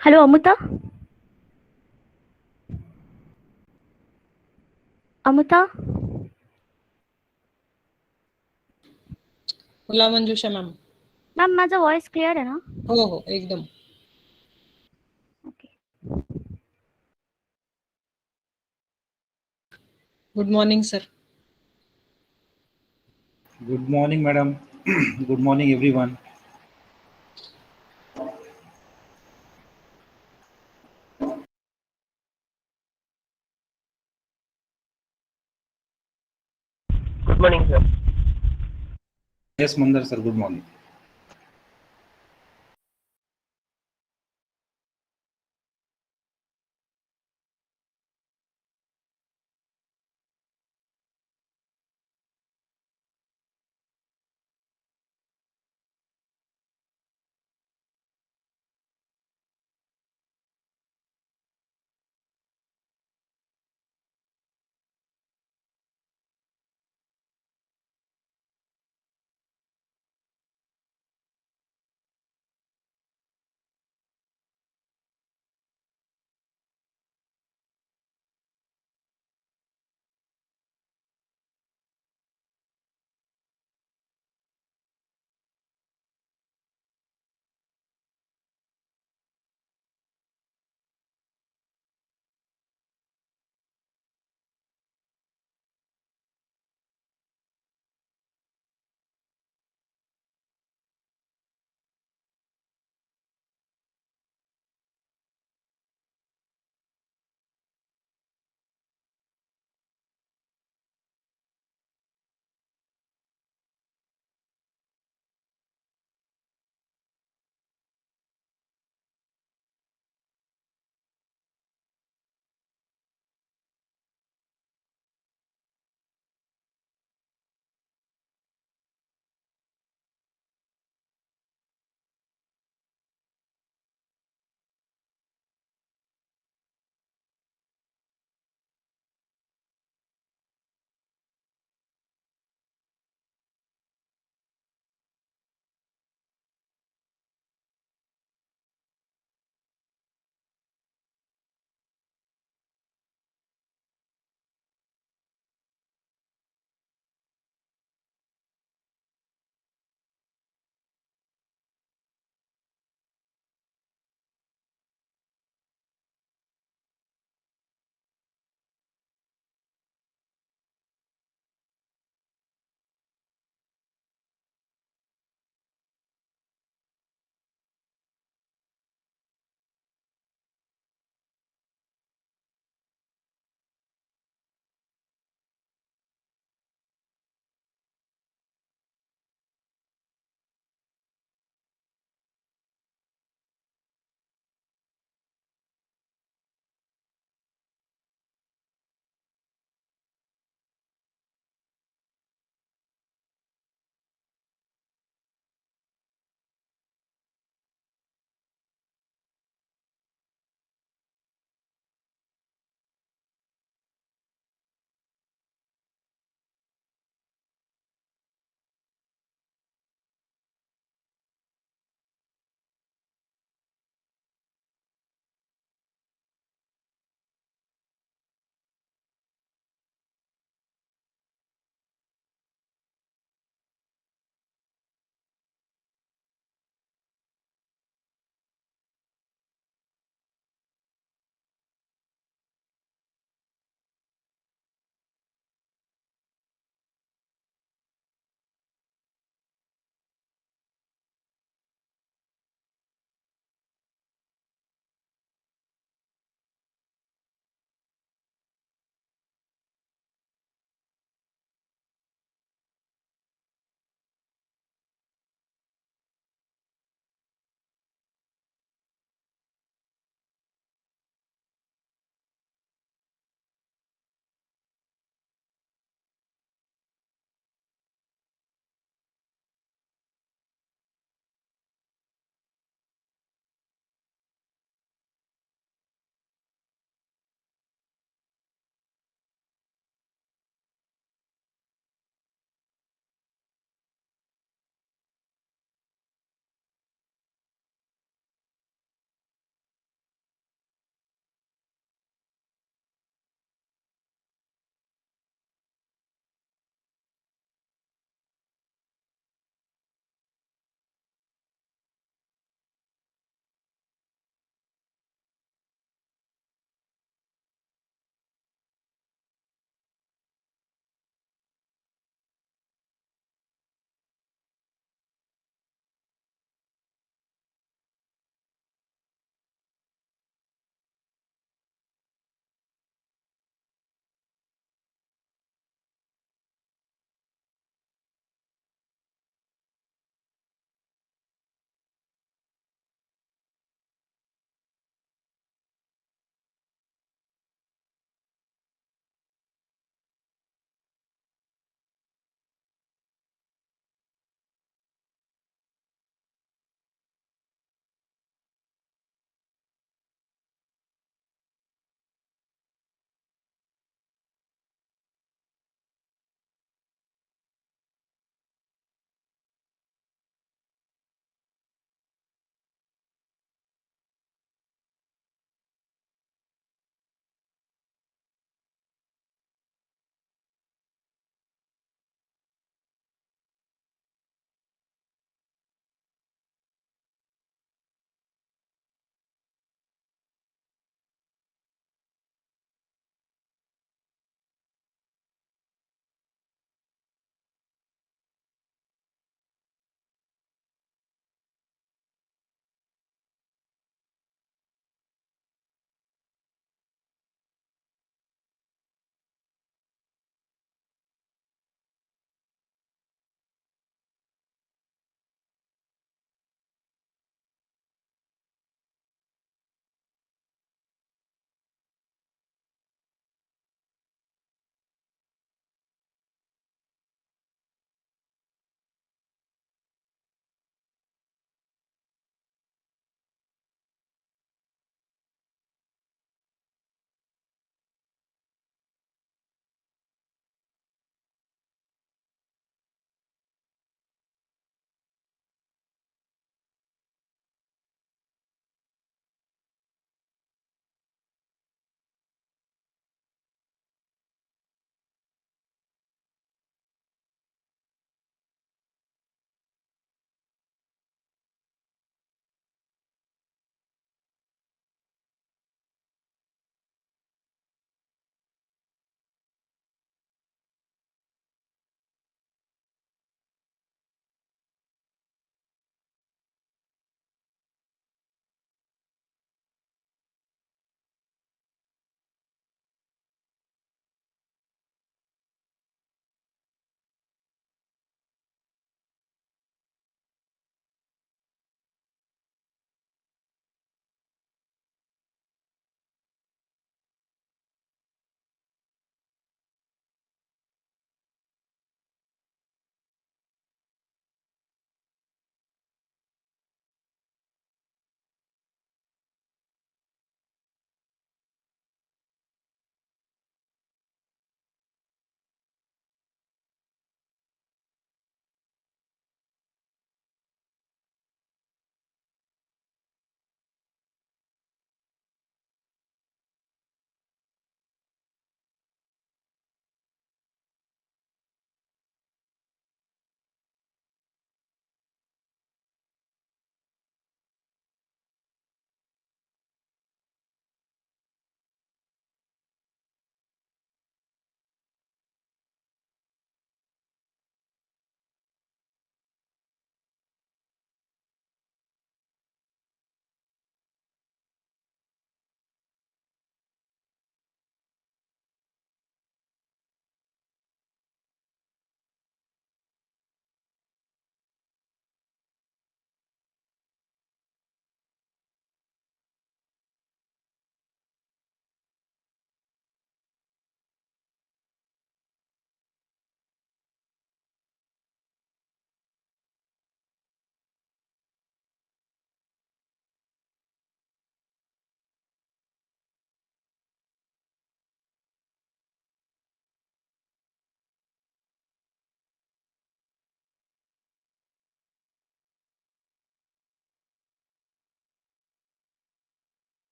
Hello, Amuta. Amruta. बोला मंजुषा ma'am. Ma'am माझा voice clear आहे ना? हो हो एकदम. Okay. Good morning sir. Good morning, madam. Good morning, everyone. Good morning, sir. Yes, Mandar sir. Good morning.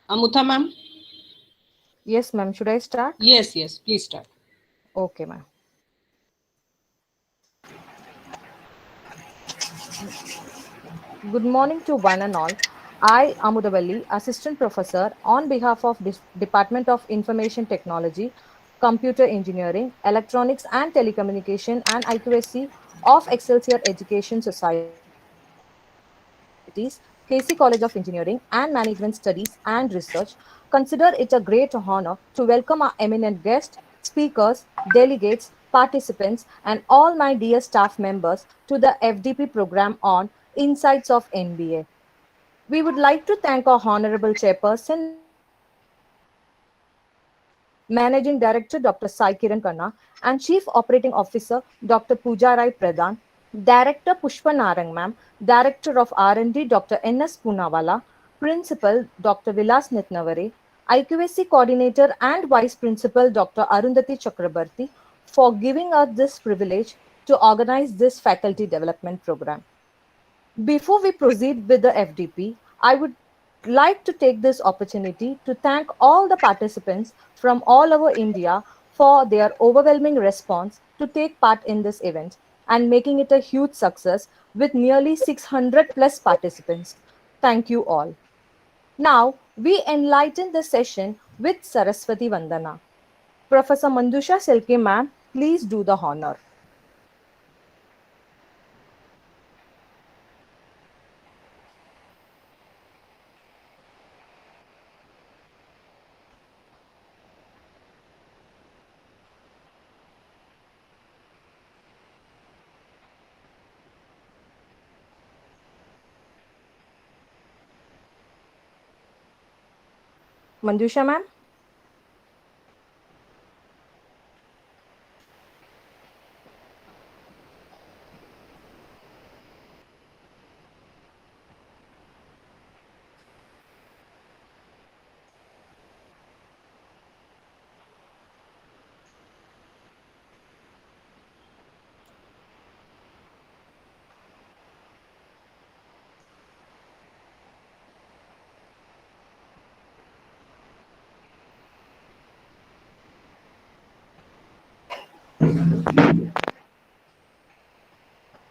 Amutha ma'am? Yes, ma'am. Should I start? Yes, yes, please start. Okay, ma'am. Good morning to one and all. I, Amudavalli, Assistant Professor on behalf of Department of Information Technology, Computer Engineering, Electronics and Telecommunication and IQSC of Excelsior Education Societies, KC College of Engineering and Management Studies and Research, consider it a great honor to welcome our eminent guests, speakers, delegates, participants, and all my dear staff members to the FDP program on Insights of NBA. We would like to thank our Honorable Chairperson, Managing Director Dr. Sai Kiran Khanna, and Chief Operating Officer Dr. Pooja Rai Pradhan, Director Pushpa Narang ma'am, Director of R&D Dr. N.S. Poonawalla, Principal Dr. Vilas Nitnavare, IQSC Coordinator and Vice Principal Dr. Arundhati Chakrabarti for giving us this privilege to organize this faculty development program. Before we proceed with the FDP, I would like to take this opportunity to thank all the participants from all over India for their overwhelming response to take part in this event and making it a huge success with nearly 600 plus participants. Thank you all. Now, we enlighten the session with Saraswati Vandana. Professor Mandusha Selke ma'am, please do the honor. Mandusha ma'am?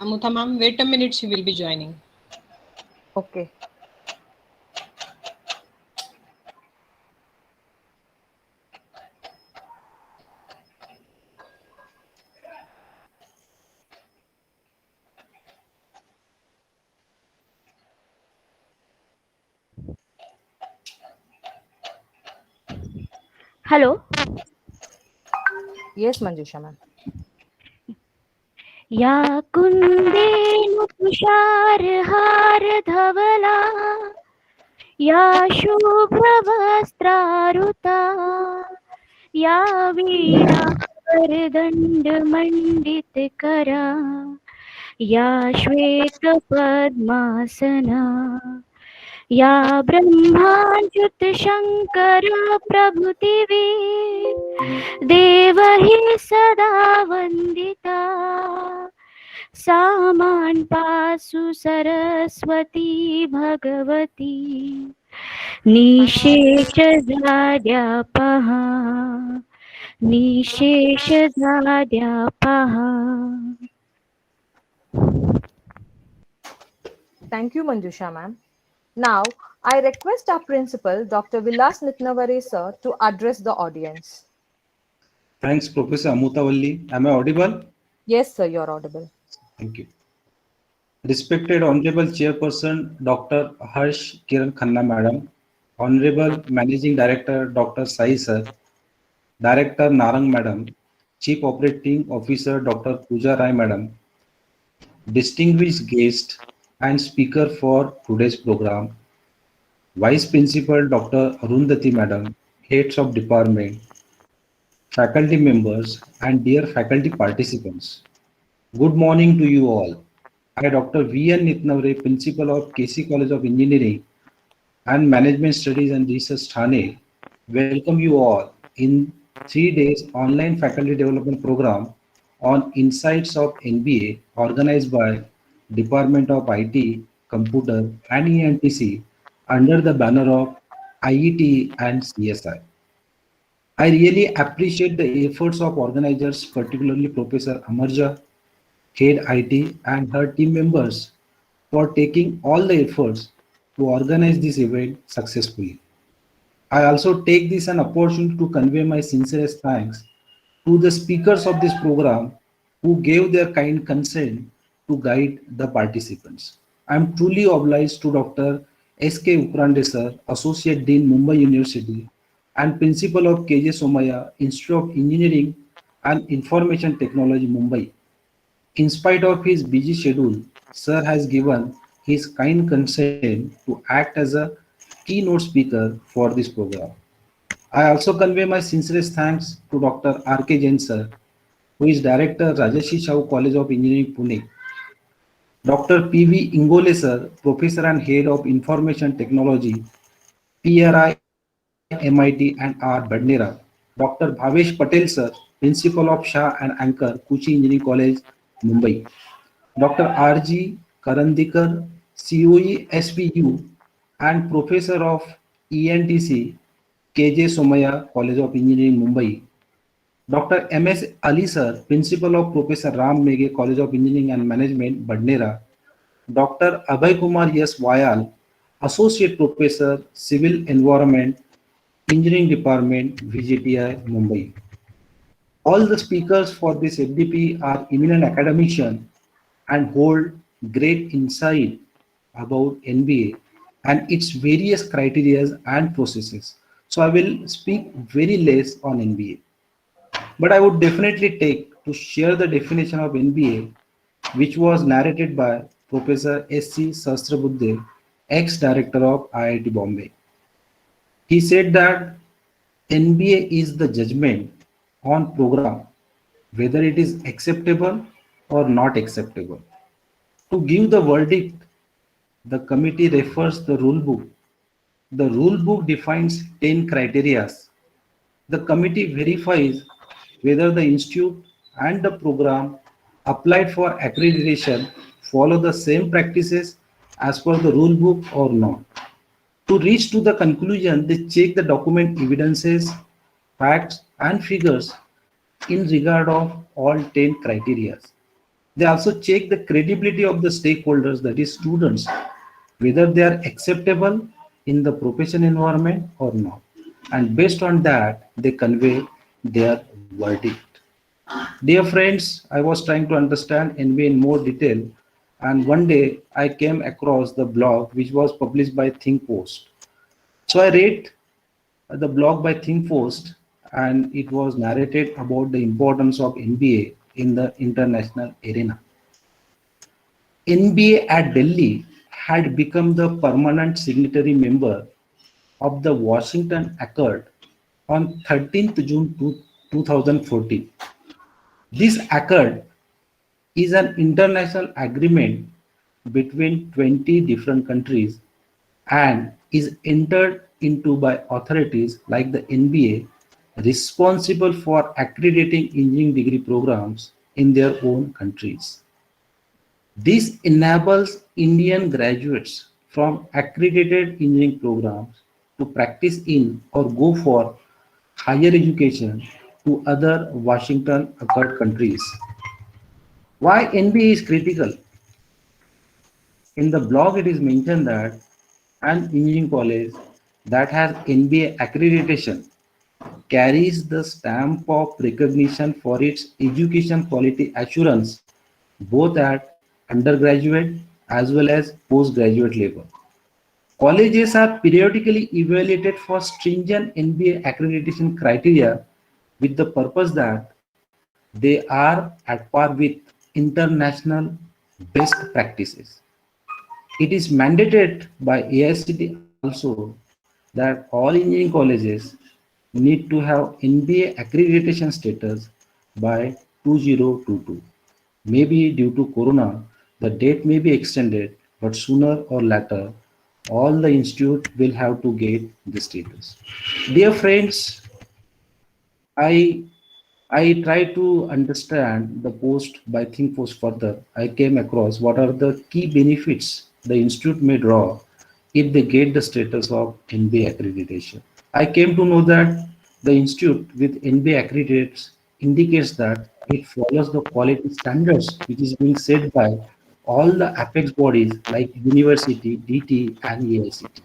Amutha ma'am, wait a minute, she will be joining. Okay. Hello. Yes, Mandusha ma'am. या कुन्देनु तुषारहारधवला या शुभ्रवस्त्रारुता या वीणावरदण्डमण्डितकरा या श्वेतपद्मासना या ब्रह्माच्युतशङ्कर प्रभृतिवी देवहि सदा वन्दिता सा मां पासु सरस्वती भगवती निशेषजाड्यापहा निशेषजाड्यापहा. Thank you, Mandusha ma'am. Now, I request our principal, Dr. Vilas Nitnavare sir, to address the audience. Thanks, Professor Amutavalli. Am I audible? Yes, sir, you're audible. Thank you. Respected Honorable Chairperson Dr. Harsh Kiran Khanna Madam, Honorable Managing Director Dr. Sai Sir, Director Narang Madam, Chief Operating Officer Dr. Pooja Rai Madam, distinguished guest and speaker for today's program, Vice Principal Dr. Arundhati Madam, heads of department, faculty members, and dear faculty participants. Good morning to you all. I, Dr. V. N. Nitnavare, Principal of KC College of Engineering and Management Studies and Research, Thane, welcome you all in 3 days online faculty development program on Insights of NBA organized by Department of IT, Computer and ENTC under the banner of IET, and CSI. I really appreciate the efforts of organizers, particularly Professor Amarja, head IT, and her team members for taking all the efforts to organize this event successfully. I also take this an opportunity to convey my sincerest thanks to the speakers of this program who gave their kind consent to guide the participants. I am truly obliged to Dr. S.K. Uprande sir, Associate Dean, Mumbai University, and Principal of KJ Somaya, Institute of Engineering and Information Technology, Mumbai. In spite of his busy schedule, Sir has given his kind consent to act as a keynote speaker for this program. I also convey my sincerest thanks to Dr. R.K. Jain sir, who is Director, Rajarshi Shahu College of Engineering, Pune. Dr. P.V. Ingole sir, Professor and Head of Information Technology, PRI, MIT and R. Badnera. Dr. Bhavesh Patel sir, Principal of Shah and Anchor, Kuchi Engineering College, Mumbai. Dr. R.G. Karandikar, COE SVU and Professor of ENTC, KJ Somaya College of Engineering, Mumbai. Dr. M.S. Ali sir, Principal of Professor Ram Meghe College of Engineering and Management, Badnera. Dr. Abhay Kumar S. Wayal, Associate Professor, Civil Environment, Engineering Department, VGTI, Mumbai. All the speakers for this FDP are eminent academicians and hold great insight about NBA and its various criteria and processes. So I will speak very less on NBA, but I would definitely take to share the definition of NBA, which was narrated by Professor S.C. Sahasrabuddhe, ex-director of IIT Bombay. He said that NBA is the judgment on program whether it is acceptable or not acceptable. To give the verdict, the committee refers the rule book. The rule book defines 10 criteria. The committee verifies whether the institute and the program applied for accreditation follow the same practices as per the rule book or not. To reach to the conclusion, they check the document evidences, facts and figures in regard of all 10 criteria. They also check the credibility of the stakeholders, that is students, whether they are acceptable in the profession environment or not. And based on that, they convey their verdict. Dear friends, I was trying to understand NBA in more detail, and one day I came across the blog which was published by ThinkPost. So I read the blog by ThinkPost, and it was narrated about the importance of NBA in the international arena. NBA at Delhi had become the permanent signatory member of the Washington Accord on 13th June 2014. This accord is an international agreement between 20 different countries and is entered into by authorities like the NBA responsible for accrediting engineering degree programs in their own countries. This enables Indian graduates from accredited engineering programs to practice in or go for higher education to other Washington Accord countries. Why NBA is critical? In the blog, it is mentioned that an engineering college that has NBA accreditation carries the stamp of recognition for its education quality assurance both at undergraduate as well as postgraduate level. Colleges are periodically evaluated for stringent NBA accreditation criteria with the purpose that they are at par with international best practices. It is mandated by AICTE also that all engineering colleges need to have NBA accreditation status by 2022. Maybe due to Corona, the date may be extended, but sooner or later, all the institute will have to get the status. Dear friends, I I try to understand the post by ThinkPost further. I came across what are the key benefits the institute may draw if they get the status of NBA accreditation. I came to know that the institute with NBA accreditates indicates that it follows the quality standards which is being set by all the apex bodies like university, DT, and AICT.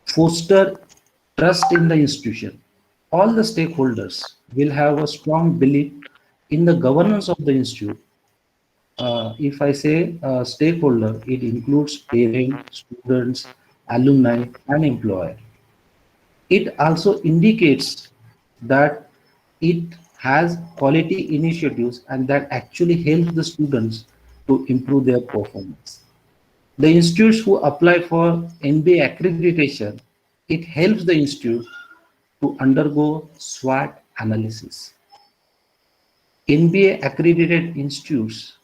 Foster trust in the institution. All the stakeholders will have a strong belief in the governance of the institute. If I say stakeholder, it includes parents, students, alumni, and employer. It also indicates that it has quality initiatives and that actually helps the students to improve their performance. The institutes who apply for NBA accreditation, it helps the institute to undergo SWOT analysis. NBA accredited institutes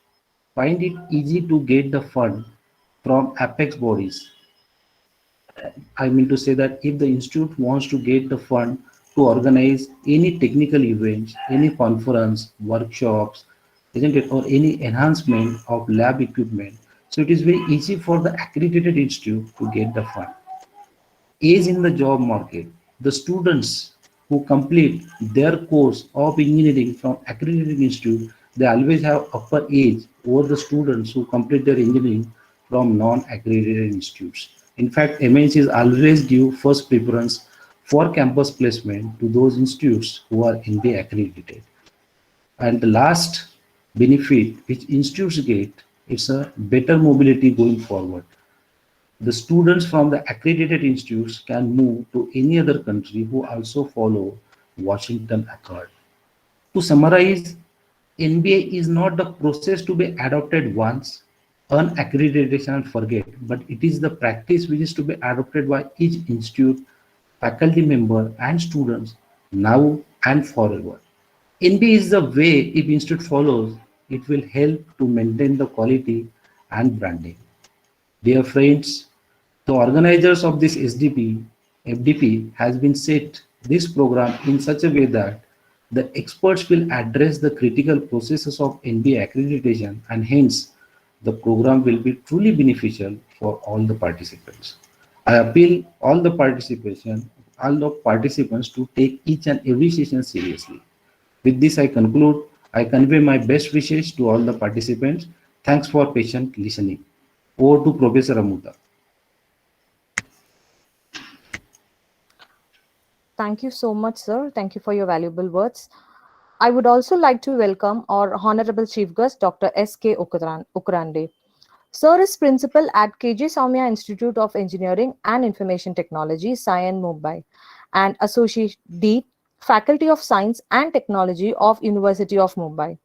find it easy to get the fund from apex bodies. I mean to say that if the institute wants to get the fund to organize any technical events, any conference, workshops, isn't it, or any enhancement of lab equipment, so it is very easy for the accredited institute to get the fund. Age in the job market. The students who complete their course of engineering from accredited institute, they always have upper age over the students who complete their engineering from non-accredited institutes. In fact, MNCs always give first preference for campus placement to those institutes who are NBA accredited. And the last benefit which institutes get, it's a better mobility going forward. The students from the accredited institutes can move to any other country who also follow Washington Accord. To summarize, NBA is not the process to be adopted once, earn accreditation and forget, but it is the practice which is to be adopted by each institute, faculty member and students now and forever. NBA is the way if institute follows, it will help to maintain the quality and branding. Dear friends, the organizers of this SDP, FDP has been set this program in such a way that the experts will address the critical processes of NBA accreditation and hence the program will be truly beneficial for all the participants. I appeal all the participants to take each and every session seriously. With this, I conclude. I convey my best wishes to all the participants. Thanks for patient listening. Over to Professor Amuta. Thank you so much, sir. Thank you for your valuable words. I would also like to welcome our Honorable Chief Guest, Dr. S.K. Ukurande. Sir is principal at KG Soumya Institute of Engineering and Information Technology, SIAN, Mumbai, and Associate Dean, Faculty of Science and Technology of University of Mumbai.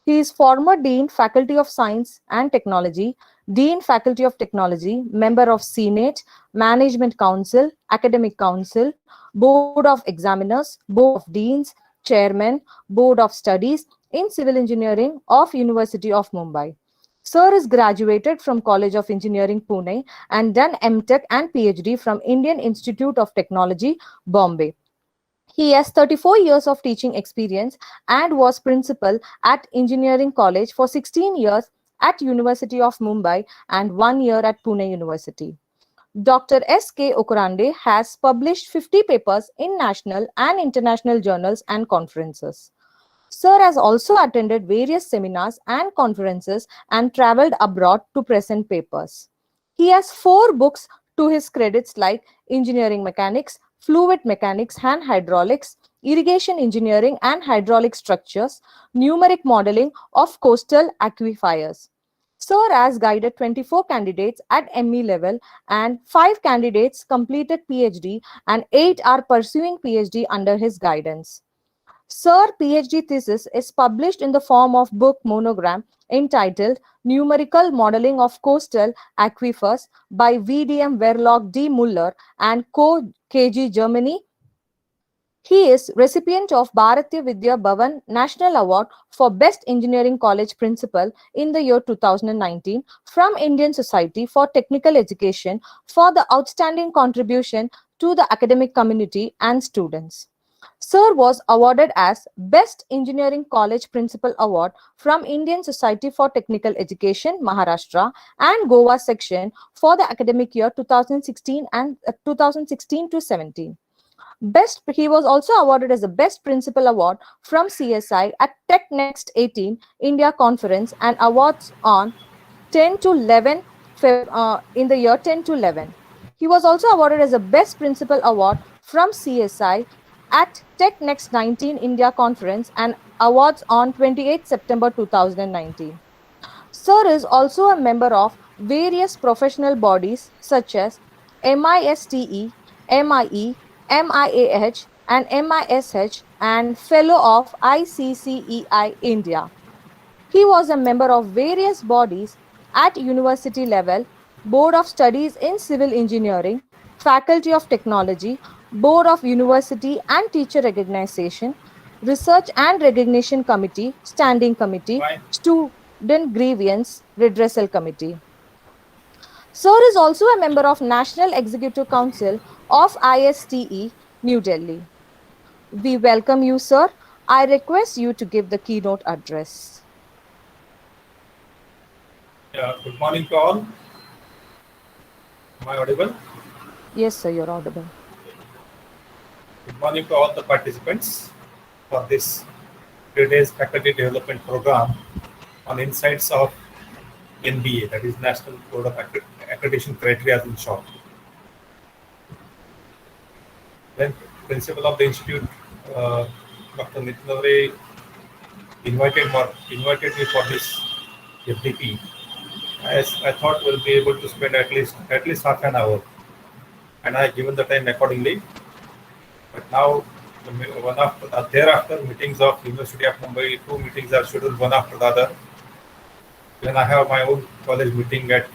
He is former Dean, Faculty of Science and Technology, Dean, Faculty of Technology, member of Senate, Management Council, Academic Council, Board of Examiners, Board of Deans, Chairman, Board of Studies in Civil Engineering of University of Mumbai. Sir is graduated from College of Engineering, Pune, and done MTech and PhD from Indian Institute of Technology, Bombay. He has 34 years of teaching experience and was principal at Engineering College for 16 years at University of Mumbai and 1 year at Pune University. Dr. S.K. Okurande has published 50 papers in national and international journals and conferences. Sir has also attended various seminars and conferences and traveled abroad to present papers. He has 4 books to his credits like Engineering Mechanics, Fluid Mechanics and Hydraulics, Irrigation Engineering and Hydraulic Structures, Numeric Modeling of Coastal Aquifers. Sir has guided 24 candidates at ME level and 5 candidates completed PhD and 8 are pursuing PhD under his guidance. Sir PhD thesis is published in the form of book monogram entitled Numerical Modeling of Coastal Aquifers by VDM Verlog D. Muller and Co. KG Germany. He is recipient of Bharatiya Vidya Bhavan National Award for Best Engineering College Principal in the year 2019 from Indian Society for Technical Education for the outstanding contribution to the academic community and students. Sir was awarded as Best Engineering College Principal Award from Indian Society for Technical Education, Maharashtra and Goa section for the academic year 2016 and 2016 to 17. He was also awarded as the Best Principal Award from CSI at Tech Next 18 India Conference and awards on 10 to 11 in the year 10 to 11. He was also awarded as the Best Principal Award from CSI at Tech Next 19 India Conference and awards on 28 September 2019. Sir is also a member of various professional bodies such as MISTE, MIE, MIAH, and MISH, and Fellow of ICCEI India. He was a member of various bodies at university level, Board of Studies in Civil Engineering, Faculty of Technology, Board of University and Teacher Recognition, Research and Recognition Committee, Standing Committee, Student Grievance Redressal Committee. Sir is also a member of National Executive Council of ISTE, New Delhi. We welcome you, sir. I request you to give the keynote address. Yeah, good morning to all. Am I audible? Yes, sir, you're audible. Good morning to all the participants for this 3 days faculty development program on insights of NBA, that is National Board of Accreditation Criteria in short. Then principal of the institute, Dr. Nitin invited me for this FDP. As I thought we'll be able to spend at least half an hour, and I have given the time accordingly. But now, thereafter, meetings of University of Mumbai, 2 meetings are scheduled one after the other. Then I have my own college meeting at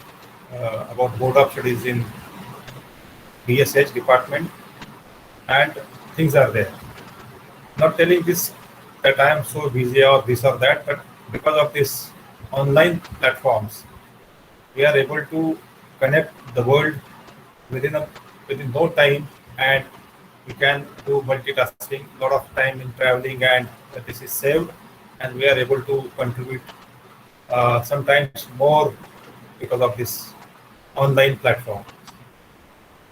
about Board of Studies in BSH department, and things are there. Not telling this that I am so busy or this or that, but because of this online platforms, we are able to connect the world within no time, and we can do multitasking. A lot of time in traveling, and this is saved, and we are able to contribute sometimes more because of this online platform.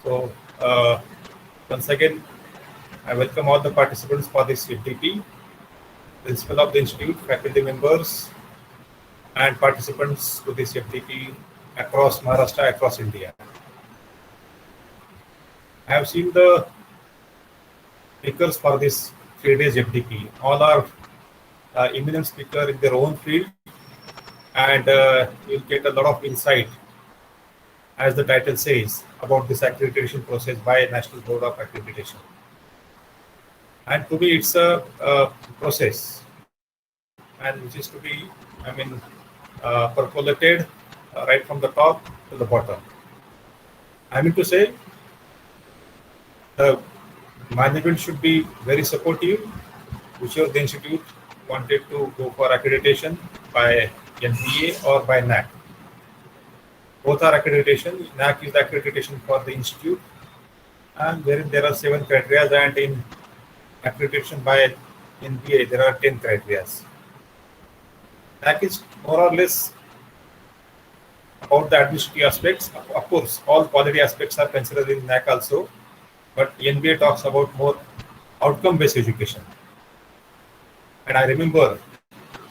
So once again, I welcome all the participants for this FDP, principal of the institute, faculty members, and participants to this FDP across Maharashtra, across India. I have seen the speakers for this 3 days FDP. All are eminent speakers in their own field, and you'll get a lot of insight, as the title says, about this accreditation process by National Board of Accreditation. And to me, it's a process, and which is to be, percolated right from the top to the bottom. I mean to say, the management should be very supportive, whichever the institute wanted to go for accreditation by NBA or by NAC. Both are accreditation. NAC is the accreditation for the institute, and wherein there are 7 criteria, and in accreditation by NBA there are 10 criteria. NAC is more or less about the administrative aspects. Of course, all quality aspects are considered in NAC also, but NBA talks about more outcome-based education. And I remember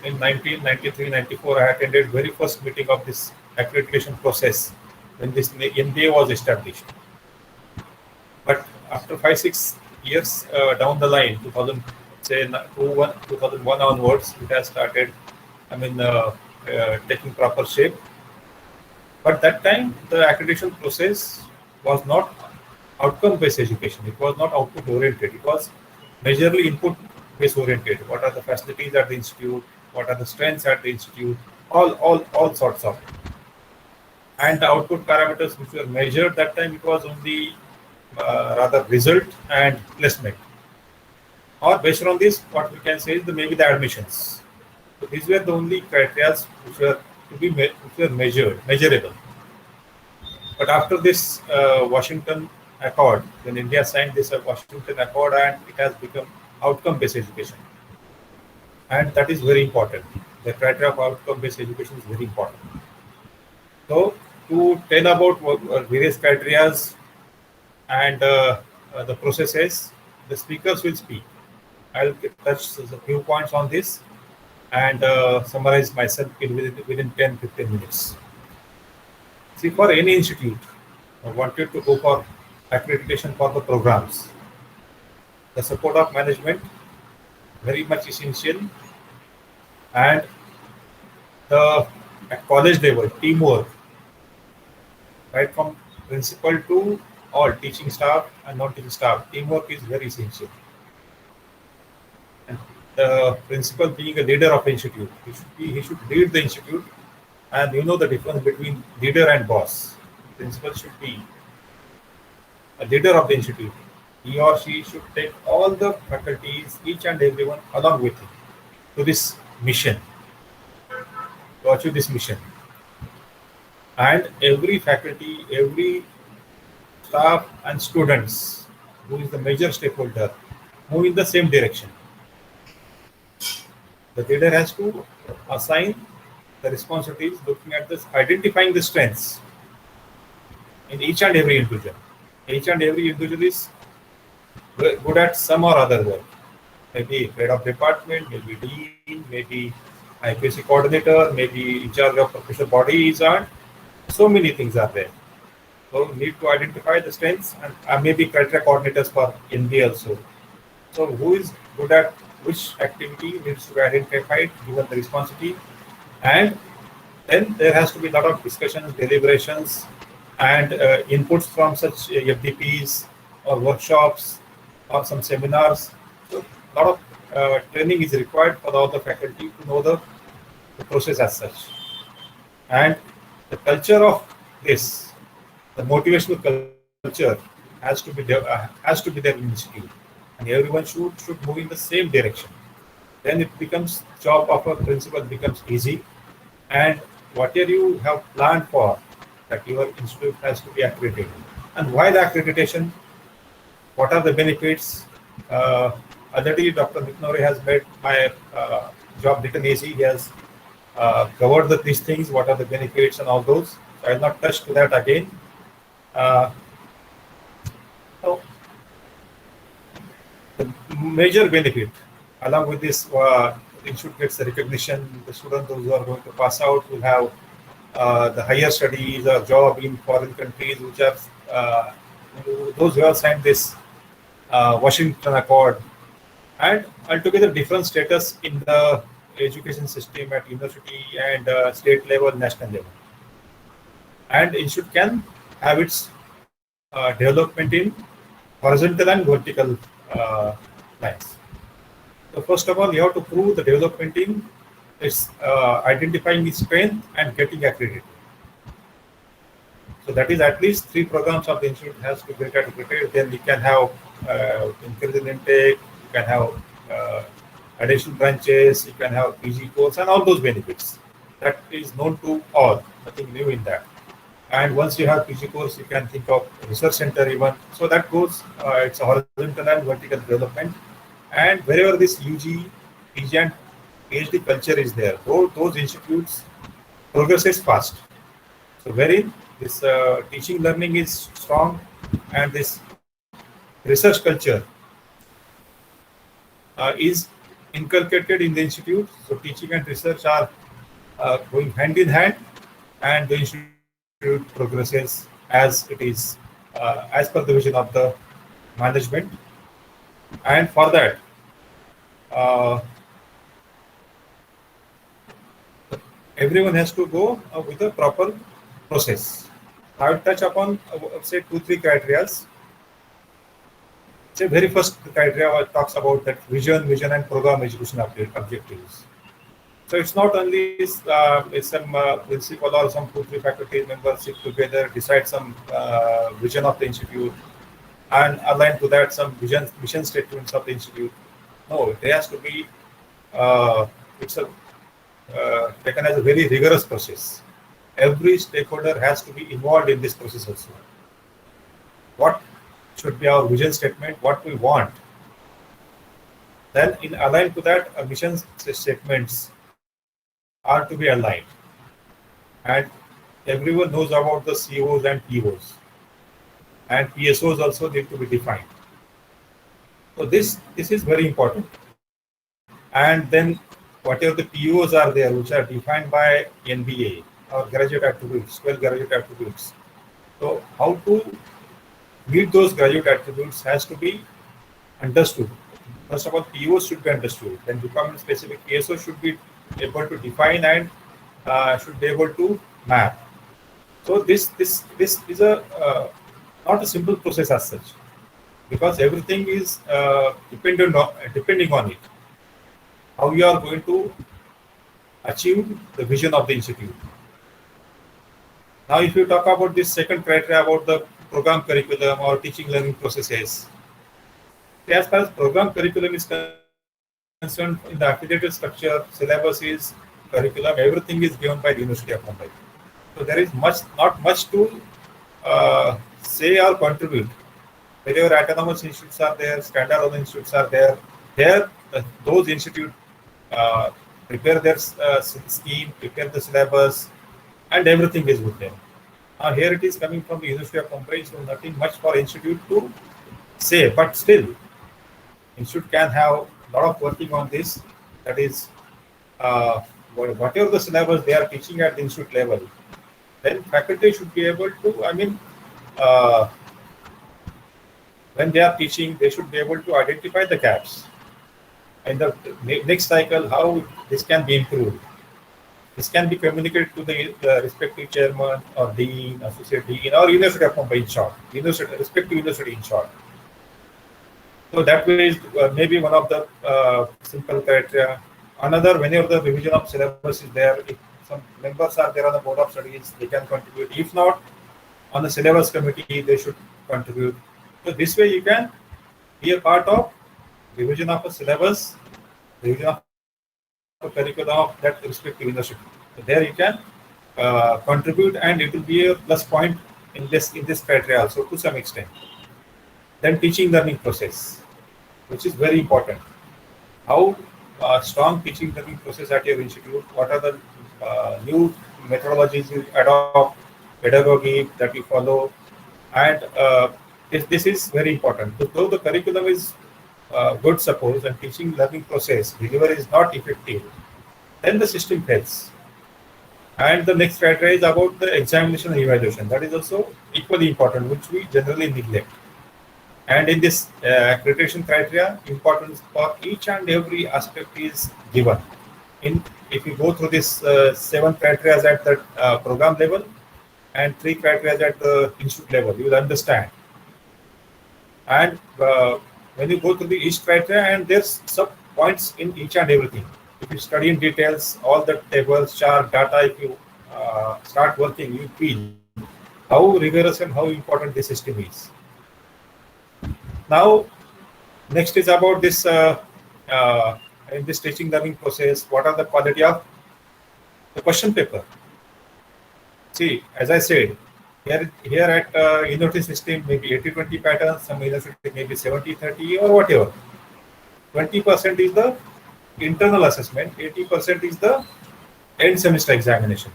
in 1993-94, I attended very first meeting of this accreditation process when this NBA was established. But after 5-6 years down the line, 2001 onwards, it has started, taking proper shape. But that time, the accreditation process was not outcome-based education. It was not output-oriented. It was majorly input-based oriented. What are the facilities at the institute? What are the strengths at the institute? All sorts of. And the output parameters which were measured that time, it was only rather result and placement. Or based on this, what we can say is maybe the admissions. So these were the only criteria which were to be measurable. But after this Washington Accord, when India signed this Washington Accord, and it has become outcome-based education, and that is very important. The criteria of outcome-based education is very important. So, to tell about various criteria and the processes, the speakers will speak. I'll touch a few points on this and summarize myself within 10-15 minutes. See, for any institute, I wanted to go for accreditation for the programs. The support of management very much essential, and the at college level teamwork, right from principal to all teaching staff and non-teaching staff, teamwork is very essential. And the principal being a leader of the institute, he should lead the institute, and you know the difference between leader and boss. Principal should be a leader of the institute. He or she should take all the faculties, each and everyone along with him to this mission, to achieve this mission. And every faculty, every staff and students, who is the major stakeholder, move in the same direction. The leader has to assign the responsibilities, looking at this, identifying the strengths in each and every individual. Each and every individual is good at some or other work. Maybe head of department, maybe dean, maybe IPC coordinator, maybe in charge of professional bodies, and so many things are there. So we need to identify the strengths, and maybe criteria coordinators for NB also. So who is good at which activity needs to be identified, given the responsibility, and then there has to be a lot of discussions, deliberations, and inputs from such FDPs or workshops or some seminars. So a lot of training is required for all the faculty to know the process as such. And the culture of this, the motivational culture, has to be there in the institute, and everyone should move in the same direction. Then it becomes job of a principal becomes easy, and whatever you have planned for, that your institute has to be accredited. And while accreditation, what are the benefits? Already Dr. Mitnore has made my job little easy. He has covered these things, what are the benefits and all those. So I will not touch to that again. So the major benefit, along with this, institute gets the recognition. The students those who are going to pass out will have the higher studies or job in foreign countries, which are those who have signed this Washington Accord, and altogether different status in the education system at university and state level, national level. And institute can have its development in horizontal and vertical lines. So first of all, you have to prove the development in its identifying its strength and getting accredited. So that is at least 3 programs of the institute has to get accredited. Then we can have increased intake, you can have additional branches, you can have PG course, and all those benefits. That is known to all, nothing new in that. And once you have PG course, you can think of research center even. So that goes, it's a horizontal and vertical development. And wherever this UG, PG and PhD culture is there, those institutes progresses fast. So wherein this teaching learning is strong, and this research culture is inculcated in the institute. So teaching and research are going hand in hand, and the institute progresses as it is, as per the vision of the management. And for that, everyone has to go with a proper process. I will touch upon, say, 2-3 criteria. The very first criteria talks about that vision and program execution objectives. So it's not only it's some principal or some 2-3 faculty members sit together, decide some vision of the institute, and align to that some mission statements of the institute. No, it has to be taken as a very rigorous process. Every stakeholder has to be involved in this process also. What should be our vision statement, what we want, Then in aligned to that, mission statements are to be aligned. And everyone knows about the COs and POs. And PSOs also need to be defined. So this is very important. And then whatever the POs are there, which are defined by NBA or graduate attributes, 12 graduate attributes. So how to meet those graduate attributes has to be understood. First of all, POs should be understood. Then requirement specific PSO should be able to define and should be able to map. So this is a not a simple process as such, because everything is depending on it. How you are going to achieve the vision of the institute. Now, if you talk about this second criteria about the program curriculum or teaching learning processes, as far as program curriculum is concerned, in the affiliated structure, syllabus is curriculum, everything is given by the University of Mumbai. So there is not much to say or contribute. Wherever autonomous institutes are there, standalone institutes are there, those institutes prepare their scheme, prepare the syllabus, and everything is with them. Now here it is coming from the University of Mumbai, so nothing much for institute to say, but still, institute can have a lot of working on this. That is, whatever the syllabus they are teaching at the institute level, then faculty should be able to, when they are teaching, they should be able to identify the gaps. In the next cycle, how this can be improved. This can be communicated to the respective chairman or dean, associate dean, or University of Mumbai in short, respective university in short. So that way is maybe one of the simple criteria. Another, whenever the revision of syllabus is there, if some members are there on the board of studies, they can contribute. If not, on the syllabus committee, they should contribute. So this way you can be a part of revision of a syllabus, revision of a curriculum of that respective university. So there you can contribute, and it will be a plus point in this criteria also to some extent. Then teaching learning process, which is very important. How strong teaching learning process at your institute? What are the new methodologies you adopt, pedagogy that you follow, and this is very important. Though the curriculum is good, suppose, and teaching learning process delivery is not effective, then the system fails. And the next criteria is about the examination and evaluation. That is also equally important, which we generally neglect. And in this accreditation criteria, importance for each and every aspect is given. If you go through this 7 criteria at the program level and 3 criteria at the institute level, you will understand. And when you go through the each criteria, and there's sub points in each and everything. If you study in details, all the tables, chart, data, if you start working, you feel how rigorous and how important this system is. Now, next is about this in this teaching learning process. What are the quality of the question paper? See, as I said, here at university system, maybe 80-20 patterns, some university maybe 70-30 or whatever. 20% is the internal assessment, 80% is the end semester examination.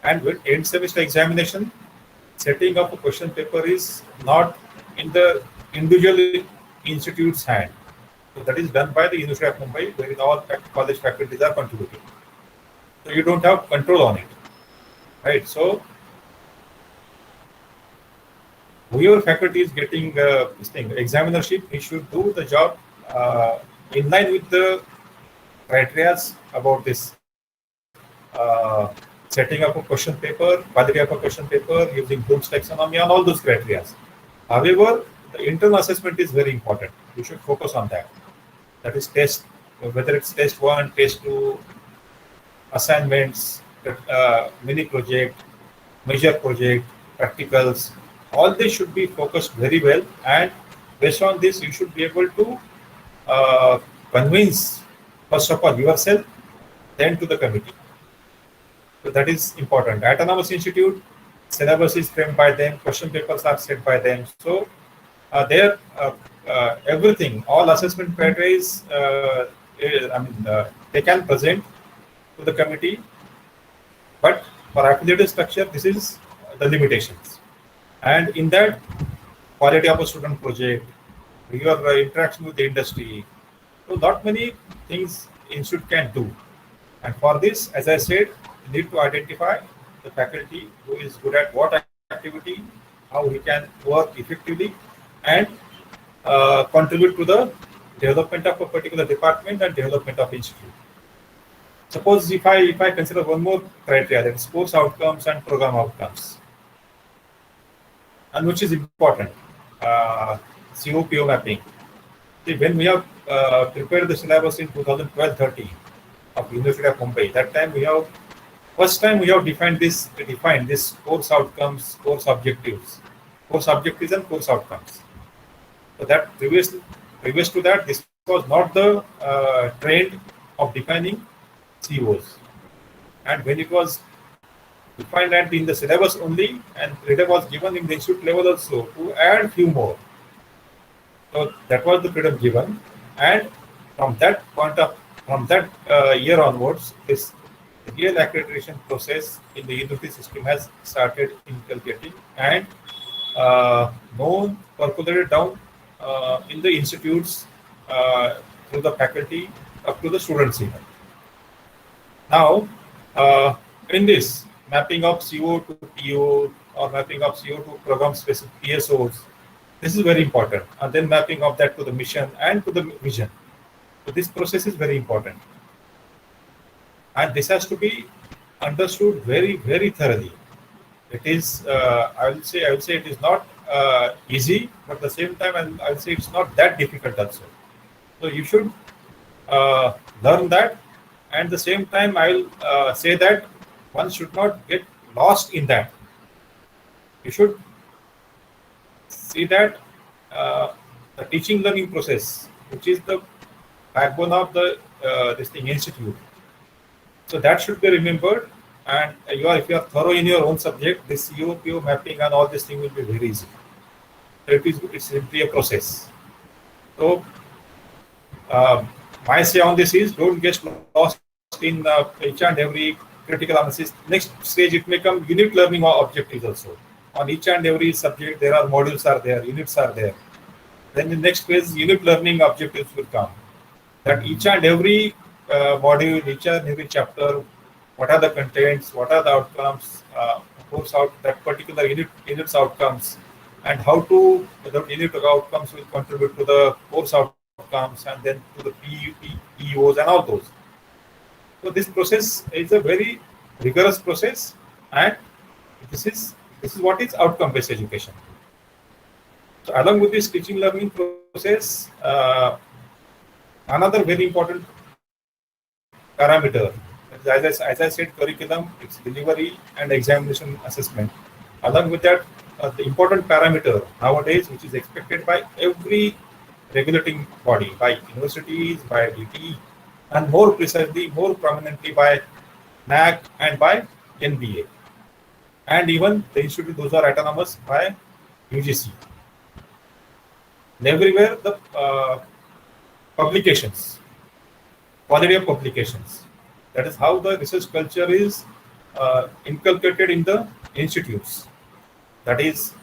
And with end semester examination, setting up a question paper is not in the individual institute's hand. So that is done by the University of Mumbai, wherein all college faculties are contributing. So you don't have control on it, right? So whoever faculty is getting this thing, examinership, he should do the job in line with the criteria about this setting up a question paper, quality of a question paper, using Bloom's taxonomy, and all those criteria. However, the internal assessment is very important. You should focus on that. That is test, whether it's test 1, test 2, assignments, mini project, major project, practicals. All this should be focused very well, and based on this, you should be able to convince, first of all, yourself, then to the committee. So that is important. Autonomous institute, syllabus is framed by them, question papers are set by them. So their everything, all assessment criteria, they can present to the committee, but for affiliated structure, this is the limitations. And in that, quality of a student project, your interaction with the industry, so not many things institute can do. And for this, as I said, you need to identify the faculty who is good at what activity, how he can work effectively, and contribute to the development of a particular department and development of institute. Suppose if I consider one more criteria, that is course outcomes and program outcomes, and which is important, COPO mapping. See, when we have prepared the syllabus in 2012-13 of University of Mumbai, that time first time we have defined this course outcomes, course objectives and course outcomes. So that previous to that, this was not the trend of defining COs. And when it was defined and in the syllabus only, and freedom was given in the institute level also to add few more. So that was the freedom given, and from that year onwards, this real accreditation process in the university system has started inculcating and percolated down in the institutes through the faculty up to the students even. Now, in this mapping of CO to PO or mapping of CO to program specific PSOs, this is very important. And then mapping of that to the mission and to the vision. So this process is very important. And this has to be understood very, very thoroughly. It is, I will say it is not easy, but at the same time, I will say it's not that difficult also. So you should learn that. And at the same time, I will say that one should not get lost in that. You should see that the teaching learning process, which is the backbone of the institute. So that should be remembered. And if you are thorough in your own subject, this COPO mapping and all this thing will be very easy. So it's simply a process. So my say on this is, don't get lost in each and every critical analysis. Next stage, it may come unit learning or objectives also. On each and every subject, there are modules are there, units are there. Then the next phase, unit learning objectives will come. That each and every module, each and every chapter, what are the contents, what are the outcomes, course out that particular unit's outcomes, and how to the unit outcomes will contribute to the course outcomes and then to the PEOs and all those. So this process is a very rigorous process, and this is what is outcome-based education. So along with this teaching learning process, another very important parameter, as I said, curriculum, its delivery and examination assessment. Along with that, the important parameter nowadays, which is expected by every regulating body, by universities, by DT, and more precisely, more prominently by NAC and by NBA. And even the institute, those are autonomous by UGC. And everywhere, the publications, quality of publications. That is how the research culture is inculcated in the institutes. That is,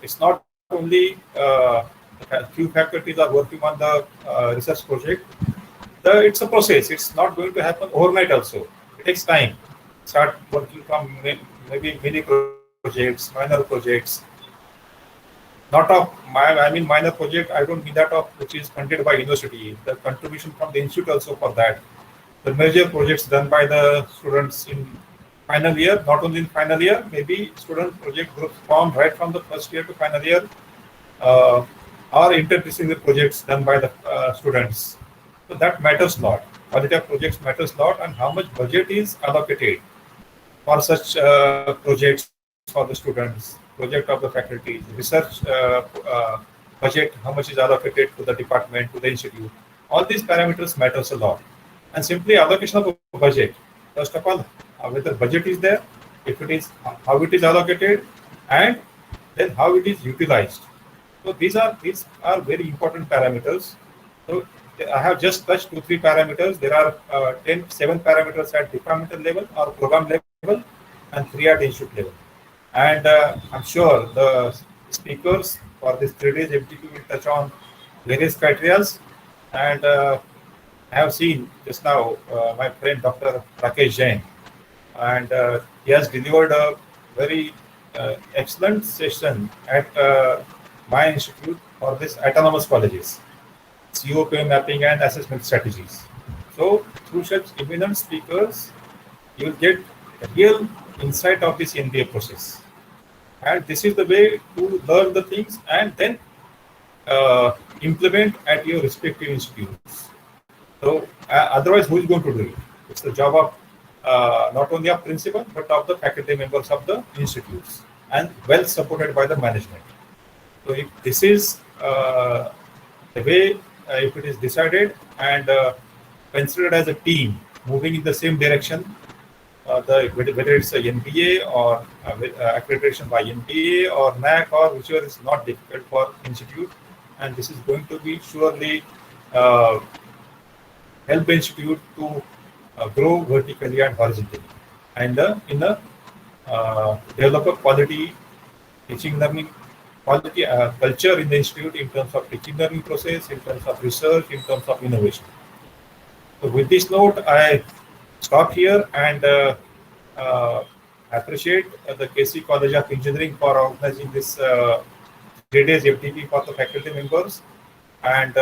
it's not only a few faculties are working on the research project. It's a process. It's not going to happen overnight also. It takes time. Start working from maybe mini projects, minor projects. Not of minor project, I don't mean that of which is funded by university. The contribution from the institute also for that. The major projects done by the students in final year, not only in final year, maybe student project groups formed right from the first year to final year, or interdisciplinary projects done by the students. So that matters a lot. Quality of projects matters a lot, and how much budget is allocated for such projects for the students, project of the faculty, research budget, how much is allocated to the department, to the institute. All these parameters matters a lot. And simply allocation of a budget. First of all, whether budget is there, if it is, how it is allocated, and then how it is utilized. So these are very important parameters. So I have just touched 2-3 parameters. There are 7 parameters at departmental level or program level, and 3 at institute level. And I'm sure the speakers for this 3 days FDP will touch on various criteria. And I have seen just now my friend Dr. Rakesh Jain, and he has delivered a very excellent session at my institute for this autonomous colleges, COP mapping and assessment strategies. So through such eminent speakers, you will get a real insight of this MBA process. And this is the way to learn the things and then implement at your respective institutes. So otherwise, who is going to do it? It's the job of not only of principal, but of the faculty members of the institutes, and well supported by the management. So if this is the way, if it is decided and considered as a team moving in the same direction, whether it's a MBA or accreditation by MBA or NAC or whichever is not difficult for institute, and this is going to be surely help the institute to grow vertically and horizontally, and develop a quality teaching learning quality culture in the institute in terms of teaching learning process, in terms of research, in terms of innovation. So with this note, I stop here and appreciate the KC College of Engineering for organizing this 3 days FDP for the faculty members, and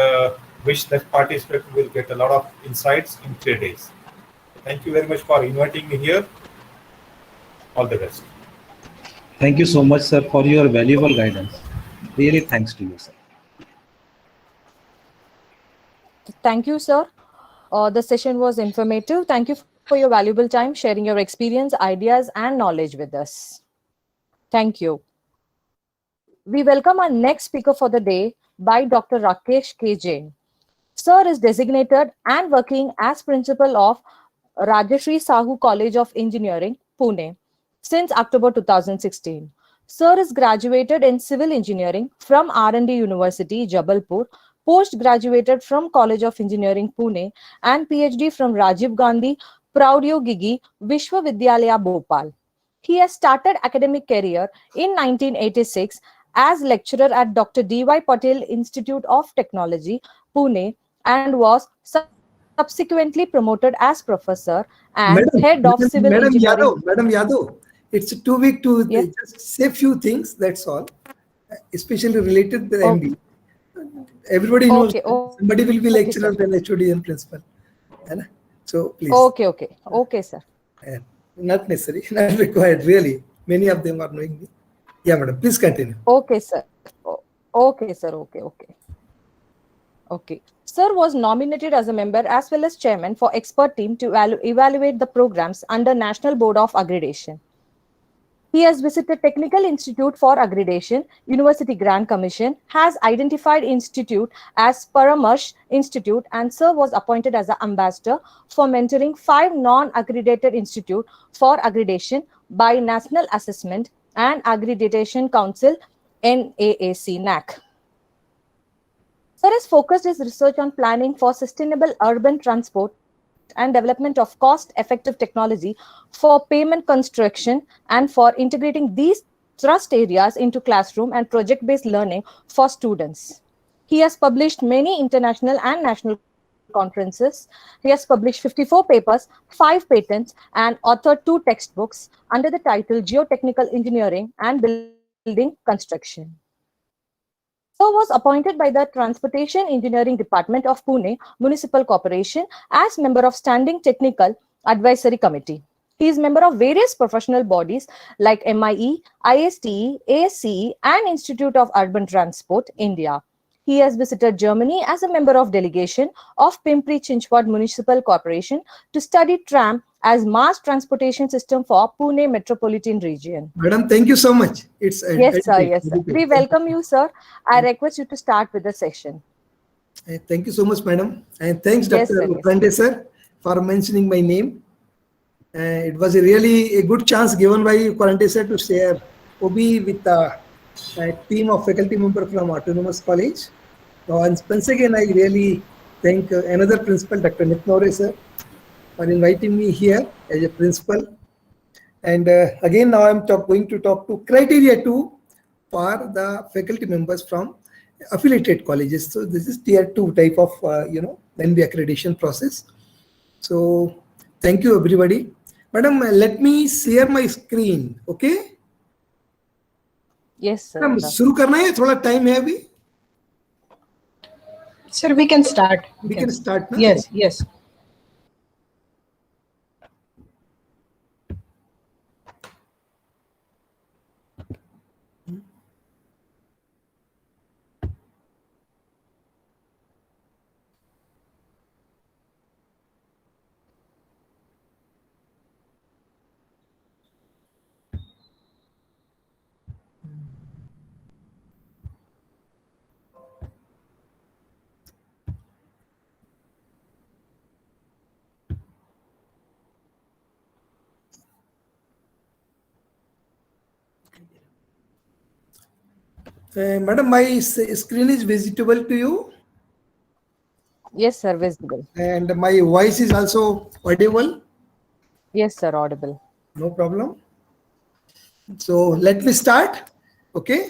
wish that participants will get a lot of insights in 3 days. Thank you very much for inviting me here. All the best. Thank you so much, sir, for your valuable guidance. Really thanks to you, sir. Thank you, sir. The session was informative. Thank you for your valuable time, sharing your experience, ideas, and knowledge with us. Thank you. We welcome our next speaker for the day by Dr. Rakesh K. Jain. Sir is designated and working as principal of Rajashri Sahu College of Engineering, Pune, since October 2016. Sir is graduated in Civil Engineering from R&D University, Jabalpur, post-graduated from College of Engineering, Pune, and PhD from Rajiv Gandhi Pradyogiki Vishwavidyalaya, Bhopal. He has started academic career in 1986 as lecturer at Dr. D.Y. Patel Institute of Technology, Pune, and was subsequently promoted as professor and head of civil engineering. Madam Yadav, it's too weak to Yes. just say few things, that's all, especially related to the MB. Everybody knows somebody will be lecturer, then HOD and principal. So please. Okay, sir. Not necessary, not required, really. Many of them are knowing me. Yeah, madam, please continue. Okay, sir. Okay. Sir was nominated as a member as well as chairman for expert team to evaluate the programs under National Board of Accreditation. He has visited Technical Institute for Accreditation, University Grant Commission, has identified institute as Paramarsh Institute, and Sir was appointed as an ambassador for mentoring 5 non-accredited institute for accreditation by National Assessment and Accreditation Council, NAAC, NAC. Sir has focused his research on planning for sustainable urban transport and development of cost-effective technology for payment construction and for integrating these thrust areas into classroom and project-based learning for students. He has published many international and national conferences. He has published 54 papers, 5 patents, and authored 2 textbooks under the title Geotechnical Engineering and Building Construction. Sir was appointed by the Transportation Engineering Department of Pune Municipal Corporation as member of Standing Technical Advisory Committee. He is member of various professional bodies like MIE, ISTE, ASCE, and Institute of Urban Transport, India. He has visited Germany as a member of delegation of Pimpri-Chinchwad Municipal Corporation to study tram as mass transportation system for Pune metropolitan region. Madam, thank you so much. It's yes, sir. We welcome you, sir. I request you to start with the session. Thank you so much, madam. And thanks, Dr. Prande, sir, for mentioning my name. It was really a good chance given by Prande, sir, to share OB with team of faculty member from Autonomous College. And once again, I really thank another principal, Dr. Nitnore sir, for inviting me here as a principal. And again, now I'm going to talk to criteria 2 for the faculty members from affiliated colleges. So this is tier 2 type of, NB accreditation process. So thank you, everybody. Madam, let me share my screen, okay? Yes, sir. Madam शुरू करना है, थोड़ा time है अभी. Sir, we can start. We can start now. Yes, yes. Madam, my screen is visible to you. Yes, sir, visible. And my voice is also audible. Yes, sir, audible. No problem. So let me start. Okay.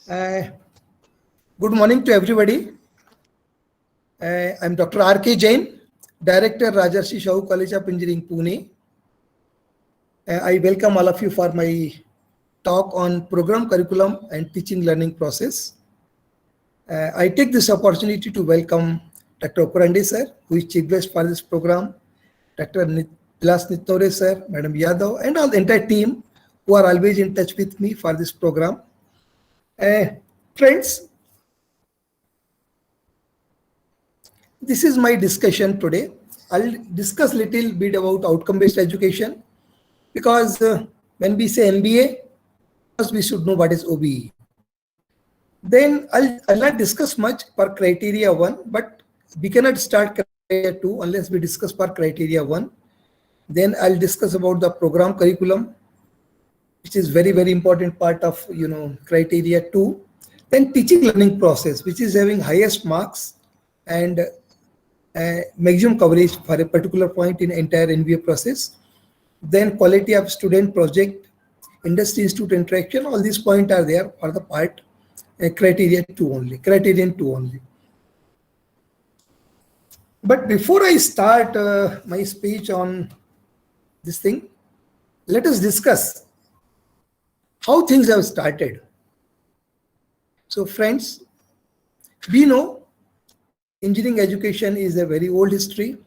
Good morning to everybody. I'm Dr. R.K. Jain, Director, Rajarshi Shahu College of Engineering, Pune. I welcome all of you for my talk on program curriculum and teaching learning process. I take this opportunity to welcome Dr. Operandi sir, who is chief guest for this program, Dr. Vilas Nitnore sir, Madam Yadav, and all the entire team who are always in touch with me for this program. Friends, this is my discussion today. I'll discuss a little bit about outcome-based education because when we say MBA, first we should know what is OBE. Then I'll not discuss much for criteria 1, but we cannot start criteria 2 unless we discuss for criteria 1. Then I'll discuss about the program curriculum, which is very, very important part of criteria 2. Then teaching learning process, which is having highest marks and maximum coverage for a particular point in entire NBA process. Then quality of student project, industry institute interaction, all these points are there for the part criterion 2 only. But before I start my speech on this thing, let us discuss how things have started. So friends, we know engineering education is a very old history,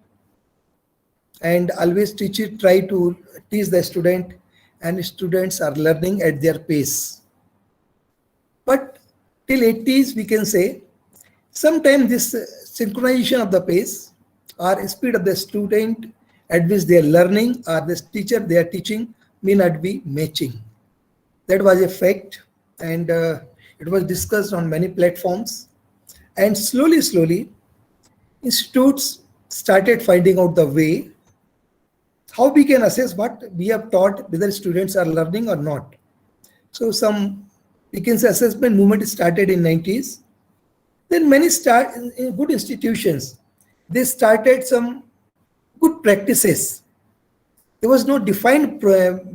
and always try to teach the student, and students are learning at their pace. But till 80s, we can say, sometimes this synchronization of the pace or speed of the student at which they are learning or the teacher they are teaching may not be matching. That was a fact, and it was discussed on many platforms. And slowly, institutes started finding out the way how we can assess what we have taught, whether students are learning or not. So we can say assessment movement started in 90s. Then many good institutions, they started some good practices. There was no defined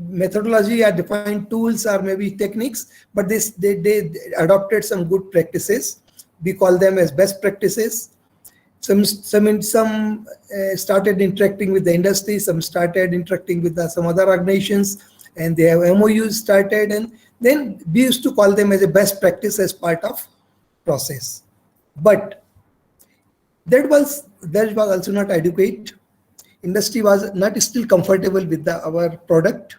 methodology or defined tools or maybe techniques, but they adopted some good practices. We call them as best practices. Some started interacting with the industry, some started interacting with some other organizations, and they have MOUs started, and then we used to call them as a best practice as part of process. But that was also not adequate. Industry was not still comfortable with our product,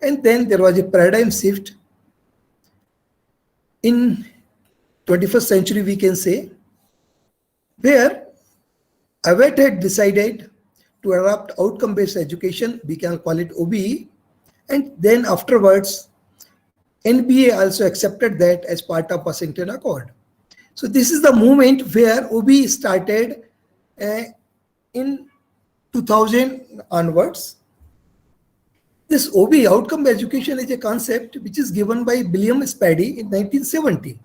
and then there was a paradigm shift in 21st century, we can say, where AWET had decided to adopt outcome-based education, we can call it OBE, and then afterwards, NBA also accepted that as part of Washington Accord. So this is the movement where OBE started in 2000 onwards. This OB, outcome education, is a concept which is given by William Spady in 1970.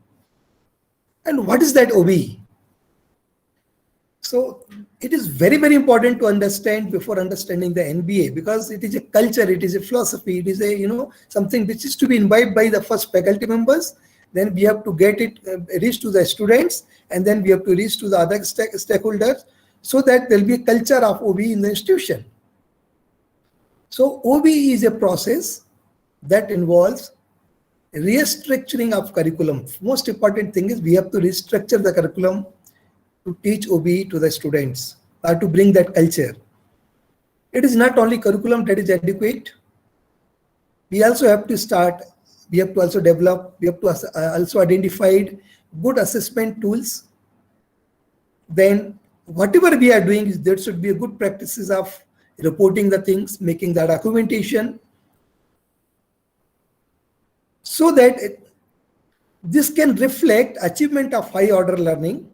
And what is that OB? So it is very, very important to understand before understanding the NBA, because it is a culture, it is a philosophy, it is a something which is to be imbibed by the first faculty members. Then we have to get it reach to the students, and then we have to reach to the other stakeholders, so that there will be a culture of OB in the institution. So OB is a process that involves restructuring of curriculum. Most important thing is we have to restructure the curriculum to teach OB to the students, or to bring that culture. It is not only curriculum that is adequate. We also have to start, we have to also develop, we have to also identify good assessment tools. Then whatever we are doing, there should be a good practices of reporting the things, making the documentation, so that this can reflect achievement of high order learning,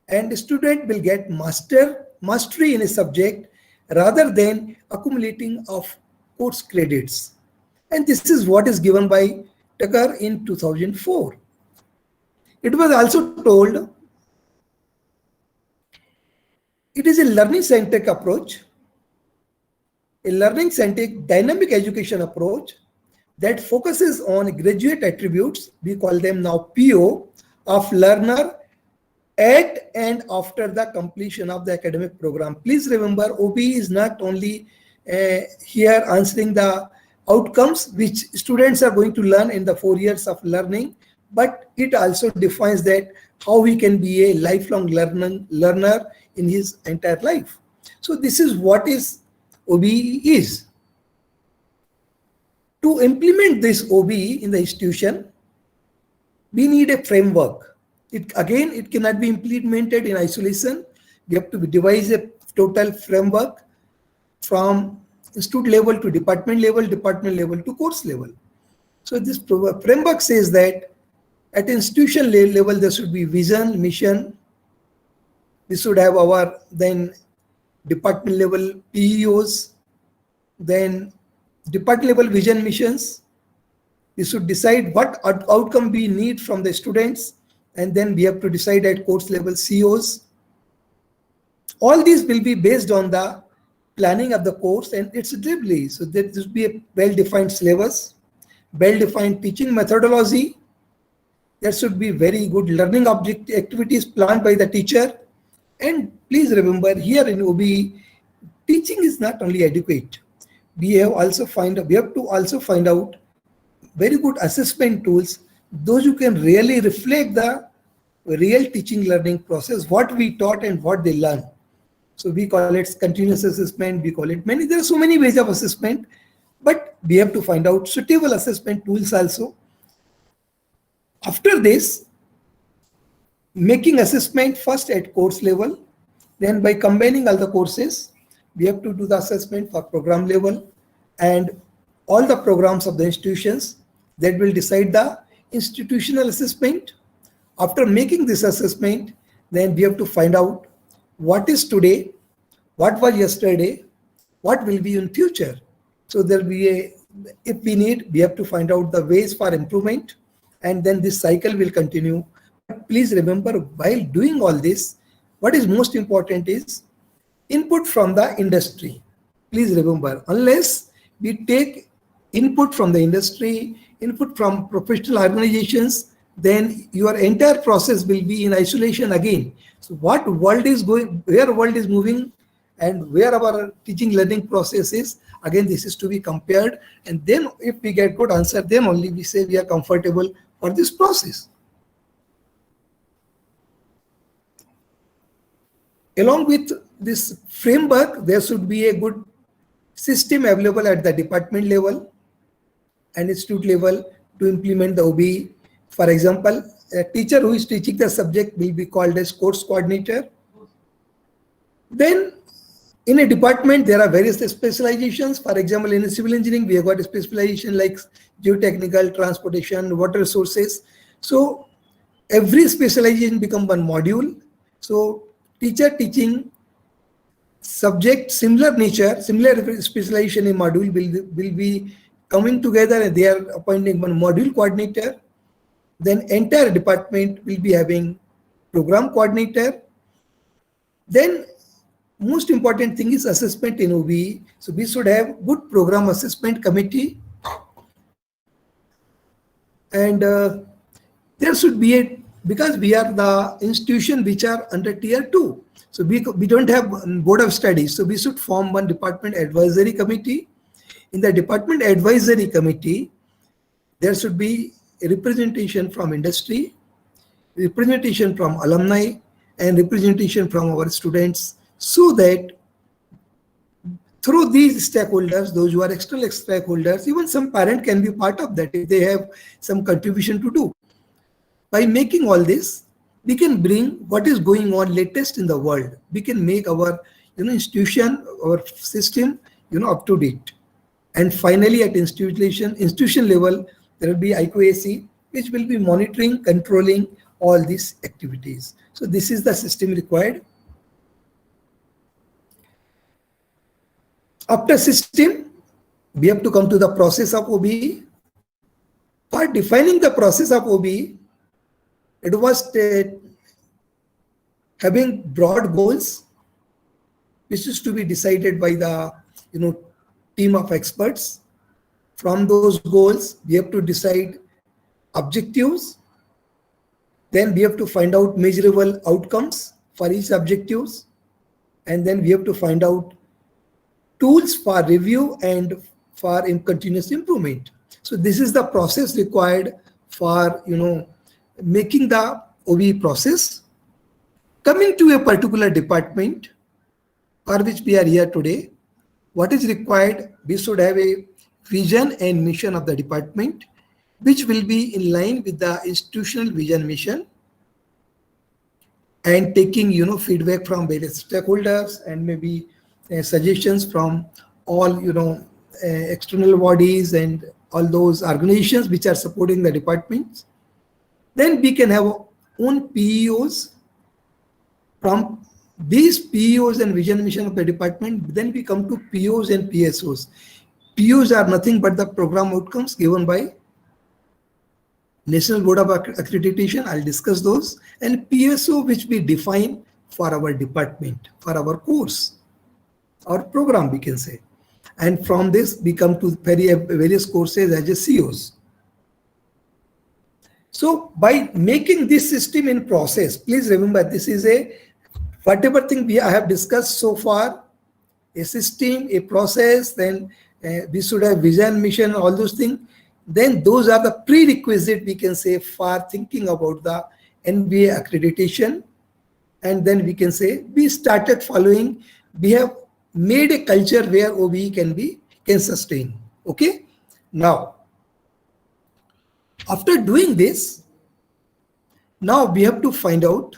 and the student will get mastery in a subject rather than accumulating of course credits. And this is what is given by Tucker in 2004. It was also told it is a learning-centric approach, a learning-centric dynamic education approach that focuses on graduate attributes, we call them now PO, of learner at and after the completion of the academic program. Please remember, OB is not only here answering the outcomes which students are going to learn in the 4 years of learning, but it also defines that how he can be a lifelong learner in his entire life. So this is what is OB is. To implement this OB in the institution, we need a framework. It cannot be implemented in isolation. We have to devise a total framework from institute level to department level to course level. So this framework says that at institution level, there should be vision, mission. We should have our then department level PEOs, then department level vision missions. We should decide what outcome we need from the students, and then we have to decide at course level COs. All these will be based on the planning of the course and its delivery. So there should be a well-defined syllabus, well-defined teaching methodology. There should be very good learning object activities planned by the teacher. And please remember, here in OB, teaching is not only adequate. We have to also find out very good assessment tools, those who can really reflect the real teaching learning process, what we taught and what they learn. So we call it continuous assessment, we call it there are so many ways of assessment, but we have to find out suitable assessment tools also. After this, making assessment first at course level, then by combining all the courses, we have to do the assessment for program level and all the programs of the institutions. That will decide the institutional assessment. After making this assessment, then we have to find out what is today, what was yesterday, what will be in future. So there will be if we need, we have to find out the ways for improvement, and then this cycle will continue. But please remember, while doing all this, what is most important is input from the industry. Please remember, unless we take input from the industry, input from professional organizations, then your entire process will be in isolation again. So what world is going, where world is moving, and where our teaching learning process is, again this is to be compared, and then if we get good answer, then only we say we are comfortable for this process. Along with this framework, there should be a good system available at the department level and institute level to implement the OB. For example, a teacher who is teaching the subject will be called as course coordinator. Then in a department, there are various specializations. For example, in civil engineering, we have got a specialization like geotechnical, transportation, water resources. So every specialization becomes one module. So teacher teaching subject similar nature, similar specialization in module will be coming together, and they are appointing one module coordinator. Then entire department will be having program coordinator. Then most important thing is assessment in OBE. So we should have good program assessment committee, and there should be a, because we are the institution which are under tier 2. So we don't have board of studies. So we should form one department advisory committee. In the department advisory committee, there should be a representation from industry, representation from alumni, and representation from our students, so that through these stakeholders, those who are external stakeholders, even some parent can be part of that if they have some contribution to do. By making all this, we can bring what is going on latest in the world. We can make our institution, our system up to date. And finally, at institution level, there will be IQAC, which will be monitoring, controlling all these activities. So this is the system required. After system, we have to come to the process of OBE. For defining the process of OBE, it was having broad goals, which is to be decided by the team of experts. From those goals, we have to decide objectives. Then we have to find out measurable outcomes for each objectives. And then we have to find out tools for review and for continuous improvement. So this is the process required for making the OBE process. Coming to a particular department for which we are here today, what is required? We should have a vision and mission of the department, which will be in line with the institutional vision mission, and taking feedback from various stakeholders and maybe suggestions from all external bodies and all those organizations which are supporting the departments. Then we can have our own PEOs. From these PEOs and vision mission of the department, then we come to POs and PSOs. POs are nothing but the program outcomes given by National Board of Accreditation. I'll discuss those. And PSO, which we define for our department, for our course or program, we can say. And from this, we come to various courses as a COs. So by making this system in process, please remember this is whatever thing I have discussed so far, a system, a process, then we should have vision, mission, all those things. Then those are the prerequisite, we can say, for thinking about the NBA accreditation. And then we can say we started following, we have made a culture where OBE can sustain. Okay. Now, after doing this, now we have to find out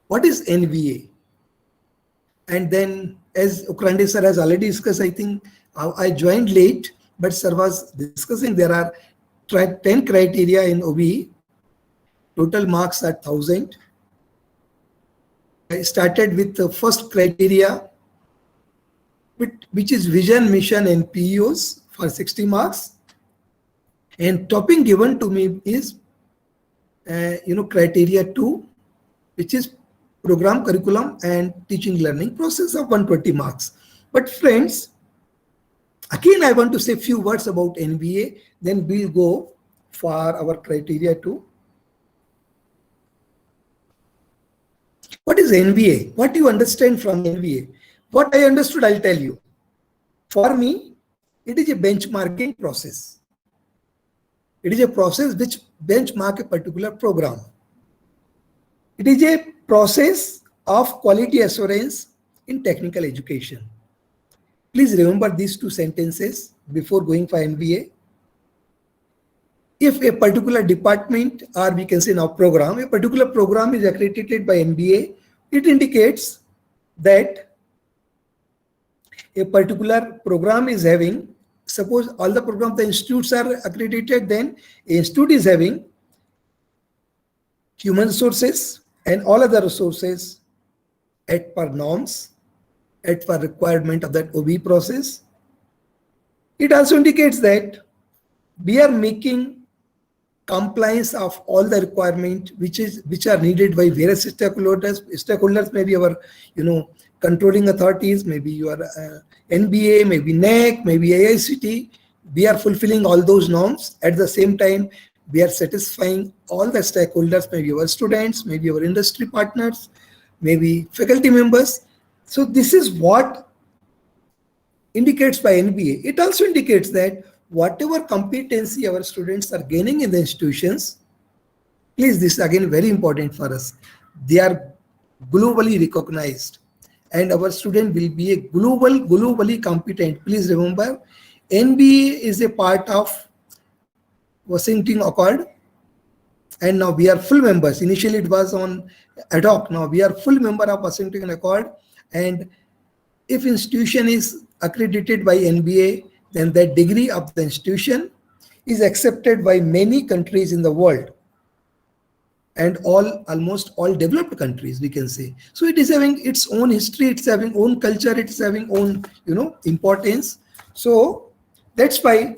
what is NVA. And then, as Ukrandi sir has already discussed, I think I joined late, but sir was discussing there are 10 criteria in OBE. Total marks are 1,000. I started with the first criteria, which is vision, mission, and PEOs for 60 marks. And topping given to me is, criteria 2, which is program, curriculum, and teaching learning process of 120 marks. But friends, again, I want to say a few words about NBA, then we'll go for our criteria 2. What is NBA? What do you understand from NBA? What I understood, I'll tell you. For me, it is a benchmarking process. It is a process which benchmark a particular program. It is a process of quality assurance in technical education. Please remember these two sentences before going for NBA. If a particular department, or we can say now program, a particular program is accredited by NBA, it indicates that a particular program is having, suppose all the programs, the institutes are accredited, then a institute is having human resources and all other resources at per norms. at for requirement of that OB process. It also indicates that we are making compliance of all the requirement which are needed by various stakeholders. Stakeholders may be our controlling authorities, maybe your NBA, maybe NEC, maybe AICT. We are fulfilling all those norms. At the same time, we are satisfying all the stakeholders, maybe our students, maybe our industry partners, maybe faculty members. So this is what indicates by NBA. It also indicates that whatever competency our students are gaining in the institutions, please, this is again very important for us. They are globally recognized, and our student will be a globally competent. Please remember, NBA is a part of Washington Accord, and now we are full members. Initially it was on ad hoc. Now we are full member of Washington Accord, and if institution is accredited by NBA, then that degree of the institution is accepted by many countries in the world, and almost all developed countries, we can say. So it is having its own history, it's having own culture, it's having own importance. So that's why,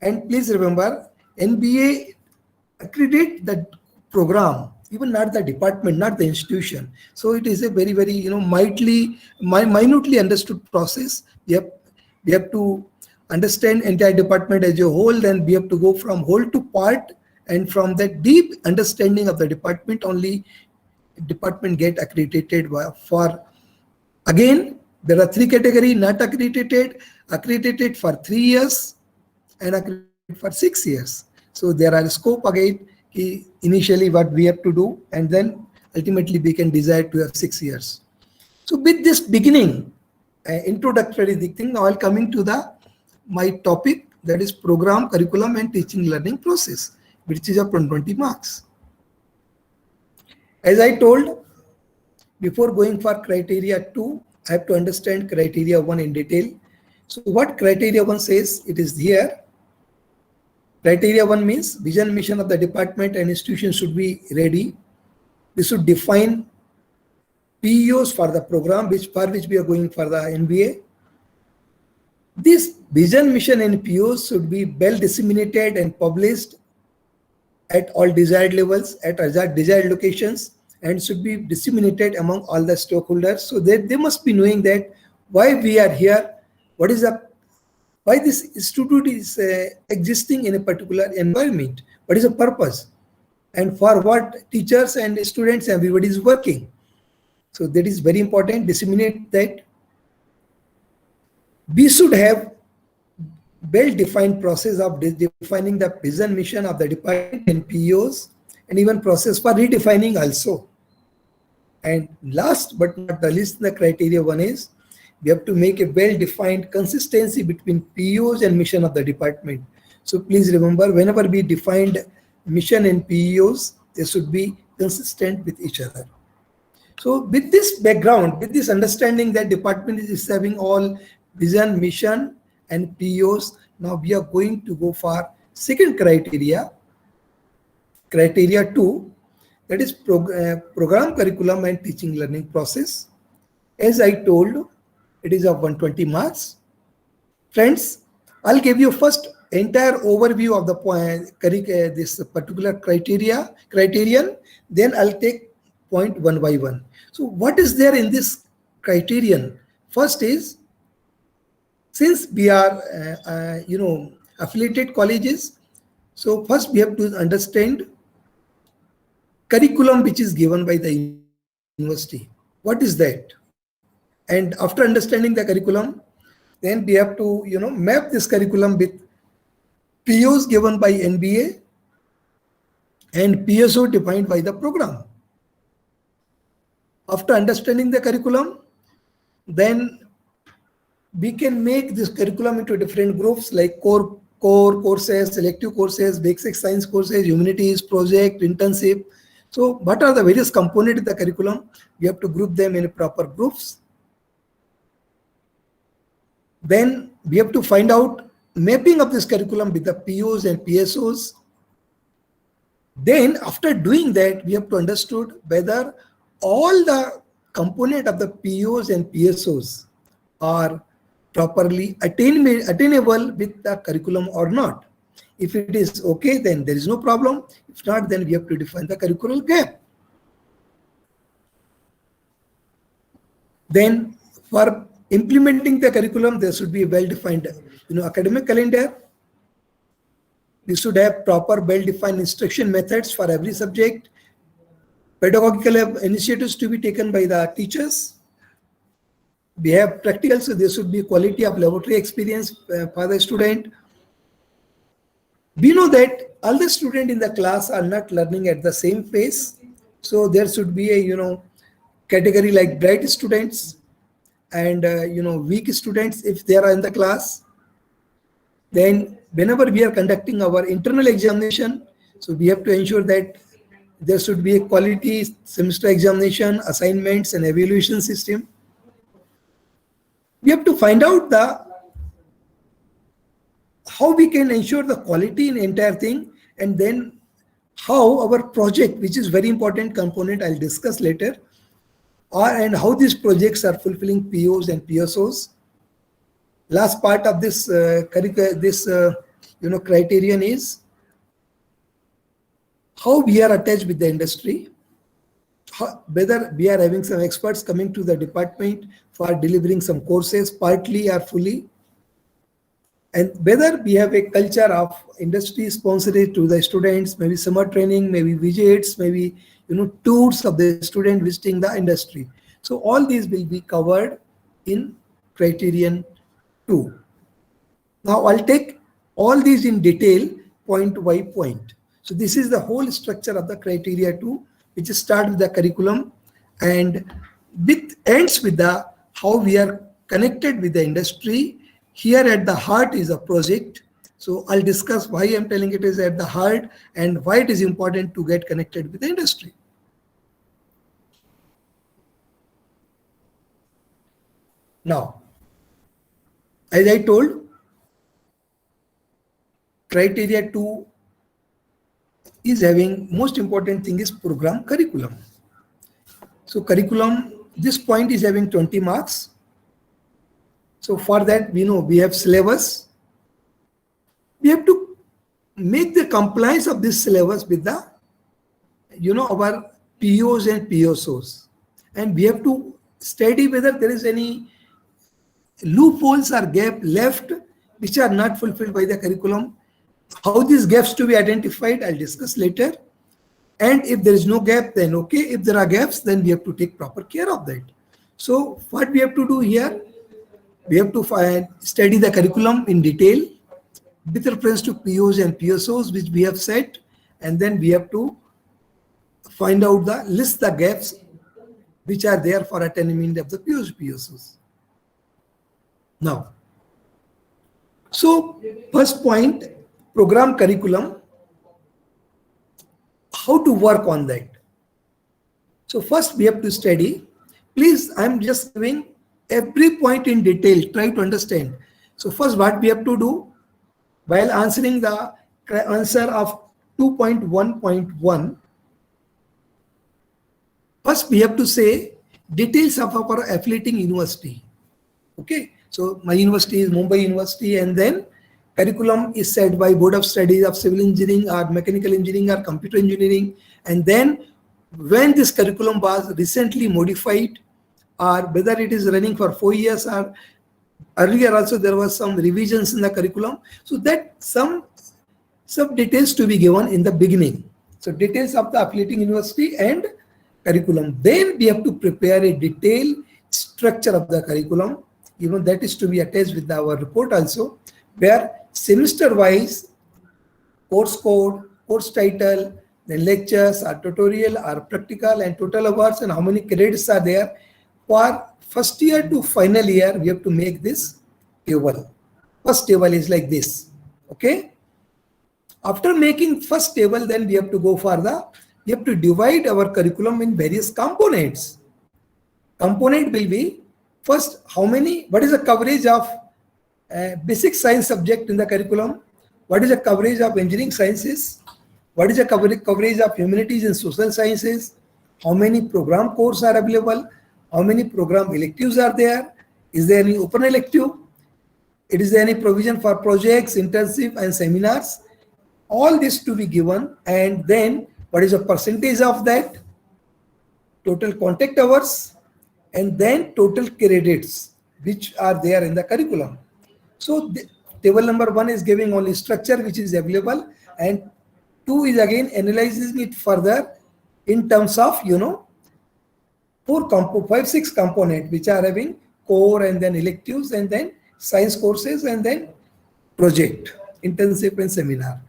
and please remember, NBA accredit the program, even not the department, not the institution. So it is a very minutely understood process. We have to understand entire department as a whole, then we have to go from whole to part, and from that deep understanding of the department only department get accredited for. Again, there are three categories: not accredited, accredited for 3 years, and accredited for 6 years. So there are scope again, initially what we have to do, and then ultimately we can desire to have 6 years. So with this beginning, introductory thing, now I'll coming to my topic, that is program, curriculum and teaching learning process, which is up on 20 marks. As I told, before going for criteria 2, I have to understand criteria 1 in detail. So what criteria 1 says, it is here. Criteria 1 means vision, mission of the department and institution should be ready. We should define PEOs for the program for which we are going for the MBA. This vision, mission and PEOs should be well disseminated and published at all desired levels, at desired locations, and should be disseminated among all the stakeholders, so that they must be knowing that why we are here, why this institute is existing in a particular environment, what is the purpose, and for what teachers and students, everybody is working. So that is very important, disseminate that. We should have well-defined process of defining the vision, mission of the department and PEOs, and even process for redefining also. And last but not the least, the criteria 1 is we have to make a well-defined consistency between PEOs and mission of the department. So please remember, whenever we defined mission and PEOs, they should be consistent with each other. So with this background, with this understanding that department is having all vision, mission and PEOs, now we are going to go for second criteria, criteria 2, that is program, curriculum and teaching learning process. As I told, it is of 120 marks. Friends, I'll give you first entire overview of the this particular criterion, then I'll take point one by one. So what is there in this criterion? First is, since we are affiliated colleges, so first we have to understand curriculum which is given by the university. What is that? And after understanding the curriculum, then we have to map this curriculum with POs given by NBA and PSO defined by the program. After understanding the curriculum, then we can make this curriculum into different groups like core courses, selective courses, basic science courses, humanities, project, internship. So what are the various components of the curriculum? We have to group them in proper groups. Then we have to find out mapping of this curriculum with the POs and PSOs. Then after doing that, we have to understood whether all the component of the POs and PSOs are properly attainable with the curriculum or not. If it is okay, then there is no problem. If not, then we have to define the curricular gap. Then for implementing the curriculum, there should be a well-defined academic calendar. We should have proper well-defined instruction methods for every subject. Pedagogical initiatives to be taken by the teachers. We have practical, so there should be quality of laboratory experience for the student. We know that all the students in the class are not learning at the same pace. So there should be a category like bright students and weak students if they are in the class. Then whenever we are conducting our internal examination, so we have to ensure that there should be a quality semester examination, assignments and evaluation system. We have to find out how we can ensure the quality in the entire thing, and then how our project, which is very important component I'll discuss later, and how these projects are fulfilling POs and PSOs. Last part of this criterion is how we are attached with the industry, whether we are having some experts coming to the department for delivering some courses partly or fully, and whether we have a culture of industry sponsored to the students, maybe summer training, maybe visits, maybe tours of the student visiting the industry. So all these will be covered in criterion 2. Now I'll take all these in detail point by point. So this is the whole structure of the criteria 2, which starts with the curriculum and ends with the how we are connected with the industry. Here at the heart is a project. So I'll discuss why I'm telling it is at the heart and why it is important to get connected with the industry. Now, as I told, criteria 2 is having most important thing is program curriculum. So curriculum, this point is having 20 marks. So for that, we know we have syllabus. We have to make the compliance of this syllabus with the, our POs and PSOs. And we have to study whether there is any loopholes or gap left which are not fulfilled by the curriculum. How these gaps to be identified, I'll discuss later. And if there is no gap, then okay. If there are gaps, then we have to take proper care of that. So what we have to do here, we have to study the curriculum in detail with reference to POs and PSOs, which we have set, and then we have to find out list the gaps which are there for attainment of the POs, PSOs. Now, so first point, program curriculum, how to work on that. So first we have to study. Please, I'm just giving every point in detail, try to understand. So first what we have to do while answering the answer of 2.1.1, first we have to say details of our affiliating university. Okay, so my university is Mumbai University, and then curriculum is set by Board of Studies of Civil Engineering or Mechanical Engineering or Computer Engineering. And then when this curriculum was recently modified, or whether it is running for 4 years or earlier also there was some revisions in the curriculum. So that some details to be given in the beginning. So details of the affiliating university and curriculum. Then we have to prepare a detailed structure of the curriculum. That is to be attached with our report also, where semester-wise course code, course title, then lectures or tutorial or practical and total hours and how many credits are there. For first year to final year, we have to make this table. First table is like this. Okay. After making first table, then we have to go for we have to divide our curriculum in various components. Component will be first, what is the coverage of basic science subject in the curriculum? What is the coverage of engineering sciences? What is the coverage of humanities and social sciences? How many program courses are available? How many program electives are there? Is there any open elective? Is there any provision for projects, internship and seminars? All this to be given, and then what is the percentage of that? Total contact hours, and then total credits which are there in the curriculum. So table number 1 is giving only structure which is available, and 2 is again analyzing it further in terms of 5, 6 component which are having core and then electives and then science courses and then project, internship and seminar.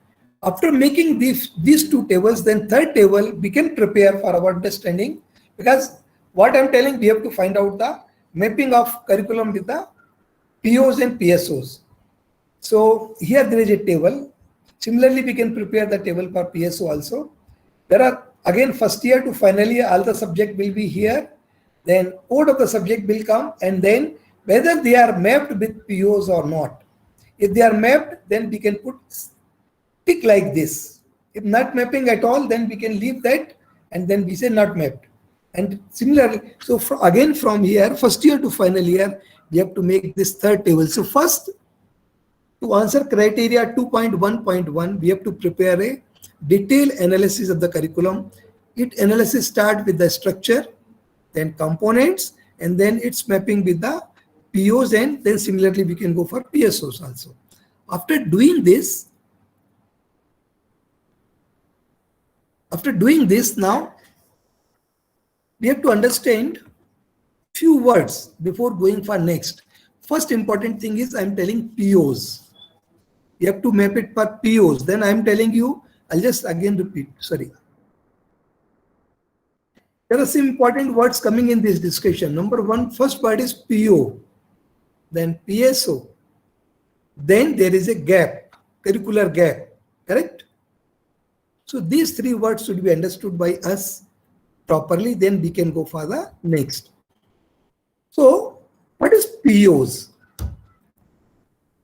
After making these 2 tables, then third table we can prepare for our understanding, because what I'm telling, we have to find out the mapping of curriculum with the POs and PSOs. So here there is a table. Similarly, we can prepare the table for PSO also. There are again first year to final year, all the subject will be here. Then code of the subject will come, and then whether they are mapped with POs or not. If they are mapped, then we can put tick like this. If not mapping at all, then we can leave that and then we say not mapped. And similarly, so again from here, first year to final year, we have to make this third table. So first, to answer criteria 2.1.1, we have to prepare a detailed analysis of the curriculum. It analysis start with the structure, then components, and then it's mapping with the POs, and then similarly we can go for PSOs also. After doing this now, we have to understand few words before going for next. First important thing is I'm telling POs. You have to map it per POs. Then I'm telling you, I'll just again repeat, sorry. There are some important words coming in this discussion. Number 1, first word is PO, then PSO. Then there is a gap, curricular gap, correct? So these 3 words should be understood by us properly, then we can go for the next. So what is POs?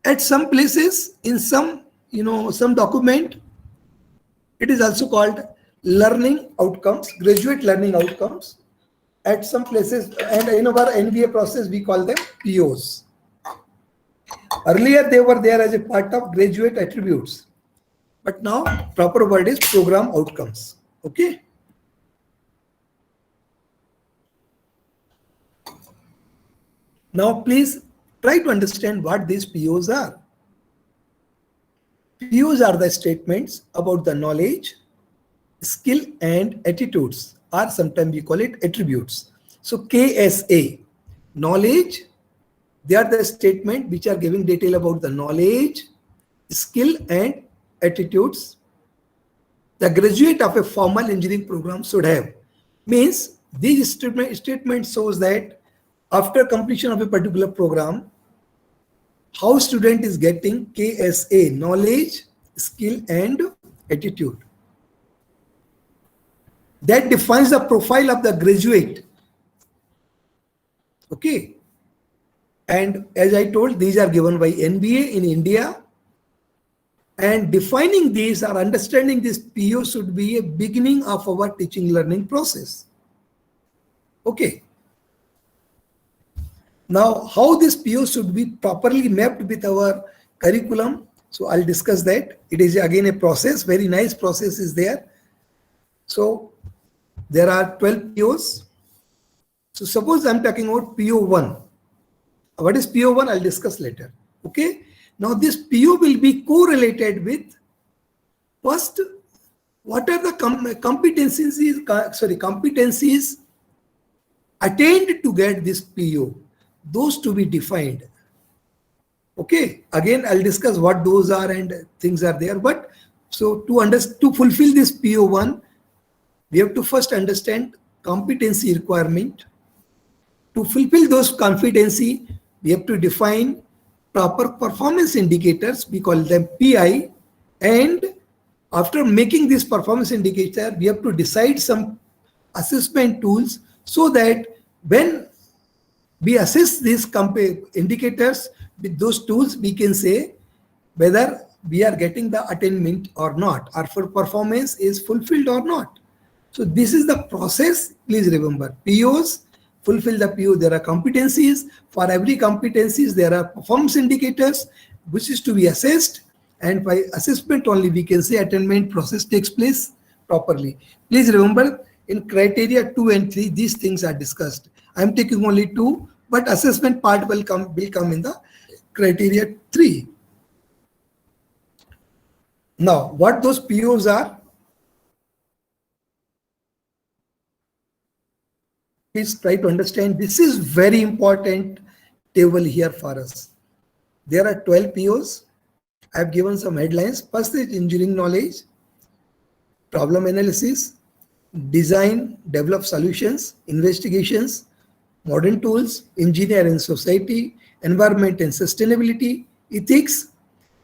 At some places, in some some document, it is also called learning outcomes, graduate learning outcomes. At some places, and in our NBA process, we call them POs. Earlier, they were there as a part of graduate attributes, but now proper word is program outcomes. Okay. Now, please try to understand what these POs are. POs are the statements about the knowledge, skill, and attitudes, or sometimes we call it attributes. So KSA, knowledge, they are the statement which are giving detail about the knowledge, skill, and attitudes the graduate of a formal engineering program should have. Means these statement shows that after completion of a particular program, how student is getting KSA, knowledge, skill, and attitude. That defines the profile of the graduate. Okay. And as I told, these are given by NBA in India. And defining these or understanding this PO should be a beginning of our teaching learning process. Okay. Now, how this PO should be properly mapped with our curriculum. So I'll discuss that. It is again a process, very nice process is there. So there are 12 POs. So suppose I'm talking about PO1. What is PO1? I'll discuss later. Okay. Now this PO will be correlated with first, what are the competencies attained to get this PO? Those to be defined. Okay. Again, I'll discuss what those are and things are there. But so to fulfill this PO1, we have to first understand competency requirement. To fulfill those competency, we have to define proper performance indicators. We call them PI. And after making this performance indicator, we have to decide some assessment tools so that when we assess these indicators with those tools, we can say whether we are getting the attainment or not, or for performance is fulfilled or not. So this is the process. Please remember, POs, fulfill the PO, there are competencies. For every competencies, there are performance indicators which is to be assessed, and by assessment only we can say attainment process takes place properly. Please remember, in criteria 2 and 3, these things are discussed. I am taking only 2, but assessment part will come in the criteria 3. Now, what those POs are? Please try to understand. This is very important table here for us. There are 12 POs. I have given some headlines. First is engineering knowledge, problem analysis, design, develop solutions, investigations, modern tools, engineer and society, environment and sustainability, ethics,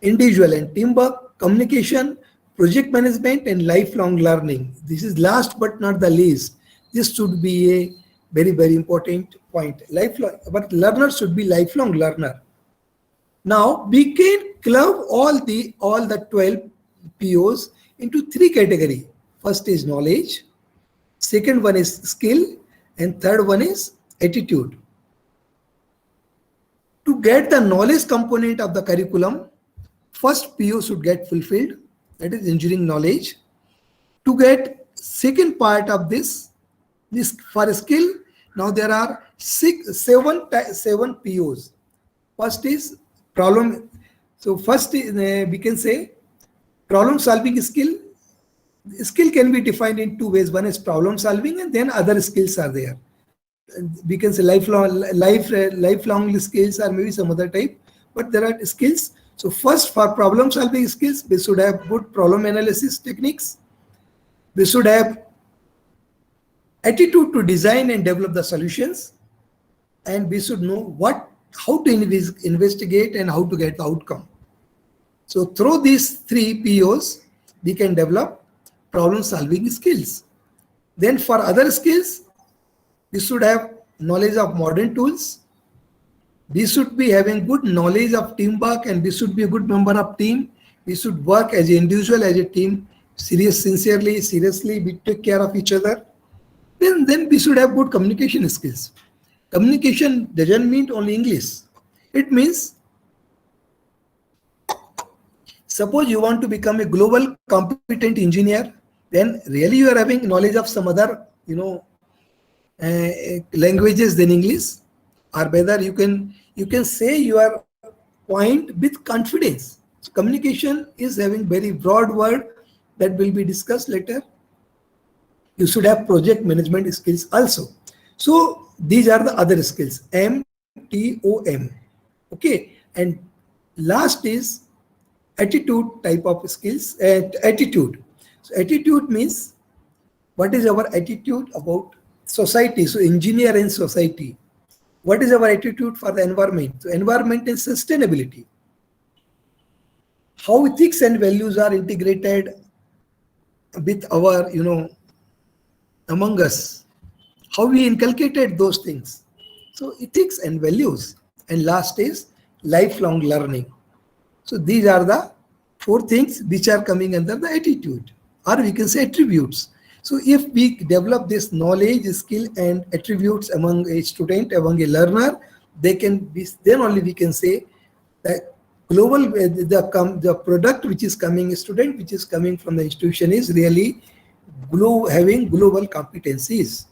individual and teamwork, communication, project management, and lifelong learning. This is last but not the least. This should be a very, very important point. Lifelong, but learner should be lifelong learner. Now we can club all the 12 POs into 3 categories. First is knowledge, second one is skill, and third one is attitude. To get the knowledge component of the curriculum, first PO should get fulfilled, that is engineering knowledge. To get second part of this for skill, now there are 7 POs. First is problem. So first we can say problem solving skill. Skill can be defined in 2 ways. One is problem solving, and then other skills are there. We can say lifelong skills, or maybe some other type, but there are skills. So first, for problem solving skills, we should have good problem analysis techniques. We should have attitude to design and develop the solutions, and we should know how to investigate and how to get the outcome. So through these 3 POs, we can develop problem solving skills. Then for other skills, we should have knowledge of modern tools. We should be having good knowledge of teamwork, and we should be a good member of team. We should work as an individual, as a team, seriously, we take care of each other. Then we should have good communication skills. Communication doesn't mean only English. It means, suppose you want to become a global competent engineer, then really you are having knowledge of some other, languages than English, or whether you can say your point with confidence. So communication is having very broad word that will be discussed later. You should have project management skills also. So these are the other skills, MTOM. Okay, and last is attitude type of skills. Attitude. So attitude means what is our attitude about society. So engineer and society. What is our attitude for the environment? So environment and sustainability. How ethics and values are integrated with our, among us. How we inculcated those things. So ethics and values. And last is lifelong learning. So these are the 4 things which are coming under the attitude, or we can say attributes. So if we develop this knowledge, skill, and attributes among a student, among a learner, then only we can say that the product which is coming, student which is coming from the institution is really having global competencies.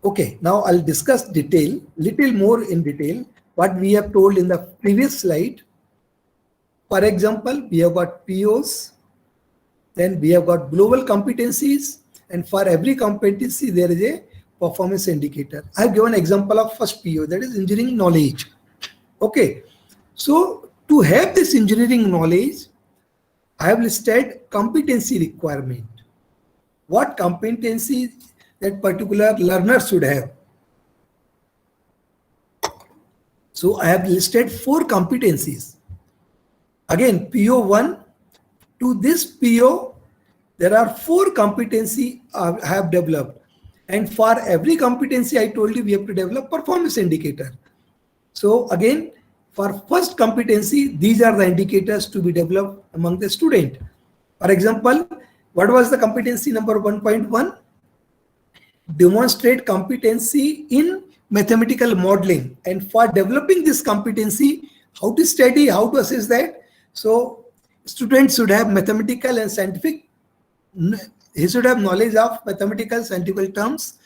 Okay, now I'll discuss little more in detail what we have told in the previous slide. For example, we have got POs, then we have got global competencies, and for every competency there is a performance indicator. I have given an example of first PO, that is engineering knowledge. Okay, so to have this engineering knowledge, I have listed competency requirement. What competency that particular learner should have. So I have listed 4 competencies. Again, PO1, to this PO, there are 4 competency I have developed. And for every competency, I told you we have to develop performance indicator. So again, for first competency, these are the indicators to be developed among the student. For example, what was the competency number 1.1? demonstrate competency in mathematical modeling. And for developing this competency, how to study, how to assess that? So students should have mathematical and scientific, he should have knowledge of mathematical scientific terms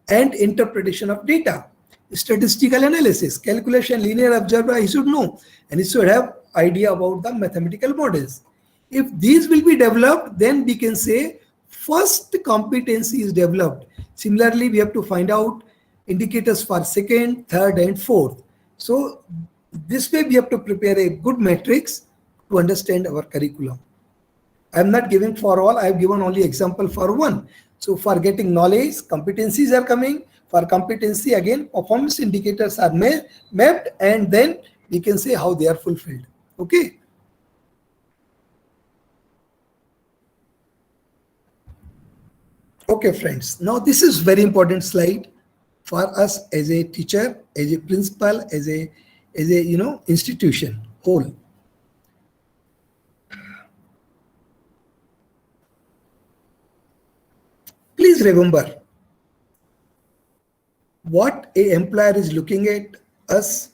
and interpretation of data, statistical analysis, calculation, linear algebra, he should know, and he should have idea about the mathematical models. If these will be developed, then we can say first competency is developed. Similarly, we have to find out indicators for second, third, and fourth. So this way we have to prepare a good matrix to understand our curriculum. I am not giving for all, I have given only example for one. So for getting knowledge, competencies are coming. For competency, again, performance indicators are mapped, and then we can say how they are fulfilled. Okay. Okay, friends. Now this is very important slide for us as a teacher, as a principal, as a institution whole. Please remember what a employer is looking at us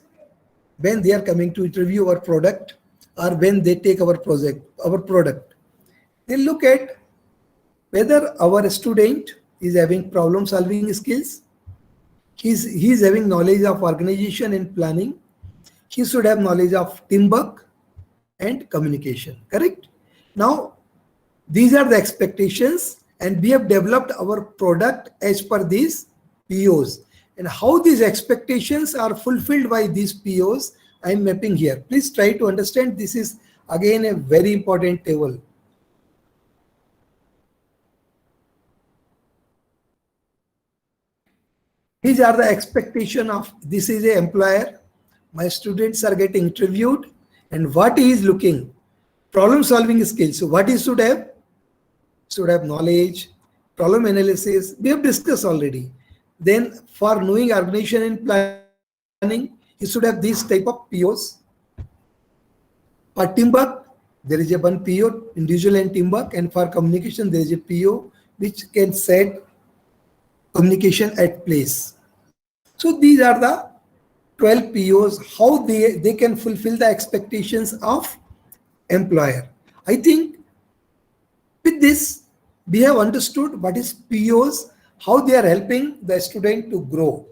when they are coming to interview our product or when they take our product. They look at whether our student is having problem solving skills, he is having knowledge of organization and planning, he should have knowledge of teamwork and communication, correct? Now, these are the expectations, and we have developed our product as per these POs. And how these expectations are fulfilled by these POs, I am mapping here. Please try to understand, this is again a very important table. These are the expectation of, this is a employer, my students are getting interviewed, and what he is looking, problem solving skills. So what he should have? Should have knowledge, problem analysis, we have discussed already. Then for knowing organization and planning, he should have these type of POs. For teamwork, there is a one PO, individual and teamwork, and for communication, there is a PO which can set communication at place. So these are the 12 POs, how they can fulfill the expectations of employer. I think with this, we have understood what is POs, how they are helping the student to grow.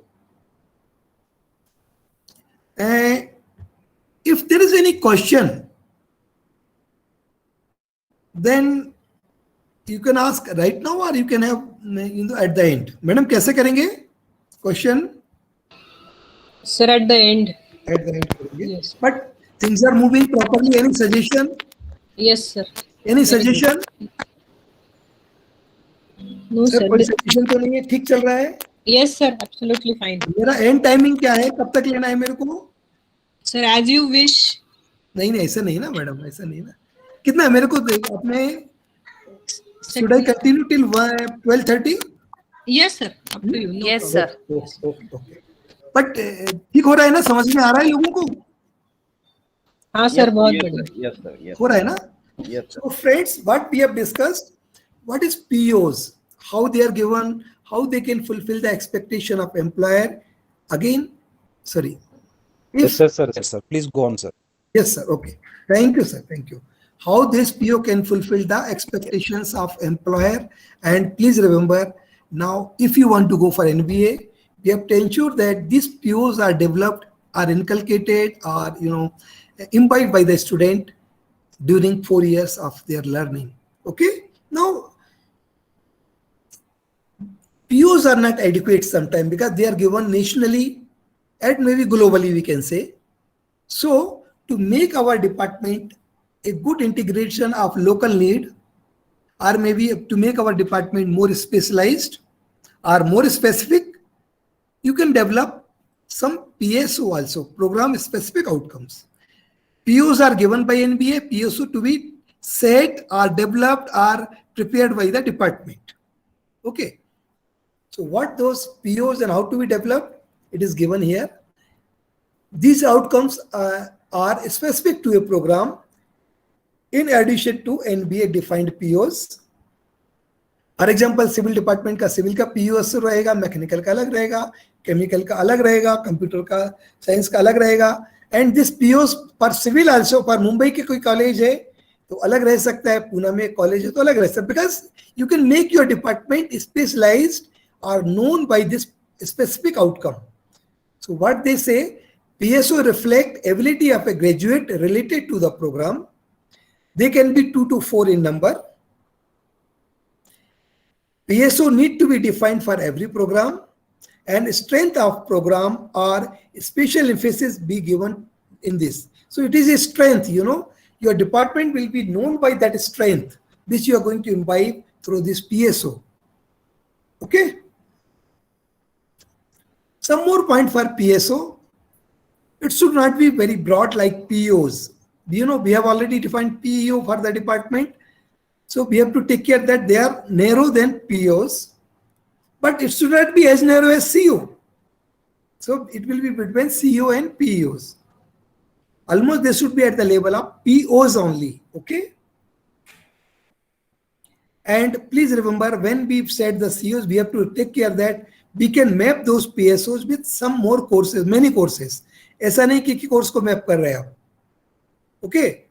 If there is any question, then you can ask right now, or you can have at the end. Madam, कैसे करेंगे? Question? Sir, at the end. At the end. Yes. But things are moving properly. Any suggestion? Yes, sir. Any suggestion? No, sir sir. कोई suggestion तो नहीं है, ठीक चल रहा है? Yes, sir. Absolutely fine. मेरा एंड टाइमिंग क्या है, कब तक लेना है मेरे को? Sir, as you wish. नहीं ऐसा नहीं ना मैडम, ऐसा नहीं ना. कितना है मेरे को अपने? Should I continue till 12:30? Yes, sir. Up to you. No Yes, problem. sir. Okay. But ठीक हो रहा है ना, समझ में आ रहा है लोगों को? हाँ सर, बहुत बढ़िया. Yes, sir. Yes. हो रहा है ना? Yes, sir. So friends, what we have discussed, what is POs, how they are given, how they can fulfill the expectation of employer. Again, sorry. Yes, sir. Please go on, sir. Yes, sir. Okay. Thank you, sir. Thank you. How this PO can fulfill the expectations of employer. And please remember, now, if you want to go for MBA, we have to ensure that these POs are developed, are inculcated, or imbibed by the student during 4 years of their learning. Okay. Now, POs are not adequate sometimes because they are given nationally and maybe globally, we can say. So, to make our department a good integration of local need, or maybe to make our department more specialized or more specific, you can develop some PSO also, program specific outcomes. POs are given by NBA, PSO to be set or developed or prepared by the department. Okay. So what those POs and how to be developed, it is given here. These outcomes are specific to a program in addition to NBA defined POs. For example civil department का civil का PUS रहेगा, mechanical का अलग रहेगा, chemical का अलग रहेगा, computer का साइंस का अलग रहेगा. एंड दिस पीयूएस पर सिविल आल्सो, पर मुंबई के कोई कॉलेज है तो अलग रह सकता है, पुणे में कॉलेज है तो अलग रह सकता है, because you can make your department specialised और known by this specific outcome. So what they say, PSO reflect ability of a graduate related to the program. They can be 2 to 4 in number. PSO need to be defined for every program, and strength of program or special emphasis be given in this. So it is a strength, you know, your department will be known by that strength which you are going to imbibe through this PSO. Okay. Some more point for PSO. It should not be very broad like POs. You know, we have already defined PEO for the department. So we have to take care that they are narrow than POs, but it should not be as narrow as CO. So it will be between CO and PEOs. Almost they should be at the level of POs only. Okay. And please remember, when we said the COs, we have to take care that we can map those PSOs with some more courses, many courses. ऐसा नहीं कि course को map कर रहे हैं आप. Okay.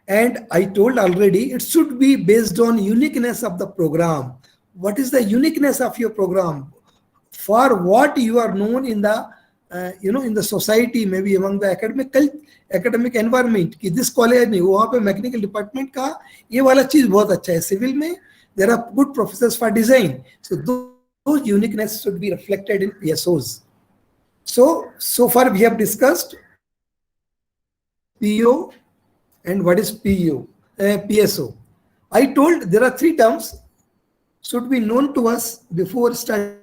And I told already, it should be based on uniqueness of the program. What is the uniqueness of your program? For what you are known in the, in the society, maybe among the academic environment. कि this college नहीं, वहाँ पे mechanical department का ये वाला चीज बहुत अच्छा है. Civil में there are good professors for design. So those uniqueness should be reflected in PSOs. So far we have discussed PO and what is PSO. I told there are 3 terms should be known to us before starting.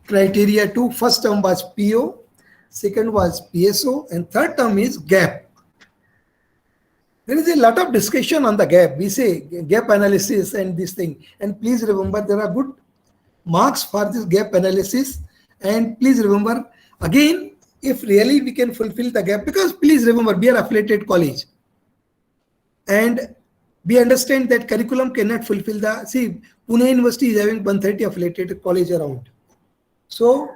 Criteria 2, first term was PO, second was PSO, and third term is gap. There is a lot of discussion on the gap. We say gap analysis and this thing. And please remember, there are good marks for this gap analysis. And please remember, again, if really we can fulfill the gap, because please remember, we are affiliated college. And we understand that curriculum cannot fulfill the, see, Pune University is having 130 affiliated college around. So,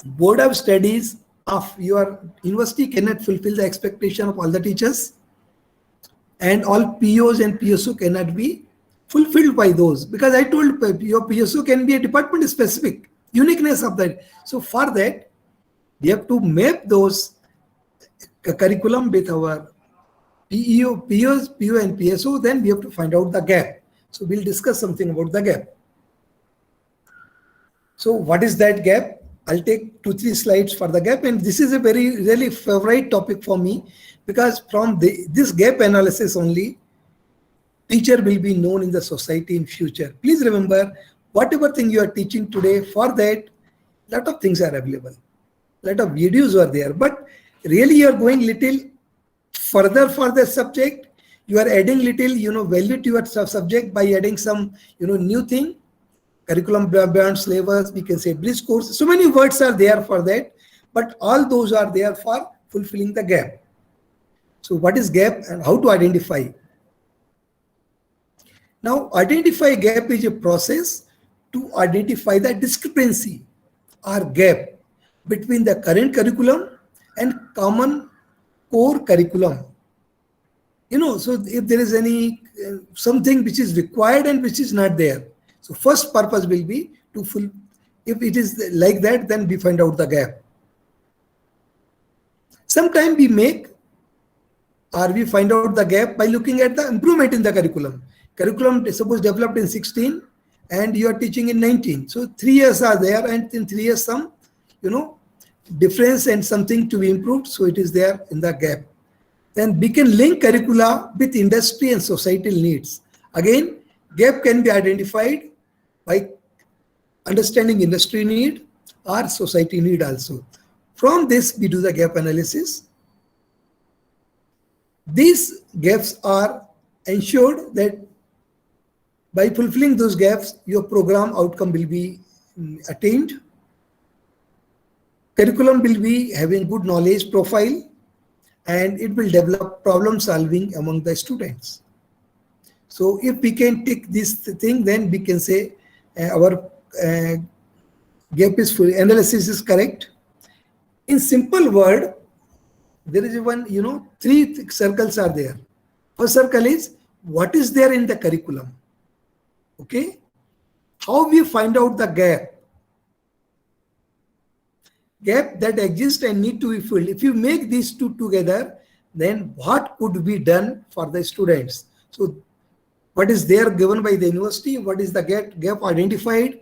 board of studies of your university cannot fulfill the expectation of all the teachers, and all POs and PSO cannot be fulfilled by those, because I told your PSO can be a department specific uniqueness of that. So for that, we have to map those curriculum with our PO and PSO, then we have to find out the gap. So we'll discuss something about the gap. So what is that gap? I'll take 2-3 slides for the gap, and this is a really favorite topic for me, because from this gap analysis only, teacher will be known in the society in future. Please remember, whatever thing you are teaching today, for that, lot of things are available. Lot of videos are there, but really you are going little further for the subject. You are adding little, value to your subject by adding some, new thing. Curriculum beyond syllabus, we can say bridge course. So many words are there for that, but all those are there for fulfilling the gap. So what is gap and how to identify? Now, identify gap is a process to identify the discrepancy or gap between the current curriculum and common core curriculum. So if there is any something which is required and which is not there. So first purpose will be to if it is like that, then we find out the gap. Sometimes we make or we find out the gap by looking at the improvement in the curriculum. Curriculum suppose developed in 16 and you are teaching in 19. So 3 years are there, and in 3 years some, difference and something to be improved. So it is there in the gap. Then we can link curricula with industry and societal needs. Again, gap can be identified by understanding industry need or society need also. From this, we do the gap analysis. These gaps are ensured that by fulfilling those gaps, your program outcome will be attained. Curriculum will be having good knowledge profile, and it will develop problem solving among the students. So if we can take this thing, then we can say our gap is full, analysis is correct. In simple word, there is one, three circles are there. First circle is what is there in the curriculum. Okay, how we find out the gap that exists and need to be filled. If you make these two together, then what could be done for the students? So what is there given by the university, what is the gap identified,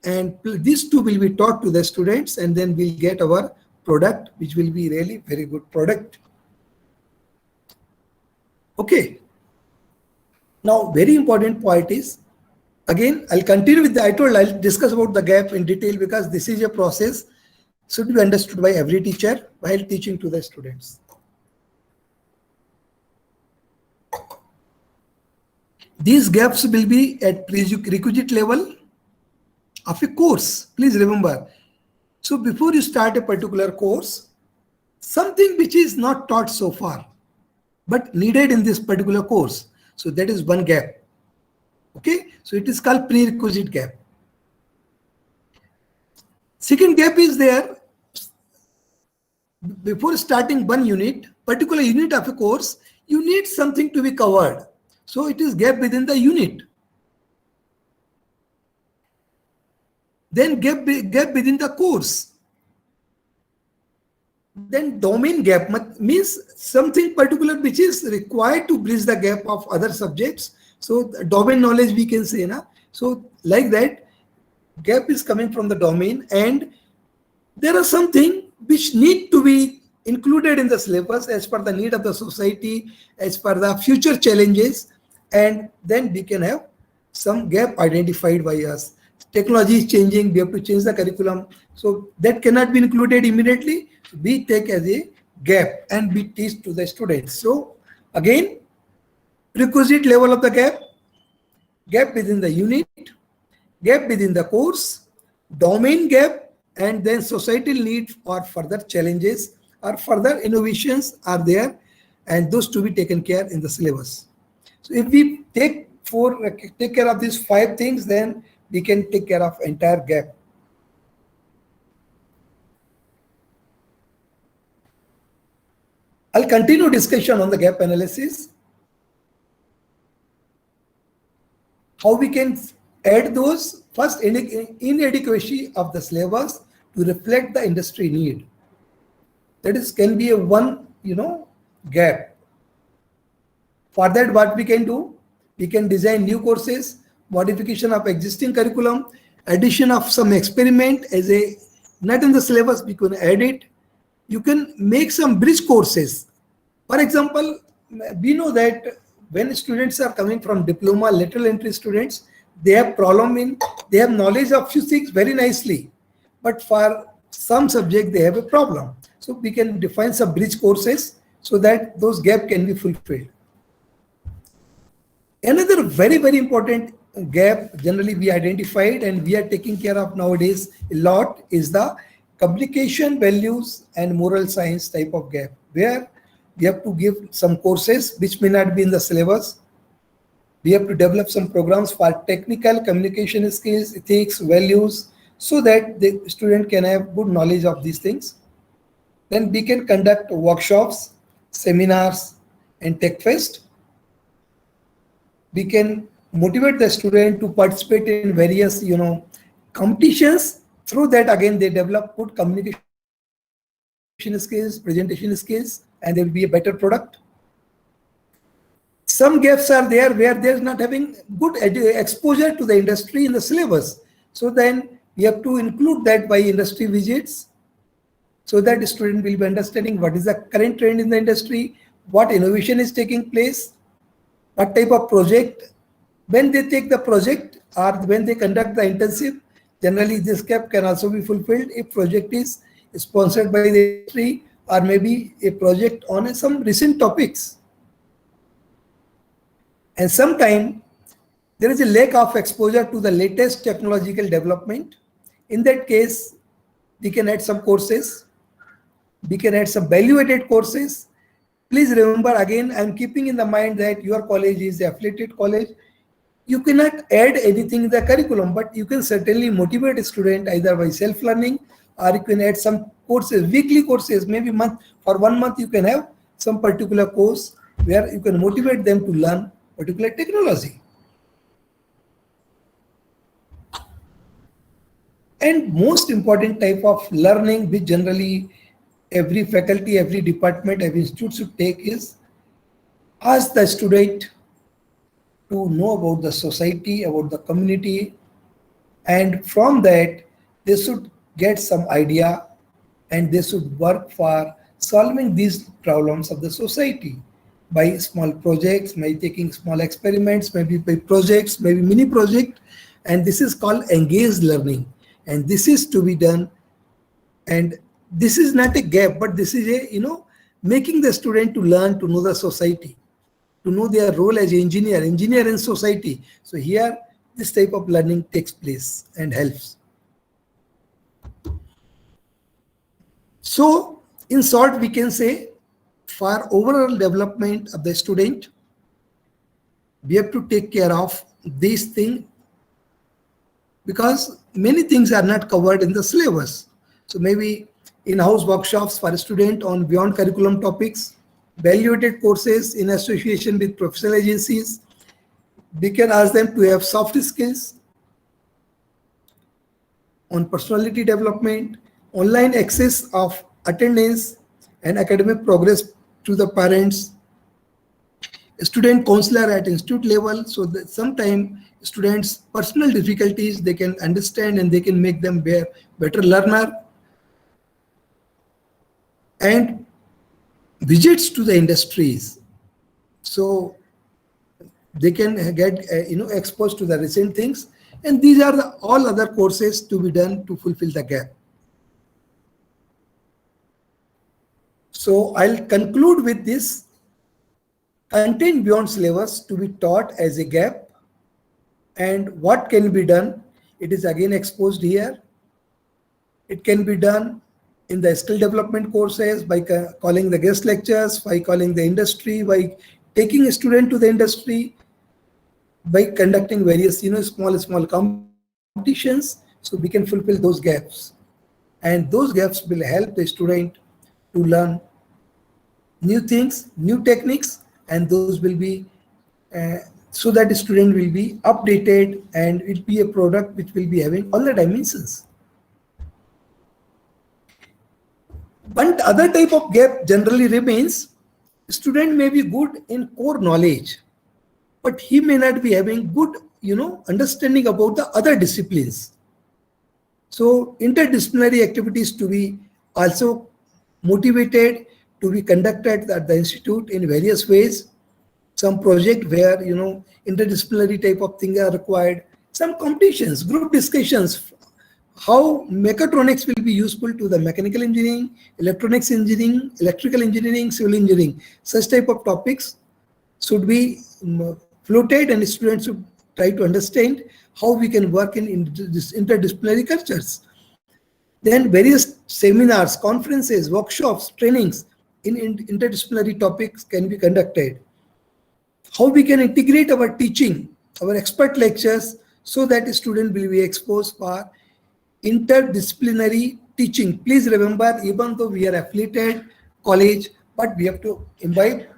and these two will be taught to the students, and then we'll get our product, which will be really very good product. Okay. Now, very important point is, again, I'll continue with I'll discuss about the gap in detail, because this is a process should be understood by every teacher while teaching to the students. These gaps will be at requisite level of a course. Please remember. So before you start a particular course, something which is not taught so far, but needed in this particular course. So that is one gap. Okay. So it is called prerequisite gap. Second gap is there. Before starting one unit, particular unit of a course, you need something to be covered. So it is gap within the unit. Then gap within the course. Then domain gap means something particular which is required to bridge the gap of other subjects. So domain knowledge we can say, na? So like that, gap is coming from the domain, and there are something which need to be included in the syllabus as per the need of the society, as per the future challenges, and then we can have some gap identified by us. Technology is changing, we have to change the curriculum. So that cannot be included immediately. We take as a gap and we teach to the students. So again, requisite level of the gap within the unit, gap within the course, domain gap, and then societal need for further challenges or further innovations are there, and those to be taken care in the syllabus. So if we take care of these 5 things, then we can take care of entire gap. I'll continue discussion on the gap analysis. How we can add those. First, inadequacy of the syllabus to reflect the industry need. That is, can be a one, gap. For that, what we can do? We can design new courses, modification of existing curriculum, addition of some experiment as a, not in the syllabus, we can add it. You can make some bridge courses. For example, we know that when students are coming from diploma, lateral entry students, they have they have knowledge of few things very nicely, but for some subject they have a problem. So we can define some bridge courses so that those gaps can be fulfilled. Another very, very important gap generally we identified and we are taking care of nowadays a lot is the communication, values and moral science type of gap, where we have to give some courses which may not be in the syllabus. We have to develop some programs for technical communication skills, ethics, values, so that the student can have good knowledge of these things. Then we can conduct workshops, seminars, and tech fest. We can motivate the student to participate in various, competitions. Through that, again, they develop good communication skills, presentation skills, and there will be a better product. Some gaps are there where they're not having good exposure to the industry in the syllabus. So then we have to include that by industry visits, so that the student will be understanding what is the current trend in the industry, what innovation is taking place, what type of project. When they take the project or when they conduct the intensive, generally this gap can also be fulfilled if project is sponsored by the industry or maybe a project on some recent topics. And sometimes there is a lack of exposure to the latest technological development. In that case, we can add some courses. We can add some value-added courses Please remember, again, I'm keeping in the mind that your college is the affiliated college. You cannot add anything in the curriculum, but you can certainly motivate a student either by self-learning, or you can add some courses, weekly courses, maybe for 1 month you can have some particular course where you can motivate them to learn particular technology. And most important type of learning which generally every faculty, every department, every institute should take is ask the student to know about the society, about the community, and from that they should get some idea and they should work for solving these problems of the society by small projects, by taking small experiments, maybe by projects, maybe mini project, and this is called engaged learning, and this is to be done. And this is not a gap, but this is a making the student to learn to know the society, to know their role as engineer in society. So here this type of learning takes place and helps. So in short, we can say for overall development of the student, we have to take care of these things because many things are not covered in the syllabus. So maybe in-house workshops for a student on beyond curriculum topics, evaluated courses in association with professional agencies. We can ask them to have soft skills on personality development, online access of attendance and academic progress to the parents, student counselor at institute level, so that sometimes students' personal difficulties they can understand and they can make them better learner, and visits to the industries, so they can get exposed to the recent things. And these are all other courses to be done to fulfill the gap. So I'll conclude with this: content beyond syllabus to be taught as a gap, and what can be done, it is again exposed here. It can be done in the skill development courses by calling the guest lectures, by calling the industry, by taking a student to the industry, by conducting various small competitions, so we can fulfill those gaps, and those gaps will help the student to learn new things, new techniques, and those will be so that the student will be updated and it will be a product which will be having all the dimensions. But other type of gap generally remains. Student may be good in core knowledge, but he may not be having good understanding about the other disciplines. So interdisciplinary activities to be also motivated, to be conducted at the institute in various ways. Some project where interdisciplinary type of things are required, some competitions, group discussions, how mechatronics will be useful to the mechanical engineering, electronics engineering, electrical engineering, civil engineering. Such type of topics should be floated, and students should try to understand how we can work in interdisciplinary cultures. Then various seminars, conferences, workshops, trainings in interdisciplinary topics can be conducted. How we can integrate our teaching, our expert lectures, so that a student will be exposed for interdisciplinary teaching. Please remember, even though we are affiliated college, but we have to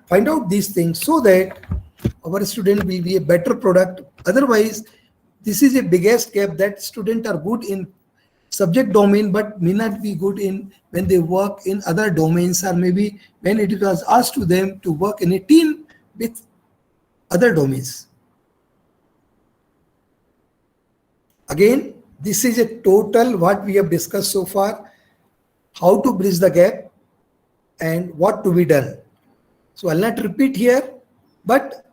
find out these things so that our student will be a better product. Otherwise, this is a biggest gap, that students are good in subject domain but may not be good in when they work in other domains, or maybe when it was asked to them to work in a team with other domains. Again, this is a total what we have discussed so far, how to bridge the gap and what to be done. So I'll not repeat here, but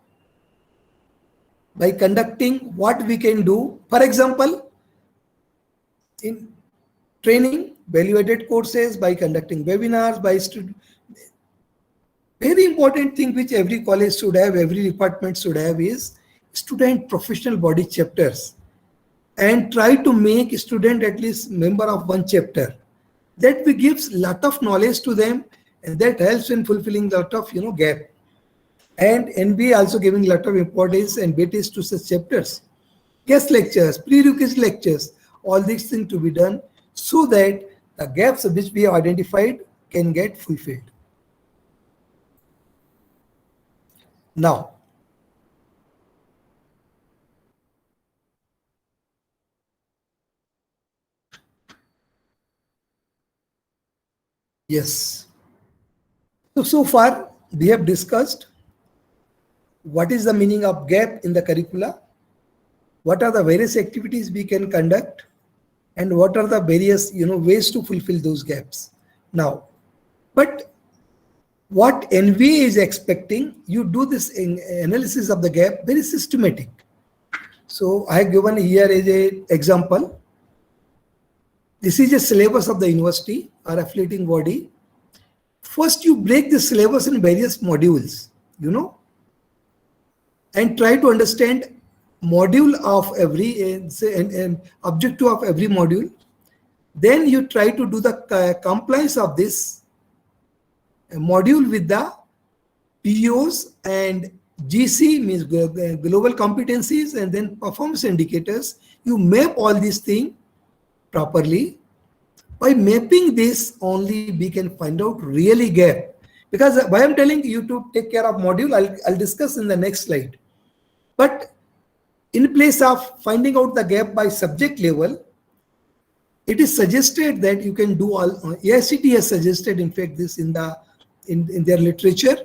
by conducting what we can do, for example, in training, evaluated courses, by conducting webinars, by very important thing which every college should have, every department should have, is student professional body chapters, and try to make student at least member of one chapter. That we gives lot of knowledge to them, and that helps in fulfilling lot of gap. And NBA also giving lot of importance and weightage to such chapters. Guest lectures, prerequisite lectures, all these things to be done so that the gaps which we have identified can get fulfilled. Now, yes. So far we have discussed what is the meaning of gap in the curricula, what are the various activities we can conduct, and what are the various ways to fulfill those gaps. Now, but what NVA is expecting, you do this analysis of the gap very systematic. So I have given here as an example. This is a syllabus of the university or affiliating body. First, you break the syllabus in various modules, and try to understand module of every and objective of every module. Then you try to do the compliance of this module with the POs and GC, means global competencies, and then performance indicators. You map all these things properly. By mapping this only we can find out really gap. Because why I'm telling you to take care of module, I'll discuss in the next slide. But in place of finding out the gap by subject level, it is suggested that you can do all. AICT has suggested, in fact, this in their literature.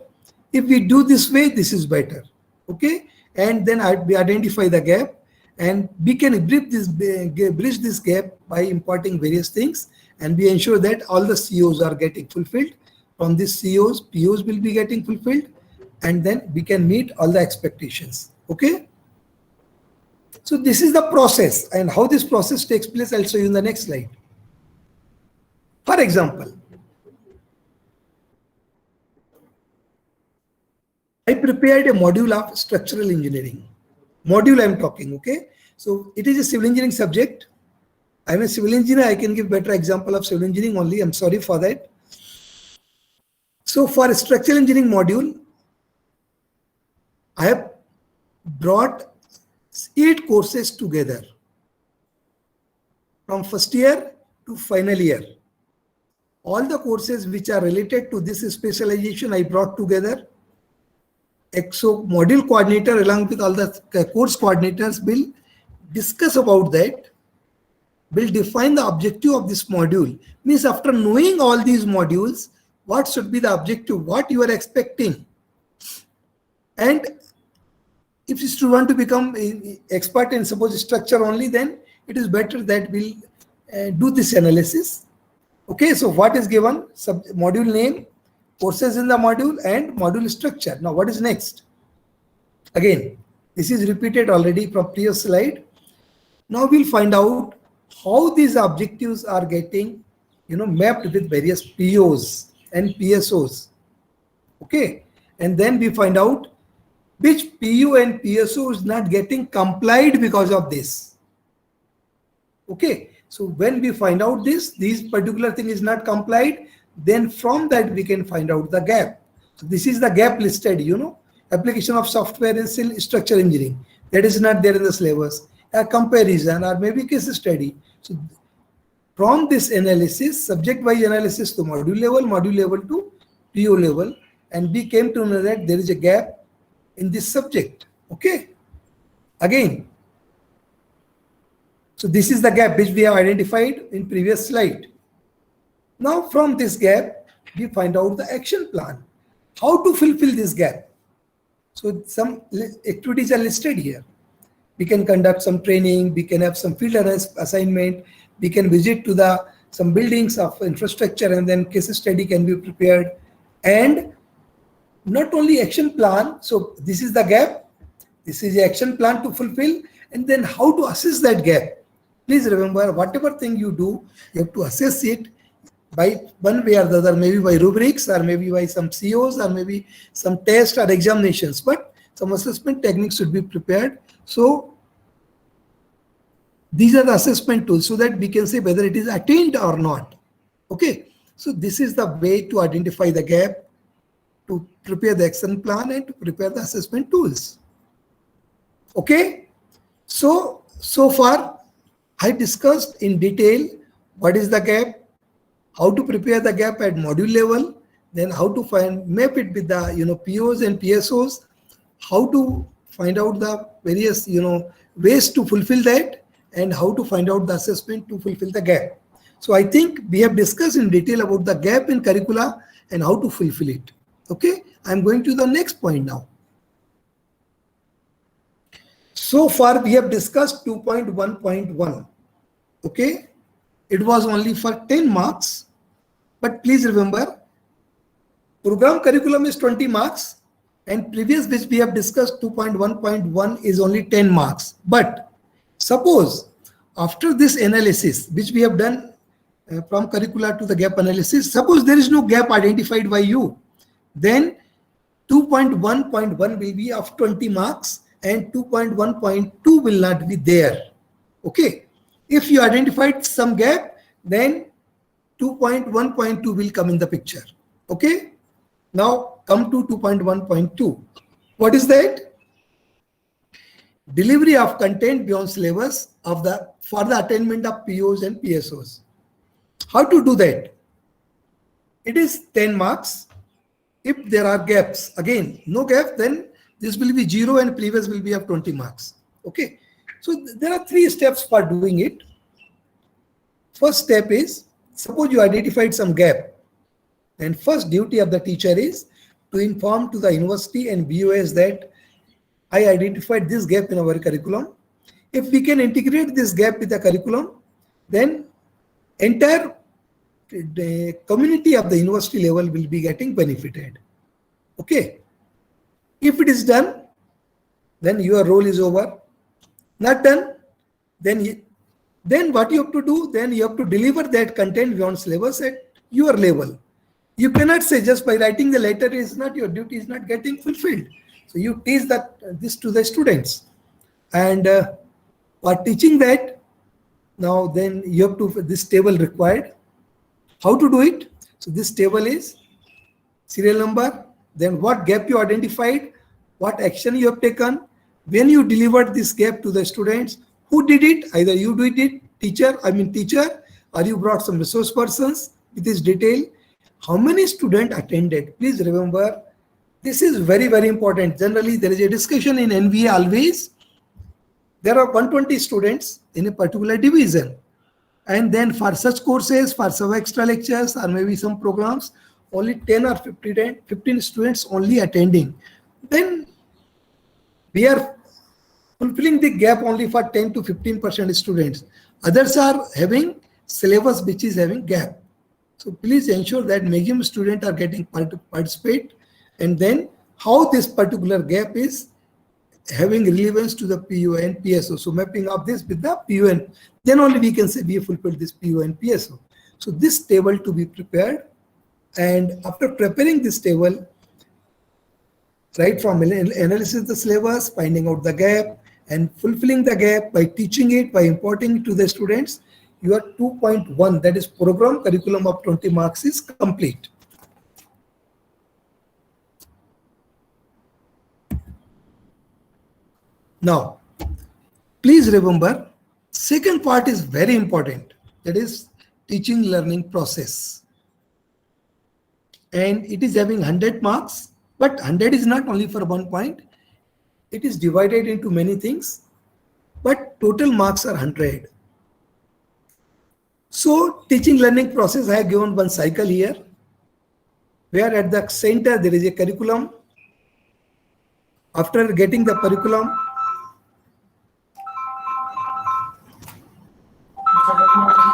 If we do this way, this is better. Okay, and then we identify the gap, and we can bridge this gap by importing various things, and we ensure that all the COs are getting fulfilled. From these COs, POs will be getting fulfilled, and then we can meet all the expectations. Okay. So this is the process, and how this process takes place I'll show you in the next slide. For example, I prepared a module of structural engineering. Module I'm talking, okay? So it is a civil engineering subject. I'm a civil engineer. I can give better example of civil engineering only. I'm sorry for that. So for a structural engineering module, I have brought 8 courses together from first year to final year. All the courses which are related to this specialization I brought together. So module coordinator along with all the course coordinators will discuss about that, will define the objective of this module. Means after knowing all these modules, what should be the objective, what you are expecting. And if you want to become an expert in suppose structure only, then it is better that we'll do this analysis. Okay, so what is given? Module name, courses in the module, and module structure. Now what is next? Again, this is repeated already from previous slide. Now we'll find out how these objectives are getting mapped with various POs and PSOs. Okay, and then we find out which PO and PSO is not getting complied because of this. Okay, so when we find out this particular thing is not complied, then from that we can find out the gap. So this is the gap listed, application of software in structural engineering. That is not there in the syllabus. A comparison or maybe case study. So from this analysis, subject-wise analysis to module level to PO level, and we came to know that there is a gap in this subject. Okay, again, so this is the gap which we have identified in previous slide. Now from this gap we find out the action plan, how to fulfill this gap. So some activities are listed here. We can conduct some training, we can have some field assignment, we can visit to some buildings of infrastructure, and then case study can be prepared. And not only action plan, so this is the gap, this is the action plan to fulfill, and then how to assess that gap. Please remember, whatever thing you do, you have to assess it by one way or the other, maybe by rubrics or maybe by some COs or maybe some tests or examinations, but some assessment techniques should be prepared. So these are the assessment tools so that we can say whether it is attained or not. Okay, So this is the way to identify the gap, to prepare the action plan, and to prepare the assessment tools. Okay, so far I discussed in detail what is the gap, how to prepare the gap at module level, then how to map it with the POs and PSOs, how to find out the various ways to fulfill that, and how to find out the assessment to fulfill the gap. So I think we have discussed in detail about the gap in curricula and how to fulfill it. Okay, I'm going to the next point now. So far we have discussed 2.1.1. Okay, it was only for 10 marks, but please remember, program curriculum is 20 marks, and previous which we have discussed 2.1.1 is only 10 marks. But suppose after this analysis which we have done from curricula to the gap analysis, suppose there is no gap identified by you, then 2.1.1 will be of 20 marks and 2.1.2 will not be there. Okay, if you identified some gap, then 2.1.2 will come in the picture. Okay, now come to 2.1.2. What is that? Delivery of content beyond syllabus for the attainment of POs and PSOs. How to do that? It is 10 marks. If there are gaps, again no gap, then this will be 0 and previous will be of 20 marks. Okay, so there are 3 steps for doing it. First step is, suppose you identified some gap, then first duty of the teacher is to inform to the university and BOS that I identified this gap in our curriculum. If we can integrate this gap with the curriculum, then entire the community of the university level will be getting benefited. Okay, if it is done, then your role is over. Not done, then what you have to do, then you have to deliver that content beyond syllabus at your level. You cannot say just by writing the letter is not, your duty is not getting fulfilled. So you teach this to the students, and for teaching that, now then you have to, this table required. How to do it? So this table is serial number, then what gap you identified, what action you have taken, when you delivered this gap to the students, who did it, either you did it, teacher, or you brought some resource persons with this detail, how many students attended. Please remember, this is very, very important. Generally, there is a discussion in NVA always. There are 120 students in a particular division. And then for such courses, for some extra lectures or maybe some programs, only 10 or 15 students only attending. Then we are fulfilling the gap only for 10 to 15% students. Others are having syllabus which is having gap. So please ensure that maximum students are getting participate, and then how this particular gap is having relevance to the PO and PSO. So mapping of this with the PO, and then only we can say we have fulfilled this PO and PSO. So this table to be prepared, and after preparing this table, right from analysis of the syllabus, finding out the gap, and fulfilling the gap by teaching it, by importing it to the students, your 2.1, that is program curriculum of 20 marks, is complete. Now, please remember, second part is very important, that is teaching learning process. And it is having 100 marks, but 100 is not only for 1 point. It is divided into many things, but total marks are 100. So teaching learning process, I have given one cycle here, where at the center there is a curriculum. After getting the curriculum,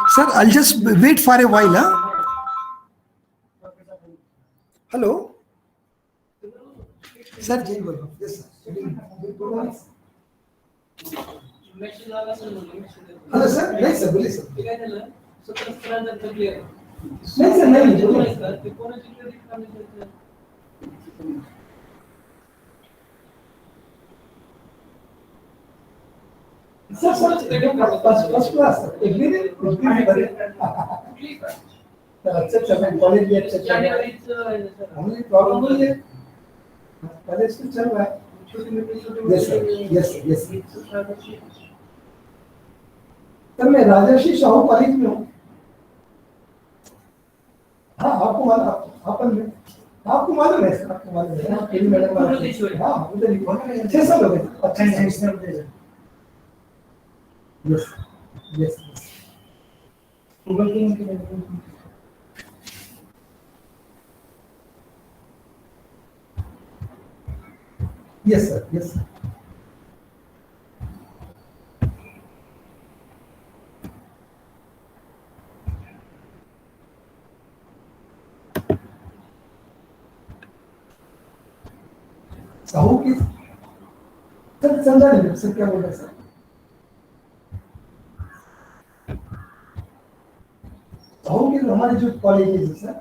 sir, I'll just wait for a while. Huh? Hello? Sir, yes, sir. Hello, sir. Yes, sir. Please, sir. Yes, sir. Sir, first class, sir. अच्छा चल रहा है, college भी अच्छा चल रहा है, हमें प्रॉब्लम नहीं है, कॉलेज तो चल रहा है। Yes sir, yes yes sir, मैं राजर्षि शाहू कॉलेज में हूँ। हाँ आपको मालूम, आपको मालूम है सर, आपको मालूम है, हाँ केवी मैडम वाला, हाँ उधर ही 6 साल हो गए, अच्छा 6 साल, yes yes yes sir, yes sir. Sahu की सर, समझा नहीं सर, क्या बोल रहे हैं सर? साहू की हमारे जो कॉलेज है sir,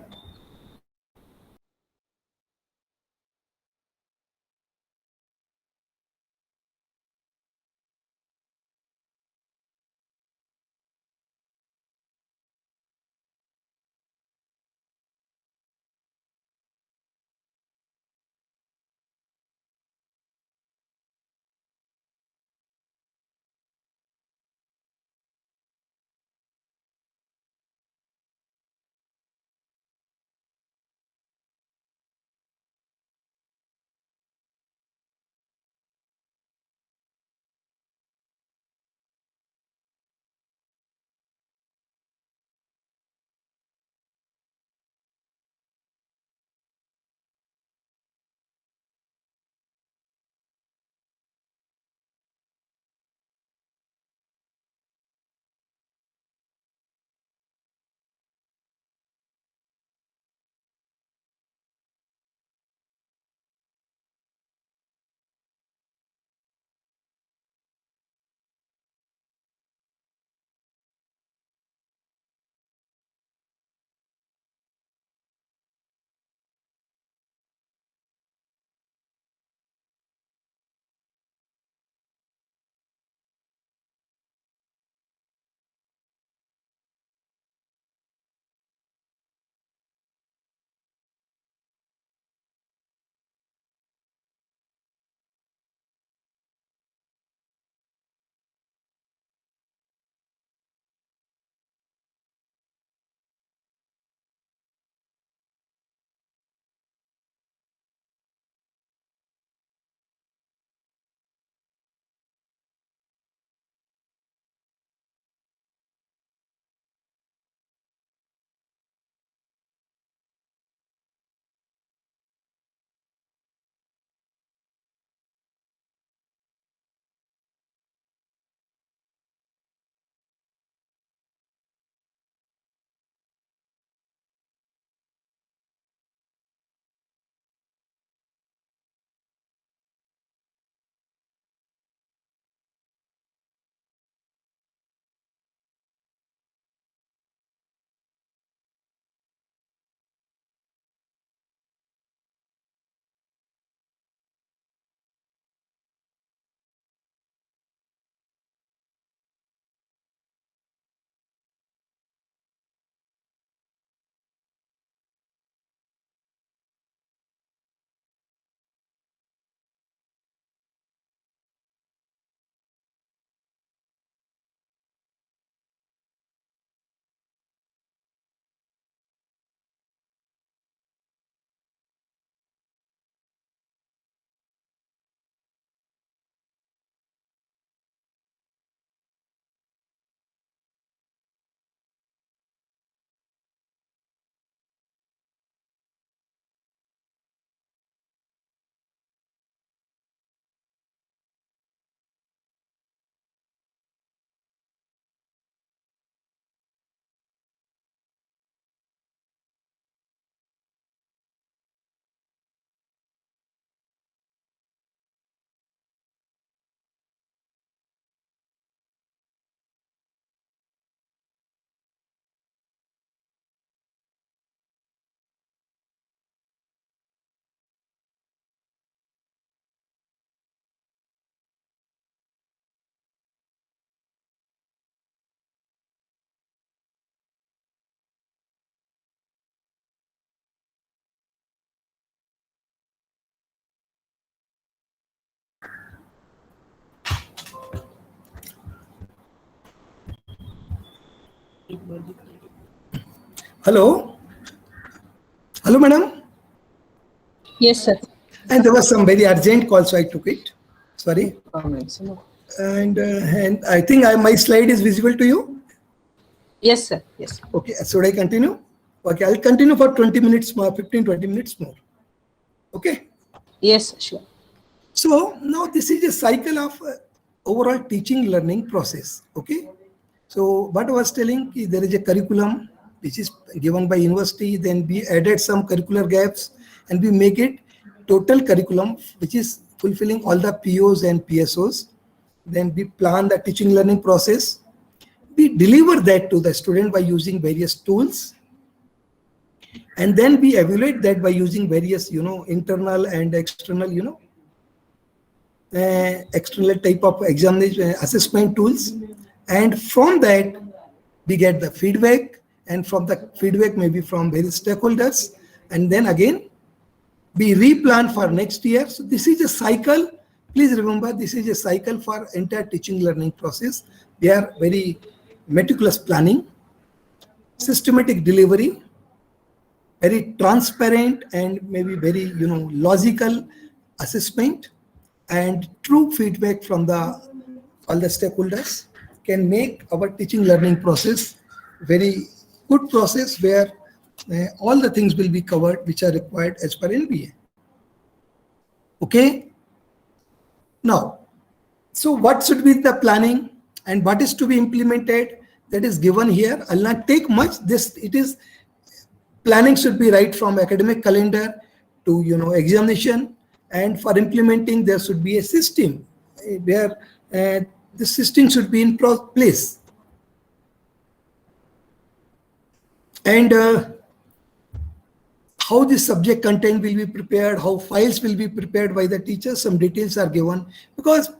Hello? Hello, madam? Yes, sir. And there was some very urgent call, so I took it. Sorry. Problem, sir. No. And I think my slide is visible to you. Yes, sir. Yes. Okay, should I continue? Okay, I'll continue for 20 minutes more, 15, 20 minutes more. Okay. Yes, sure. So now this is a cycle of overall teaching learning process. Okay. So what I was telling, there is a curriculum which is given by university, then we added some curricular gaps and we make it total curriculum which is fulfilling all the POs and PSOs. Then we plan the teaching learning process. We deliver that to the student by using various tools. And then we evaluate that by using various, internal and external, external type of examination assessment tools. And from that, we get the feedback. And from the feedback, maybe from various stakeholders. And then again, we replan for next year. So this is a cycle. Please remember, this is a cycle for entire teaching learning process. They are very meticulous planning, systematic delivery, very transparent and maybe very logical assessment, and true feedback from all the stakeholders can make our teaching learning process very good process where all the things will be covered which are required as per NBA. Okay. Now, so what should be the planning and what is to be implemented, that is given here. I'll not take much. Planning should be right from academic calendar to examination, and for implementing there should be a system where the system should be in place. And how the subject content will be prepared, how files will be prepared by the teacher, some details are given. Because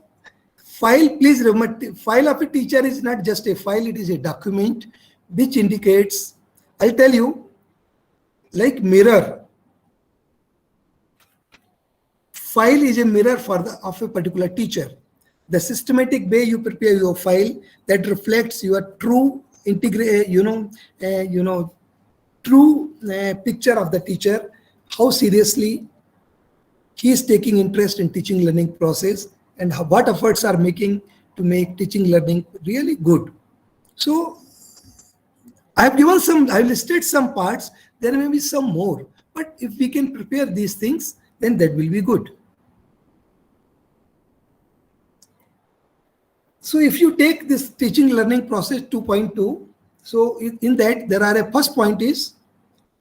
please remember, file of a teacher is not just a file, it is a document which indicates, I'll tell you, like mirror. File is a mirror of a particular teacher. The systematic way you prepare your file, that reflects your true true picture of the teacher, how seriously he is taking interest in teaching learning process, and what efforts are making to make teaching learning really good. So I've listed some parts, there may be some more, but if we can prepare these things, then that will be good. So if you take this teaching learning process 2.2, so in that there are a first point is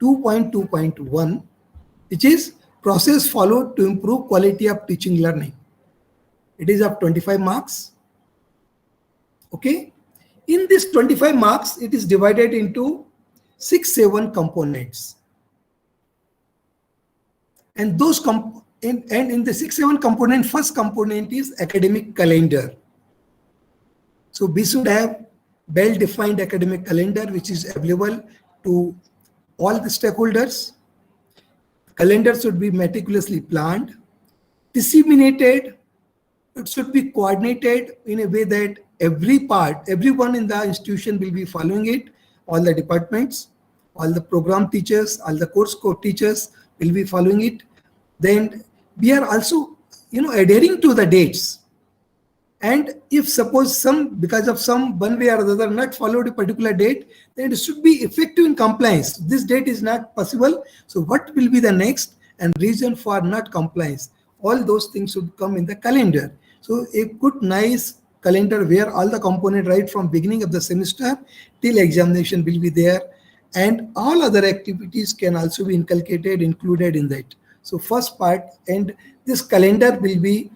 2.2.1, which is process followed to improve quality of teaching learning. It is of 25 marks. Okay. In this 25 marks, it is divided into 6-7 components. And in the 6-7 component, first component is academic calendar. So we should have well-defined academic calendar which is available to all the stakeholders. Calendar should be meticulously planned, disseminated. It should be coordinated in a way that everyone in the institution will be following it. All the departments, all the program teachers, all the course teachers will be following it. Then we are also, adhering to the dates. And if suppose because of some one way or the other not followed a particular date, then it should be effective in compliance. This date is not possible. So what will be the next and reason for not compliance? All those things should come in the calendar. So a good, nice calendar where all the component right from beginning of the semester till examination will be there, and all other activities can also be included in that. So first part, and this calendar will be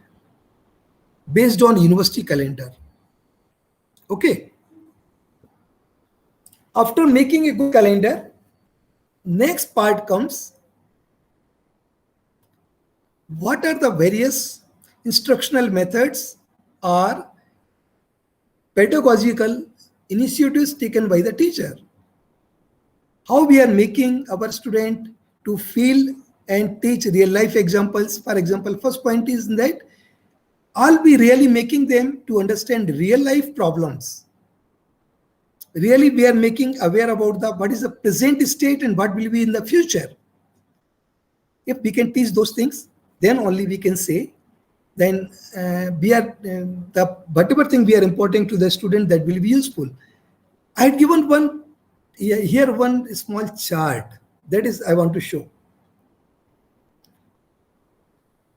based on university calendar. Okay. After making a good calendar, next part comes, what are the various instructional methods or pedagogical initiatives taken by the teacher? How we are making our student to feel and teach real life examples. For example, first point is that I'll be really making them to understand real life problems. really we are making aware about the what is the present state and what will be in the future. If we can teach those things, then only we can say, then we are the whatever thing we are importing to the student, that will be useful. I had given one here one small chart, that is I want to show.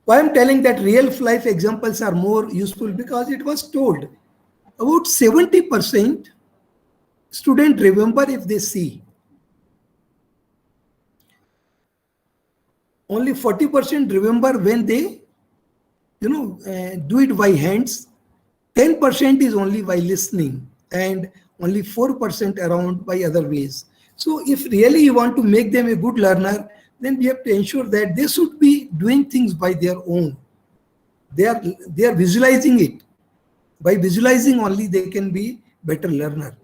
Why I'm telling that real life examples are more useful, because it was told about 70% student remember if they see. Only 40% remember when they do it by hands. 10% is only by listening, and only 4% around by other ways. So if really you want to make them a good learner, then we have to ensure that they should be doing things by their own. They are visualizing it. By visualizing only they can be better learner.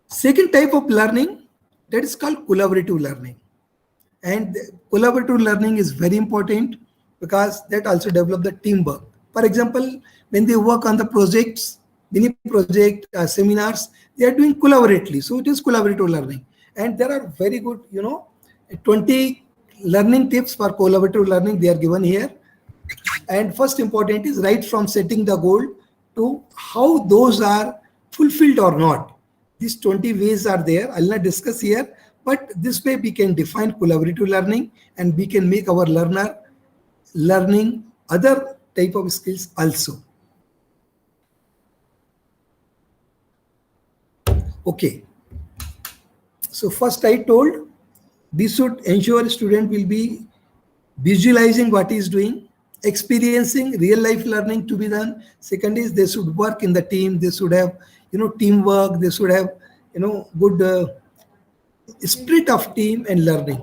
Second type of learning, that is called collaborative learning. And collaborative learning is very important, because that also develop the teamwork. For example, when they work on the projects, mini project, seminars, they are doing collaboratively. So it is collaborative learning. And there are very good, 20 learning tips for collaborative learning they are given here. And first important is right from setting the goal to how those are fulfilled or not. These 20 ways are there. I'll not discuss here, but this way we can define collaborative learning, and we can make our learner learning other type of skills also. Okay. So first I told, we should ensure student will be visualizing what he is doing, experiencing real life learning to be done. Second is they should work in the team. They should have, teamwork. They should have, good spirit of team and learning.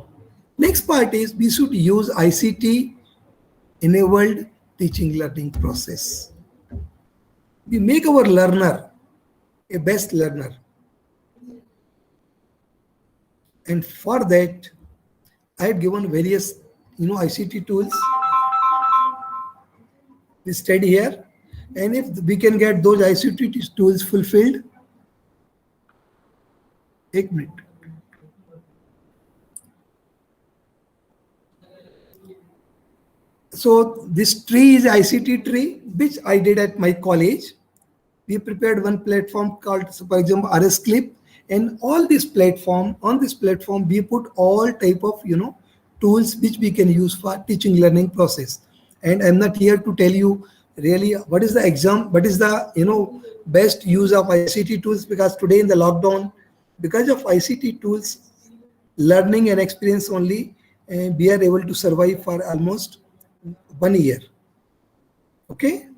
Next part is we should use ICT enabled teaching learning process. We make our learner a best learner. And for that, I have given various, ICT tools. We study here. And if we can get those ICT tools fulfilled, 1 minute. So this tree is ICT tree, which I did at my college. We prepared one platform called, for example, RS Clip, and all this platform, on this platform, we put all type of, tools which we can use for teaching learning process. And I'm not here to tell you really what is the best use of ICT tools, because today in the lockdown, because of ICT tools, learning and experience only, we are able to survive for almost 1 year. Okay.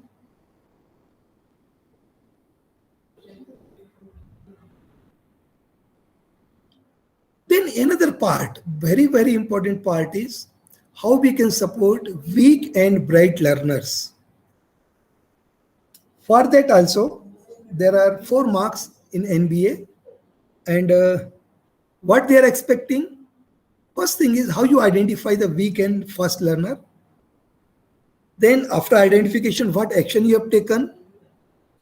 Then another part, very, very important part, is how we can support weak and bright learners. For that also, there are 4 marks in NBA, and what they are expecting. First thing is how you identify the weak and fast learner. Then after identification, what action you have taken.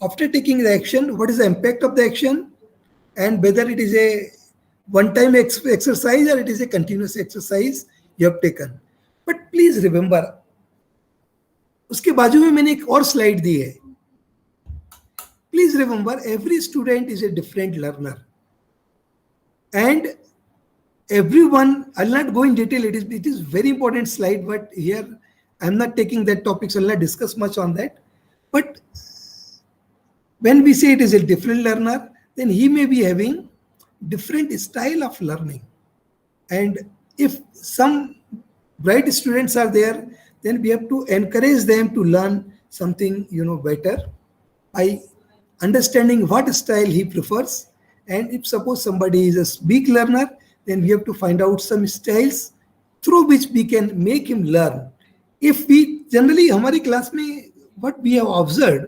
After taking the action, what is the impact of the action, and whether it is a one-time exercise or it is a continuous exercise you have taken. But please remember, उसके बाजू में मैंने एक और slide दी है. Please remember, every student is a different learner, and everyone, I'll not go in detail. It is very important slide, but here I'm not taking that topic, so I'll not discuss much on that. But when we say it is a different learner, then he may be having different style of learning. And if some bright students are there, then we have to encourage them to learn something, better by understanding what style he prefers. And if suppose somebody is a weak learner, then we have to find out some styles through which we can make him learn. If we generally, हमारी class में, what we have observed,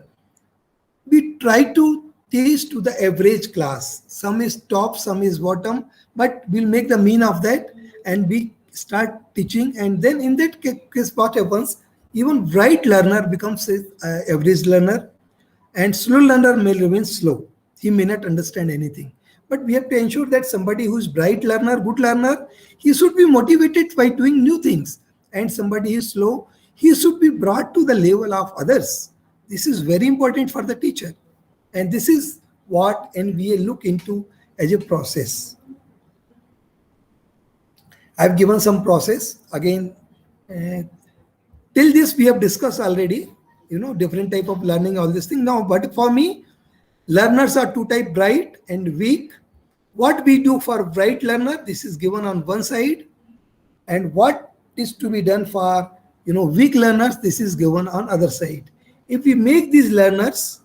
we try to teach to the average class. Some is top, some is bottom, but we'll make the mean of that and we start teaching. And then in that case, what happens, even bright learner becomes an average learner. And slow learner may remain slow. He may not understand anything. But we have to ensure that somebody who is bright learner, good learner, he should be motivated by doing new things. And somebody who is slow, he should be brought to the level of others. This is very important for the teacher. And this is what NVA look into as a process. I've given some process. Again, till this we have discussed already, different type of learning, all this thing. Now, but for me, learners are two type, bright and weak. What we do for bright learner, this is given on one side. And what is to be done for weak learners, this is given on other side. If we make these learners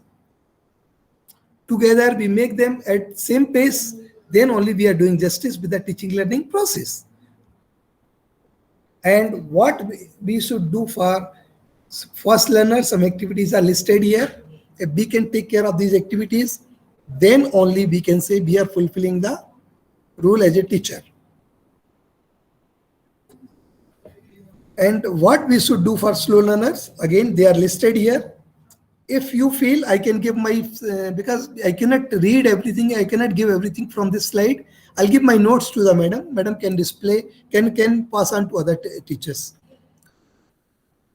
together, we make them at same pace, then only we are doing justice with the teaching learning process. And what we should do for first learners, some activities are listed here. If we can take care of these activities, then only we can say we are fulfilling the role as a teacher. And what we should do for slow learners, again, they are listed here. If you feel I can give my, because I cannot read everything, I cannot give everything from this slide. I'll give my notes to the madam. Madam can display, can pass on to other teachers.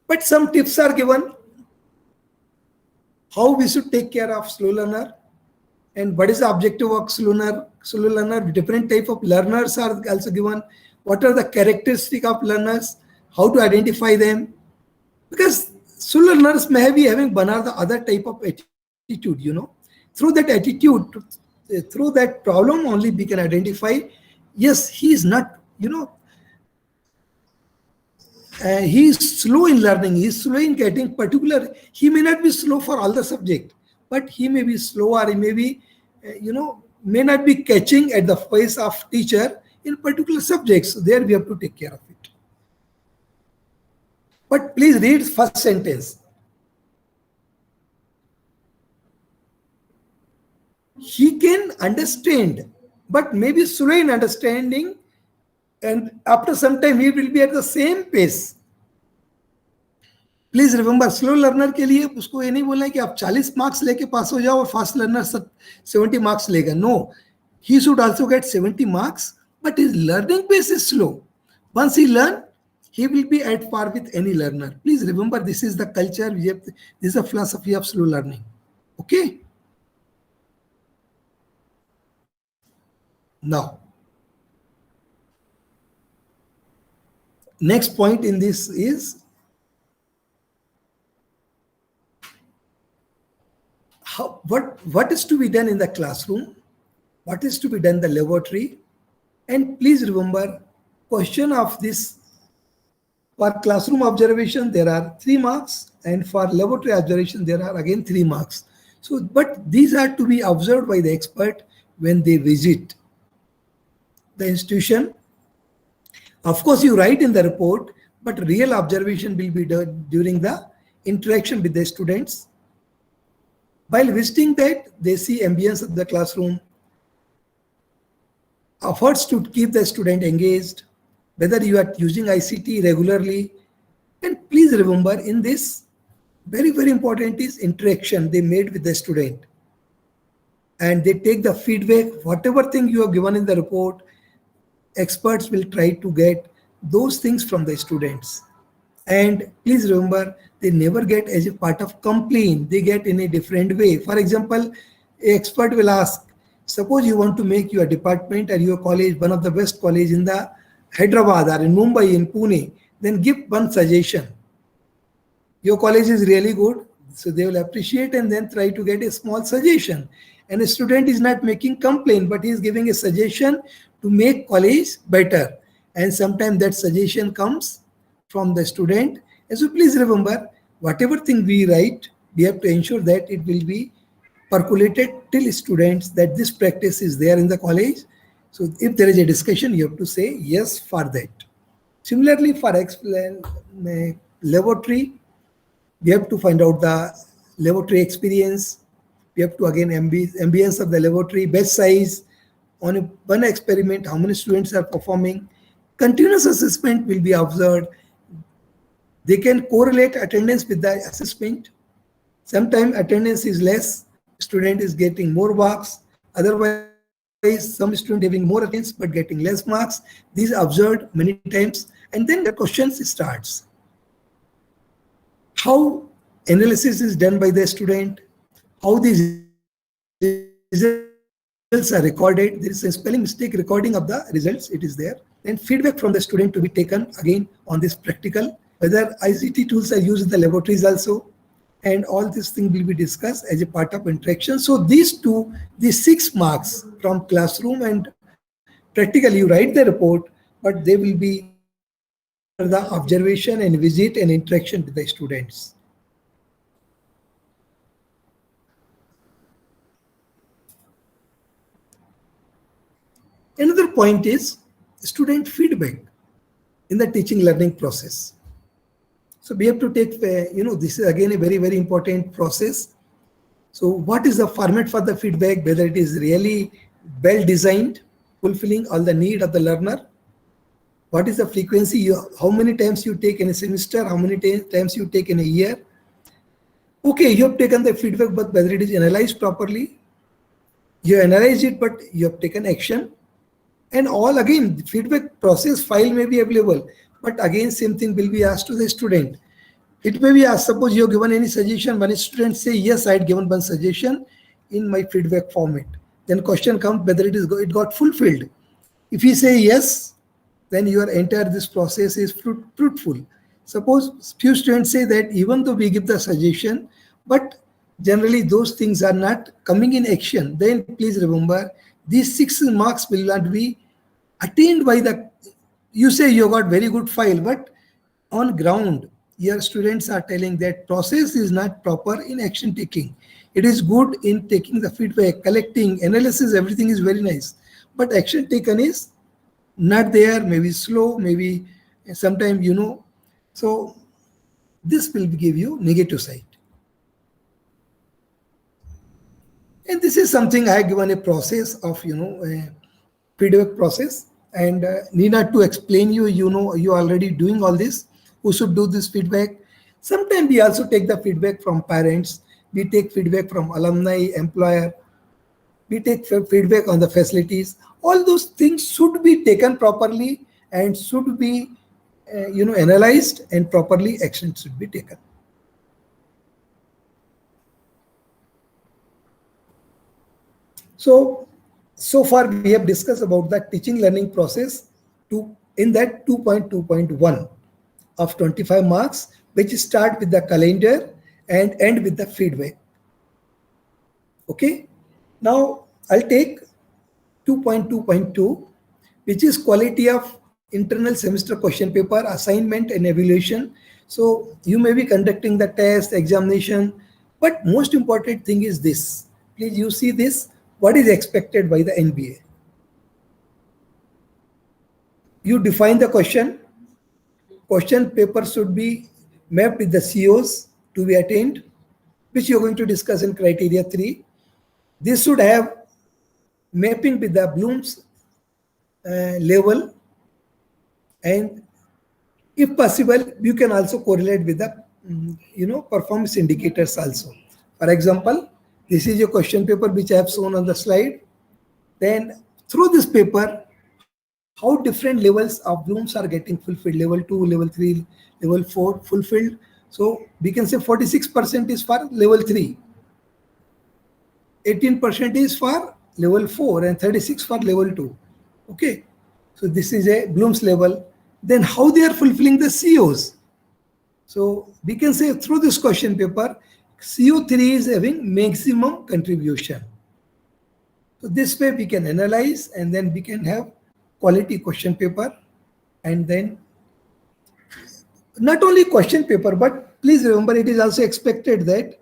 But some tips are given. How we should take care of slow learner, and what is the objective of slow learner. Different type of learners are also given. What are the characteristics of learners? How to identify them? Because slow learners may be having one or the other type of attitude, Through that attitude, through that problem only we can identify, yes, he is not, he is slow in learning, he is slow in getting particular, he may not be slow for all the subject, but he may be slow, or he may be, may not be catching at the pace of teacher in particular subjects. So there we have to take care of it. But please read first sentence. He can understand, but maybe slow in understanding, and after some time he will be at the same pace. Please remember, slow learner के लिए उसको ये नहीं बोलना है कि आप 40 marks लेके पास हो जाओ और फास्ट लर्नर 70 मार्क्स लेगा. No, he should also get 70 marks, but his learning pace is slow. Once he learn, he will be at par with any learner. Please remember, this is the culture. This is the philosophy of slow learning. Okay. Now, next point in this is what is to be done in the classroom, what is to be done in the laboratory. And please remember, question of this, for classroom observation there are 3 marks, and for laboratory observation there are again 3 marks. So, but these are to be observed by the expert when they visit the institution. Of course, you write in the report, but real observation will be done during the interaction with the students. While visiting that, they see ambience of the classroom, efforts to keep the student engaged, whether you are using ICT regularly. And please remember, in this, very, very important is interaction they made with the student. And they take the feedback, whatever thing you have given in the report, experts will try to get those things from the students. And please remember, they never get as a part of complaint, they get in a different way. For example, an expert will ask, suppose you want to make your department or your college one of the best college in the Hyderabad or in Mumbai, in Pune, then give one suggestion. Your college is really good, so they will appreciate and then try to get a small suggestion. And a student is not making complaint, but he is giving a suggestion to make college better. And sometimes that suggestion comes from the student. And so please remember, whatever thing we write, we have to ensure that it will be percolated till students that this practice is there in the college. So if there is a discussion, you have to say yes for that. Similarly, for laboratory, we have to find out the laboratory experience. We have to again ambience of the laboratory, batch size, on one experiment, how many students are performing. Continuous assessment will be observed. They can correlate attendance with the assessment. Sometimes attendance is less, student is getting more marks. Otherwise, some student having more attendance but getting less marks. These observed many times, and then the questions starts. How analysis is done by the student, how these results are recorded. There is a spelling mistake recording of the results, it is there. Then feedback from the student to be taken again on this practical, whether ICT tools are used in the laboratories also, and all these things will be discussed as a part of interaction. So these 6 marks from classroom and practical, you write the report, but they will be after the observation and visit and interaction with the students. Another point is student feedback in the teaching learning process. So we have to take, this is again a very, very important process. So what is the format for the feedback, whether it is really well designed, fulfilling all the need of the learner? What is the frequency? How many times you take in a semester? How many times you take in a year? Okay, you have taken the feedback, but whether it is analyzed properly, you analyze it, but you have taken action. And all again, the feedback process file may be available, but again, same thing will be asked to the student. It may be asked, suppose you have given any suggestion, one student say, yes, I had given one suggestion in my feedback format. Then question comes whether it got fulfilled. If you say yes, then your entire this process is fruitful. Suppose few students say that even though we give the suggestion, but generally those things are not coming in action, then please remember these 6 marks will not be attained by the, you say you got very good file, but on ground your students are telling that process is not proper in action taking. It is good in taking the feedback, collecting, analysis, everything is very nice, but action taken is not there, maybe slow, maybe sometimes, so this will give you negative side. And this is something I have given a process of, a feedback process, and need not to explain you, you already doing all this, who should do this feedback. Sometimes we also take the feedback from parents, we take feedback from alumni, employer, we take feedback on the facilities. All those things should be taken properly and should be analyzed, and properly action should be taken. So far we have discussed about the teaching learning process in that 2.2.1 of 25 marks, which start with the calendar and end with the feedback. Okay, now I'll take 2.2.2, which is quality of internal semester question paper, assignment and evaluation. So you may be conducting the test, examination, but most important thing is this. Please, you see this, what is expected by the NBA. You define the question paper should be mapped with the COs to be attained, which you're going to discuss in criteria 3. This should have mapping with the Bloom's level, and if possible, you can also correlate with the performance indicators also. For example, this is a question paper which I have shown on the slide. Then through this paper, how different levels of Blooms are getting fulfilled, level 2, level 3, level 4 fulfilled. So we can say 46% is for level 3, 18% is for level 4, and 36 for level 2. Okay, so this is a Bloom's level. Then how they are fulfilling the COs. So we can say through this question paper, CO3 is having maximum contribution. So this way we can analyze, and then we can have quality question paper. And then not only question paper, but please remember, it is also expected that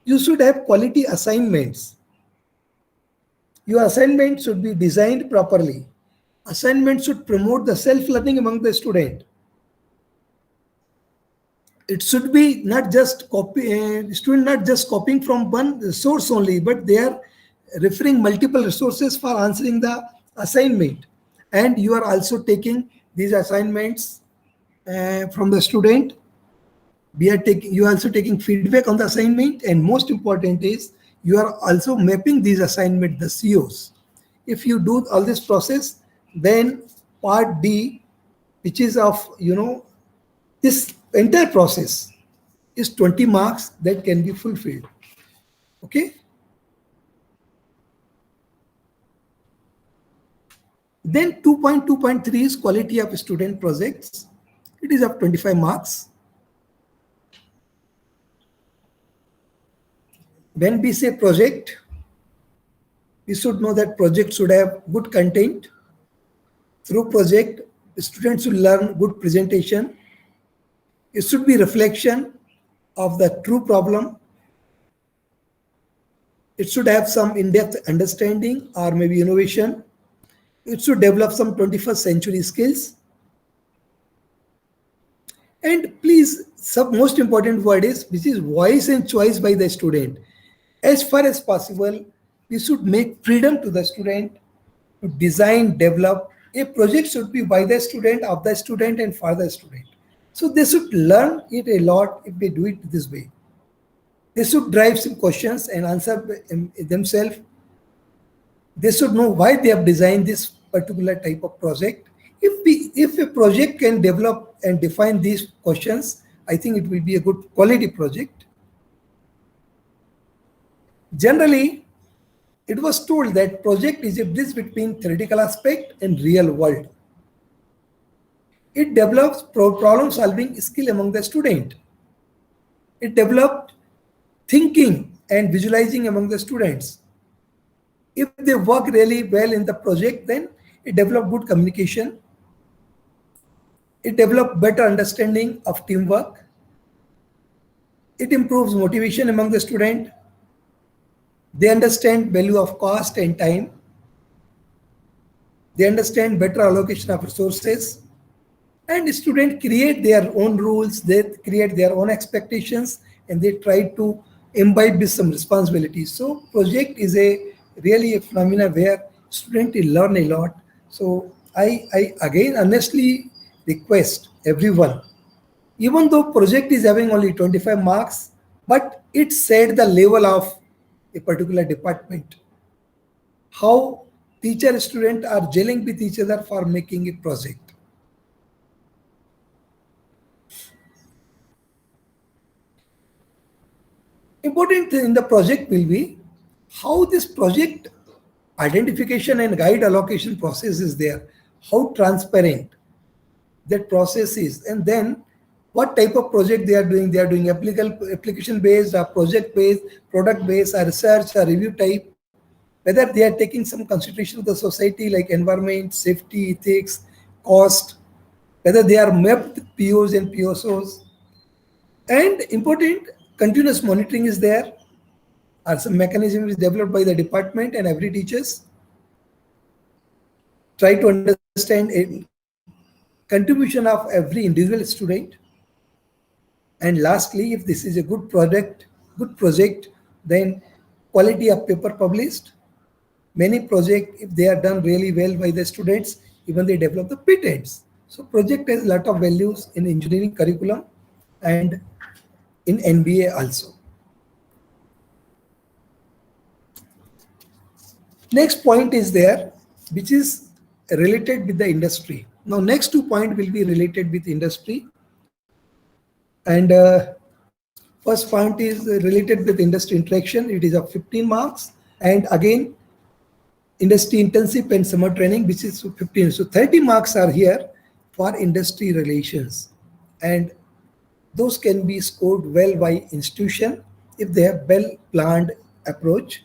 you should have quality assignments. Your assignment should be designed properly. Assignment should promote the self-learning among the student. It should be not just student not just copying from one source only, but they are referring multiple resources for answering the assignment. And you are also taking these assignments from the student You are also taking feedback on the assignment, and most important is you are also mapping these assignment, the COs. If you do all this process, then part D, which is of this entire process, is 20 marks that can be fulfilled. Okay. Then 2.2.3 is quality of student projects. It is of 25 marks. When we say project, we should know that project should have good content. Through project, students should learn good presentation. It should be reflection of the true problem. It should have some in-depth understanding or maybe innovation. It should develop some 21st century skills. And please, most important word is, which is voice and choice by the student. As far as possible, we should make freedom to the student to design, develop. A project should be by the student, of the student, and for the student. So they should learn it a lot if they do it this way. They should drive some questions and answer themselves. They should know why they have designed this particular type of project. If a project can develop and define these questions, I think it will be a good quality project. Generally, it was told that project is a bridge between theoretical aspect and real world. It develops problem solving skill among the student. It developed thinking and visualizing among the students. If they work really well in the project, then it develops good communication. It develops better understanding of teamwork. It improves motivation among the student. They understand value of cost and time. They understand better allocation of resources. And students create their own rules, they create their own expectations, and they try to imbibe with some responsibilities. So project is really a phenomena where students learn a lot. So I again honestly request everyone, even though project is having only 25 marks, but it set the level of a particular department. How teacher student are gelling with each other for making a project. Important thing in the project will be how this project identification and guide allocation process is there, how transparent that process is, and then what type of project they are doing. They are doing application based or project based, product based, or research or review type, whether they are taking some consideration of the society like environment, safety, ethics, cost, whether they are mapped POs and PSOs. And important, continuous monitoring is there, or some mechanism is developed by the department and every teachers. Try to understand a contribution of every individual student. And lastly, if this is a good project, then quality of paper published. Many projects, if they are done really well by the students, even they develop the patents. So project has a lot of values in engineering curriculum and in NBA also. Next point is there, which is related with the industry. Now, next 2 points will be related with industry. And first point is related with industry interaction. It is of 15 marks. And again, industry internship and summer training, which is 15. So 30 marks are here for industry relations. And those can be scored well by institution if they have well-planned approach.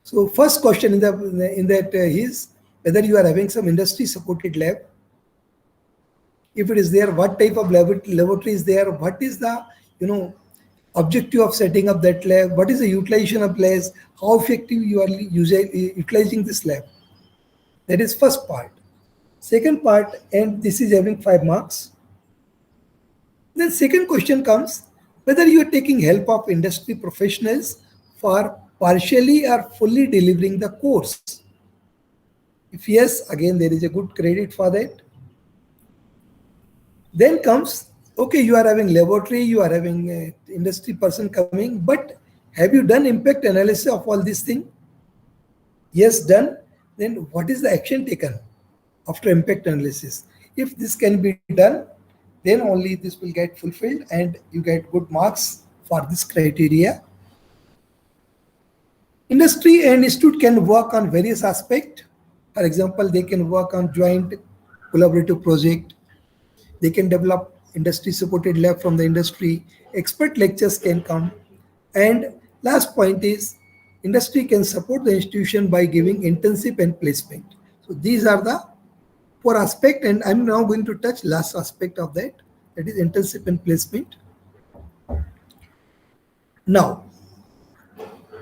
So first question in that is whether you are having some industry supported lab. If it is there, what type of laboratory is there? What is the objective of setting up that lab? What is the utilization of labs? How effective you are utilizing this lab? That is first part. Second part, and this is having 5 marks. Then second question comes whether you are taking help of industry professionals for partially or fully delivering the course. If yes, again there is a good credit for that. Then comes Okay, you are having laboratory, you are having a industry person coming, but have you done impact analysis of all these things? Yes, done. Then what is the action taken after impact analysis? If this can be done, then only this will get fulfilled and you get good marks for this criteria. Industry and institute can work on various aspects. For example, they can work on joint collaborative project. They can develop industry supported lab from the industry. Expert lectures can come. And last point is industry can support the institution by giving internship and placement. So these are the four aspects, and I'm now going to touch last aspect of that, that is internship and placement. Now,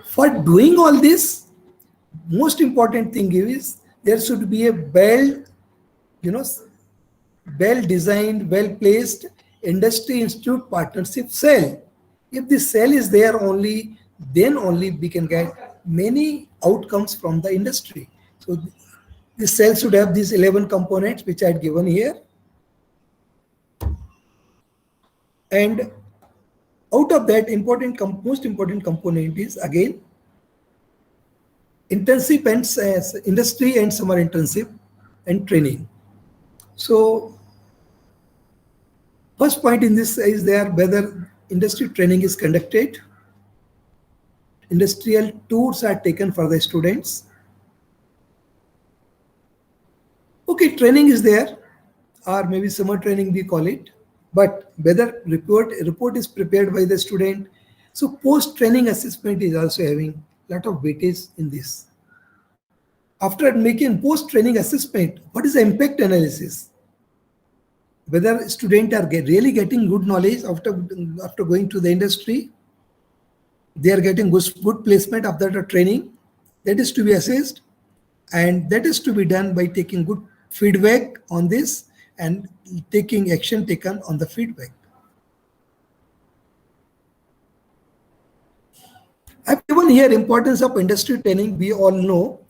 for doing all this, most important thing is there should be a well designed, well placed industry institute partnership cell. If this cell is there only, then only we can get many outcomes from the industry. So this cell should have these 11 components which I had given here. And out of that, most important component is again internship and industry and summer internship and training. So first point in this is there whether industry training is conducted, industrial tours are taken for the students. Okay, training is there, or maybe summer training we call it, but whether report is prepared by the student. So post training assessment is also having a lot of weightage in this. After making post training assessment, what is the impact analysis? Whether students are really getting good knowledge after going to the industry, they are getting good placement after the training. That is to be assessed, and that is to be done by taking good feedback on this and taking action taken on the feedback. I've given here importance of industry training. We all know.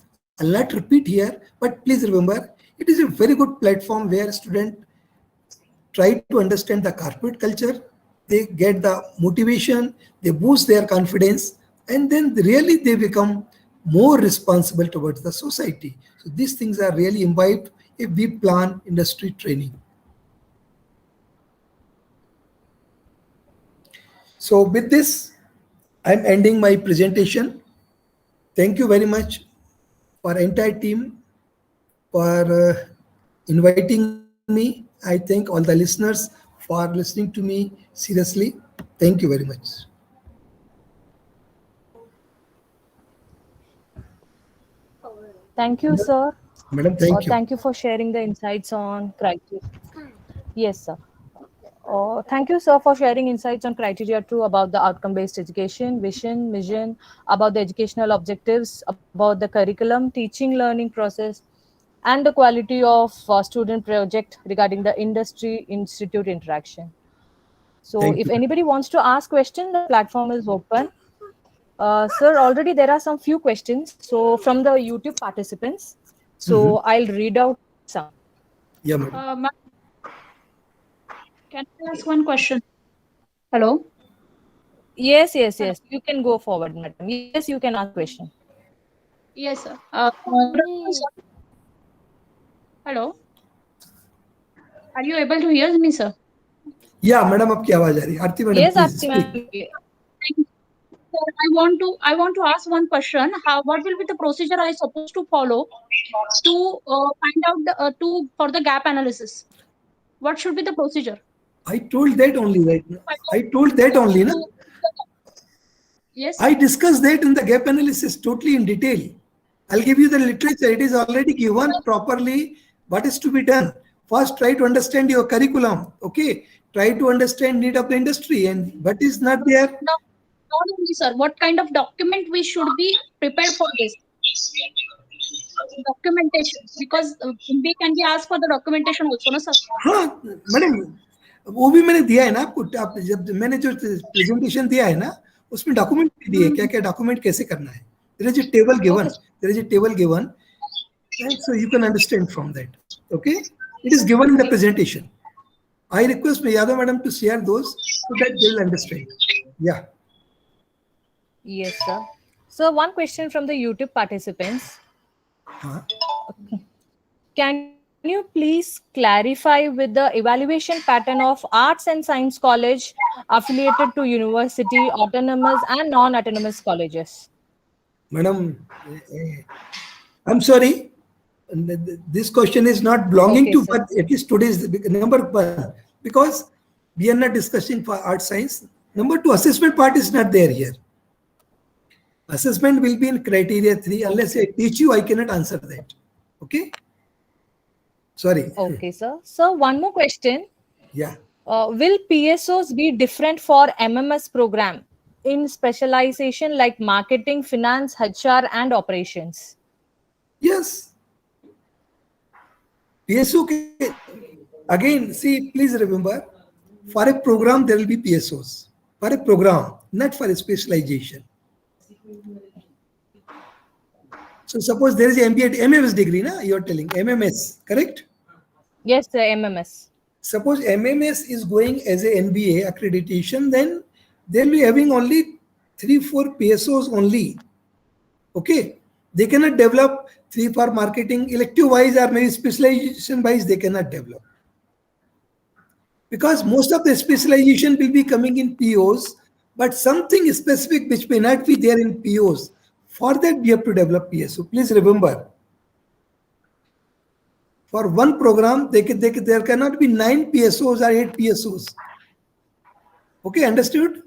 I'll not repeat here, but please remember, it is a very good platform where students try to understand the corporate culture, they get the motivation, they boost their confidence, and then really they become more responsible towards the society. So these things are really imbibed if we plan industry training. So with this, I'm ending my presentation. Thank you very much for entire team for inviting me. I thank all the listeners for listening to me seriously. Thank you very much. Thank you, sir. Madam, thank you. Thank you for sharing the insights on criteria. Yes, sir. Thank you, sir, for sharing insights on criteria too about the outcome-based education, vision, mission, about the educational objectives, about the curriculum, teaching, learning process, and the quality of student project regarding the industry-institute interaction. So Thank if you. anybody wants to ask questions, the platform is open. Sir, already there are some few questions. So from the YouTube participants, so I'll read out some. Yeah, madam. Can I ask one question? Hello? Yes. You can go forward, madam. Yes, you can ask question. Yes, sir. Hello? Are you able to hear me, sir? Yeah, madam, आपकी आवाज आ रही है. Aarti madam, Yes, please Aarti speak. Sir, I want to ask one question. What will be the procedure I supposed to follow to find out for the gap analysis? What should be the procedure? I told that only right now. I told that only. Na? Yes. I discussed that in the gap analysis totally in detail. I'll give you the literature. It is already given properly what is to be done. First, try to understand your curriculum. Okay. Try to understand need of the industry and what is not there. Not only, sir. What kind of document we should be prepared for this? Documentation. Because we can be asked for the documentation also, no, sir? हाँ madam वो भी मैंने दिया है ना आपको. आप जब मैंने जो प्रेजेंटेशन दिया है ना उसमें डॉक्यूमेंट दिए क्या क्या डॉक्यूमेंट कैसे करना है. There is a table given. There is a table given, and so you can understand from that. Okay, it is given in the presentation. I request Yadav madam to share those so that they will understand. Yeah. Yes, sir. So one question from the YouTube participants. Huh? Can you please clarify with the evaluation pattern of Arts and Science College affiliated to university, autonomous and non-autonomous colleges? Madam, I'm sorry. This question is not belonging Okay, to, sir. but at least today's number one, because we are not discussing for art science. Number two, assessment part is not there here. Assessment will be in criteria 3. Unless I teach you, I cannot answer that. Okay? Sorry. Okay, sir. So one more question. Yeah. Will PSOs be different for MMS program in specialization like marketing, finance, HR and operations? Yes. PSO, again, see, please remember, for a program, there will be PSOs. For a program, not for a specialization. So suppose there is a MBA, MMS degree, na? You are telling MMS, correct? Yes, sir, MMS. Suppose MMS is going as a NBA accreditation, then they'll be having only 3-4 PSOs only. Okay, they cannot develop 3 for marketing, elective wise or maybe specialization wise, they cannot develop. Because most of the specialization will be coming in POs, but something specific which may not be there in POs. For that, we have to develop PSO. Please remember, for one program, there cannot be 9 PSOs or 8 PSOs. Okay, understood?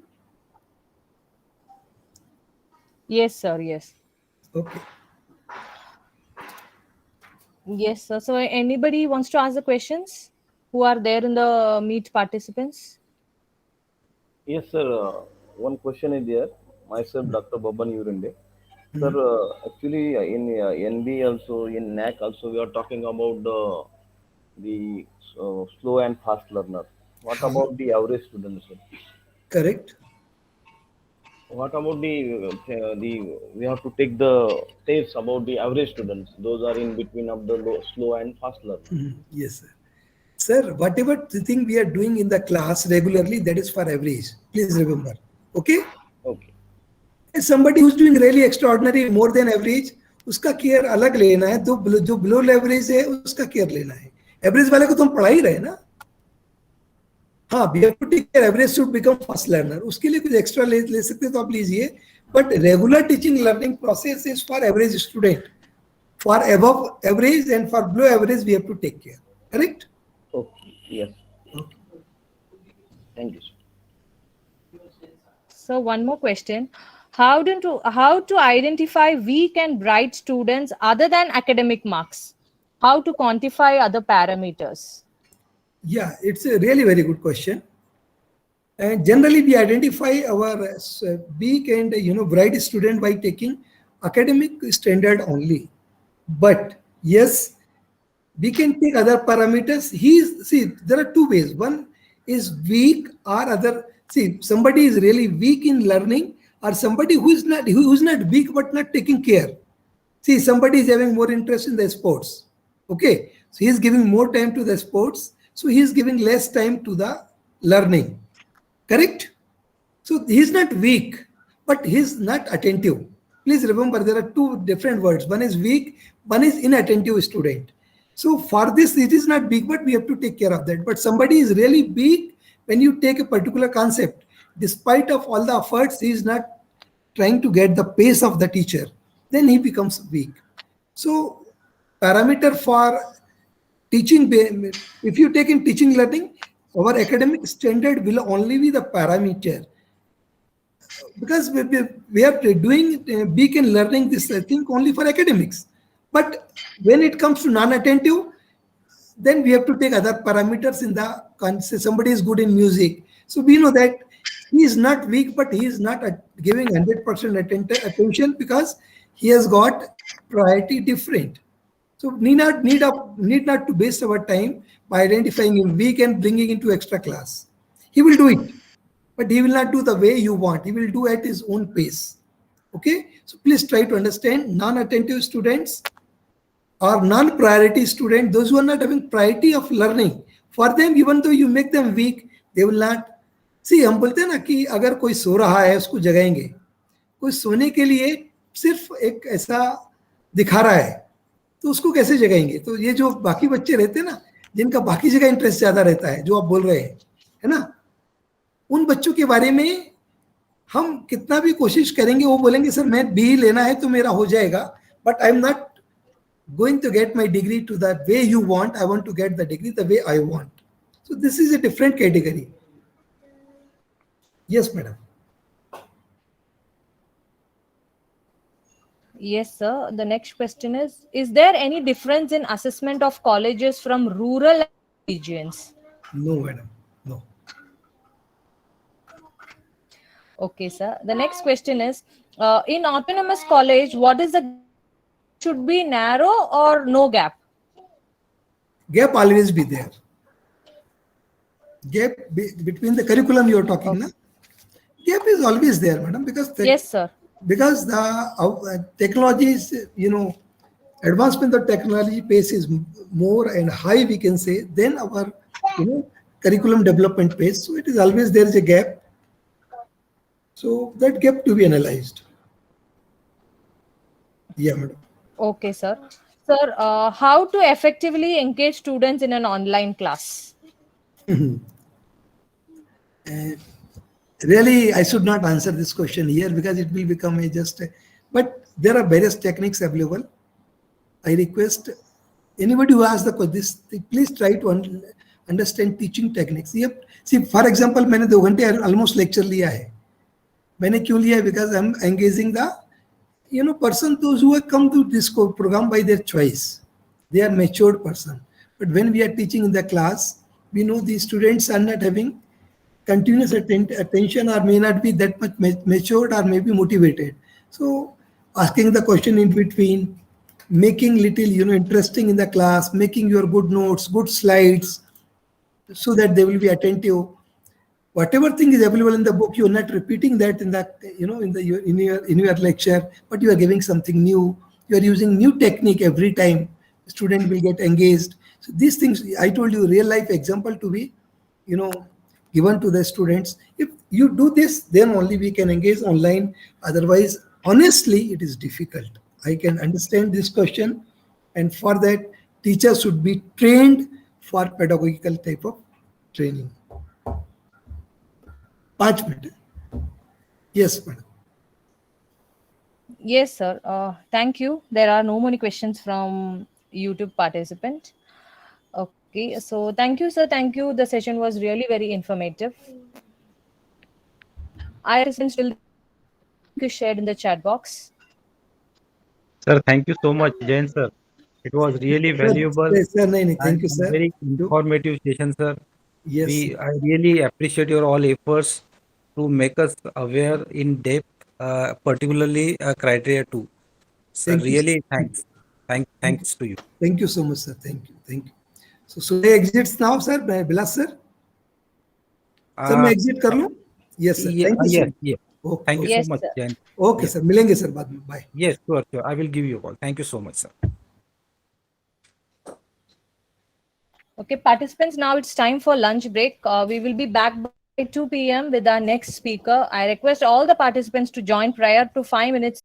Yes, sir. Yes. Okay. Yes, sir. So anybody wants to ask the questions who are there in the meet participants? Yes, sir. One question is there. Myself, Dr. Baban Urinde. Sir, actually, in NB also, in NAC also, we are talking about the slow and fast learner. What about the average student, sir? Correct. What about the we have to take the tests about the average students? Those are in between of the slow and fast learner. Yes, sir. Sir, whatever thing we are doing in the class regularly, that is for average. Please remember. Okay? Okay. And somebody who's doing really extraordinary, more than average, उसका care अलग लेना है. जो below average है, उसका care लेना है. Average वाले को तो हम पढ़ा ही रहे ना. हाँ, we have to take care. Average should become fast learner. उसके लिए कुछ extra ले सकते तो आप लीजिए. But regular teaching learning process is for average student. For above average and for below average, we have to take care. Correct? Okay. Yes. Okay. Thank you, sir. So one more question. How to identify weak and bright students other than academic marks? How to quantify other parameters? Yeah, it's a really very good question. And generally, we identify our weak and bright student by taking academic standard only. But yes, we can take other parameters. There are 2 ways. One is weak or other. See, somebody is really weak in learning, or somebody who is not weak but not taking care. See, somebody is having more interest in the sports. Okay, so he is giving more time to the sports. So he is giving less time to the learning. Correct? So he is not weak, but he is not attentive. Please remember, there are 2 different words. One is weak, one is inattentive student. So for this, it is not weak, but we have to take care of that. But somebody is really weak when you take a particular concept. Despite of all the efforts, he is not trying to get the pace of the teacher. Then he becomes weak. So parameter for teaching, if you take in teaching learning, our academic standard will only be the parameter. Because we are doing weak in learning this thing only for academics. But when it comes to non-attentive, then we have to take other parameters in the concept. Somebody is good in music. So we know that he is not weak, but he is not giving 100% attention because he has got priority different. So need not to waste our time by identifying him weak and bringing into extra class. He will do it, but he will not do the way you want. He will do at his own pace. Okay, so please try to understand non-attentive students or non-priority students, those who are not having priority of learning, For them, even though you make them weak, they will not. See, हम बोलते हैं ना कि अगर कोई सो रहा है उसको जगाएंगे, कोई सोने के लिए सिर्फ एक ऐसा दिखा रहा है तो उसको कैसे जगाएंगे? तो ये जो बाकी बच्चे रहते हैं ना, जिनका बाकी जगह इंटरेस्ट ज्यादा रहता है, जो आप बोल रहे हैं, है ना, उन बच्चों के बारे में हम कितना भी कोशिश करेंगे, वो बोलेंगे सर मैं बी लेना है तो मेरा हो जाएगा, but I am not going to get my degree to the way you want. I want to get the degree the way I want. So this is a different category. Yes, madam. Yes, sir. The next question is there any difference in assessment of colleges from rural regions? No, madam. No. Okay, sir. The next question is in autonomous college, what is the should be narrow or no gap? Gap always be there. Gap between the curriculum you are talking, Okay. na? Gap is always there, madam, because Yes, sir. because the technology is, advancement of technology pace is more and high, we can say, than our, curriculum development pace. So it is always there is a gap. So that gap to be analyzed. Yeah, madam. Okay, sir. Sir, how to effectively engage students in an online class? Really, I should not answer this question here because it will become but there are various techniques available. I request anybody who has this, please try to understand teaching techniques. Yep. See, for example, मैंने 2 घंटे almost lecture लिया है. मैंने क्यों लिया है? Because I'm engaging the person, those who have come to this program by their choice. They are matured person. But when we are teaching in the class, we know the students are not having continuous attention or may not be that much matured or maybe motivated. So asking the question in between, making little interesting in the class, making your good notes, good slides, so that they will be attentive. Whatever thing is available in the book, you are not repeating that in that in your lecture, but you are giving something new. You are using new technique every time. Student will get engaged. So these things I told you, real life example to be given to the students. If you do this, then only we can engage online. Otherwise, honestly, it is difficult. I can understand this question, and for that, teachers should be trained for pedagogical type of training. 5 minutes. Yes, madam. Yes, sir. Thank you. There are no more questions from YouTube participant. Okay, so thank you, sir. Thank you. The session was really very informative. I participants will be shared in the chat box. Sir, thank you so much, Jain sir. It was really valuable Sir, thank and you, sir. very informative session, sir. Yes. I really appreciate your all efforts to make us aware in depth, particularly criteria 2. Sir, Thank you. really thanks. Thanks to you. Thank you so much, sir. Thank you. Thank you. So should I exit now, sir? Bilas, sir? Sir, मैं exit कर लूँ? Yes, sir. Thank you, sir. Yes. Okay. Thank you so Yes, much, sir. Jain. Okay, Yes. sir. मिलेंगे sir बाद में. Bye. Yes, sure. I will give you a call. Thank you so much, sir. Okay, participants, now it's time for lunch break. We will be back by 2 p.m. with our next speaker. I request all the participants to join prior to 5 minutes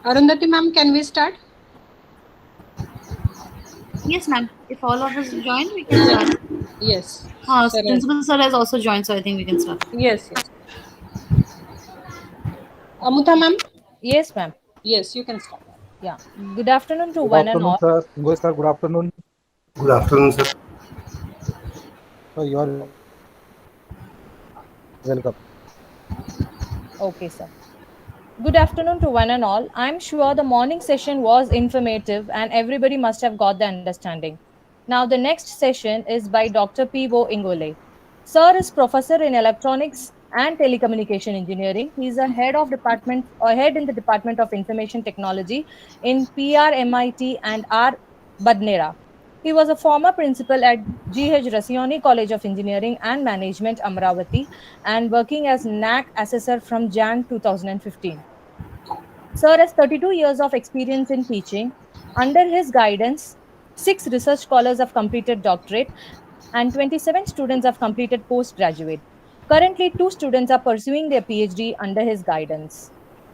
Arundhati ma'am, can we start? Yes, ma'am. If all of us join, we can start. Yes. Sir. Principal sir has also joined, so I think we can start. Yes, yes. Amutha ma'am? Yes, ma'am. Yes, you can start. Yeah. Good afternoon to Good one and afternoon, all. sir. Singo sir, good afternoon. Good afternoon, sir. Sir, you are welcome. Okay, sir. Good afternoon to one and all. I'm sure the morning session was informative and everybody must have got the understanding. Now, the next session is by Dr. P.O. Ingole. Sir is professor in electronics and telecommunication engineering. He's a head in the Department of Information Technology in PRMIT and R. Badnera. He was a former principal at G.H. Rasioni College of Engineering and Management, Amravati, and working as NAC assessor from Jan 2015. Sir has 32 years of experience in teaching. Under his guidance, 6 research scholars have completed doctorate and 27 students have completed postgraduate. Currently, 2 students are pursuing their PhD under his guidance.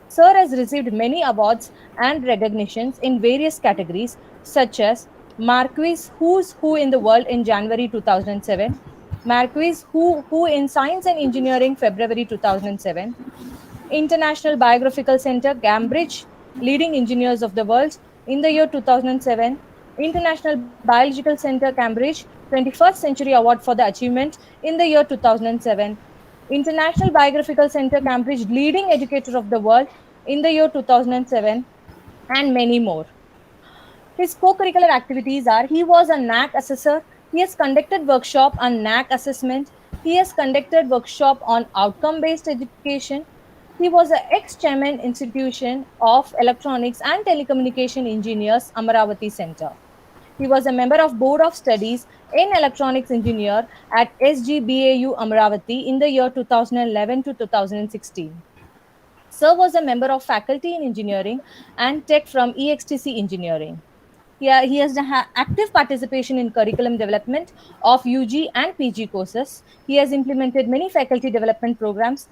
Sir has received many awards and recognitions in various categories, such as Marquis Who's Who in the World in January 2007, Marquis Who in Science and Engineering February 2007, International Biographical Center, Cambridge, Leading Engineers of the World in the year 2007, International Biological Center, Cambridge, 21st Century Award for the Achievement in the year 2007, International Biographical Center, Cambridge, Leading Educator of the World in the year 2007, and many more. His co-curricular activities are he was a NAC assessor, he has conducted workshop on NAC assessment, he has conducted workshop on outcome-based education, he was an ex-chairman institution of electronics and telecommunication engineers Amaravati Center. He was a member of Board of Studies in Electronics Engineer at SGBAU Amaravati in the year 2011 to 2016. Sir was a member of faculty in engineering and tech from EXTC Engineering. He has active participation in curriculum development of UG and PG courses. He has implemented many faculty development programs,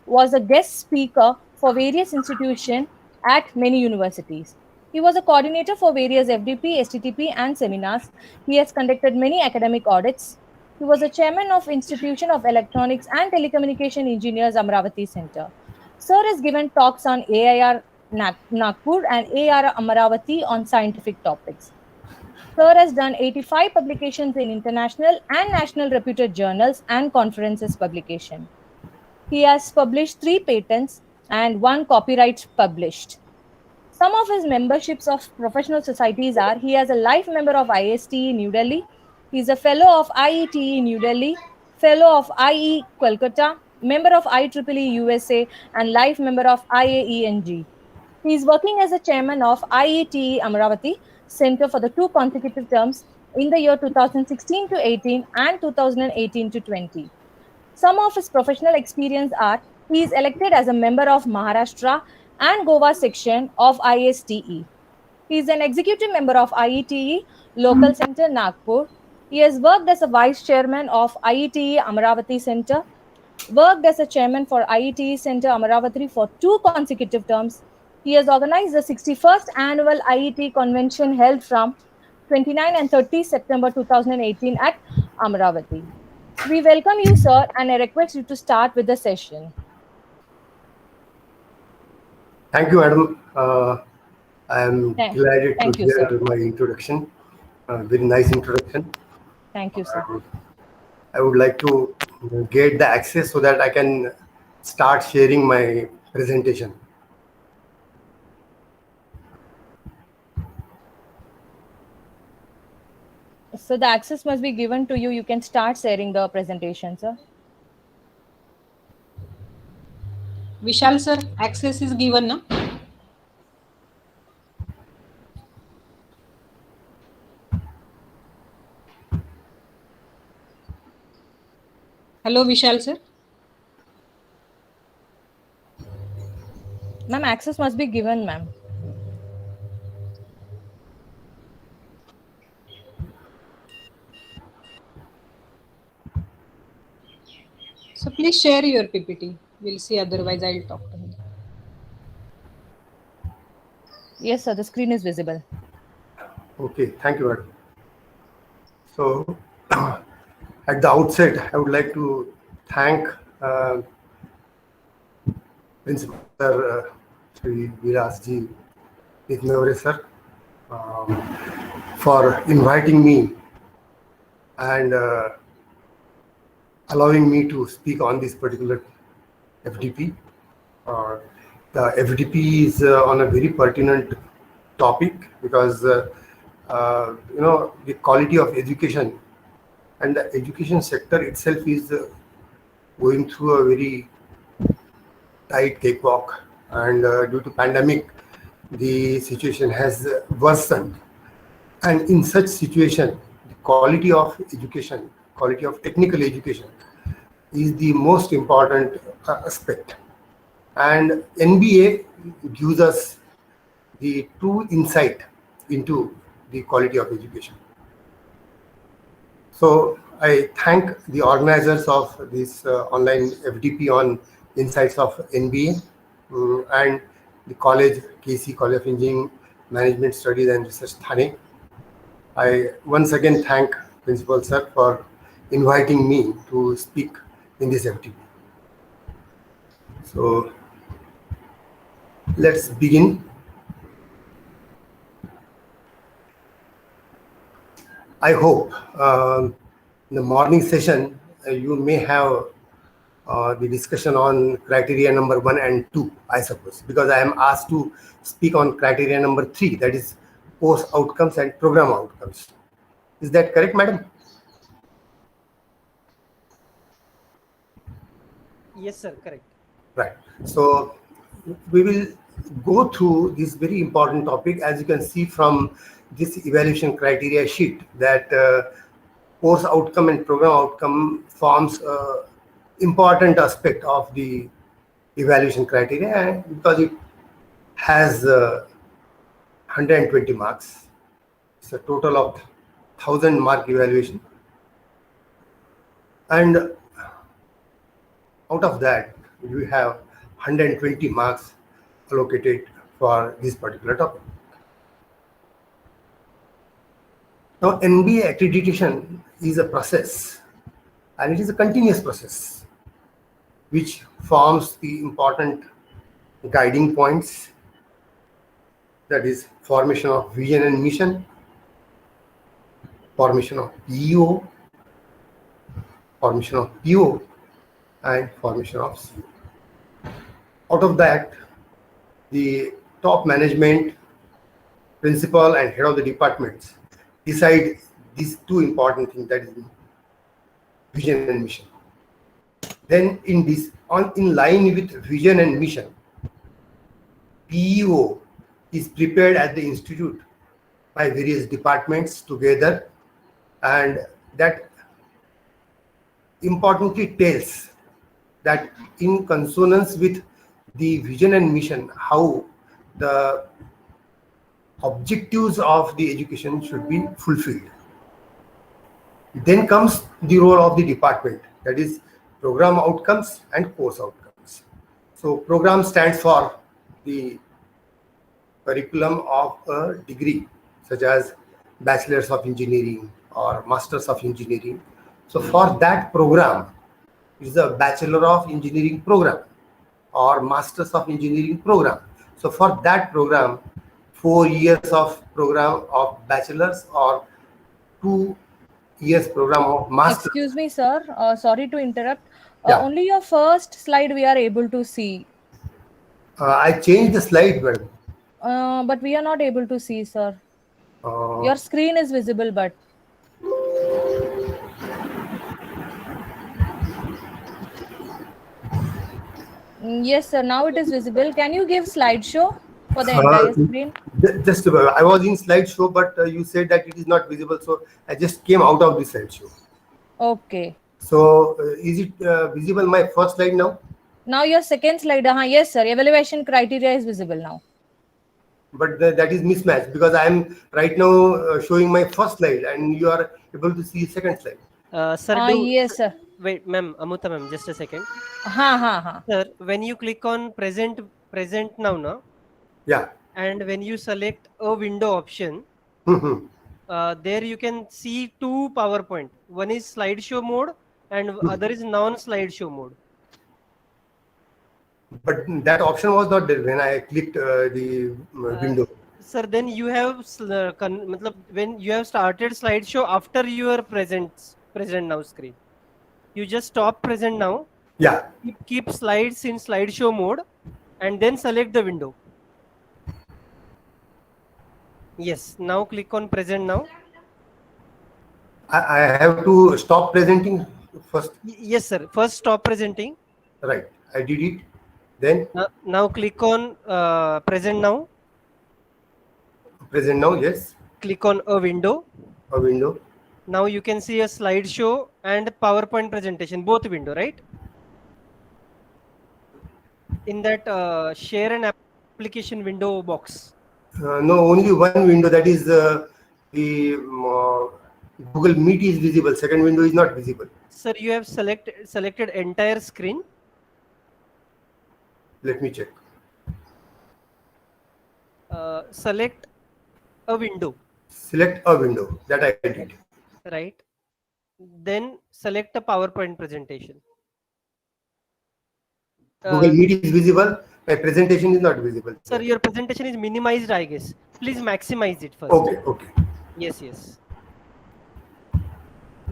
was a guest speaker for various institutions at many universities. He was a coordinator for various FDP, STTP, and seminars. He has conducted many academic audits. He was a chairman of Institution of Electronics and Telecommunication Engineers Amravati Center. Sir has given talks on AIR Nagpur and AR Amaravati on scientific topics. Sir has done 85 publications in international and national reputed journals and conferences publication. He has published 3 patents and 1 copyright published. Some of his memberships of professional societies are he is a life member of ISTE New Delhi, he is a fellow of IETE New Delhi, fellow of IE Kolkata, member of IEEE USA, and life member of IAENG. He is working as a chairman of IETE Amaravati Center for the 2 consecutive terms in the year 2016 to 18 and 2018 to 20. Some of his professional experience are he is elected as a member of Maharashtra and Goa section of ISTE. He is an executive member of IETE Local Center Nagpur. He has worked as a vice chairman of IETE Amaravati Center, worked as a chairman for IETE Center Amaravati for 2 consecutive terms. He has organized the 61st annual IET convention held from 29 and 30 September 2018 at Amaravati. We welcome you, sir, and I request you to start with the session. Thank you, madam. I am delighted to Thank you, hear sir. my introduction. Very nice introduction. Thank you, sir. I would like to get the access so that I can start sharing my presentation. So the access must be given to you. You can start sharing the presentation, sir. Vishal sir, access is given, na? Hello, Vishal sir. Ma'am, access must be given, ma'am. So please share your PPT. We'll see, otherwise I'll talk to him. Yes, sir. The screen is visible. Okay, thank you, madam. So, at the outset, I would like to thank Principal Sir Shri Virasji Nitnavare sir for inviting me and allowing me to speak on this particular FDP. The FDP is on a very pertinent topic because the quality of education and the education sector itself is going through a very tight cakewalk, and due to pandemic the situation has worsened, and in such situation the quality of education, quality of technical education is the most important aspect, and NBA gives us the true insight into the quality of education. So I thank the organizers of this online FDP on insights of NBA and the college, KC College of Engineering, Management Studies and Research, Thane. I once again thank Principal Sir for inviting me to speak in this FDP. So let's begin. I hope in the morning session you may have the discussion on criteria number 1 and 2, I suppose, because I am asked to speak on criteria number 3, that is course outcomes and program outcomes. Is that correct, madam? Yes, sir, correct. Right. So we will go through this very important topic. As you can see from this evaluation criteria sheet, that course outcome and program outcome forms important aspect of the evaluation criteria, and because it has 120 marks. It's a total of 1000 mark evaluation, and out of that we have 120 marks allocated for this particular topic. Now, NBA accreditation is a process, and it is a continuous process which forms the important guiding points, that is formation of vision and mission, formation of PEO, formation of PO, and formation of CO. Out of that, the top management, principal and head of the departments decide these two important things, that is vision and mission. Then in line with vision and mission, PEO is prepared at the institute by various departments together, and that importantly tells that in consonance with the vision and mission, how the objectives of the education should be fulfilled. Then comes the role of the department, that is program outcomes and course outcomes. So program stands for the curriculum of a degree, such as bachelor's of engineering or master's of engineering. So for that program, it is a bachelor of engineering program or master's of engineering program. So for that program, 4 years of program of bachelor's or 2 years program of master's. Excuse me, sir. Sorry to interrupt. Yeah. Only your first slide we are able to see. I changed the slide, madam. But we are not able to see, sir. Your screen is visible, but yes, sir. Now it is visible. Can you give slideshow for the entire screen? Just I was in slideshow, but you said that it is not visible, so I just came out of the slideshow. Okay. So is it visible, my first slide now? Now your second slide. Yes, sir. Evaluation criteria is visible now. But that is mismatched, because I am right now showing my first slide and you are able to see second slide. Sir, yes, sir. Wait, ma'am, Amutha ma'am, just a second. Ha. Sir, when you click on present now, no? Yeah. and when you select a window option, Mhm. there you can see two PowerPoint. One is slideshow mode and other is non-slideshow mode. But that option was not there when I clicked the window. Sir, then you have when you have started slideshow after your present now screen. You just stop present now. Yeah. Keep slides in slideshow mode and then select the window. Yes, now click on present now. I have to stop presenting first. Yes, sir. First stop presenting. Right. I did it. Then now click on present now. Present now, yes. Click on a window. A window. Now you can see a slideshow and PowerPoint presentation, both window, right? In that share an application window box. No, only one window, that is the Google Meet is visible. Second window is not visible. Sir, you have selected entire screen. Let me check. Select a window. Select a window. That I did. Right. Then select a PowerPoint presentation. Google Meet is visible. My presentation is not visible. Sir, your presentation is minimized, I guess. Please maximize it first. Okay, okay. Yes, yes.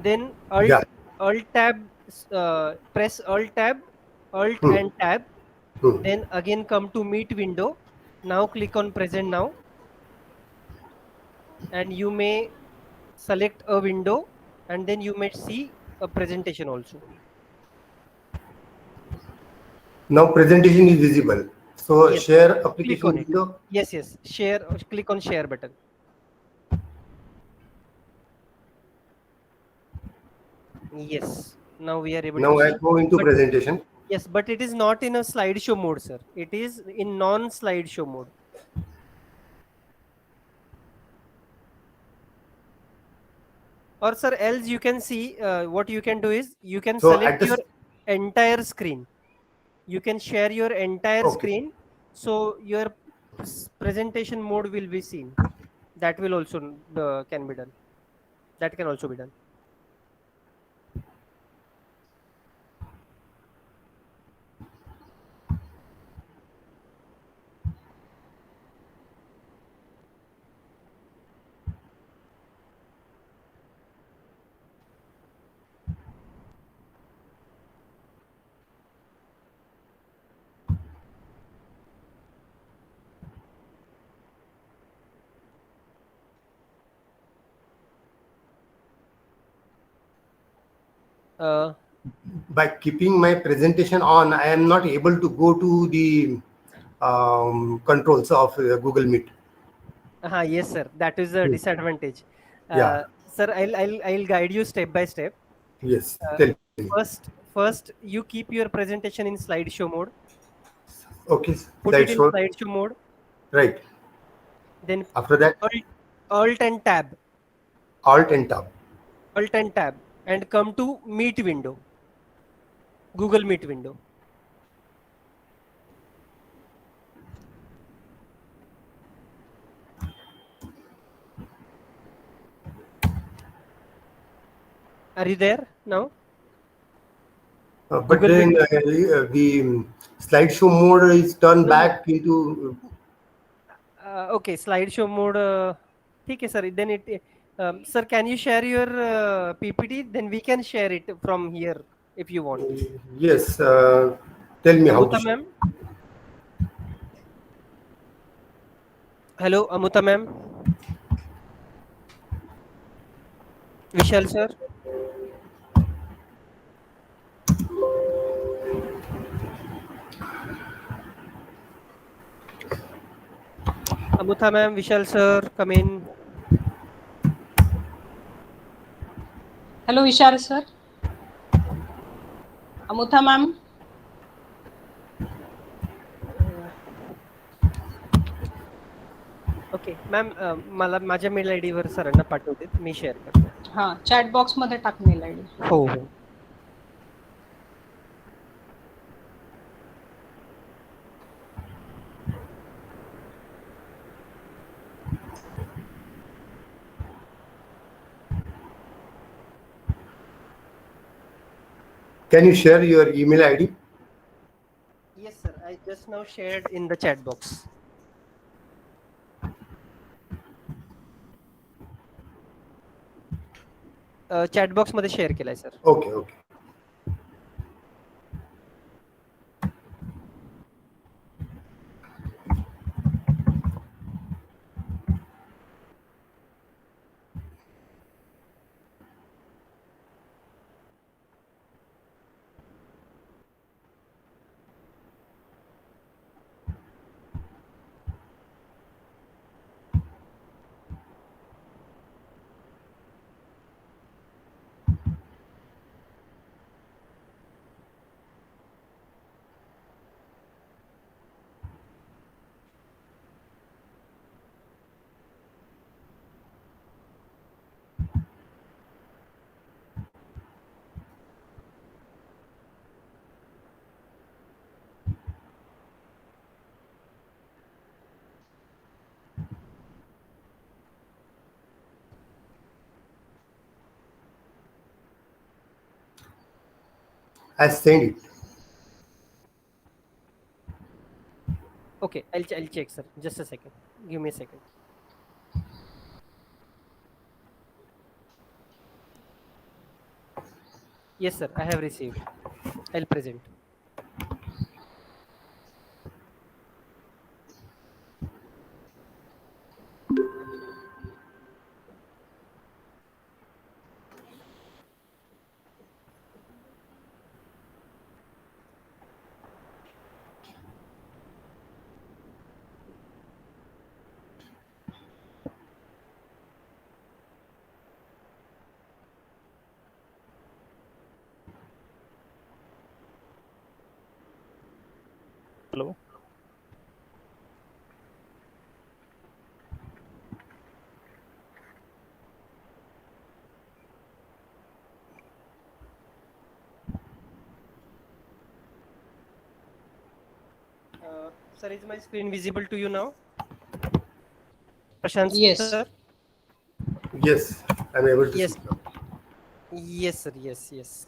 Then Alt tab, press Alt tab, Alt and tab. Then again come to Meet window. Now click on present now. And you may select a window and then you may see a presentation also. Now presentation is visible. So yes. share application click on window. It. Yes, yes. Share. Click on share button. Yes. Now we are able now to I go into presentation. Yes, but it is not in a slideshow mode, sir. It is in non-slideshow mode. Or sir, else you can see what you can do is you can select your entire screen. You can share your entire screen, so your presentation mode will be seen. That will also can be done. That can also be done. By keeping my presentation on, I am not able to go to the controls of Google Meet. Yes, sir. That is a disadvantage. Yeah. Sir, I'll guide you step by step. Yes. Tell me. First, you keep your presentation in slideshow mode. Okay. Put it in slideshow mode. Right. Then after that, Alt and tab. Alt and tab. Alt and tab, and come to Meet window. Google Meet window. Are you there now? But then the slideshow mode is turned back into. Okay, slideshow mode. Okay, sir. Then sir, can you share your PPT? Then we can share it from here if you want. Yes. Tell me how to. Ma'am. Hello, Amuta ma'am. Vishal sir. Amutha ma'am, Vishal sir, come in. Hello, Vishal sir. Amutha ma'am. Okay ma'am मला माझ्या mail ID वर सरांना पाठवते मी share करतो. हां, chat box मध्ये टाक mail ID. हो हो. Can you share your email ID? Yes, sir. I just now shared in the chat box. Chat box मध्ये शेअर केलाय sir. Okay, okay. I send it. Okay, I'll check, sir. Just a second. Give me a second. Yes, sir. I have received. I'll present. Hello. Sir, is my screen visible to you now? Prashant, Yes. sir? Yes, I'm able to Yes. see now. Yes, sir. Yes, yes.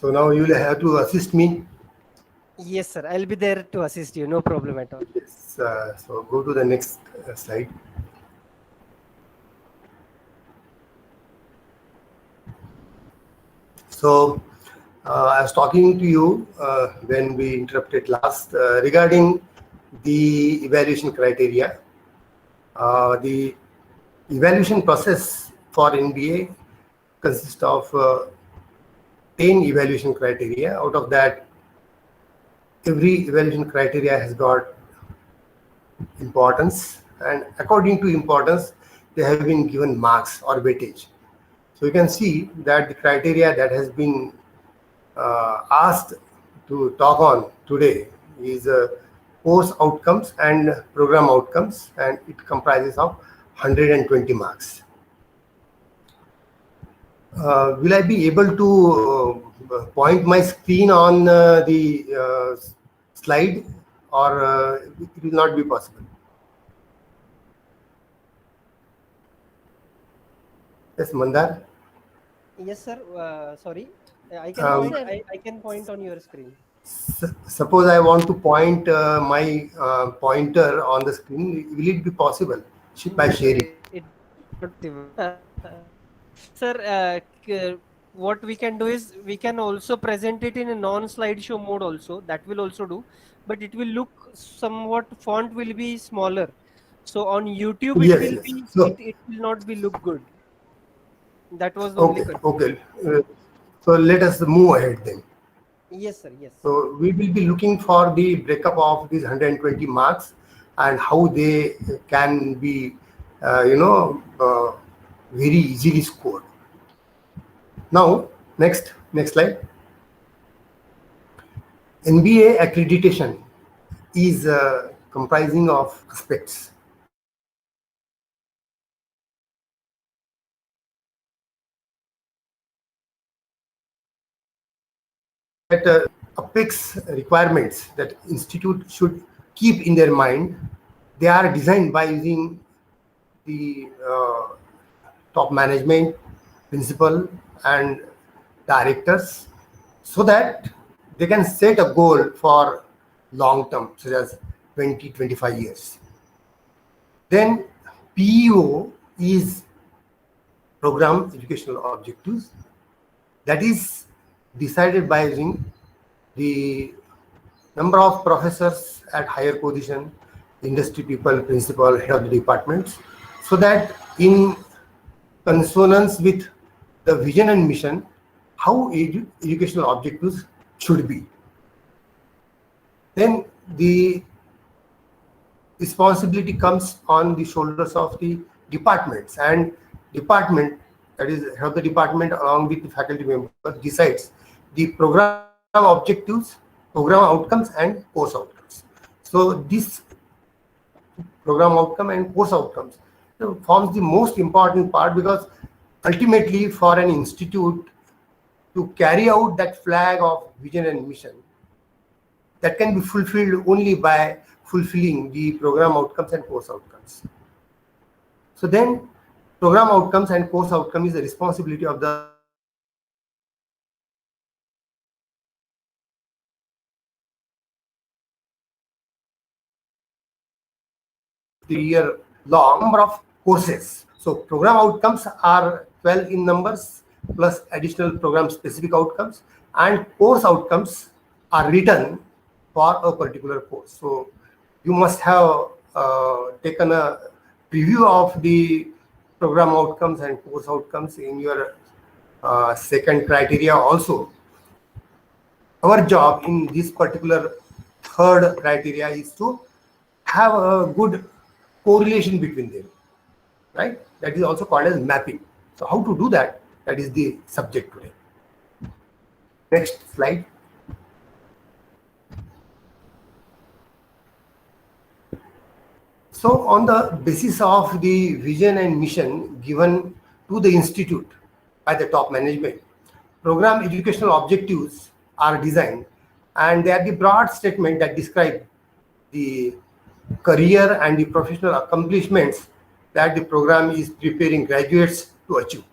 So now you will have to assist me. Yes, sir. I'll be there to assist you. No problem at all. Yes. So go to the next slide. So I was talking to you when we interrupted last regarding the evaluation criteria. The evaluation process for NBA consists of 10 evaluation criteria. Out of that, every evaluation criteria has got importance, and according to importance, they have been given marks or weightage. So you can see that the criteria that has been asked to talk on today is course outcomes and program outcomes, and it comprises of 120 marks. Will I be able to point my screen on the slide, or it will not be possible? Yes, Mandar? Yes, sir. Sorry. I can Um, point. I can point on your screen. Suppose I want to point my pointer on the screen, will it be possible by No, sir. sharing? Sir, what we can do is we can also present it in a non-slideshow mode also. That will also do, but it will look somewhat font will be smaller. So on YouTube it Yes, will yes. be So, it will not be look good. That was the only okay, concern. okay. So let us move ahead then. Yes, sir. Yes. So we will be looking for the breakup of these 120 marks and how they can be, very easily scored. Now, next slide. NBA accreditation is comprising of aspects. That apex requirements that institute should keep in their mind, they are designed by using the top management, principal, and directors so that they can set a goal for long term, such as 20-25 years. Then PEO is program educational objectives, that is decided by using the number of professors at higher position, industry people, principal, head of the departments, so that in consonance with the vision and mission, how educational objectives should be. Then the responsibility comes on the shoulders of the departments, and department, that is head of the department along with the faculty member, decides the program objectives, program outcomes and course outcomes. So this program outcome and course outcomes forms the most important part, because ultimately for an institute to carry out that flag of vision and mission, that can be fulfilled only by fulfilling the program outcomes and course outcomes. So then program outcomes and course outcome is the responsibility of the year long number of courses. So program outcomes are 12 in numbers plus additional program specific outcomes, and course outcomes are written for a particular course. So you must have taken a preview of the program outcomes and course outcomes in your second criteria also. Our job in this particular third criteria is to have a good correlation between them, right? That is also called as mapping. So how to do that? That is the subject today. Next slide. So on the basis of the vision and mission given to the institute by the top management, program educational objectives are designed, and they are the broad statement that describe the career and the professional accomplishments that the program is preparing graduates to achieve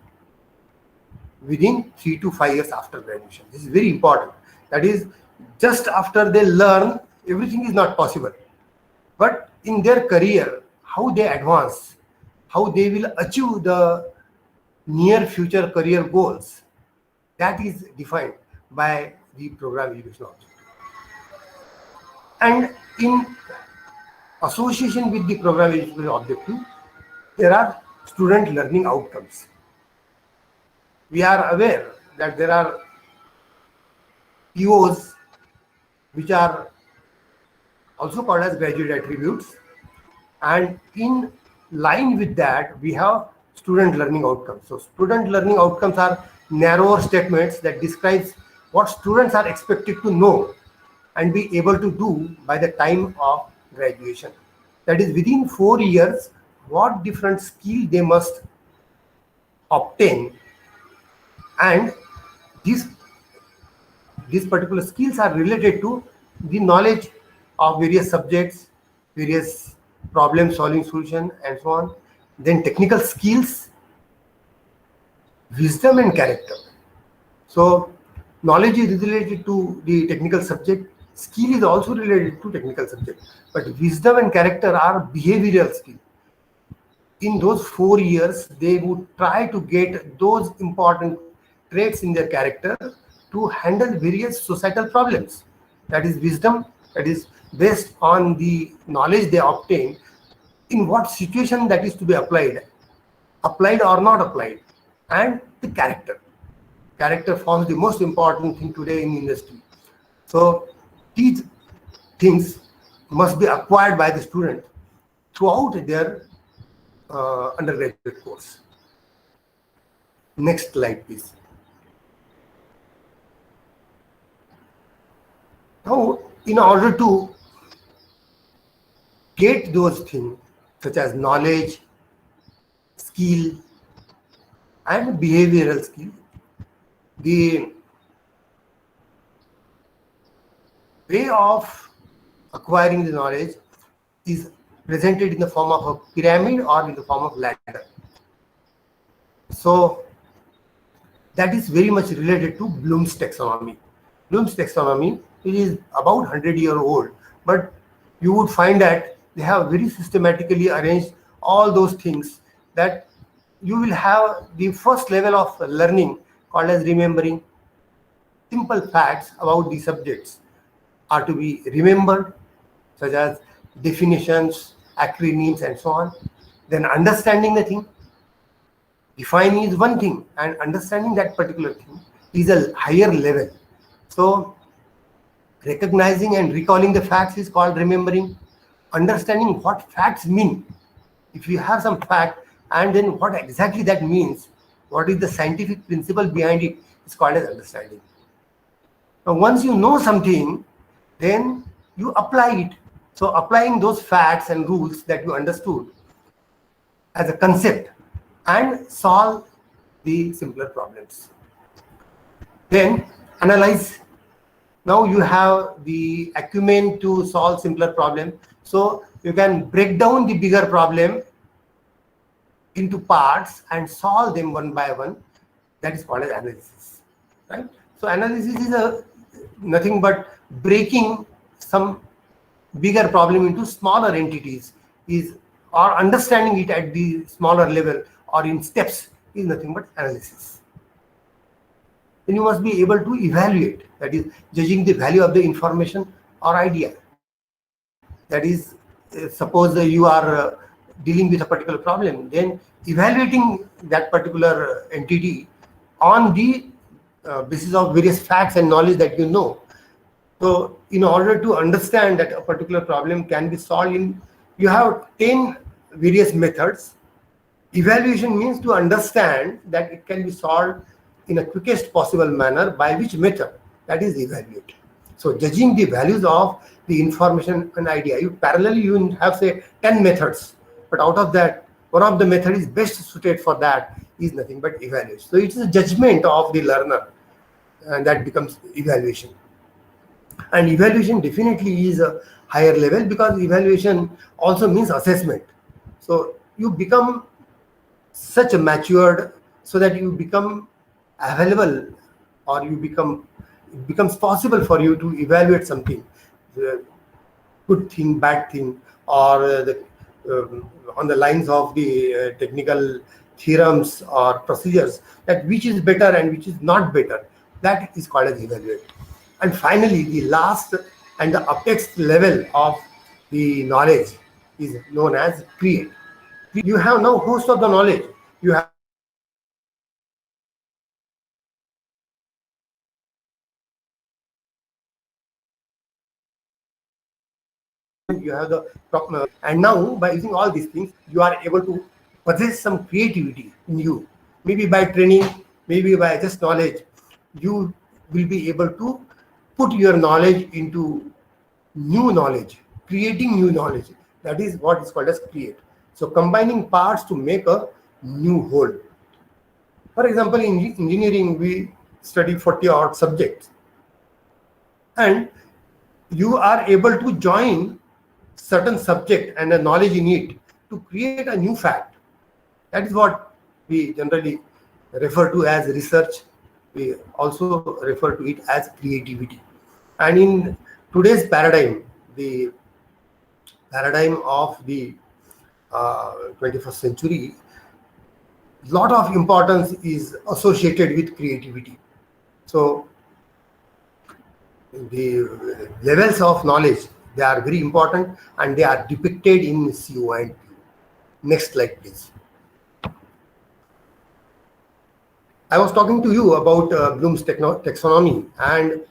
within 3 to 5 years after graduation. This is very important. That is, just after they learn, everything is not possible. But in their career, how they advance, how they will achieve the near future career goals, that is defined by the program educational objective. And in association with the program educational objective, there are student learning outcomes. We are aware that there are POs which are also called as graduate attributes, and in line with that we have student learning outcomes. So student learning outcomes are narrower statements that describes what students are expected to know and be able to do by the time of graduation. That is, within 4 years, what different skill they must obtain, and these particular skills are related to the knowledge of various subjects, various problem solving solution and so on. Then technical skills, wisdom and character. So knowledge is related to the technical subject, skill is also related to technical subject, but wisdom and character are behavioral skills. In those 4 years, they would try to get those important traits in their character to handle various societal problems. That is wisdom, that is based on the knowledge they obtain, in what situation that is to be applied or not applied, and the character. Character forms the most important thing today in industry. So these things must be acquired by the student throughout their undergraduate course. Next slide, please. Now, in order to get those things such as knowledge, skill, and behavioral skill, the way of acquiring the knowledge is presented in the form of a pyramid or in the form of ladder. So that is very much related to Bloom's taxonomy. Bloom's taxonomy, it is about 100-year old, but you would find that they have very systematically arranged all those things that you will have the first level of learning called as remembering. Simple facts about the subjects are to be remembered, such as definitions, acronyms, and so on. Then understanding the thing. Defining is one thing, and understanding that particular thing is a higher level. So recognizing and recalling the facts is called remembering. Understanding what facts mean. If you have some fact and then what exactly that means, what is the scientific principle behind it, is called as understanding. Now, once you know something, then you apply it. So applying those facts and rules that you understood as a concept and solve the simpler problems. Then analyze. Now you have the acumen to solve simpler problem. So you can break down the bigger problem into parts and solve them one by one. That is called as analysis, right? So analysis is nothing but breaking some bigger problem into smaller entities, or understanding it at the smaller level or in steps is nothing but analysis. Then you must be able to evaluate, that is judging the value of the information or idea. That is, suppose you are dealing with a particular problem, then evaluating that particular entity on the basis of various facts and knowledge that you know. So in order to understand that a particular problem can be solved you have 10 various methods. Evaluation means to understand that it can be solved in a quickest possible manner by which method, that is evaluate. So judging the values of the information and idea, you have say 10 methods, but out of that one of the method is best suited for that is nothing but evaluation. So it is a judgment of the learner, and that becomes evaluation. And evaluation definitely is a higher level, because evaluation also means assessment. So you become such a matured so that you become available, or it becomes possible for you to evaluate something, good thing, bad thing, or on the lines of the technical theorems or procedures, that which is better and which is not better. That is called as evaluate. And finally, the last and the apex level of the knowledge is known as create. You have now host of the knowledge. You have the and now by using all these things, you are able to possess some creativity in you. Maybe by training, maybe by just knowledge, you will be able to put your knowledge into new knowledge, creating new knowledge. That is what is called as create. So combining parts to make a new whole. For example, in engineering, we study 40 odd subjects, and you are able to join certain subject and a knowledge in it to create a new fact. That is what we generally refer to as research. We also refer to it as creativity. And in today's paradigm, the paradigm of the 21st century, lot of importance is associated with creativity. So the levels of knowledge, they are very important, and they are depicted in CO and P. Next slide, please. I was talking to you about Bloom's taxonomy, and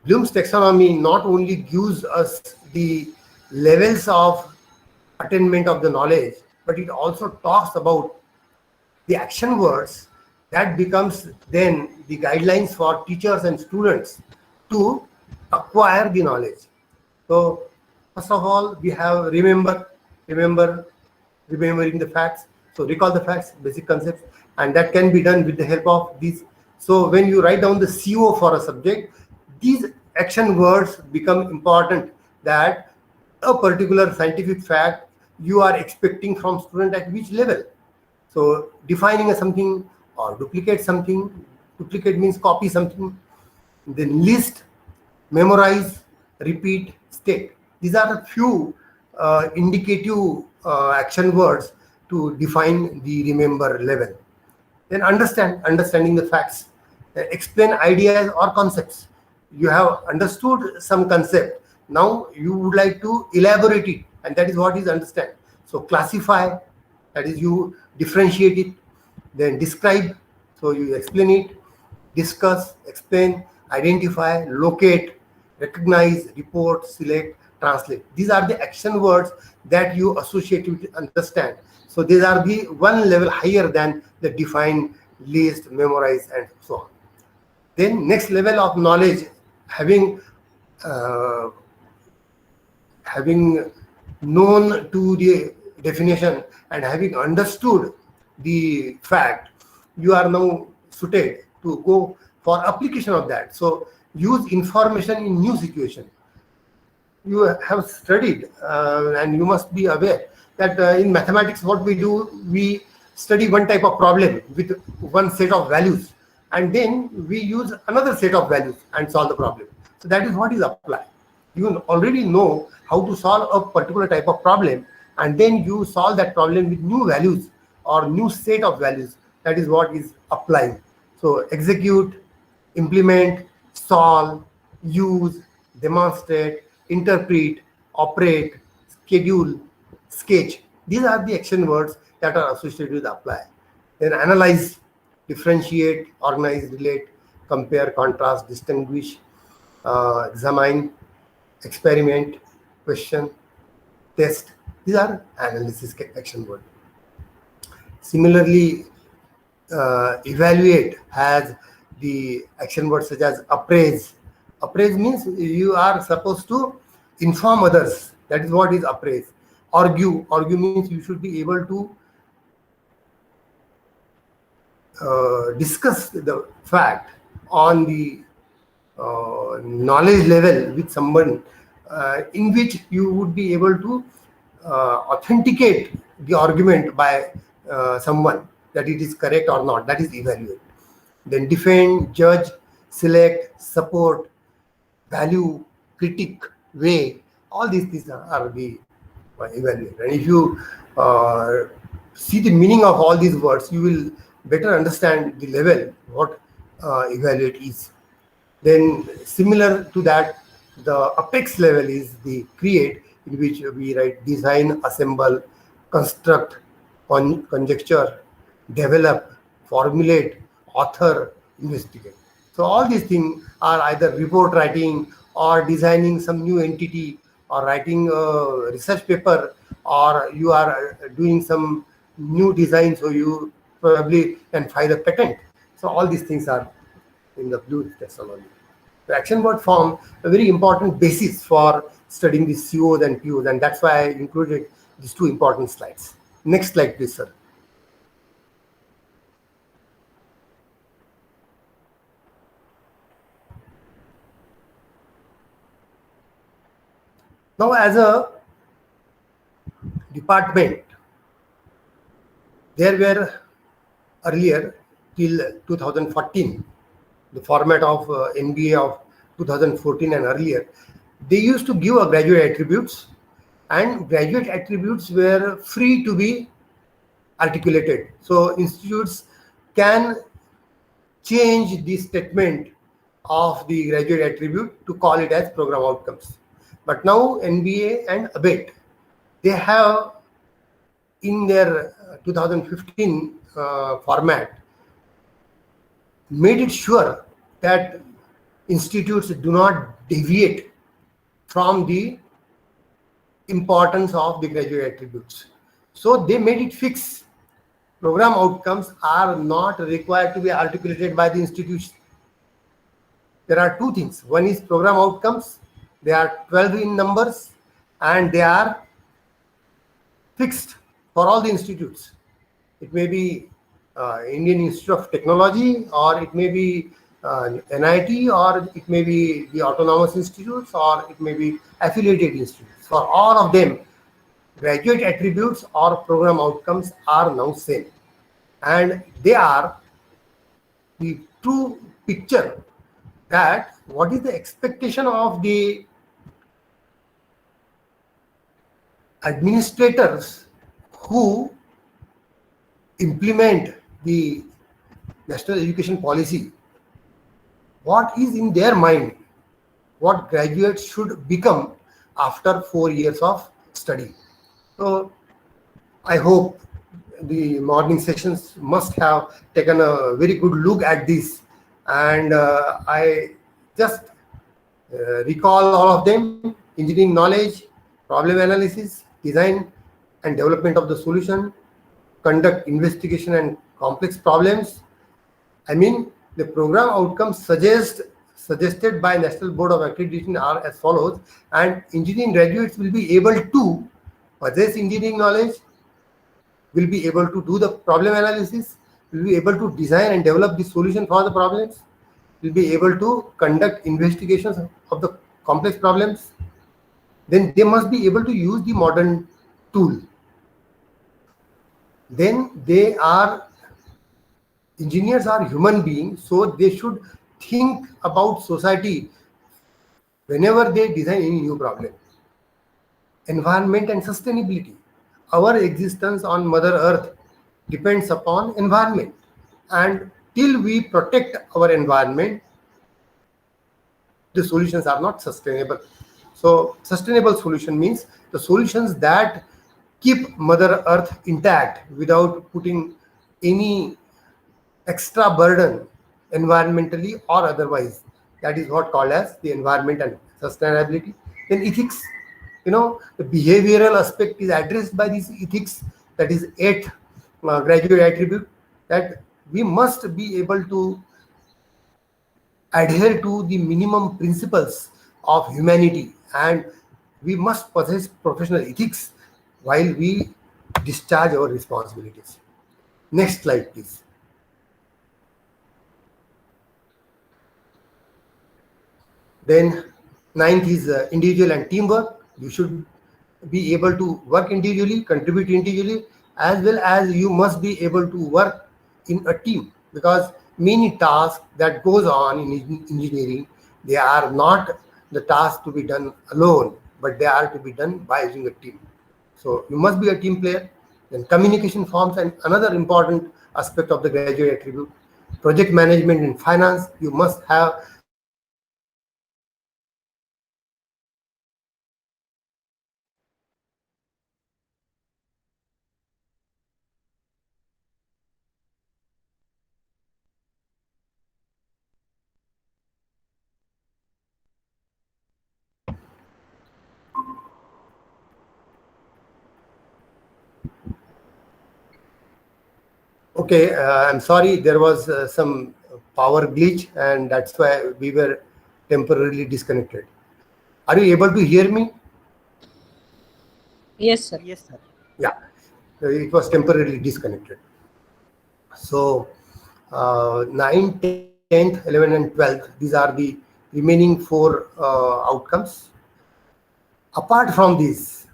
Bloom's taxonomy not only gives us the levels of attainment of the knowledge, but it also talks about the action words that becomes then the guidelines for teachers and students to acquire the knowledge. So first of all, we have remembering the facts. So recall the facts, basic concepts, and that can be done with the help of these. So when you write down the CO for a subject, these action words become important, that a particular scientific fact you are expecting from student at which level. So defining something or duplicate something. Duplicate means copy something. then list, memorize, repeat, state. These are a few indicative action words to define the remember level. Then understanding the facts. Explain ideas or concepts. You have understood some concept. Now you would like to elaborate it, and that is what is understand. So classify, that is you differentiate it. Then describe, so you explain it. Discuss, explain, identify, locate, recognize, report, select, translate. These are the action words that you associate with understand. So these are the one level higher than the define, list, memorize, and so on. Then next level of knowledge, having known to the definition and having understood the fact, you are now suited to go for application of that. So use information in new situation. You have studied and you must be aware that in mathematics what we do, we study one type of problem with one set of values, and then we use another set of values and solve the problem. So that is what is applied. You already know how to solve a particular type of problem, and then you solve that problem with new values or new set of values. That is what is applying. So execute, implement, solve, use, demonstrate, interpret, operate, schedule, sketch. These are the action words that are associated with apply. Then analyze, differentiate, organize, relate, compare, contrast, distinguish, examine, experiment, question, test. These are analysis action words. Similarly, evaluate has the action words such as appraise. Appraise means you are supposed to inform others. That is what is appraise. Argue. Argue means you should be able to discuss the fact on the knowledge level with someone in which you would be able to authenticate the argument by someone that it is correct or not. That is evaluate. Then defend, judge, select, support, value, critique, weigh. All these are the evaluate. And if you see the meaning of all these words, you will better understand the level what evaluate is. Then similar to that, the apex level is the create, in which we write design, assemble, construct, conjecture, develop, formulate, author, investigate. So all these things are either report writing or designing some new entity or writing a research paper, or you are doing some new design, so you probably can file a patent. So all these things are in the blue taxonomy. The action word form a very important basis for studying the COs and POs, and that's why I included these two important slides. Next slide, please, sir. Now, as a department, there were earlier till 2014, the format of NBA of 2014 and earlier, they used to give a graduate attributes, and graduate attributes were free to be articulated. So institutes can change the statement of the graduate attribute to call it as program outcomes. But now NBA and ABET, they have in their 2015 format made it sure that institutes do not deviate from the importance of the graduate attributes. So they made it fixed. Program outcomes are not required to be articulated by the institution. There are two things. One is program outcomes. They are 12 in numbers and they are fixed for all the institutes. It may be Indian Institute of Technology, or it may be NIT, or it may be the autonomous institutes, or it may be affiliated institutes. For all of them, graduate attributes or program outcomes are now same, and they are the true picture that what is the expectation of the administrators who implement the national education policy? What is in their mind? What graduates should become after 4 years of study? So I hope the morning sessions must have taken a very good look at this, and I just recall all of them: engineering knowledge, problem analysis, design and development of the solution, conduct investigation and complex problems. I mean, the program outcomes suggested by National Board of Accreditation are as follows, and engineering graduates will be able to possess engineering knowledge, will be able to do the problem analysis, will be able to design and develop the solution for the problems, will be able to conduct investigations of the complex problems. Then they must be able to use the modern tool. Then engineers are human beings, so they should think about society whenever they design any new problem. Environment and sustainability. Our existence on Mother Earth depends upon environment, and till we protect our environment, the solutions are not sustainable. So sustainable solution means the solutions that keep Mother Earth intact without putting any extra burden environmentally or otherwise. That is what called as the environment and sustainability. Then ethics, the behavioral aspect is addressed by these ethics. That is 8 graduate attribute, that we must be able to adhere to the minimum principles of humanity, and we must possess professional ethics while we discharge our responsibilities. Next slide, please. Then 9th is individual and teamwork. You should be able to work individually, contribute individually, as well as you must be able to work in a team, because many tasks that goes on in engineering, they are not the task to be done alone, but they are to be done by using a team. So you must be a team player. Then communication forms and another important aspect of the graduate attribute. Project management and finance, you must have Okay, I'm sorry, there was some power glitch, and that's why we were temporarily disconnected. Are you able to hear me? Yes, sir. Yes, sir. Yeah, it was temporarily disconnected. So 9, 10th, 11 and 12th, these are the remaining 4 outcomes. Apart from these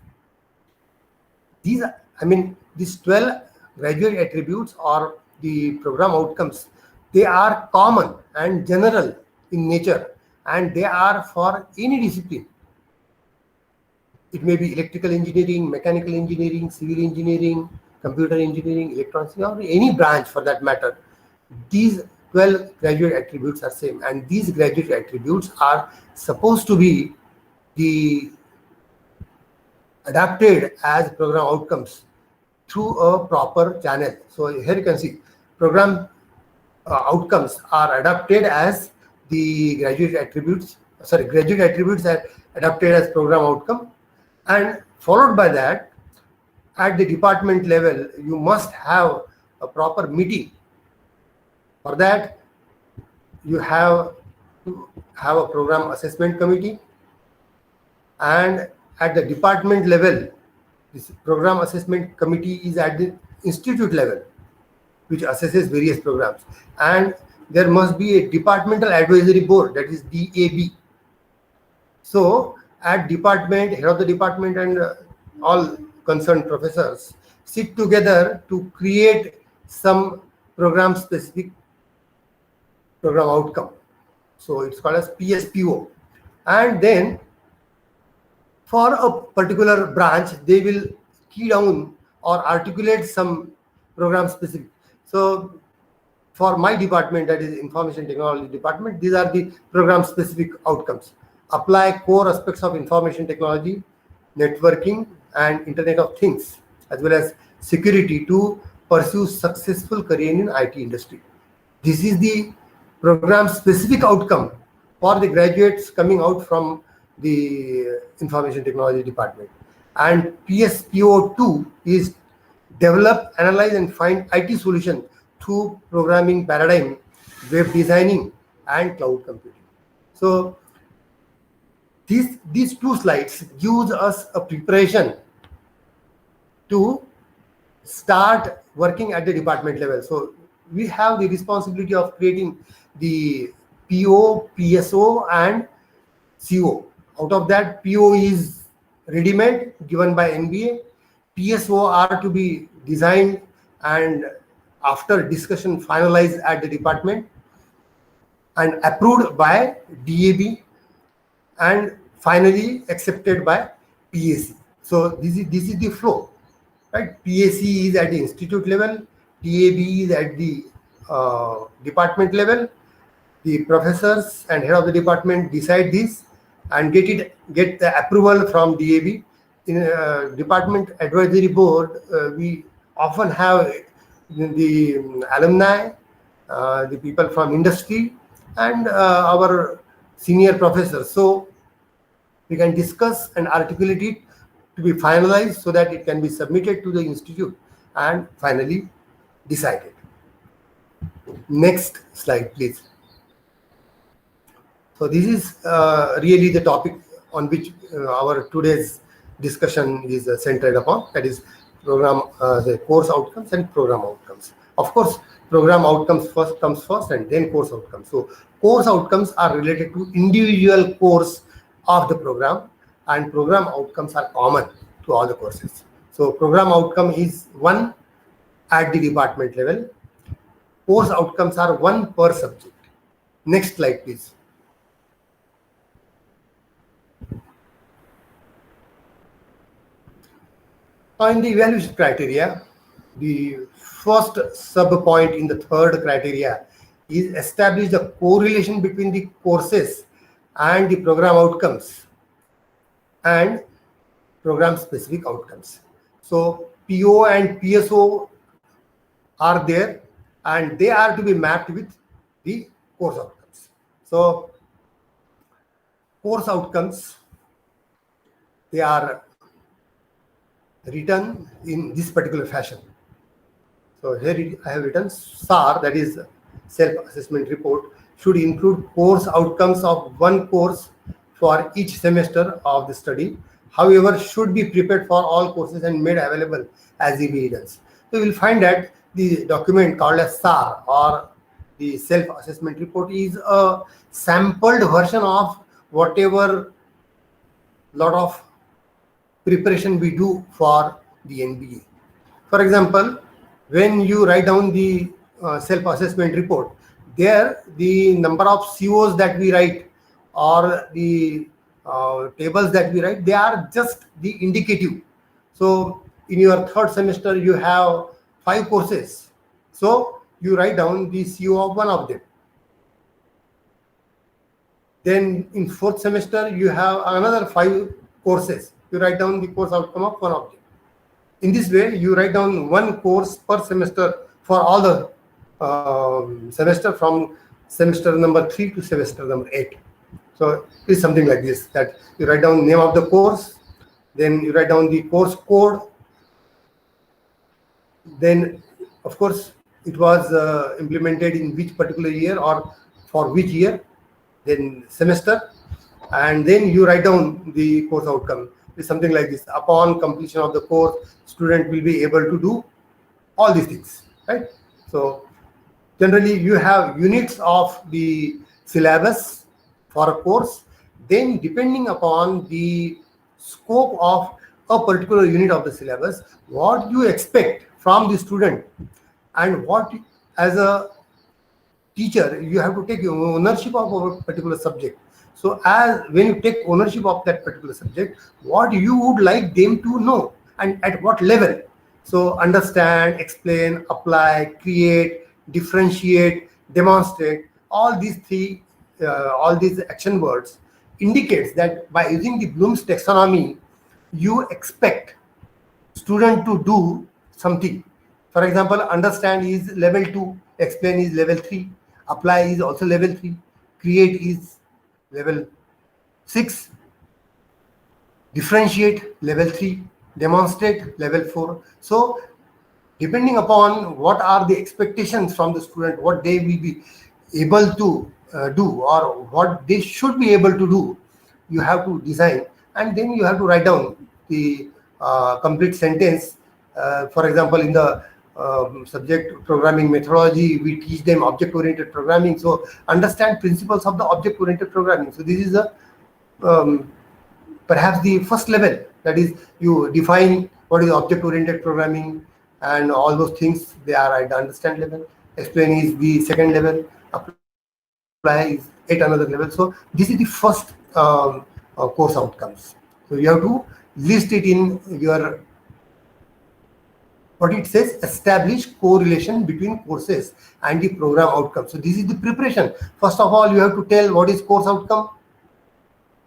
12 graduate attributes or the program outcomes, they are common and general in nature, and they are for any discipline. It may be electrical engineering, mechanical engineering, civil engineering, computer engineering, electronics, or any branch for that matter. These 12 graduate attributes are same, and these graduate attributes are supposed to be adapted as program outcomes through a proper channel. So here you can see program outcomes are adapted as the graduate attributes are adapted as program outcome, and followed by that, at the department level, you must have a proper meeting. For that, you have to have a program assessment committee, and at the department level, this program assessment committee is at the institute level, which assesses various programs, and there must be a departmental advisory board, that is DAB. So at department, head of the department and all concerned professors sit together to create some program specific program outcome. So it's called as PSPO. And then for a particular branch, they will key down or articulate some program specific. So for my department, that is Information Technology Department, these are the program specific outcomes. Apply core aspects of information technology, networking and Internet of Things, as well as security to pursue successful career in IT industry. This is the program specific outcome for the graduates coming out from the Information Technology Department. And PSPO2 is develop, analyze and find IT solution through programming paradigm, web designing and cloud computing. So these two slides gives us a preparation to start working at the department level. So we have the responsibility of creating the PO, PSO and CO. Out of that, PO is ready-made given by NBA. PSO are to be designed and after discussion finalized at the department and approved by DAB and finally accepted by PAC. So this is the flow, right? PAC is at the institute level, DAB is at the department level. The professors and head of the department decide this and get the approval from DAB. In department advisory board, we often have the alumni, the people from industry, and our senior professors. So we can discuss and articulate it to be finalized so that it can be submitted to the institute and finally decided. Next slide, please. So this is really the topic on which our today's discussion is centered upon, that is program, the course outcomes and program outcomes. Of course, program outcomes comes first and then course outcomes. So course outcomes are related to individual course of the program and program outcomes are common to all the courses. So program outcome is one at the department level. Course outcomes are one per subject. Next slide, please. In the evaluation criteria, the first sub-point in the third criteria is establish the correlation between the courses and the program outcomes and program specific outcomes. So PO and PSO are there and they are to be mapped with the course outcomes. So course outcomes, they are written in this particular fashion. So here I have written SAR, that is self-assessment report, should include course outcomes of one course for each semester of the study. However, should be prepared for all courses and made available as evidence. So you will find that the document called as SAR or the self-assessment report is a sampled version of whatever lot of preparation we do for the NBA. For example, when you write down the self-assessment report, there the number of COs that we write or the tables that we write, they are just the indicative. So in your third semester, you have 5 courses. So you write down the CO of one of them. Then in fourth semester, you have another 5 courses. You write down the course outcome of one of them. In this way, you write down one course per semester for all the semester from semester number 3 to semester number 8. So it's something like this, that you write down name of the course, then you write down the course code, then of course it was implemented in which particular year or for which year, then semester, and then you write down the course outcome. It's something like this. Upon completion of the course, student will be able to do all these things, right? So generally you have units of the syllabus for a course. Then depending upon the scope of a particular unit of the syllabus, what you expect from the student and what as a teacher, you have to take ownership of a particular subject. So as when you take ownership of that particular subject, what you would like them to know and at what level. So understand, explain, apply, create, differentiate, demonstrate, all these action words indicates that by using the Bloom's taxonomy, you expect student to do something. For example, understand is level 2, explain is level 3, apply is also level 3, create is level 6, differentiate level 3, demonstrate level 4. So depending upon what are the expectations from the student, what they will be able to do or what they should be able to do, you have to design, and then you have to write down the complete sentence. For example, in the subject programming methodology, we teach them object-oriented programming. So understand principles of the object-oriented programming. So this is a perhaps the first level, that is you define what is object-oriented programming and all those things. They are at the understand level. Explain is the second level. Apply is at another level. So this is the first course outcomes. So you have to list it in your, what it says, establish correlation between courses and the program outcome. So this is the preparation. First of all, you have to tell what is course outcome.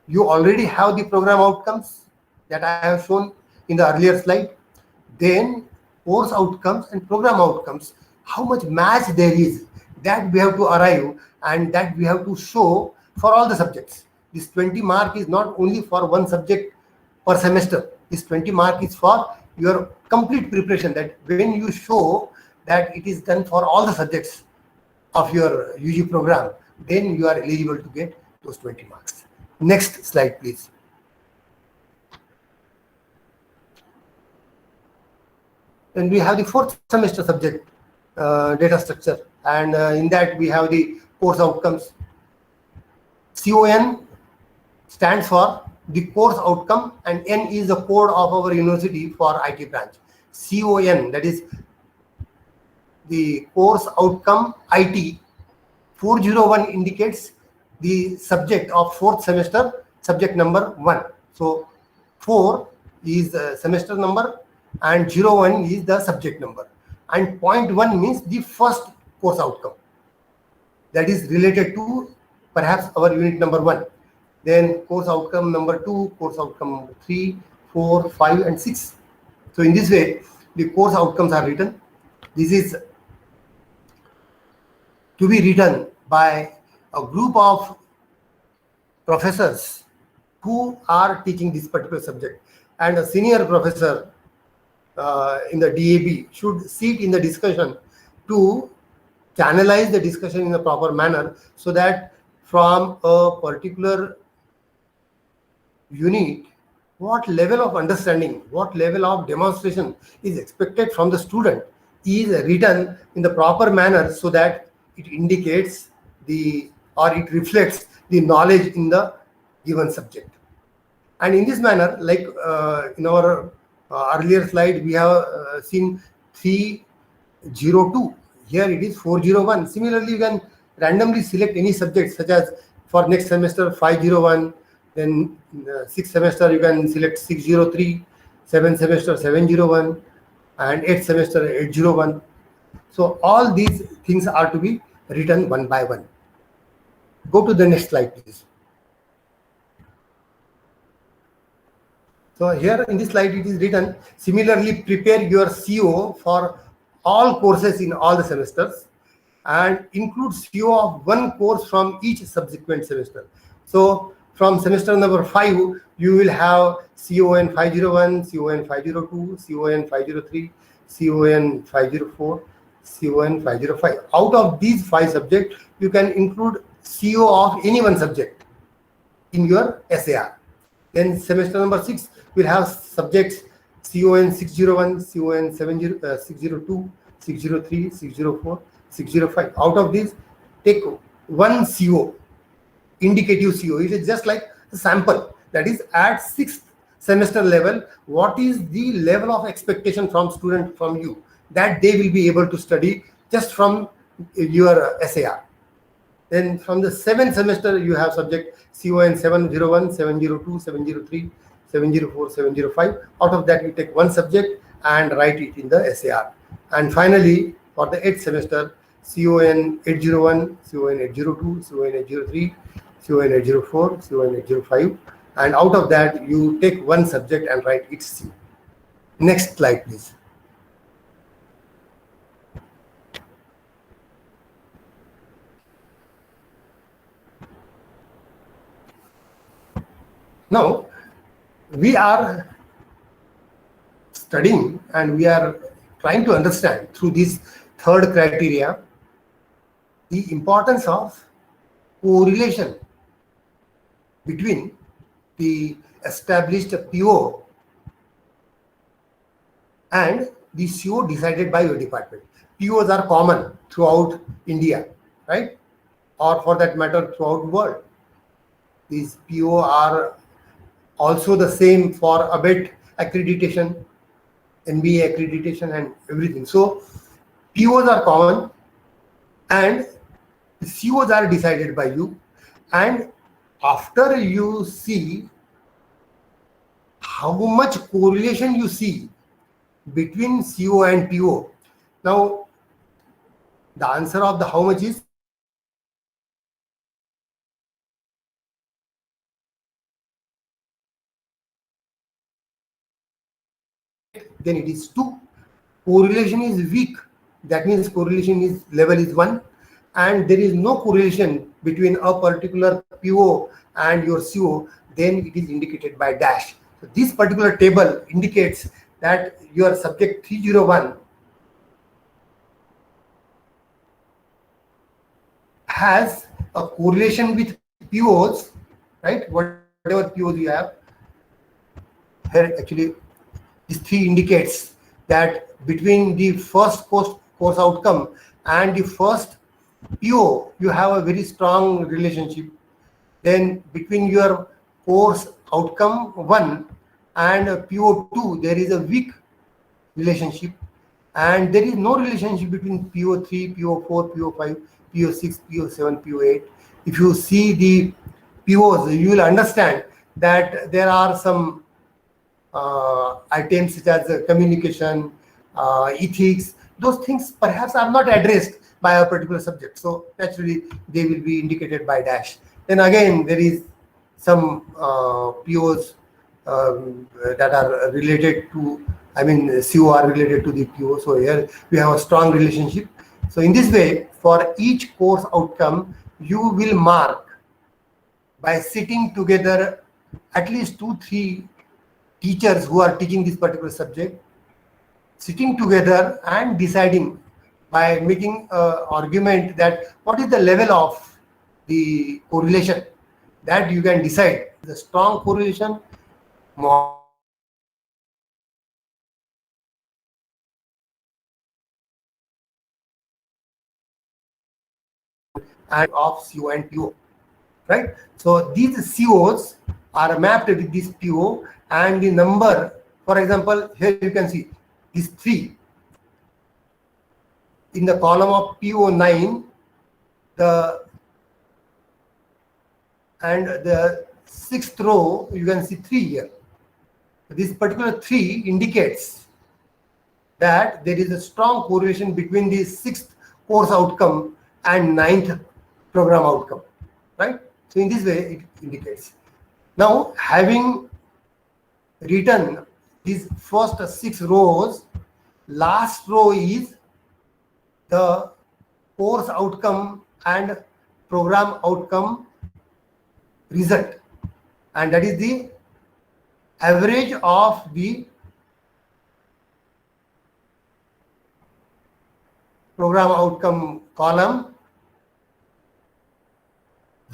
You already have the program outcomes that I have shown in the earlier slide. Then course outcomes and program outcomes, how much match there is, that we have to arrive and that we have to show for all the subjects. This 20 mark is not only for one subject per semester. This 20 mark is for your complete preparation, that when you show that it is done for all the subjects of your UG program, then you are eligible to get those 20 marks. Next slide, please. Then we have the fourth semester subject, data structure, and in that we have the course outcomes. CON stands for the course outcome, and N is the code of our university for IT branch. CON, that is the course outcome IT. 401 indicates the subject of fourth semester, subject number 1. So 4 is semester number and 01 is the subject number, and 0.1 means the first course outcome that is related to perhaps our unit number 1. Then course outcome number 2, course outcome number 3, 4, 5 and 6. So in this way the course outcomes are written. This is to be written by a group of professors who are teaching this particular subject, and a senior professor in the DAB should sit in the discussion to channelize the discussion in a proper manner, so that from a particular unit, what level of understanding, what level of demonstration is expected from the student is written in the proper manner, so that it indicates the, or it reflects the knowledge in the given subject. And in this manner, like in our earlier slide, we have seen 302. Here it is 401. Similarly, you can randomly select any subject, such as for next semester 501, then 6th semester you can select 603, 7th semester 701, and 8th semester 801. So all these things are to be written one by one. Go to the next slide, please. So here in this slide it is written, similarly prepare your CO for all courses in all the semesters, and include CO of one course from each subsequent semester. So from semester number 5, you will have CON 501, CON 502, CON 503, CON 504, CON 505. Out of these 5 subjects, you can include CO of any one subject in your SAR. Then semester number 6 will have subjects CON 601, CON 602, 603, 604, 605. Out of these, take one CO, indicative CO. It is just like a sample, that is at 6th semester level, what is the level of expectation from student from you, that they will be able to study just from your SAR. Then from the 7th semester, you have subject CON 701, 702, 703, 704, 705. Out of that, you take one subject and write it in the SAR. And finally, for the 8th semester, CON 801, CON 802, CON 803, CON 804, CON 805. And out of that, you take one subject and write its C. Next slide, please. Now, we are studying and we are trying to understand through this third criteria the importance of correlation between the established PO and the CO decided by your department. POs are common throughout India, right? Or for that matter, throughout the world. These PO are also the same for ABET accreditation, NBA accreditation, and everything. So POs are common and COs are decided by you. And after you see how much correlation you see between CO and PO, now the answer of the how much is then it is 2. Correlation is weak, that means correlation is level is 1, and there is no correlation between a particular PO and your CO, then it is indicated by dash. So this particular table indicates that your subject 301 has a correlation with POs, right? Whatever POs you have here, actually this 3 indicates that between the first course outcome and the first PO, you have a very strong relationship. Then between your course outcome 1 and PO2, there is a weak relationship. And there is no relationship between PO3, PO4, PO5, PO6, PO7, PO8. If you see the POs, you will understand that there are some items such as communication, ethics, those things perhaps are not addressed by a particular subject. So naturally, they will be indicated by dash. Then again, there is some POs that are related to, I mean, CO are related to the PO. So here we have a strong relationship. So in this way, for each course outcome, you will mark by sitting together at least 2-3 teachers who are teaching this particular subject, sitting together and deciding by making an argument that what is the level of the correlation, that you can decide the strong correlation, more and of CO and PO, right? So these COs are mapped with this PO and the number. For example, here you can see these 3 in the column of PO9, and the 6th row you can see 3 here. This particular 3 indicates that there is a strong correlation between the 6th course outcome and 9th program outcome, right? So in this way it indicates. Now, having written these first 6 rows, last row is the course outcome and program outcome result, and that is the average of the program outcome column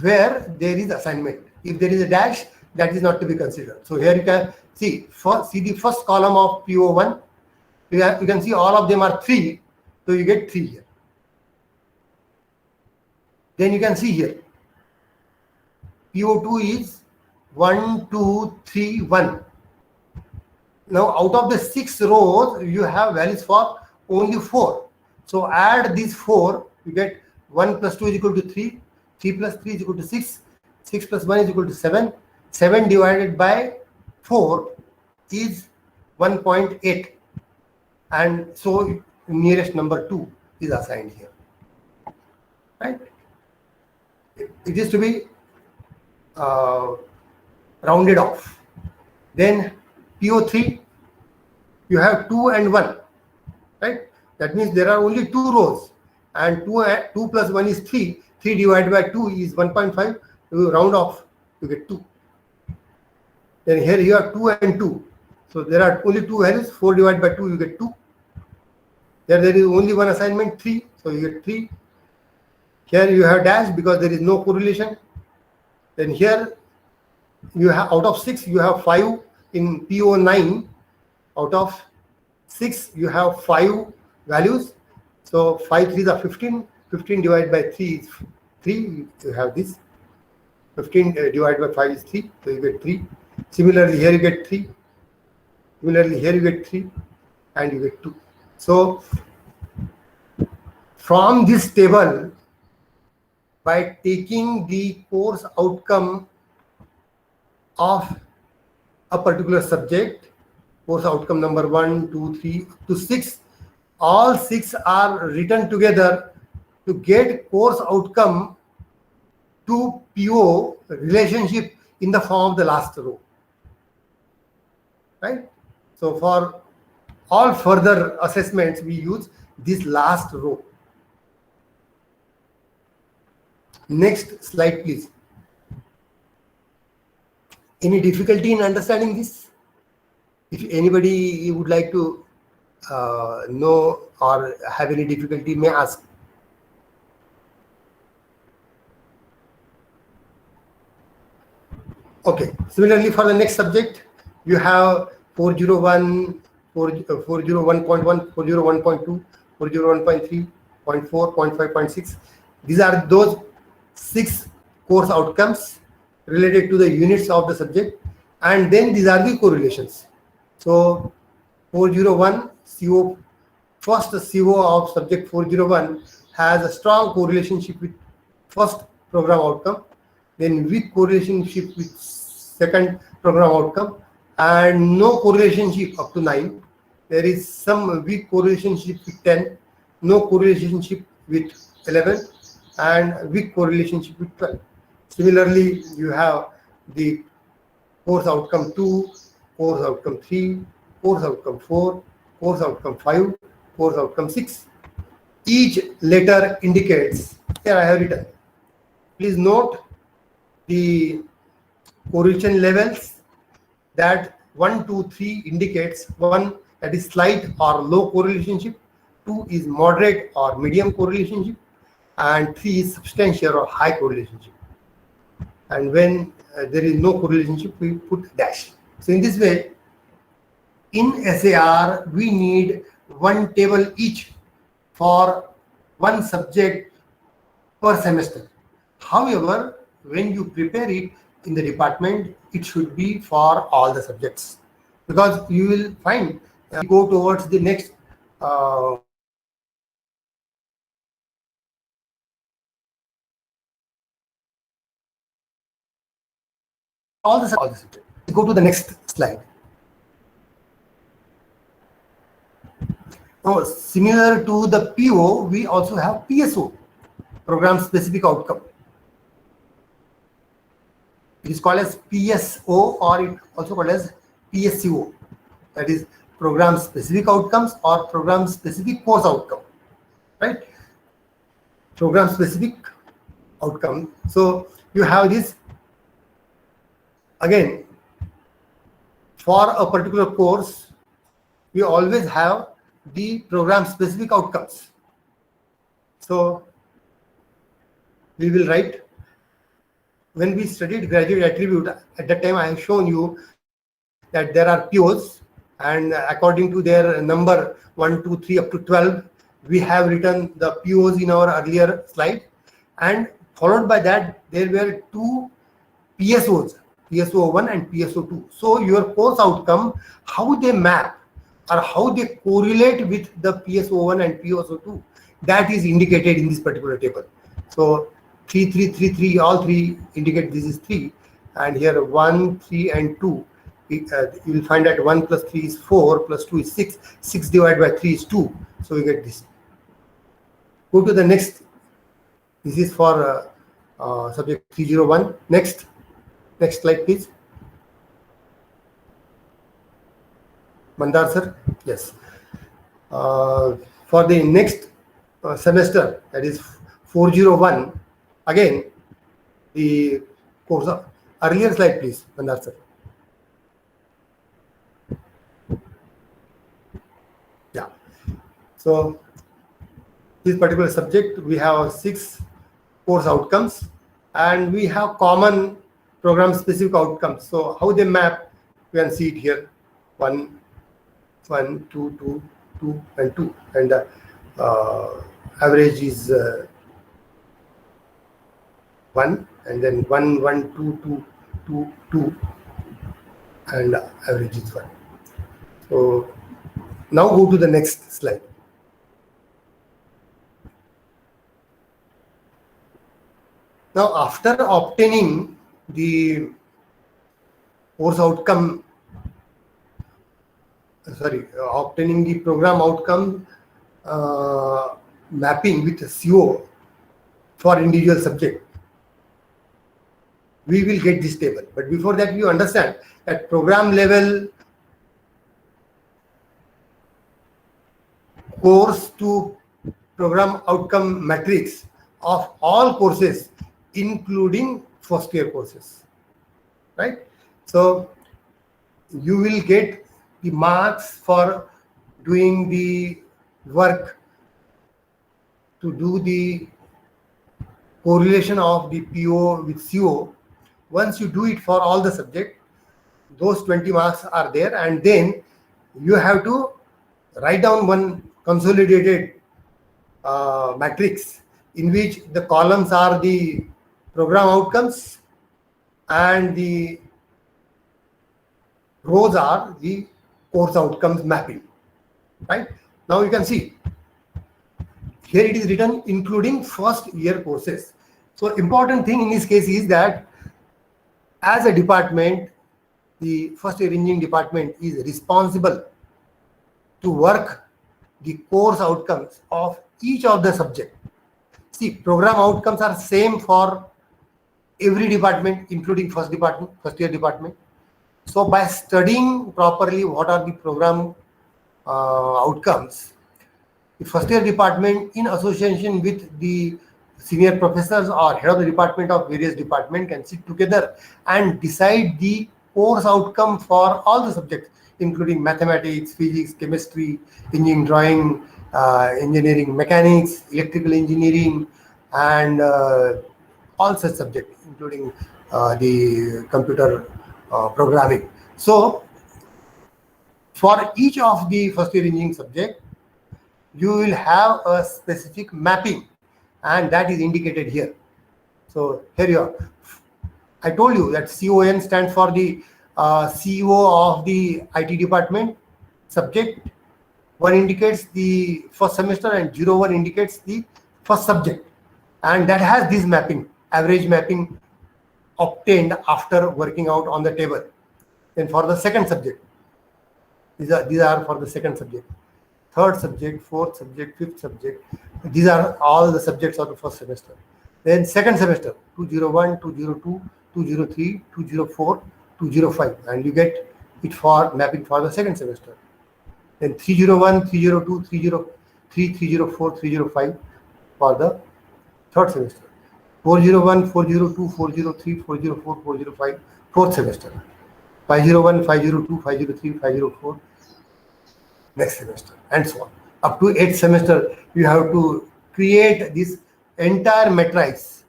where there is assignment. If there is a dash, that is not to be considered. So here you can see the first column of PO1. You can see all of them are 3, so you get 3 here. Then you can see here PO2 is 1, 2, 3, 1. Now out of the 6 rows, you have values for only 4. So add these 4, you get 1 plus 2 is equal to 3, 3 plus 3 is equal to 6. 6 plus 1 is equal to 7. 7 divided by 4 is 1.8. And so nearest number 2 is assigned here. Right? It is to be rounded off. Then PO3, you have 2 and 1. Right? That means there are only 2 rows. And 2 plus 1 is 3. 3 divided by 2 is 1.5. You round off, you get 2. Then here you have 2 and 2. So there are only 2 values. 4 divided by 2, you get 2. There is only one assignment, 3. So you get 3. Here you have dash because there is no correlation. Then here you have out of 6, you have 5 in PO9. Out of 6, you have 5 values. So 5 3s are 15. 15 divided by 3 is 3. You have this. 15 divided by 5 is 3. So you get 3. Similarly, here you get 3. Similarly, here you get 3. And you get 2. So from this table, by taking the course outcome of a particular subject, course outcome number 1, 2, 3 to 6, all 6 are written together to get course outcome to PO relationship in the form of the last row. Right? So for all further assessments, we use this last row. Next slide, please. Any difficulty in understanding this? If anybody would like to know or have any difficulty, may ask. Okay. Similarly, for the next subject, you have 401, 401.1, 401.2, 401.3, 0.4, 0.5, 0.6. These are those 6 course outcomes related to the units of the subject, and then these are the correlations. So 401 CO, first CO of subject 401 has a strong correlation with first program outcome, then weak correlation with second program outcome, and no correlation up to 9. There is some weak correlation with 10, no correlation with 11, and weak correlation with 12. Similarly, you have the course outcome 2, course outcome 3, course outcome 4, course outcome 5, course outcome 6. Each letter indicates, here I have written. Please note the correlation levels that 1, 2, 3 indicates 1 that is slight or low correlation, 2 is moderate or medium correlation, and 3 is substantial or high correlation. And when there is no correlation, we put dash. So in this way, in SAR, we need one table each for one subject per semester. However, when you prepare it in the department, it should be for all the subjects, because you will find go towards the next all the subjects. Go to the next slide. Now, similar to the PO, we also have PSO, program specific outcome. It is called as PSO, or it also called as PSCO. That is program specific outcomes or program specific course outcome, right? Program specific outcome. So you have this again for a particular course. We always have the program specific outcomes. So we will write, when we studied graduate attribute, at that time I have shown you that there are POs, and according to their number 1, 2, 3 up to 12, we have written the POs in our earlier slide, and followed by that there were 2 PSOs, PSO1 and PSO2. So your course outcome, how they map or how they correlate with the PSO1 and PSO2, that is indicated in this particular table. So 3, 3, 3, 3, all three indicate this is 3. And here 1, 3, and 2. You will find that 1 plus 3 is 4, plus 2 is 6. 6 divided by 3 is 2. So we get this. Go to the next. This is for subject 301. Next slide, please. Mandar sir, yes. For the next semester, that is 401, again, the course of earlier slide, please, Mandar sir. Yeah. So this particular subject, we have 6 course outcomes, and we have common program specific outcomes. So how they map, you can see it here. 1, 2, 2, 2, and 2, and average is 1, and then 1, 1, 2, 2, 2, 2, and average is 1. So now go to the next slide. Now, after obtaining the course outcome, obtaining the program outcome mapping with CO for individual subject, we will get this table. But before that, you understand at program level, course to program outcome matrix of all courses, including first year courses, right? So you will get the marks for doing the work to do the correlation of the PO with CO. Once you do it for all the subject, those 20 marks are there, and then you have to write down one consolidated matrix in which the columns are the program outcomes and the rows are the course outcomes mapping, right? Now you can see here it is written including first year courses. So important thing in this case is that as a department, the first year engineering department is responsible to work the course outcomes of each of the subject. See, program outcomes are same for every department, including first year department. So by studying properly what are the program outcomes, the first year department in association with the senior professors or head of the department of various department can sit together and decide the course outcome for all the subjects, including mathematics, physics, chemistry, engineering drawing, engineering mechanics, electrical engineering, and all such subjects, including the computer programming. So for each of the first year engineering subject, you will have a specific mapping, and that is indicated here. So here you are. I told you that CON stands for the CEO of the IT department subject. 1 indicates the first semester and 01 indicates the first subject, and that has this mapping, average mapping obtained after working out on the table. Then for the second subject, these are for the second subject, third subject, fourth subject, fifth subject. These are all the subjects of the first semester. Then second semester, 201, 202, 203, 204, 205, and you get it for mapping for the second semester. Then 301, 302, 303, 304, 305 for the third semester. 401, 402, 403, 404, 405, fourth semester. 501, 502, 503, 504, next semester, and so on. Up to 8th semester, you have to create this entire matrix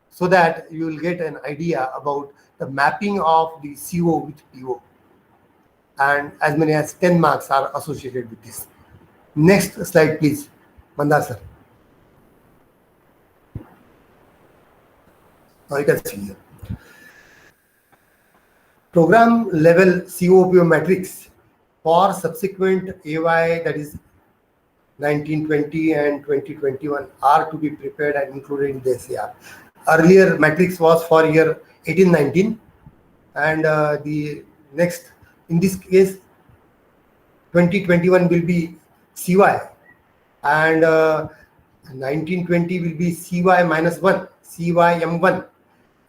so that you will get an idea about the mapping of the CO with PO. And as many as 10 marks are associated with this. Next slide, please, Mandar sir. Now you can see here. Program level COPO matrix for subsequent AY, that is 1920 and 2021 are to be prepared and included in the SAR. Earlier matrix was for year 1819, and the next, in this case, 2021 will be CY, and 1920 will be CY minus 1, CY M1,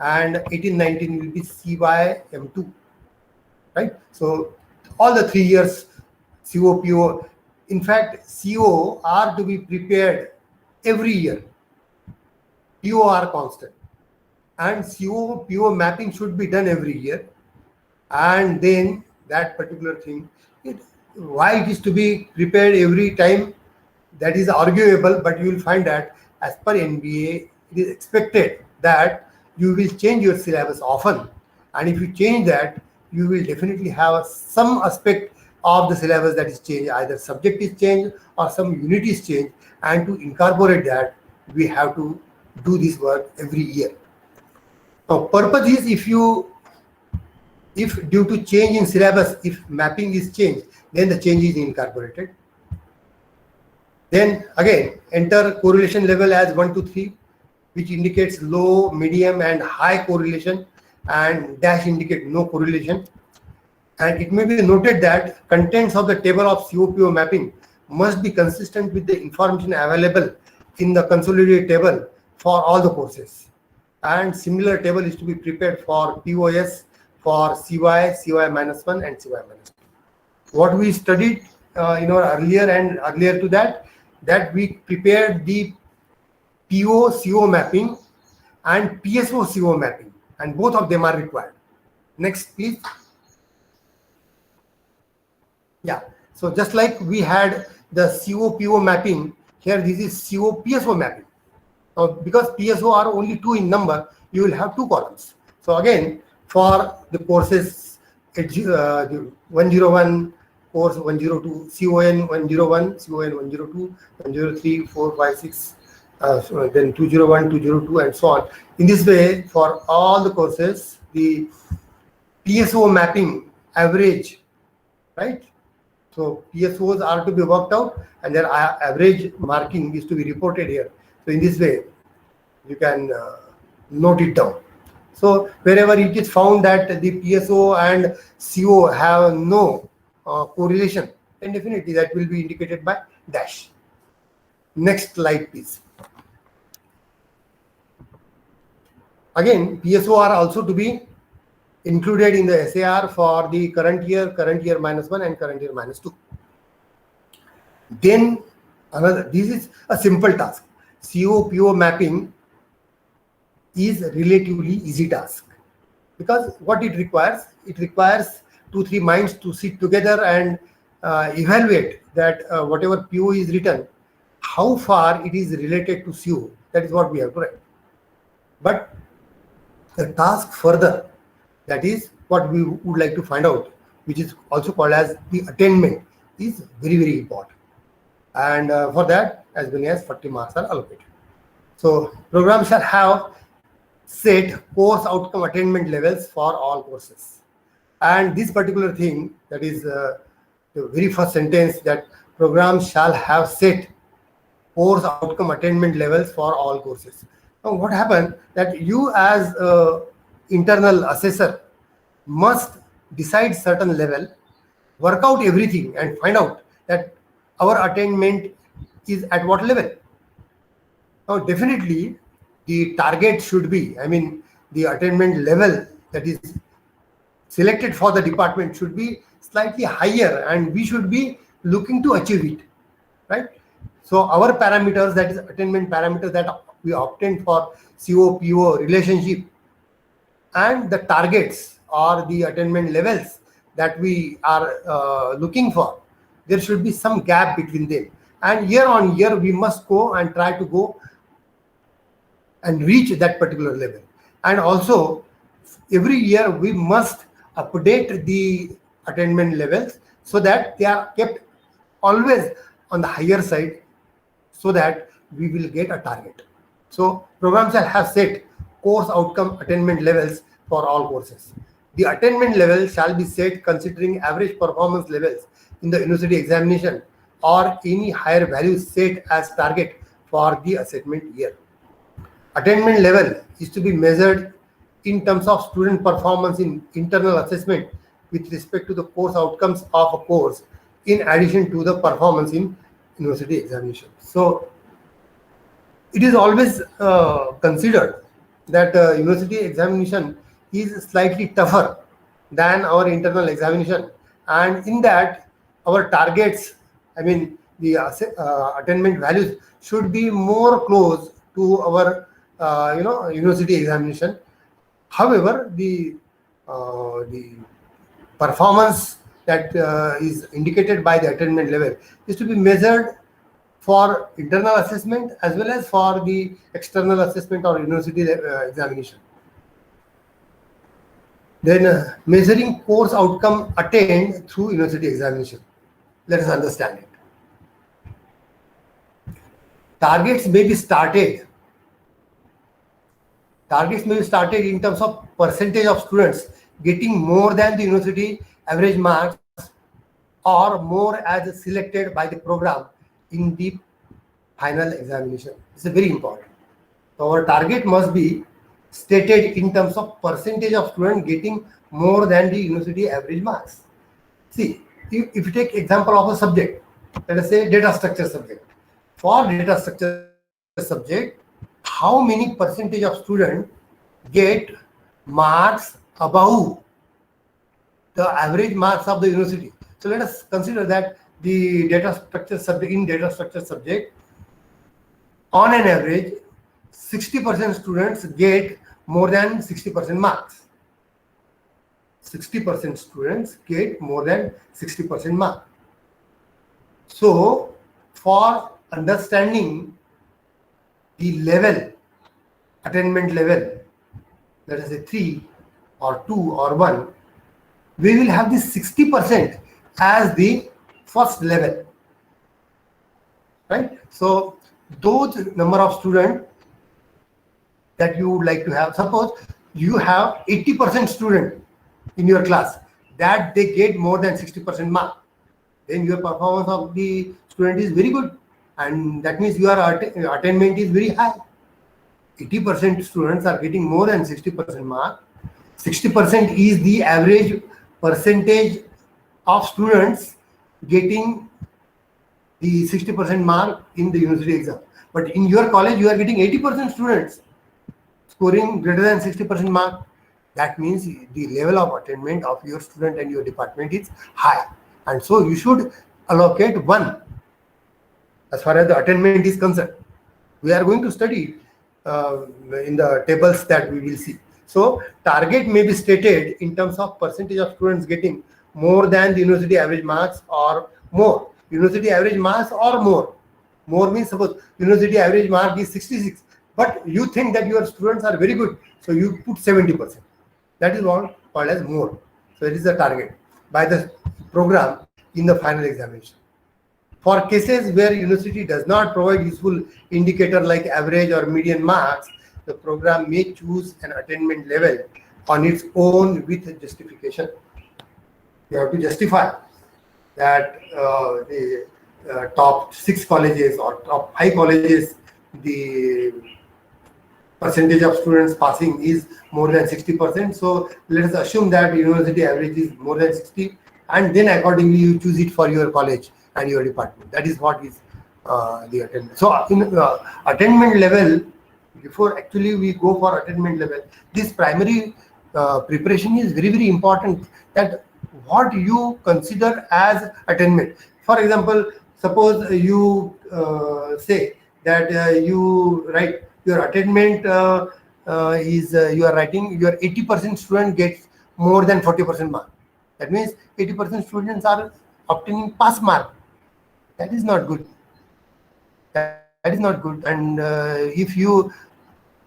and 1819 will be CY M2, right? So all the 3 years CO, PO, in fact, CO are to be prepared every year. PO are constant, and CO, PO mapping should be done every year, and then that particular thing, why it is to be prepared every time, that is arguable, but you will find that as per NBA, it is expected that you will change your syllabus often, and if you change that, you will definitely have some aspect of the syllabus that is changed, either subject is changed or some unit is changed, and to incorporate that, we have to do this work every year. Now, purpose is, if due to change in syllabus, if mapping is changed, then the change is incorporated. Then again, enter correlation level as 1 to 3, which indicates low, medium, and high correlation, and dash indicate no correlation. And it may be noted that contents of the table of COPO mapping must be consistent with the information available in the consolidated table for all the courses. And similar table is to be prepared for POS, for CY, CY minus 1, and CY minus 2. What we studied earlier and earlier to that we prepared the PO CO mapping and PSO CO mapping, and both of them are required. Next, please. Yeah, so just like we had the CO PO mapping, here this is CO PSO mapping. Now, because PSO are only 2 in number, you will have 2 columns. So again, for the courses 101, course 102, CON 101, CON 102, 103, 4, 5, 6, then 201, 202, and so on. In this way, for all the courses, the PSO mapping average, right? So PSOs are to be worked out, and their average marking is to be reported here. So in this way, you can note it down. So wherever it is found that the PSO and CO have no correlation, then definitely that will be indicated by dash. Next slide, please. Again, PSO are also to be included in the SAR for the current year minus 1, and current year minus 2. Then this is a simple task. CO PO mapping is a relatively easy task, because what it requires 2-3 minds to sit together and evaluate that whatever PO is written, how far it is related to CO. That is what we have to write. But the task further, that is what we would like to find out, which is also called as the attainment, is very, very important. And for that, as many as 40 marks are allocated. So program shall have set course outcome attainment levels for all courses. And this particular thing, that is the very first sentence, that program shall have set course outcome attainment levels for all courses. Now what happened, that you as internal assessor must decide certain level, work out everything, and find out that our attainment is at what level. Now definitely the target should be, the attainment level that is selected for the department should be slightly higher, and we should be looking to achieve it, right? So our parameters, that is attainment parameters that we obtained for CO PO relationship, and the targets or the attainment levels that we are looking for, there should be some gap between them, and year on year we must go and try to go and reach that particular level. And also every year we must update the attainment levels so that they are kept always on the higher side, so that we will get a target. So programs shall have set course outcome attainment levels for all courses. The attainment level shall be set considering average performance levels in the university examination or any higher value set as target for the assessment year. Attainment level is to be measured in terms of student performance in internal assessment with respect to the course outcomes of a course, in addition to the performance in university examination. So it is always considered that university examination is slightly tougher than our internal examination, and in that our targets, I mean the attainment values, should be more close to our university examination. However, the performance that is indicated by the attainment level is to be measured for internal assessment as well as for the external assessment or university examination. Then measuring course outcome attained through university examination. Let us understand it. Targets may be started in terms of percentage of students getting more than the university average marks or more as selected by the program in the final examination. This is very important. So our target must be stated in terms of percentage of students getting more than the university average marks. See, if you take example of a subject, let us say data structure subject. For data structure subject, how many percentage of students get marks above the average marks of the university? So let us consider that the data structure subject, in data structure subject, on an average 60% students get more than 60% marks. 60% students get more than 60% mark. So for understanding the level, attainment level, let us say 3 or 2 or 1, we will have this 60% as the first level, right? So those number of students that you would like to have, suppose you have 80% student in your class that they get more than 60% mark, then your performance of the student is very good, and that means your attainment is very high. 80% students are getting more than 60% mark. 60% is the average percentage of students getting the 60% mark in the university exam. But in your college, you are getting 80% students scoring greater than 60% mark. That means the level of attainment of your student and your department is high. And so you should allocate 1 as far as the attainment is concerned. We are going to study in the tables that we will see. So target may be stated in terms of percentage of students getting more than the university average marks or more. University average marks or more. More means, suppose university average mark is 66, but you think that your students are very good, so you put 70%. That is what called as more. So it is the target by the program in the final examination. For cases where university does not provide useful indicator like average or median marks, the program may choose an attainment level on its own with justification. You have to justify that the top 6 colleges or top 5 colleges, the percentage of students passing is more than 60%. So let us assume that university average is more than 60, and then accordingly you choose it for your college and your department. That is what is the attainment. So in attainment level, before actually we go for attainment level, this primary preparation is very, very important, that what you consider as attainment. For example, suppose you say that you write your attainment is you are writing your 80% student gets more than 40% mark. That means 80% students are obtaining pass mark. That is not good. That is not good. And if you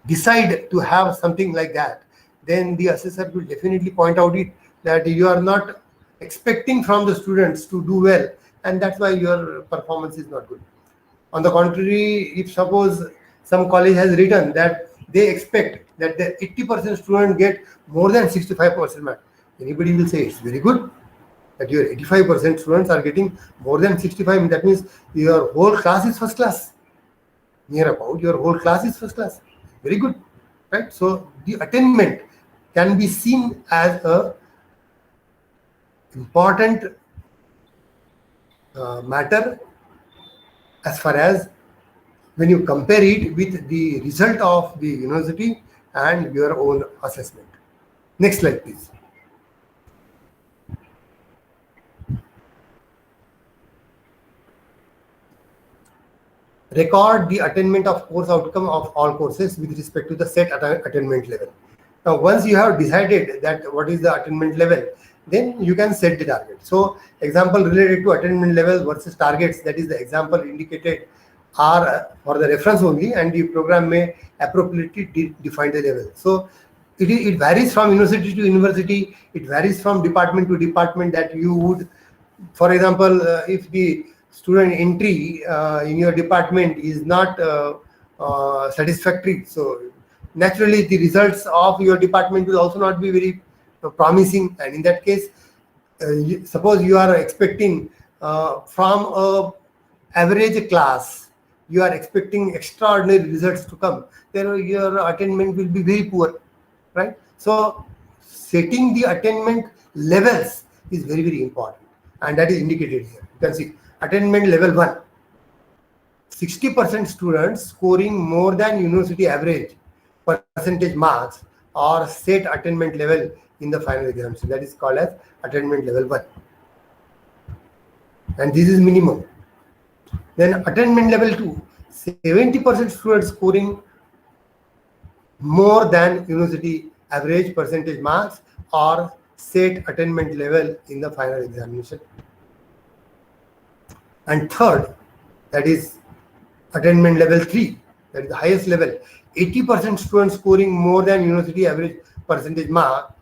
decide to have something like that, then the assessor will definitely point out it that you are not expecting from the students to do well, and that's why your performance is not good. On the contrary, if suppose some college has written that they expect that the 80% student get more than 65% mark, anybody will say it's very good. that your 85% students are getting more than 65. That means your whole class is first class. Near about your whole class is first class. Very good, right? So the attainment can be seen as a important matter as far as when you compare it with the result of the university and your own assessment. Next slide, please. Record the attainment of course outcome of all courses with respect to the set attainment level. Now, once you have decided that what is the attainment level, then you can set the target. So, example related to attainment level versus targets, that is the example indicated are for the reference only, and the program may appropriately define the level. So, it varies from university to university, it varies from department to department that you would, for example, if the student entry in your department is not satisfactory, so naturally the results of your department will also not be very promising, and in that case, suppose you are expecting from a average class, you are expecting extraordinary results to come, then your attainment will be very poor, right? So setting the attainment levels is very, very important, and that is indicated here. You can see attainment level 1, 60% students scoring more than university average percentage marks or set attainment level in the final exam. So that is called as attainment level 1, and this is minimum. Then attainment level 2, 70% students scoring more than university average percentage marks or set attainment level in the final examination. And third, that is attainment level 3, that is the highest level, 80% students scoring more than university average percentage mark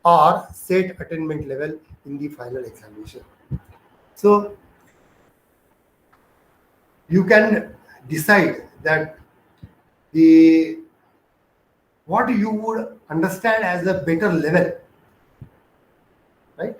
or set attainment level in the final examination. So you can decide that what you would understand as a better level, right?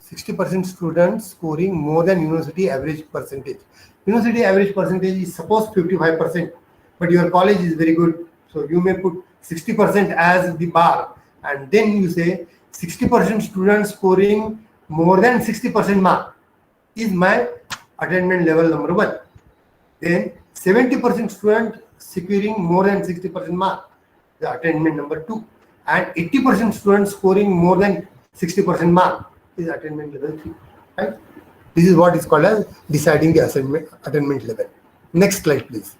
60% students scoring more than university average percentage. University average percentage is suppose 55%, but your college is very good, so you may put 60% as the bar, and then you say 60% students scoring more than 60% mark is my attainment level number 1. Then 70% student securing more than 60% mark, the attainment number 2, and 80% students scoring more than 60% mark is attainment level 3, right? This is what is called as deciding the attainment level. Next slide, please.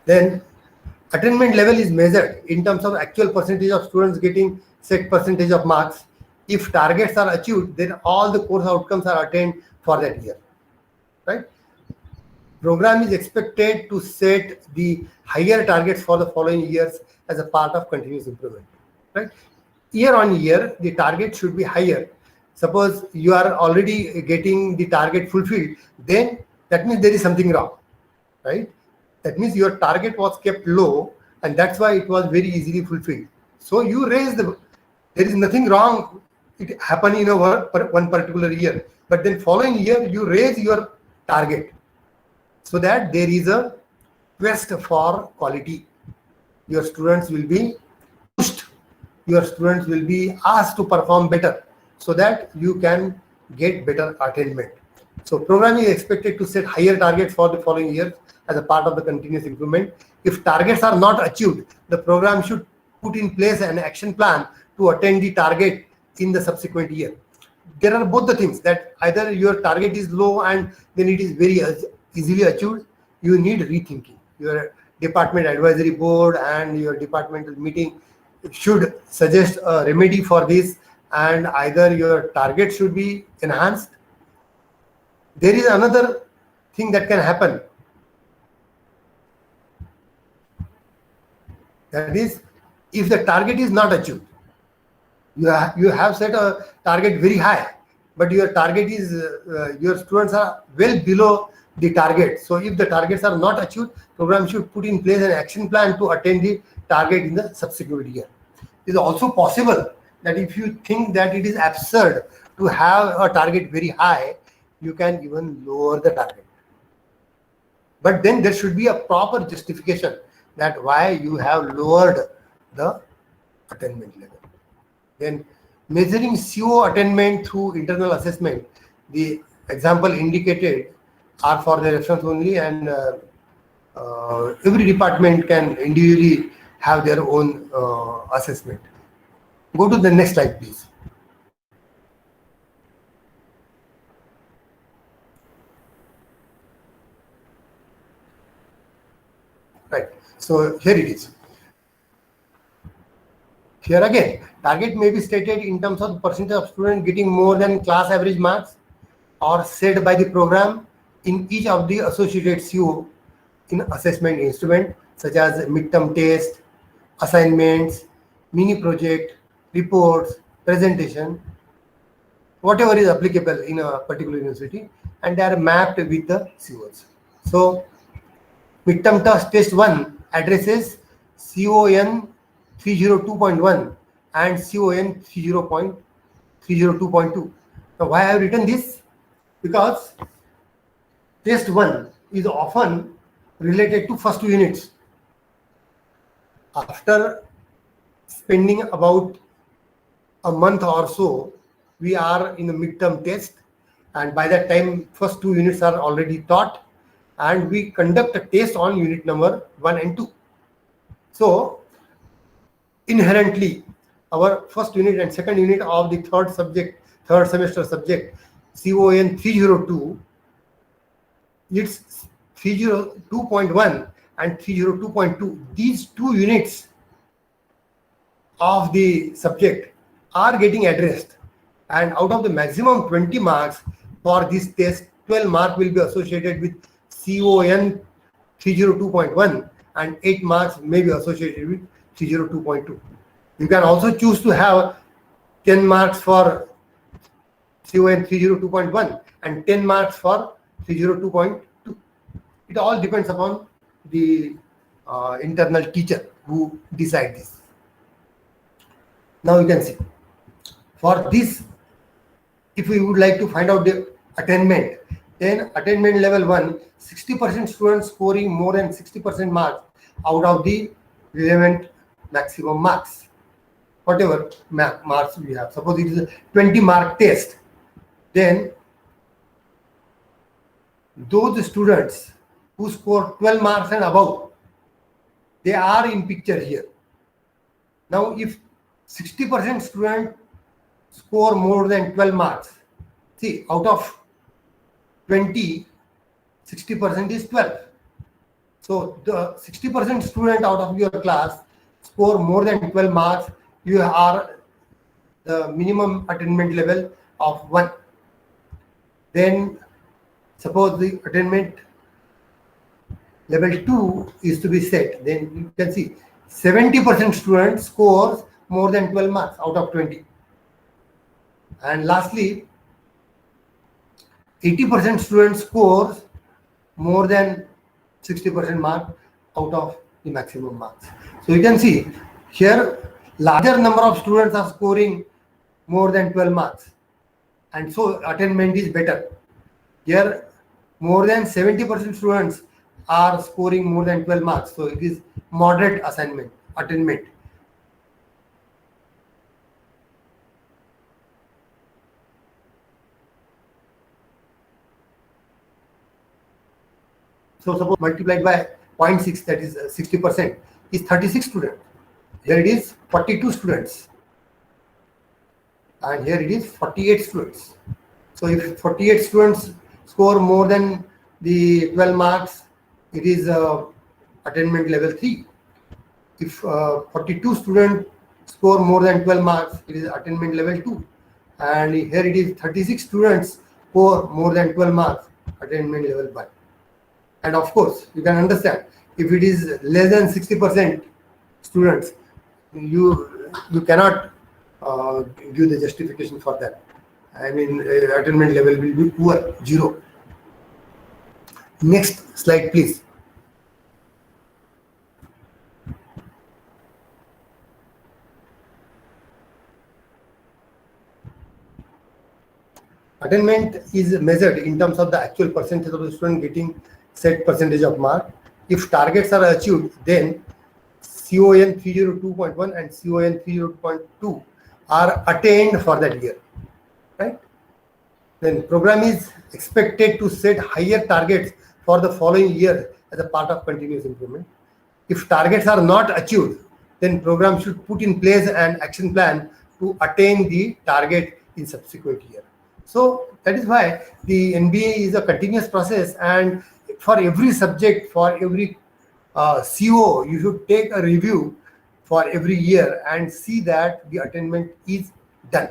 Then attainment level is measured in terms of actual percentage of students getting set percentage of marks. If targets are achieved, then all the course outcomes are attained for that year, right? Program is expected to set the higher targets for the following years as a part of continuous improvement, right? Year on year, the target should be higher. Suppose you are already getting the target fulfilled, then that means there is something wrong, right? That means your target was kept low, and that's why it was very easily fulfilled. So you raise there is nothing wrong. It happened in one particular year, but then following year you raise your target so that there is a quest for quality. Your students will be pushed. Your students will be asked to perform better so that you can get better attainment. So programming is expected to set higher targets for the following years as a part of the continuous improvement. If targets are not achieved, the program should put in place an action plan to attain the target in the subsequent year. There are both the things, that either your target is low and then it is very easily achieved, you need rethinking. Your department advisory board and your departmental meeting should suggest a remedy for this, and either your target should be enhanced. There is another thing that can happen, that is, if the target is not achieved, you have set a target very high, but your target is your students are well below the target. So if the targets are not achieved, program should put in place an action plan to attain the target in the subsequent year. It is also possible that if you think that it is absurd to have a target very high, you can even lower the target. But then there should be a proper justification that why you have lowered the attainment level. Then measuring CO attainment through internal assessment, the example indicated are for the reference only, and every department can individually have their own assessment. Go to the next slide, please. Right. So here it is. Here again, target may be stated in terms of percentage of students getting more than class average marks, or set by the program in each of the associated CO in assessment instrument, such as midterm test, assignments, mini project, reports, presentation, whatever is applicable in a particular university, and they are mapped with the COs. So midterm test 1 addresses CON 302.1 and CON 302.2. Now why I have written this? Because test 1 is often related to first 2 units. After spending about a month or so, we are in the midterm test, and by that time first 2 units are already taught, and we conduct a test on unit number 1 and 2. So inherently our first unit and second unit of the third semester subject, CON 302, it's 302.1 and 302.2. These 2 units of the subject are getting addressed, and out of the maximum 20 marks for this test, 12 marks will be associated with CON 302.1 and 8 marks may be associated with 302.2. You can also choose to have 10 marks for CON 302.1 and 10 marks for 302.2. It all depends upon the internal teacher who decides this. Now you can see, for this, if we would like to find out the attainment, then attainment level 1, 60% students scoring more than 60% marks out of the relevant maximum marks, whatever marks we have. Suppose it is a 20 mark test, then those students who score 12 marks and above, they are in picture here. Now if 60% students score more than 12 marks, see, out of 20, 60% is 12. So the 60% student out of your class score more than 12 marks, you are the minimum attainment level of 1. Then suppose the attainment level 2 is to be set, then you can see 70% students scores more than 12 marks out of 20. And lastly, 80% students scores more than 60% mark out of the maximum marks. So you can see here larger number of students are scoring more than 12 marks, and so attainment is better. Here more than 70% students are scoring more than 12 marks, so it is moderate attainment. So suppose multiplied by 0.6, that is 60%, is 36 students. Here it is 42 students. And here it is 48 students. So if 48 students score more than the 12 marks, it is attainment level 3. If 42 students score more than 12 marks, it is attainment level 2. And here it is 36 students score more than 12 marks, attainment level 1. And of course, you can understand, if it is less than 60% students, you cannot give the justification for that. I mean, attainment level will be poor, 0. Next slide, please. Attainment is measured in terms of the actual percentage of the student getting set percentage of mark. If targets are achieved, then CON 302.1 and CON 302.2 are attained for that year, right? Then program is expected to set higher targets for the following year as a part of continuous improvement. If targets are not achieved, then program should put in place an action plan to attain the target in subsequent year. So that is why the NBA is a continuous process, and for every subject, for every CO, you should take a review for every year and see that the attainment is done.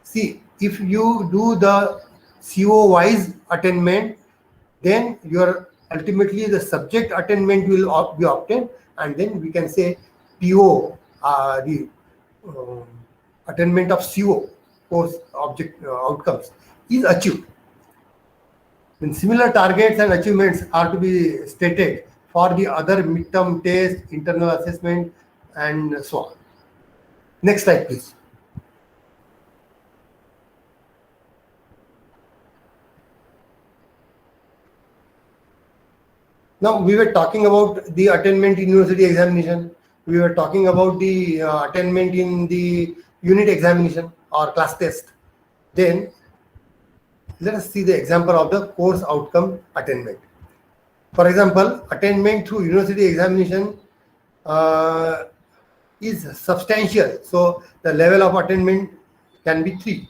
See, if you do the CO wise attainment, then your ultimately the subject attainment will be obtained, and then we can say PO, the attainment of CO, course object outcomes, is achieved. Then similar targets and achievements are to be stated for the other midterm test, internal assessment, and so on. Next slide, please. Now, we were talking about the attainment in university examination. We were talking about the attainment in the unit examination or class test. Then, let us see the example of the course outcome attainment. For example, attainment through university examination is substantial. So, the level of attainment can be 3.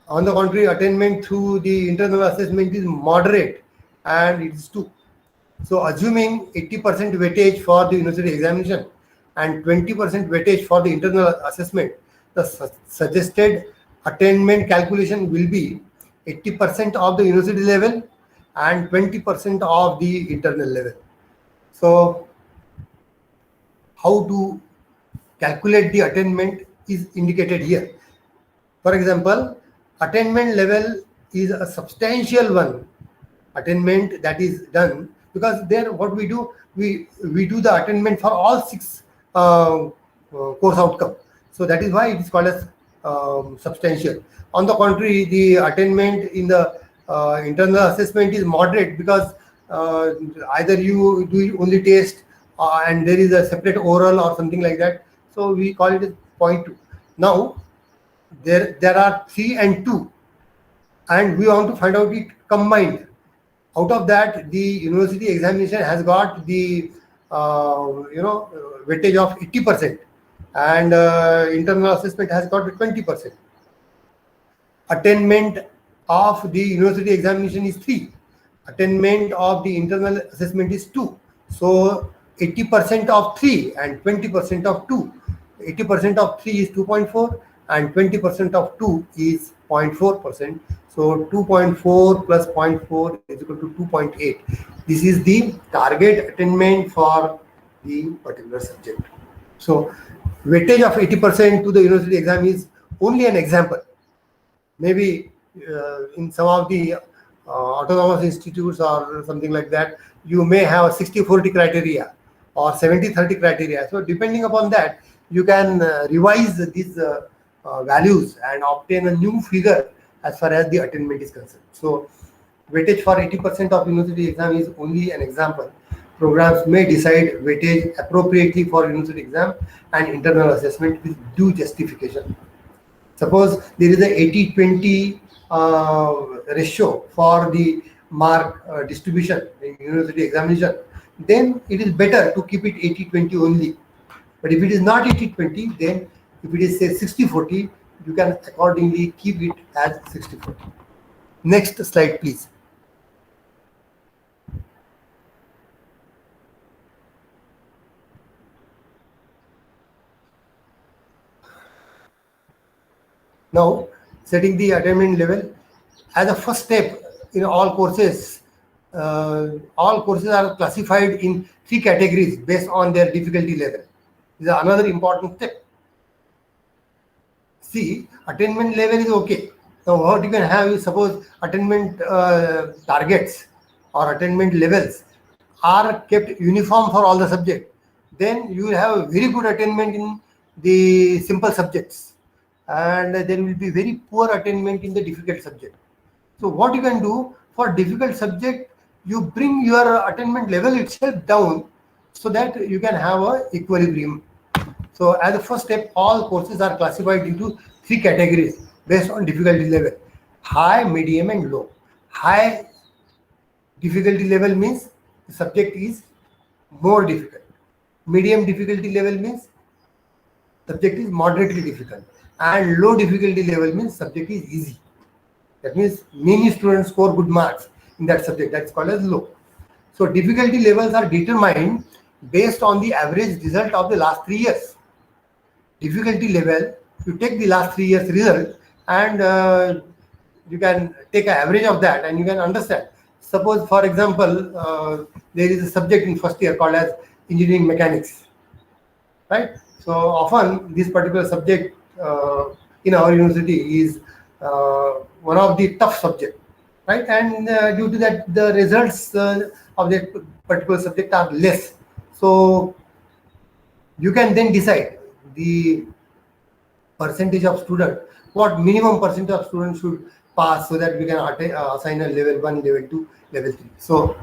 On the contrary, attainment through the internal assessment is moderate and it is 2. So assuming 80% weightage for the university examination and 20% weightage for the internal assessment, the suggested attainment calculation will be 80% of the university level and 20% of the internal level. So how to calculate the attainment is indicated here. For example, attainment level is a substantial one, attainment that is done, because there what we do, we do the attainment for all 6 course outcome. So that is why it is called as substantial. On the contrary, the attainment in the internal assessment is moderate, because either you do only test and there is a separate oral or something like that. So we call it as 0.2. Now there are 3 and 2, and we want to find out it combined. Out of that, the university examination has got the weightage of 80%, and internal assessment has got 20%. Attainment of the university examination is 3. Attainment of the internal assessment is 2. So 80% of 3 and 20% of 2. 80% of 3 is 2.4 and 20% of 2 is 0.4%. So 2.4 plus 0.4 is equal to 2.8. This is the target attainment for the particular subject. So weightage of 80% to the university exam is only an example. Maybe in some of the autonomous institutes or something like that, you may have a 60-40 criteria or 70-30 criteria. So depending upon that, you can revise these values and obtain a new figure as far as the attainment is concerned. So weightage for 80% of university exam is only an example. Programs may decide weightage appropriately for university exam and internal assessment with due justification. Suppose there is a 80-20 ratio for the mark distribution in university examination, then it is better to keep it 80-20 only. But if it is not 80-20, then if it is say 60-40, you can accordingly keep it as 60-40. Next slide, please. Now, setting the attainment level as a first step in all courses. All courses are classified in 3 categories based on their difficulty level. This is another important step. See, attainment level is okay. Now, what you can have is, suppose attainment targets or attainment levels are kept uniform for all the subjects. Then you will have a very good attainment in the simple subjects. and there will be very poor attainment in the difficult subject. So what you can do for difficult subject, you bring your attainment level itself down so that you can have a equilibrium. So as a first step, all courses are classified into 3 categories based on difficulty level: high, medium and low. High difficulty level means the subject is more difficult. Medium difficulty level means subject is moderately difficult, and low difficulty level means subject is easy. That means many students score good marks in that subject. That's called as low. So difficulty levels are determined based on the average result of the last 3 years. Difficulty level, you take the last 3 years result and you can take an average of that and you can understand. Suppose, for example, there is a subject in first year called as engineering mechanics, right? So often this particular subject in our university is one of the tough subject, right? And due to that, the results of that particular subject are less. So you can then decide the percentage of student, what minimum percentage of students should pass so that we can assign a level 1, level 2, level 3. So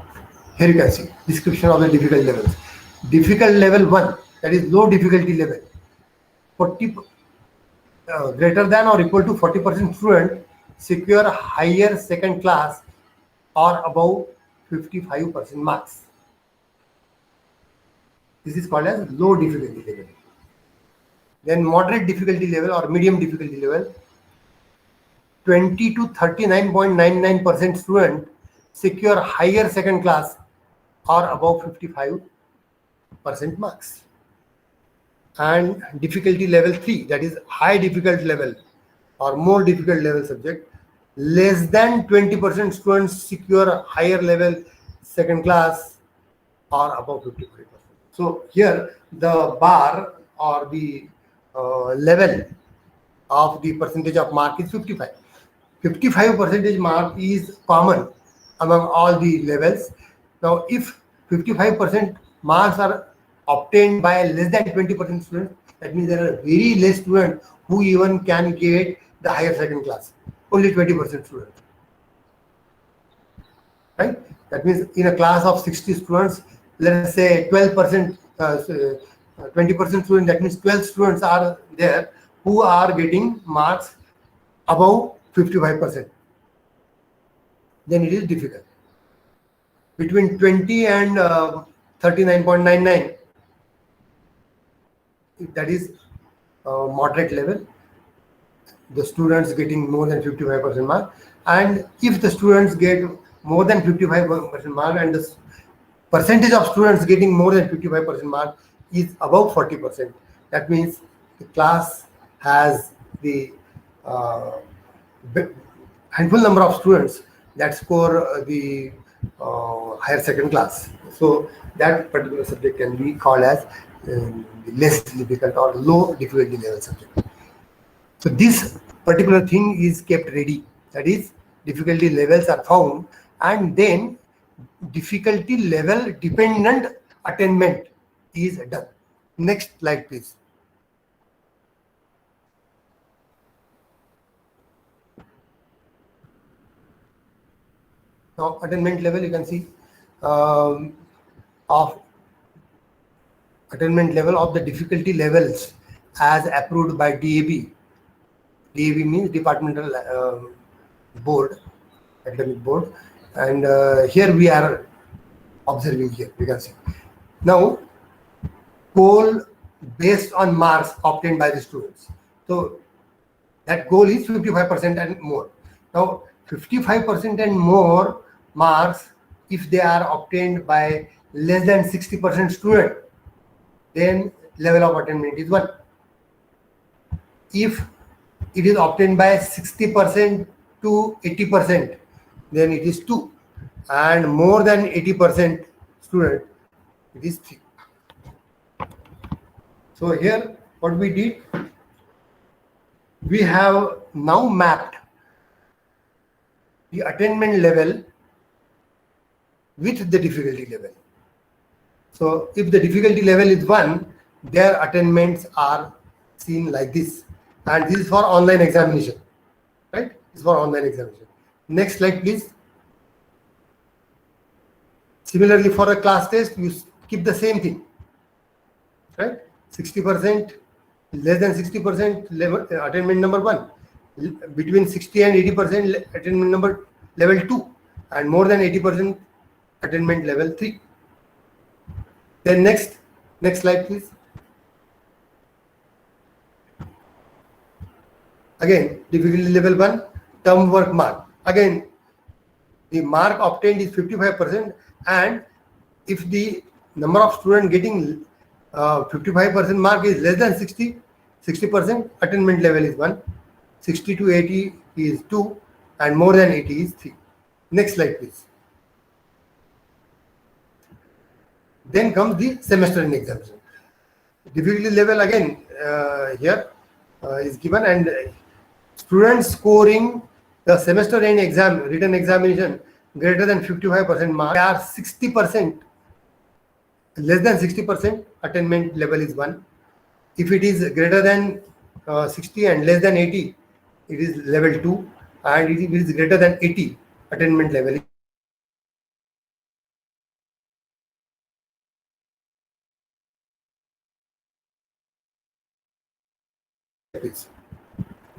here you can see description of the difficult levels. Difficult level 1, that is low difficulty level. 40 greater than or equal to 40% student secure higher second class or above 55% marks. This is called as low difficulty level. Then moderate difficulty level or medium difficulty level, 20 to 39.99% student secure higher second class or above 55% marks. And difficulty level 3, that is high difficult level or more difficult level subject, less than 20% students secure higher level second class or above 55%. So here the bar or the level of the percentage of mark is 55. 55 percentage mark is common among all the levels. Now if 55% marks are obtained by less than 20% students, that means there are very less students who even can get the higher second class. Only 20% students, right? That means in a class of 60 students, let us say 12%, 20% students, that means 12 students are there who are getting marks above 55%. Then it is difficult. Between 20 and 39.99, that is moderate level, the students getting more than 55% mark. And if the students get more than 55% mark and the percentage of students getting more than 55% mark is above 40%, that means the class has the handful number of students that score the higher second class. So that particular subject can be called as the less difficult or low difficulty level subject. So this particular thing is kept ready. That is, difficulty levels are found and then difficulty level dependent attainment is done. Next slide, please. Now attainment level, you can see of attainment level of the difficulty levels as approved by DAB. DAB means departmental board, academic board, and here we are observing here, you can see. Now, goal based on marks obtained by the students. So that goal is 55% and more. Now, 55% and more marks, if they are obtained by less than 60% student, then level of attainment is 1. If it is obtained by 60% to 80%, then it is 2. And more than 80% student, it is 3. So here what we did, we have now mapped the attainment level with the difficulty level. So if the difficulty level is 1, their attainments are seen like this. and this is for online examination, right? This is for online examination. Next slide, please. Similarly, for a class test, you keep the same thing, right? 60%, less than 60% attainment number 1, between 60 and 80% attainment number level 2, and more than 80% attainment level 3. Then next slide, please. Again, difficulty level 1, term work mark. Again, the mark obtained is 55%, and if the number of students getting 55% mark is less than 60%, attainment level is 1, 60 to 80 is 2, and more than 80 is 3. Next slide, please. Then comes the semester in examination. Difficulty level again here is given, and students scoring the semester end exam, written examination greater than 55% mark are 60%, less than 60%, attainment level is 1. If it is greater than 60 and less than 80, it is level 2, and if it is greater than 80, attainment level is.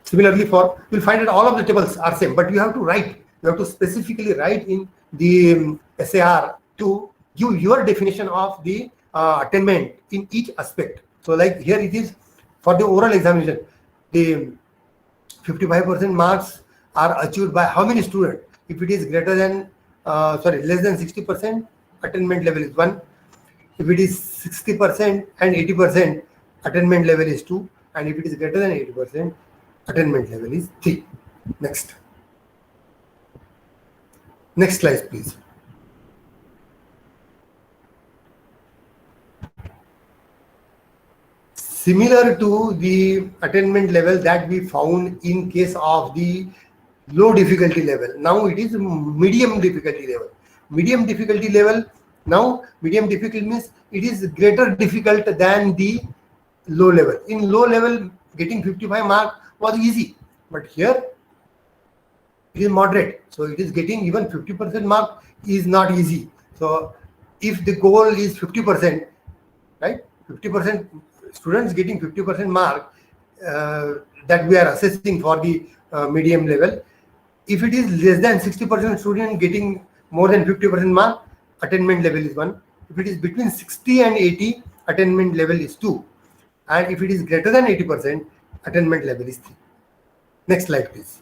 Similarly, you'll find that all of the tables are same, but you have to specifically write in the SAR to give your definition of the attainment in each aspect. So like here it is for the oral examination, the 55% marks are achieved by how many students? If it is greater than, less than 60%, attainment level is 1. If it is 60% and 80%, attainment level is 2. And if it is greater than 80%, attainment level is 3. Next slide, please. Similar to the attainment level that we found in case of the low difficulty level, now it is medium difficulty level. Medium difficulty level, now medium difficulty means it is greater difficult than the low level. In low level, getting 55 mark was easy, but here it is moderate. So it is getting even 50% mark is not easy. So if the goal is 50%, right? 50% students getting 50% mark that we are assessing for the medium level. If it is less than 60% student getting more than 50% mark, attainment level is 1. If it is between 60 and 80, attainment level is 2. And if it is greater than 80%, attainment level is 3. Next slide, please.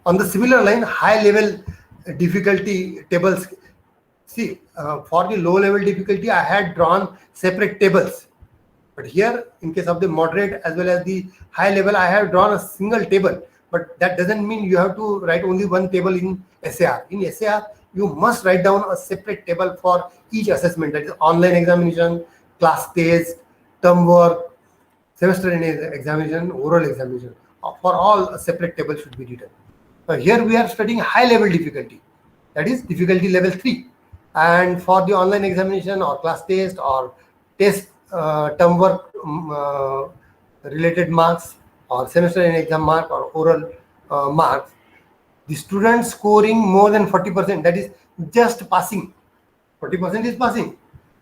On the similar line, high level difficulty tables. See, for the low level difficulty, I had drawn separate tables. But here, in case of the moderate as well as the high level, I have drawn a single table. But that doesn't mean you have to write only one table in SAR. In SAR, you must write down a separate table for each assessment. That is online examination, class test, term work, semester end examination, oral examination. For all, a separate table should be written. Here we are studying high level difficulty. That is difficulty level 3. And for the online examination or class test or test term work related marks or semester end exam mark or oral marks, the students scoring more than 40%, that is just passing. 40% is passing.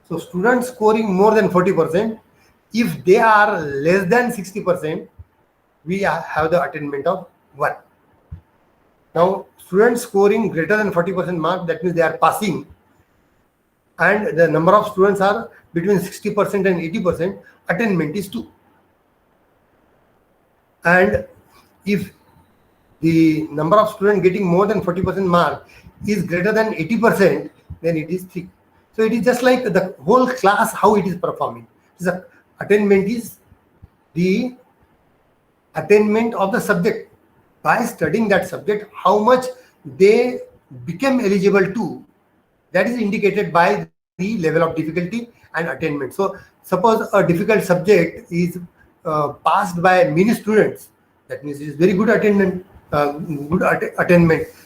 So students scoring more than 40%, if they are less than 60%, we have the attainment of 1. Now, students scoring greater than 40% mark, that means they are passing, and the number of students are between 60% and 80%, attainment is 2. And if the number of students getting more than 40% mark is greater than 80%, then it is 3. So it is just like the whole class, how it is performing. The attainment is the attainment of the subject. By studying that subject, how much they become eligible to, that is indicated by the level of difficulty and attainment. So suppose a difficult subject is passed by many students, that means it is very good attainment.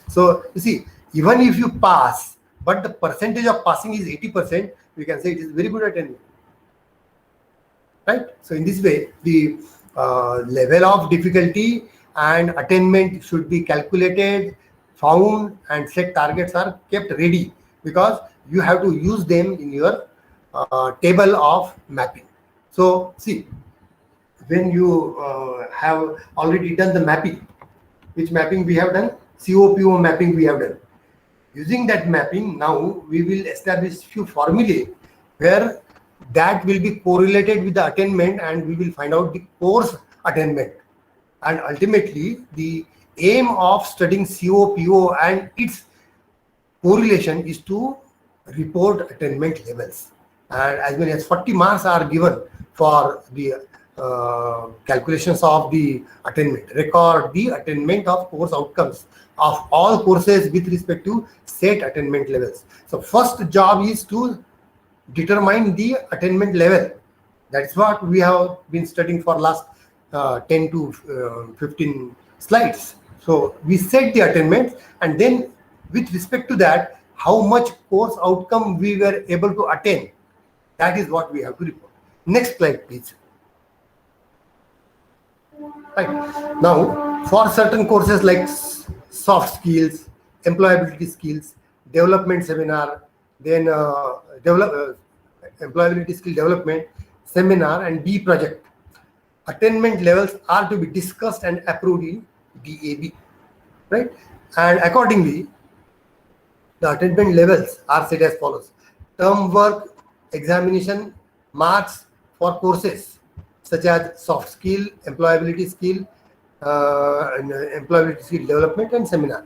So you see, even if you pass, but the percentage of passing is 80%, we can say it is very good attainment. right? So in this way, the level of difficulty and attainment should be calculated, found, and set targets are kept ready, because you have to use them in your table of mapping. So see, when you have already done the mapping, which mapping we have done? COPO mapping we have done. Using that mapping, now we will establish few formulae where that will be correlated with the attainment, and we will find out the course attainment. And ultimately, the aim of studying COPO and its correlation is to report attainment levels. And as many as 40 marks are given for the calculations of the attainment, record the attainment of course outcomes of all courses with respect to set attainment levels. So first job is to determine the attainment level. That's what we have been studying for last 10 to 15 slides. So we set the attainment, and then with respect to that, how much course outcome we were able to attain, that is what we have to report. Next slide, please. Right. Now, for certain courses like soft skills, employability skills, development seminar, then employability skill development seminar and B project, attainment levels are to be discussed and approved in DAB, right? And accordingly, the attainment levels are set as follows: term work examination marks for courses such as soft skill, employability skill, and employability skill development and seminar.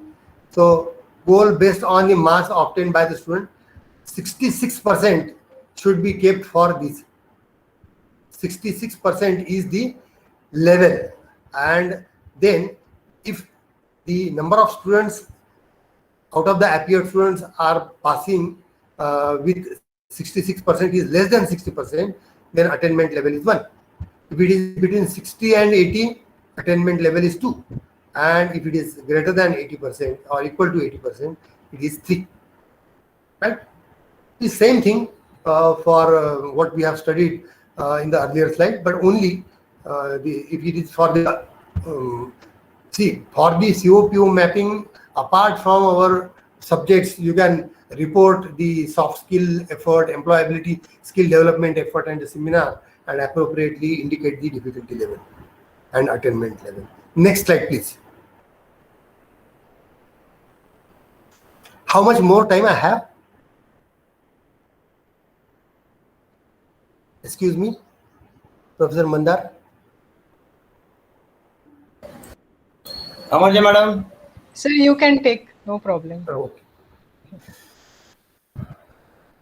So goal based on the marks obtained by the student, 66% should be kept for this. 66% is the level, and then if the number of students out of the appeared students are passing with 66% is less than 60%, then attainment level is 1. If it is between 60 and 80, attainment level is 2. And if it is greater than 80% or equal to 80%, it is 3. Right? The same thing for what we have studied in the earlier slide, but only if it is for the for the COPO mapping, apart from our subjects, you can report the soft skill effort, employability skill development effort, and the seminar, and appropriately indicate the difficulty level and attainment level. Next slide, please. How much more time I have? Excuse me, Professor Mandar. Amarja madam. Sir, you can take, no problem. Okay.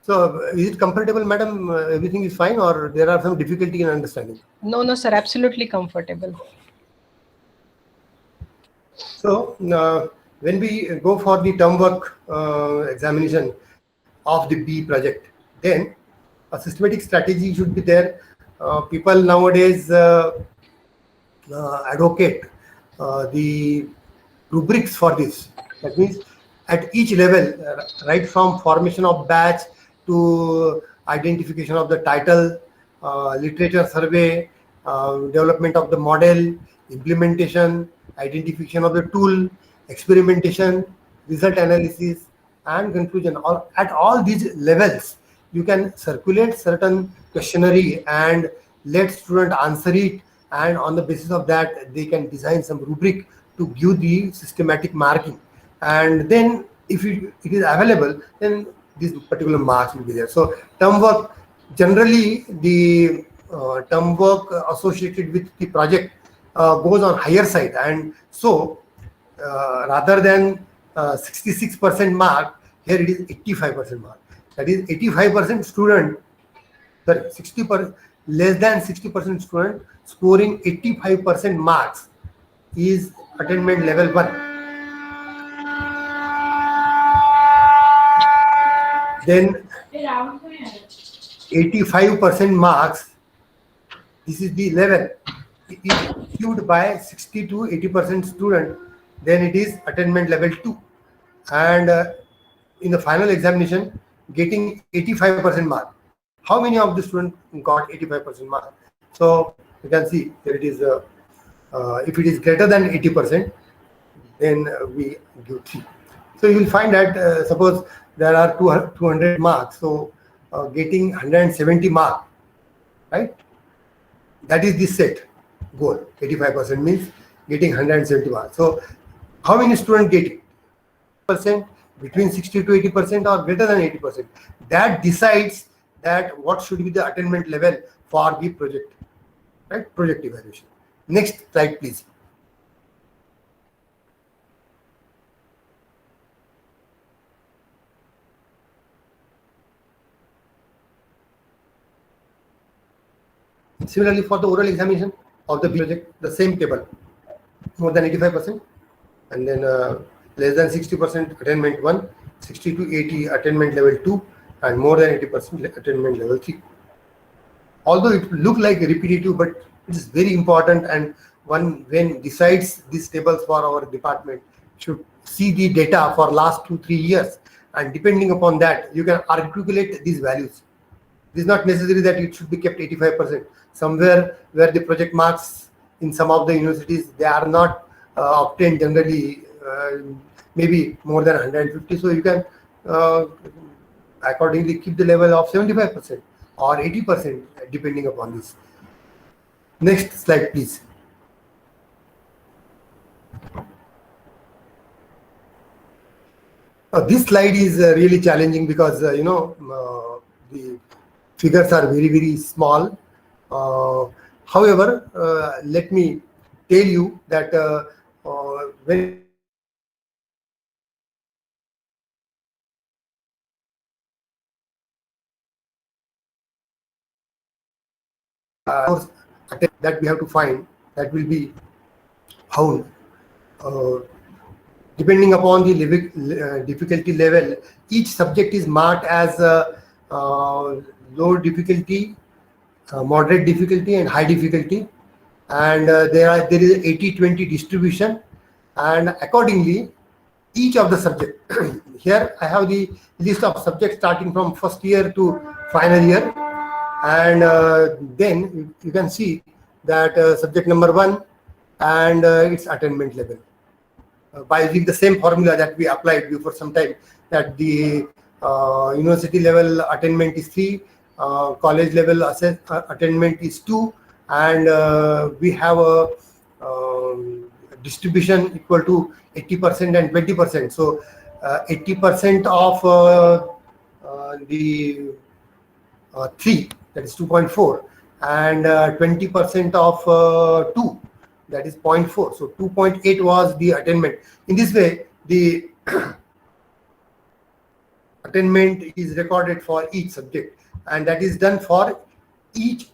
So, is it comfortable, madam? Everything is fine, or there are some difficulty in understanding? No, no, sir, absolutely comfortable. So, when we go for the term work examination of the B project, then a systematic strategy should be there. People nowadays advocate the rubrics for this. That means at each level, right from formation of batch to identification of the title, literature survey, development of the model, implementation, identification of the tool, experimentation, result analysis, and conclusion. At all these levels, you can circulate certain questionnaire and let student answer it, and on the basis of that, they can design some rubric to give the systematic marking. And then if it is available, then this particular marks will be there. So term work, generally the term work associated with the project goes on higher side, and so rather than 66% mark, here it is 85% mark. That is 85% student, sorry, 60%, less than 60% student scoring 85% marks is attainment level 1. Then 85% marks, this is the level. If achieved by 60 to 80% student, then it is attainment level 2. And in the final examination, getting 85% mark. How many of the students got 85% mark? So you can see that it is if it is greater than 80%, then we give 3. So you will find that suppose there are 200 marks, so getting 170 mark, right? That is the set goal. 85% means getting 170 marks. So how many students get it? Percent, between 60 to 80% or greater than 80%. That decides that what should be the attainment level for the project, right? Project evaluation. Next slide, please. Similarly, for the oral examination of the project, the same table, more than 85%, and then less than 60% attainment 1, 60 to 80 attainment level 2, and more than 80% attainment level 3. Although it look like repetitive, but it is very important, and one when decides these tables for our department should see the data for last 2-3 years, and depending upon that you can articulate these values. It is not necessary that it should be kept 85%. Somewhere where the project marks in some of the universities, they are not obtained generally, maybe more than 150. So you can accordingly keep the level of 75% or 80% depending upon this. Next slide, please. This slide is really challenging because the figures are very small. However, let me tell you that when that we have to find, that will be how depending upon the difficulty level, each subject is marked as low difficulty, moderate difficulty, and high difficulty, and there is 80-20 distribution, and accordingly each of the subject here I have the list of subjects starting from first year to final year, and then you can see that subject number 1 and its attainment level by using the same formula that we applied before some time, that the university level attainment is 3, college level attainment is 2, and we have a distribution equal to 80% and 20%. So 80% of the 3, that is 2.4, and 20% of 2, that is 0.4. So 2.8 was the attainment. In this way, the attainment is recorded for each subject, and that is done for each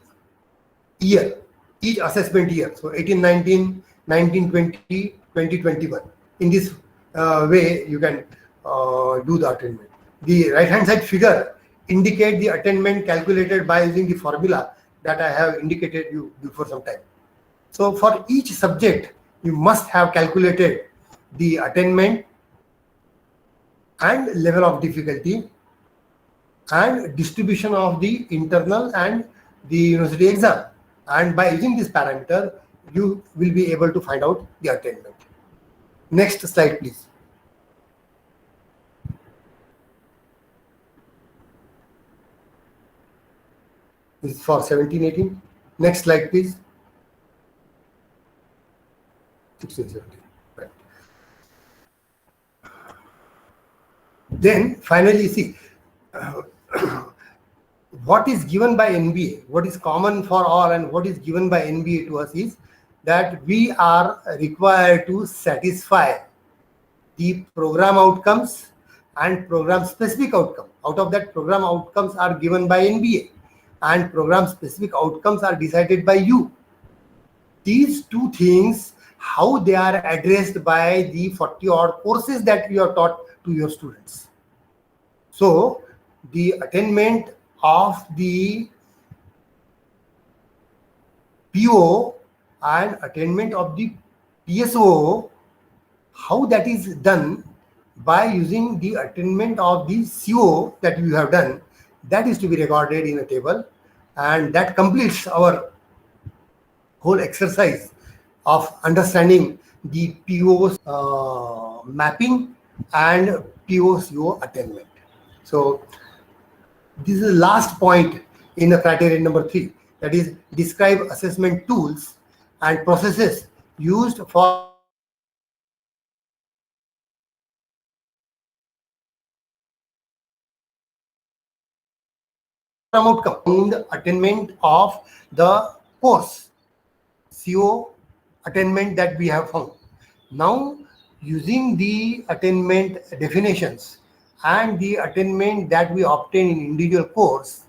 year, each assessment year. So 18-19, 19-20, 20-21. In this way, you can do the attainment. The right hand side figure indicate the attainment calculated by using the formula that I have indicated you before some time. So for each subject, you must have calculated the attainment and level of difficulty and distribution of the internal and the university exam. And by using this parameter, you will be able to find out the attainment. Next slide, please. This is for 17-18. Next slide, please. 16-17. Right. Then finally, see what is given by NBA, what is common for all and what is given by NBA to us is that we are required to satisfy the program outcomes and program specific outcome. Out of that, program outcomes are given by NBA and program specific outcomes are decided by you. These two things, how they are addressed by the 40 odd courses that you are taught to your students. So the attainment of the PO and attainment of the PSO, how that is done by using the attainment of the CO that you have done, that is to be recorded in a table, and that completes our whole exercise of understanding the PO's mapping and PO/CO attainment. So this is the last point in the criterion number 3, that is describe assessment tools and processes used for outcome, the attainment of the course CO attainment that we have found. Now, using the attainment definitions and the attainment that we obtain in individual course,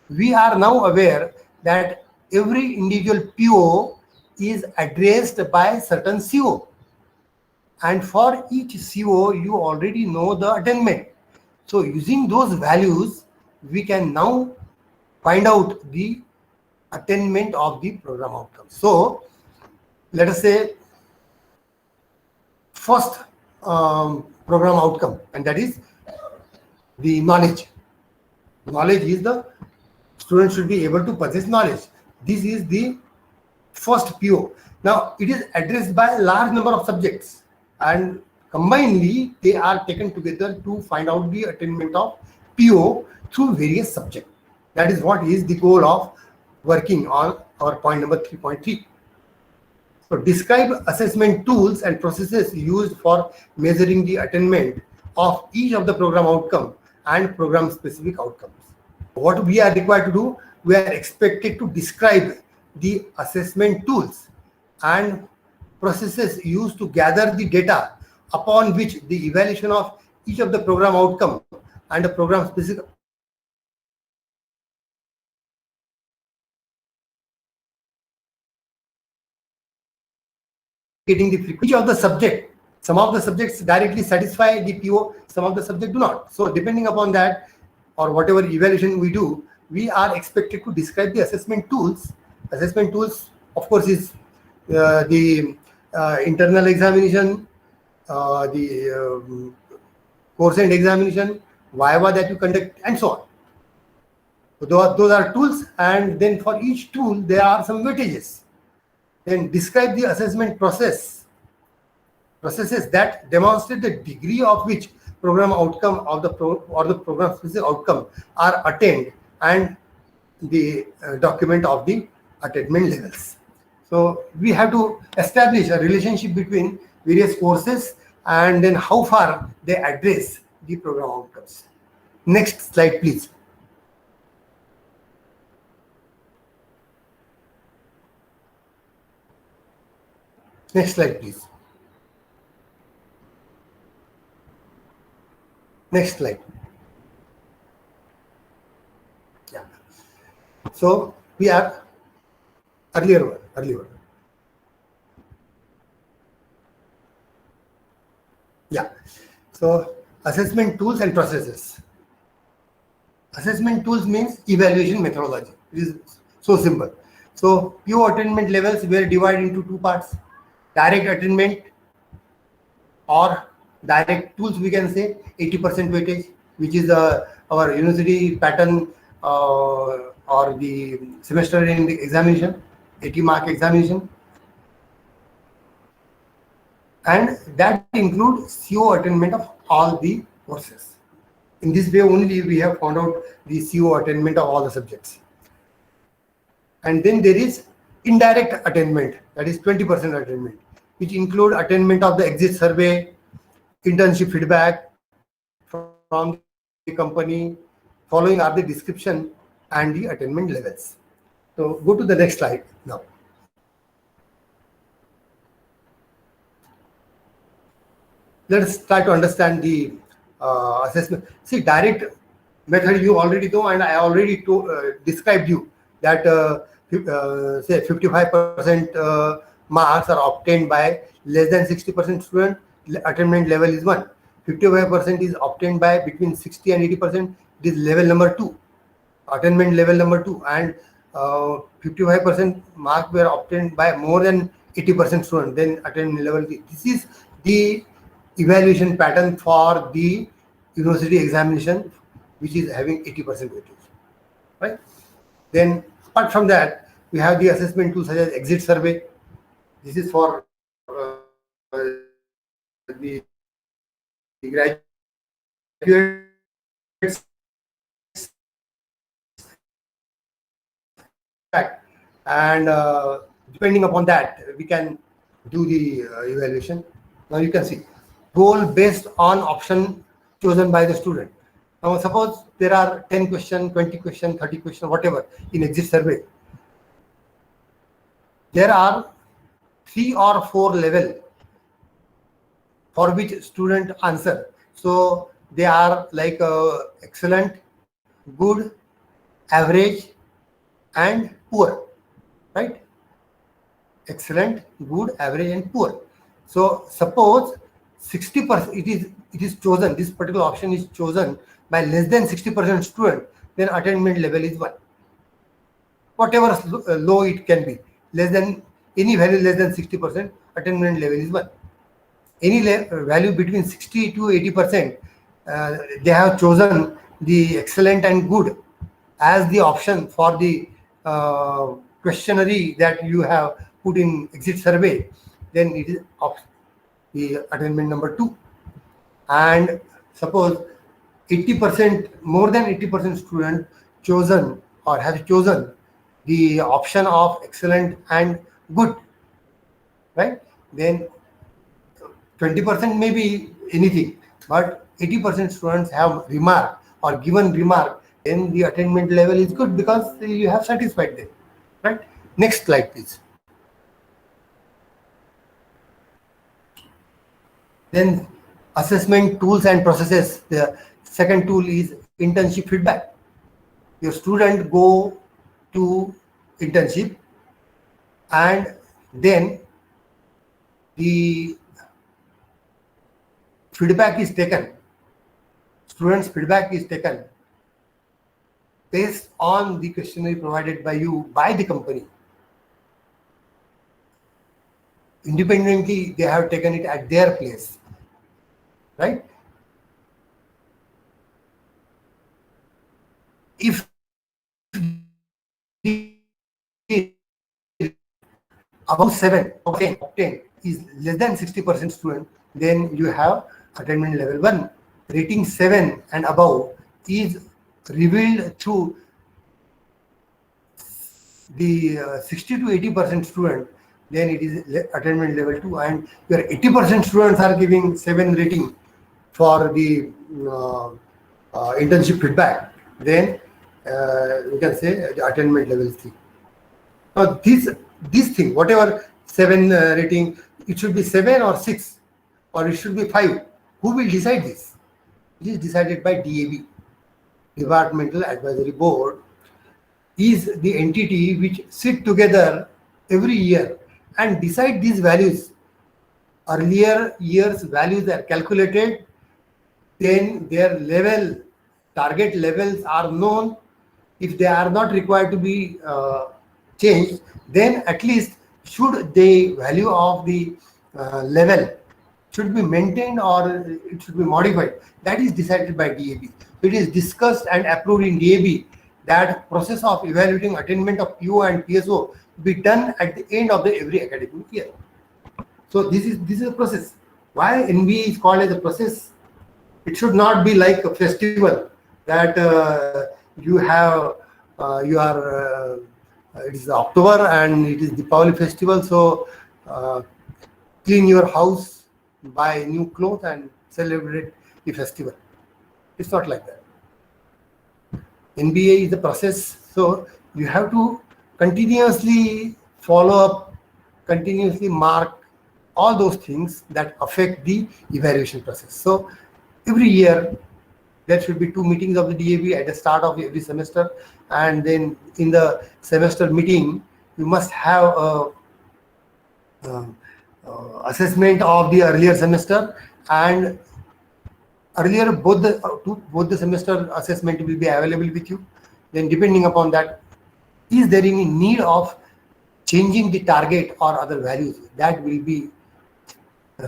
we are now aware that every individual PO is addressed by certain CO. And for each CO, you already know the attainment. So using those values, we can now find out the attainment of the program outcomes. So let us say first program outcome, and that is the knowledge. Knowledge is the student should be able to possess knowledge. This is the first PO. Now it is addressed by a large number of subjects, and combinedly they are taken together to find out the attainment of PO through various subjects. That is what is the goal of working on our point number 3.3. So describe assessment tools and processes used for measuring the attainment of each of the program outcome and program specific outcomes. What we are required to do, we are expected to describe the assessment tools and processes used to gather the data upon which the evaluation of each of the program outcome and the program specific getting the frequency of the subject. Some of the subjects directly satisfy the PO, some of the subjects do not. So depending upon that, or whatever evaluation we do, we are expected to describe the assessment tools. Assessment tools, of course, is the internal examination, the course end examination, viva that you conduct, and so on. So those are tools, and then for each tool there are some weightages. Then describe the assessment processes that demonstrate the degree of which program outcome of the program specific outcome are attained, and the document of the attainment levels. So we have to establish a relationship between various courses and then how far they address the program outcomes. Next slide, please. Next slide, please. Next slide. Yeah. So we have earlier one. Yeah. So assessment tools and processes. Assessment tools means evaluation methodology. It is so simple. So PO attainment levels were divided into two parts: direct attainment or direct tools, we can say 80% weightage, which is our university pattern or the semester end examination, 80-mark examination, and that includes CO attainment of all the courses. In this way only we have found out the CO attainment of all the subjects. And then there is indirect attainment, that is 20% attainment, which include attainment of the exit survey, internship feedback from the company. Following are the description and the attainment levels. So go to the next slide now. Let us try to understand the assessment. See, direct method you already know, and I already described you that say 55% marks are obtained by less than 60% student. Attainment level is 1. 55% is obtained by between 60 and 80%. This is level number 2, attainment level number 2, and 55% mark were obtained by more than 80% student. Then attainment level 3. This is the evaluation pattern for the university examination, which is having 80% weightage, right? Then apart from that, We have the assessment tools such as exit survey. This is for the graduates, and depending upon that, we can do the evaluation. Now you can see goal based on option chosen by the student. Now suppose there are 10 questions, 20 questions, 30 questions, whatever in exit survey. There are 3 or 4 level for which student answer. So they are like excellent, good, average, and poor, right? Excellent, good, average, and poor. So suppose 60% it is chosen, this particular option is chosen by less than 60% student, then attainment level is 1. Whatever low it can be, less than any value less than 60%, attainment level is 1. Any value between 60 to 80%, they have chosen the excellent and good as the option for the questionnaire that you have put in exit survey, then it is the attainment number 2. And suppose 80%, more than 80% student chosen or have chosen the option of excellent and good, right? Then 20% may be anything, but 80% students have remark or given remark, then the attainment level is good because you have satisfied them, right? Next slide, please. Then assessment tools and processes. The second tool is internship feedback. Your student go to internship and then the feedback is taken. Students' feedback is taken based on the questionnaire provided by you by the company. Independently, they have taken it at their place, right? If above 7 or 10 is less than 60% student, then you have attainment level 1. Rating 7 and above is revealed through the 60 to 80% student, then it is attainment level 2. And your 80% students are giving 7 rating for the internship feedback, then you can say the attainment level 3. Now this thing, whatever 7 rating, it should be 7 or 6 or it should be 5. Who will decide this? It is decided by DAB, Departmental Advisory Board, is the entity which sit together every year and decide these values. Earlier years values are calculated, then their level, target levels are known. If they are not required to be changed, then at least should the value of the level should be maintained or it should be modified. That is decided by DAB. It is discussed and approved in DAB that process of evaluating attainment of PO and PSO be done at the end of every academic year. So this is a process. Why NBA is called as a process? It should not be like a festival that you have. It is October and it is the Diwali festival. So clean your house, buy new clothes, and celebrate the festival. It's not like that. NBA is the process, so you have to continuously follow up, continuously mark all those things that affect the evaluation process. So every year there should be 2 meetings of the DAB at the start of every semester, and then in the semester meeting you must have a assessment of the earlier semester, and earlier both the semester assessment will be available with you. Then depending upon that, is there any need of changing the target or other values, that will be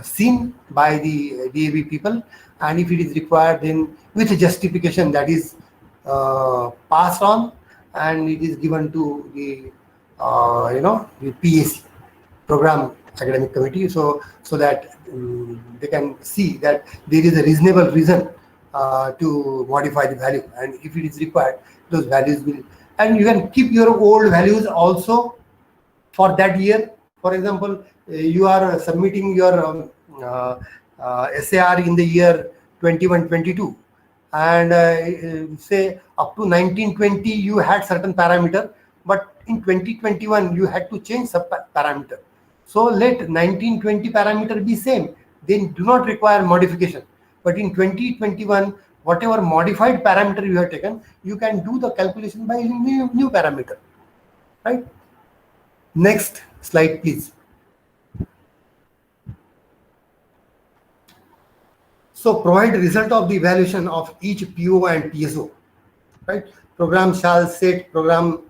seen by the DAB people, and if it is required, then with a justification that is passed on and it is given to the the PAC, Program Academic Committee, so that they can see that there is a reasonable reason to modify the value, and if it is required, those values will, and you can keep your old values also for that year. For example, you are submitting your SAR in the year 21-22, and say up to 1920 you had certain parameter, but in 2021 you had to change sub parameter. So let 1920 parameter be same, then do not require modification. But in 2021, whatever modified parameter you have taken, you can do the calculation by new parameter, right? Next slide, please. So provide result of the evaluation of each PO and PSO, right? Program shall set program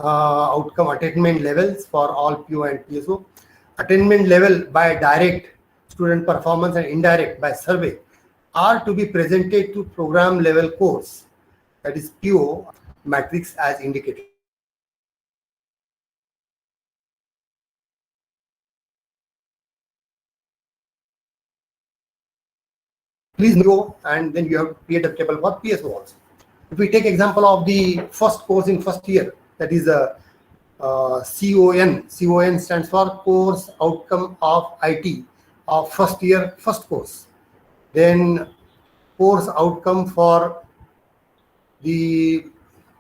outcome attainment levels for all PO and PSO. Attainment level by direct student performance and indirect by survey are to be presented to program level course, that is PO matrix as indicated. Please know, and then you have to create a table for PSO also. If we take example of the first course in first year, that is a CON. CON stands for Course Outcome of IT of first year, first course. Then course outcome for the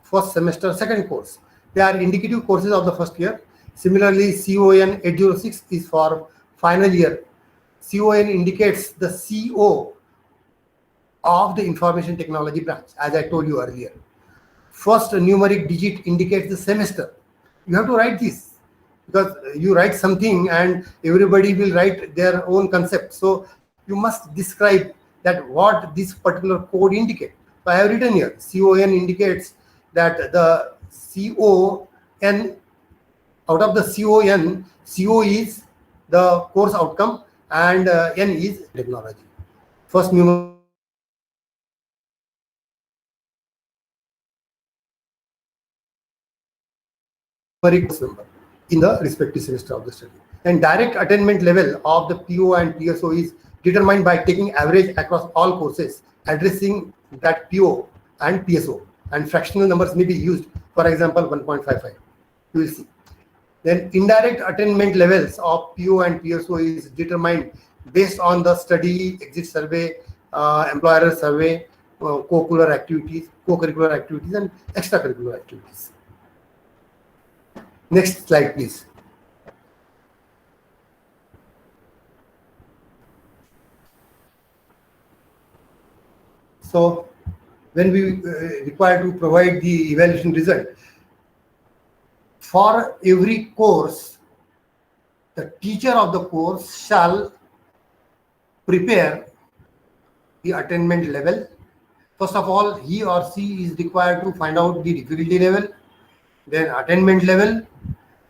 first semester, second course. They are indicative courses of the first year. Similarly, CON 806 is for final year. CON indicates the CO of the information technology branch, as I told you earlier. First numeric digit indicates the semester. You have to write this, because you write something and everybody will write their own concept. So you must describe that what this particular code indicates. So I have written here, CON indicates that the CON, out of the CON, CO is the course outcome and N is technology. First numeric number in the respective semester of the study. And direct attainment level of the PO and PSO is determined by taking average across all courses addressing that PO and PSO, and fractional numbers may be used, for example 1.55. You will see. Then indirect attainment levels of PO and PSO is determined based on the study, exit survey, employer survey, co-curricular activities, and extracurricular activities. Next slide, please. So when we require to provide the evaluation result, for every course, the teacher of the course shall prepare the attainment level. First of all, he or she is required to find out the difficulty level, then attainment level,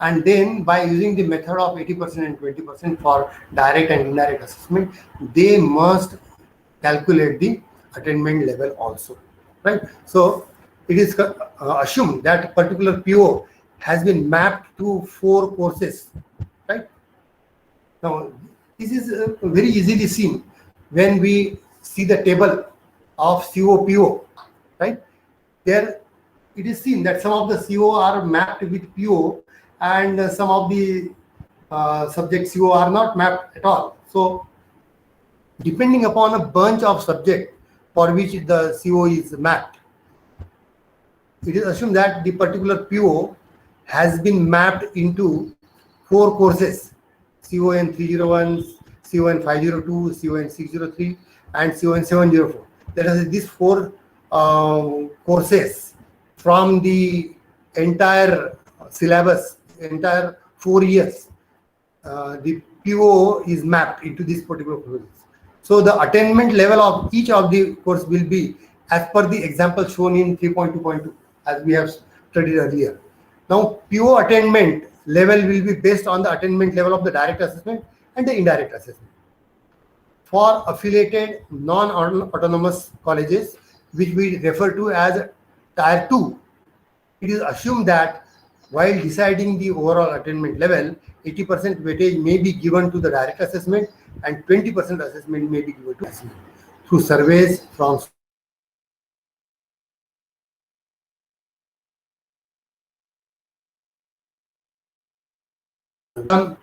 and then by using the method of 80% and 20% for direct and indirect assessment, they must calculate the attainment level also, right? So it is assumed that particular PO has been mapped to 4 courses, right? Now this is very easily seen when we see the table of COPO, right? There it is seen that some of the CO are mapped with PO and some of the subject CO are not mapped at all. So depending upon a bunch of subject for which the CO is mapped, it is assumed that the particular PO has been mapped into 4 courses: CON 301, CON 502, CON 603, and CON 704. That is, these 4 courses from the entire syllabus, entire 4 years, the PO is mapped into this particular course. So the attainment level of each of the course will be as per the example shown in 3.2.2, as we have studied earlier. Now, PO attainment level will be based on the attainment level of the direct assessment and the indirect assessment. For affiliated non-autonomous colleges, which we refer to as Tier 2, it is assumed that while deciding the overall attainment level, 80% weightage may be given to the direct assessment and 20% assessment may be given to assessment. Through surveys from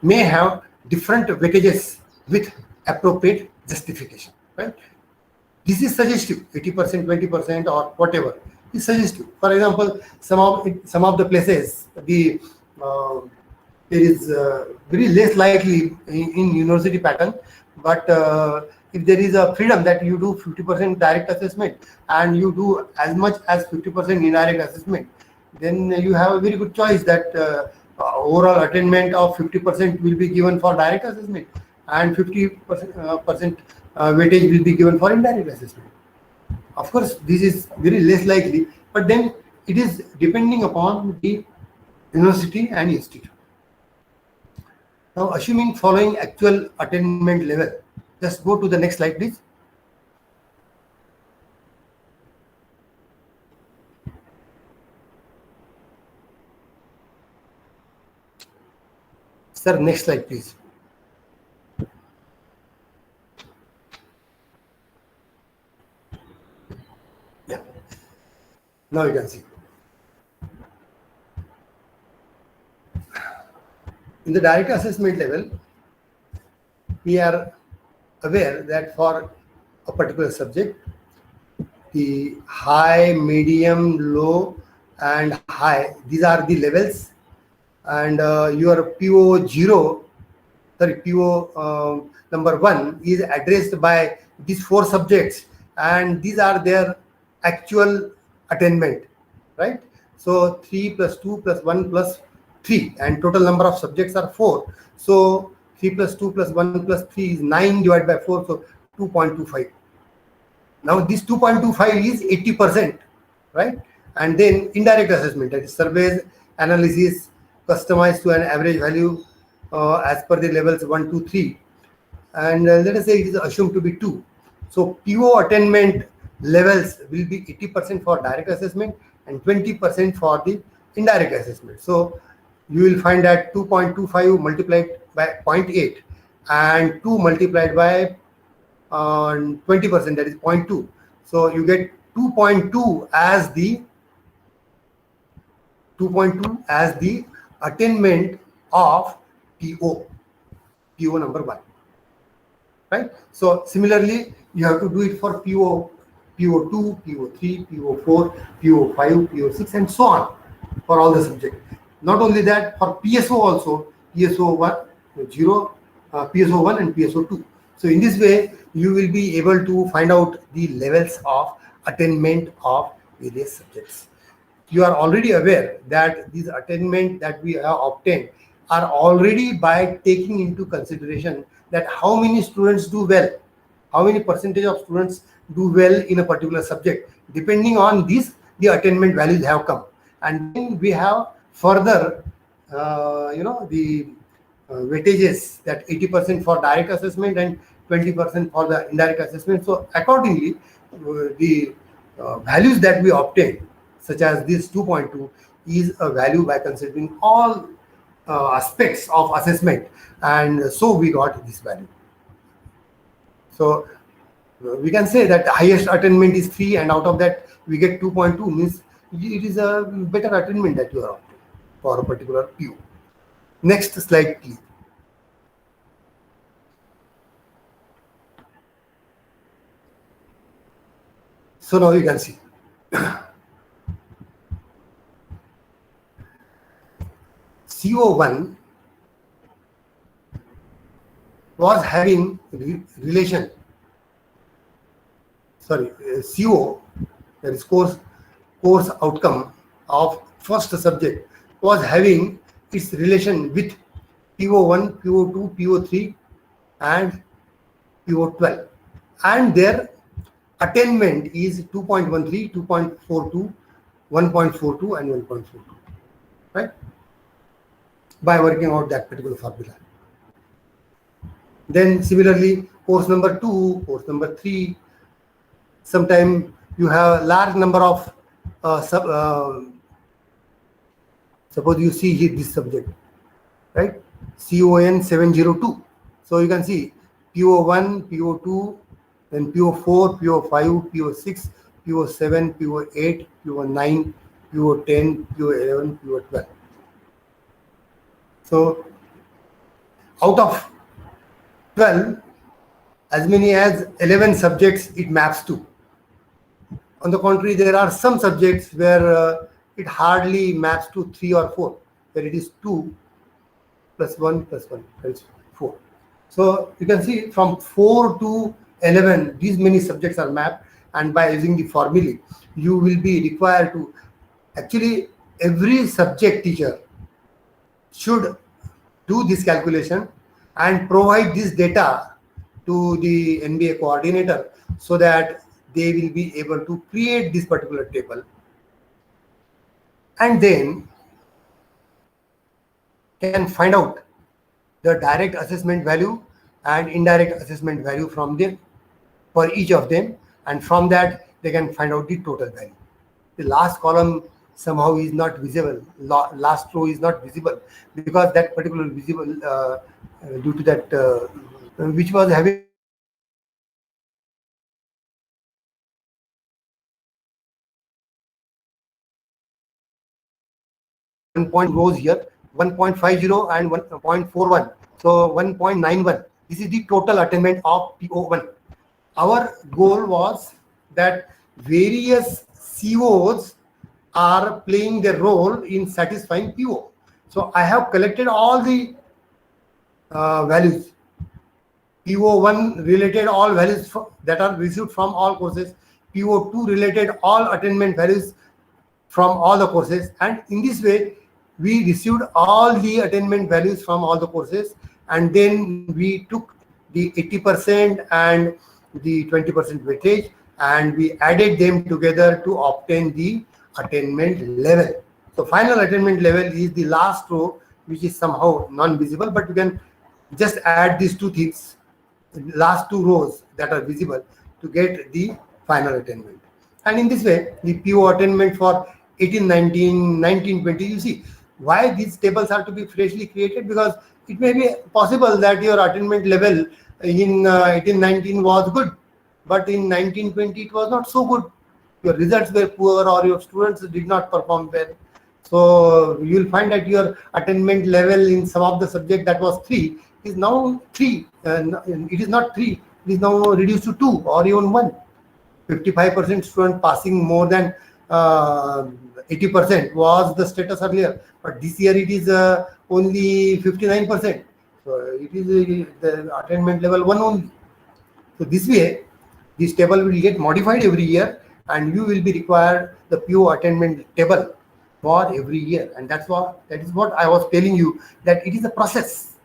may have different weightages with appropriate justification, right? This is suggestive, 80%, 20% or whatever is suggestive. For example, some of the places there is very less likely in university pattern, but if there is a freedom that you do 50% direct assessment and you do as much as 50% indirect assessment, then you have a very good choice that overall attainment of 50% will be given for direct assessment and 50% weightage will be given for indirect assessment. Of course, this is very less likely, but then it is depending upon the university and institute. Now, assuming following actual attainment level, just go to the next slide, please. Sir, next slide, please. Yeah. Now you can see. In the direct assessment level, we are aware that for a particular subject, the high, medium, low, and high, these are the levels, and your PO0, sorry, PO number 1 is addressed by these 4 subjects, and these are their actual attainment, right? So 3 plus 2 plus 1 plus 3, and total number of subjects are 4. So 3 plus 2 plus 1 plus 3 is 9 divided by 4, so 2.25. Now this 2.25 is 80%, right? And then indirect assessment, that is surveys, analysis, customized to an average value as per the levels 1, 2, 3. And let us say it is assumed to be 2. So PO attainment levels will be 80% for direct assessment and 20% for the indirect assessment. So you will find that 2.25 multiplied by 0.8 and 2 multiplied by 20%, that is 0.2. So you get 2.2 as the attainment of PO number 1, right? So similarly, you have to do it for PO2, PO3, PO4, PO5, PO6, and so on for all the subjects. Not only that, for PSO also, PSO1, PSO1 and PSO2. So in this way, you will be able to find out the levels of attainment of various subjects. You are already aware that these attainment that we have obtained are already by taking into consideration that how many students do well, how many percentage of students do well in a particular subject. Depending on this, the attainment values have come. And then we have further, the weightages, that 80% for direct assessment and 20% for the indirect assessment. So accordingly, the values that we obtain, such as this 2.2, is a value by considering all aspects of assessment, and so we got this value. So we can say that the highest attainment is 3, and out of that we get 2.2, means it is a better attainment that you are obtaining for a particular PO. Next slide, please. So now you can see. CO1 was having relation, CO, that is course outcome of first subject, was having its relation with PO1, PO2, PO3 and PO12, and their attainment is 2.13, 2.42, 1.42 and 1.42, right? By working out that particular formula. Then similarly, course number 2, course number 3, sometimes you have large number of Suppose you see here this subject, right? CON 702. So you can see PO1, PO2, then PO4, PO5, PO6, PO7, PO8, PO9, PO10, PO11, PO12. So out of 12, as many as 11 subjects it maps to. On the contrary, there are some subjects where it hardly maps to 3 or 4, where it is 2 plus 1 plus 1, that is 4. So you can see from 4 to 11, these many subjects are mapped, and by using the formulae, you will be required to actually every subject teacher should do this calculation and provide this data to the NBA coordinator so that they will be able to create this particular table, and then can find out the direct assessment value and indirect assessment value from them for each of them, and from that they can find out the total value. The last column somehow is not visible, last row is not visible because that particular visible due to that which was having point rows here, 1.50 and 1.41. So 1.91. This is the total attainment of PO1. Our goal was that various COs are playing their role in satisfying PO. So I have collected all the values. PO1 related all values that are received from all courses. PO2 related all attainment values from all the courses, and in this way we received all the attainment values from all the courses, and then we took the 80% and the 20% weightage and we added them together to obtain the attainment level. So final attainment level is the last row, which is somehow non-visible, but you can just add these two things, last two rows that are visible, to get the final attainment. And in this way the PO attainment for 18, 19, 19, 20, you see why these tables are to be freshly created, because it may be possible that your attainment level in 18, 19 was good, but in 19, 20 it was not so good. Your results were poor or your students did not perform well. So you will find that your attainment level in some of the subject that was 3 is now 3. It is not 3, it is now reduced to 2 or even 1. 55% student passing more than 80% was the status earlier, but this year it is only 59%. So it is the attainment level 1 only. So this way this table will get modified every year, and you will be required the PO attainment table for every year. And that is what I was telling you, that it is a process.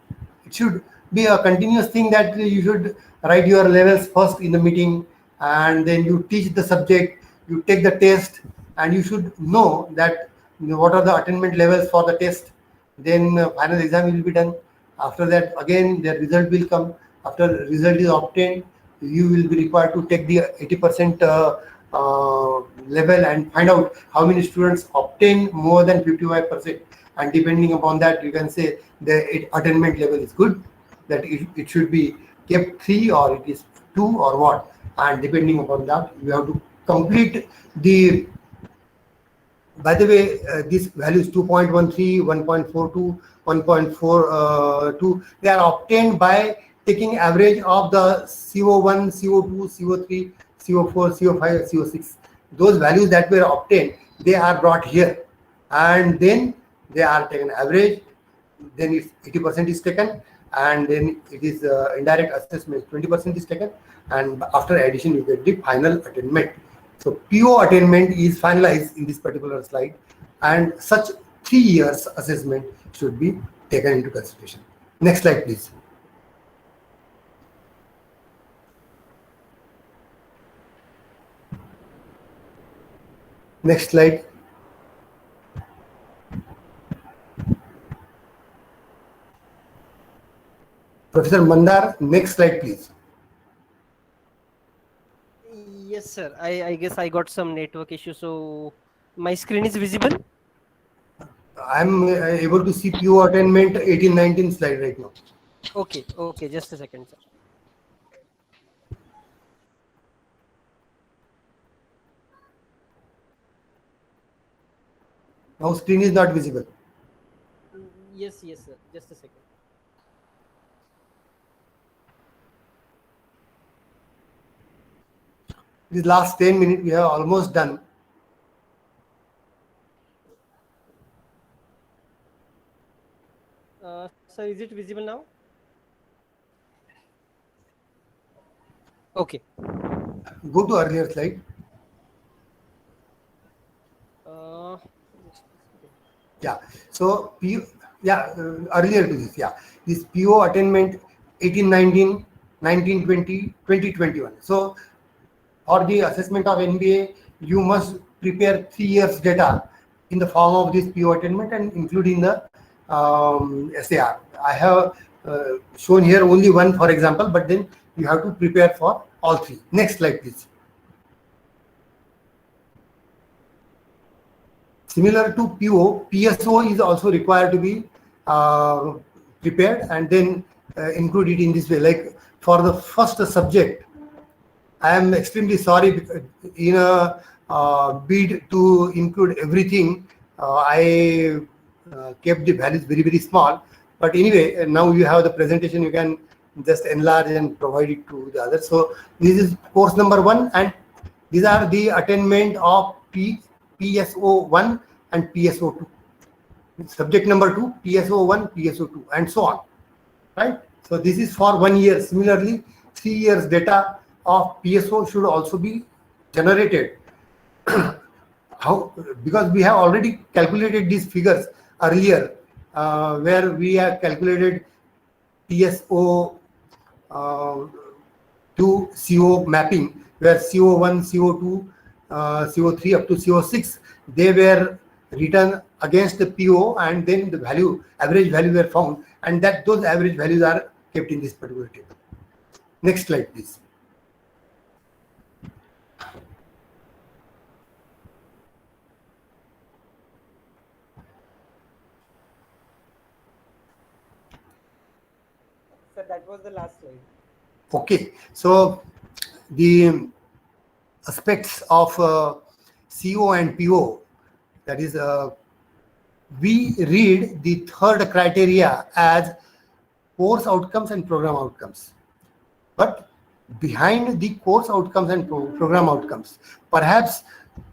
It should be a continuous thing, that you should write your levels first in the meeting, and then you teach the subject, you take the test, and you should know that what are the attainment levels for the test. Then final exam will be done. After that again the result will come. After result is obtained, you will be required to take the 80% level and find out how many students obtain more than 55%, and depending upon that you can say the attainment level is good, that it should be kept 3 or it is 2 or what, and depending upon that you have to complete the. By the way, these values 2.13, 1.42, 1.42, they are obtained by taking average of the CO1, CO2, CO3, CO4, CO5, CO6. Those values that were obtained, they are brought here, and then they are taken average, then it's 80% is taken, and then it is indirect assessment 20% is taken, and after addition you get the final attainment. So PO attainment is finalized in this particular slide, and such 3 years assessment should be taken into consideration. Next slide, please. Next slide. Professor Mandar, next slide, please. Yes, sir. I guess I got some network issue. So my screen is visible? I'm able to see PO attainment 18-19 slide right now. Okay, okay, just a second, sir. Now screen is not visible. Yes, yes, sir. Just a second. These last 10 minutes we have almost done. Sir, is it visible now? Okay. Go to earlier slide. Yeah. So earlier to this. Yeah. This PO attainment 18-19, 19-20, 20-21. So for the assessment of NBA, you must prepare 3 years data in the form of this PO attainment and including the SAR. I have shown here only one, for example, but then you have to prepare for all three. Next slide, please. Similar to PO, PSO is also required to be prepared and then included in this way. Like for the first subject, I am extremely sorry because in a bid to include everything, I kept the values very, very small. But anyway, now you have the presentation, you can just enlarge and provide it to the others. So this is course number 1, and these are the attainment of PSO1 and PSO2. Subject number 2, PSO1, PSO2, and so on. Right? So this is for 1 year. Similarly, 3 years data of PSO should also be generated. How? Because we have already calculated these figures earlier, where we have calculated PSO to CO mapping, where CO1, CO2, CO3 up to CO6, they were written against the PO, and then the value, average value were found, and that those average values are kept in this particular table. Next slide, please. Sir, that was the last slide. Okay, so the aspects of CO and PO, that is, we read the third criteria as course outcomes and program outcomes. But behind the course outcomes and program outcomes, perhaps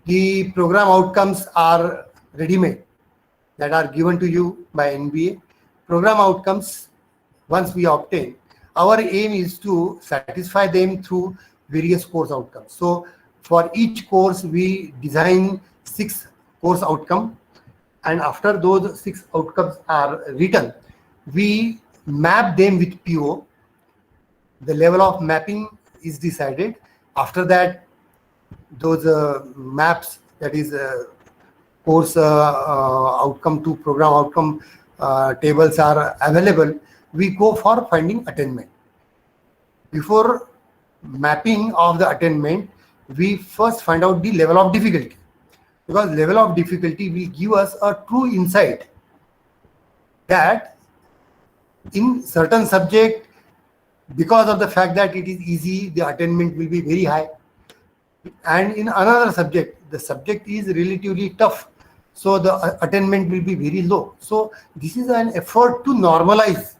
the program outcomes are ready-made, that are given to you by NBA. Program outcomes, once we obtain, our aim is to satisfy them through various course outcomes. So for each course, we design 6 course outcomes, and after those 6 outcomes are written, we map them with PO. The level of mapping is decided. After that, those maps, that is course outcome to program outcome tables are available. We go for finding attainment. Before mapping of the attainment, we first find out the level of difficulty, because level of difficulty will give us a true insight that in certain subject, because of the fact that it is easy, the attainment will be very high, and in another subject, the subject is relatively tough, so the attainment will be very low. So this is an effort to normalize.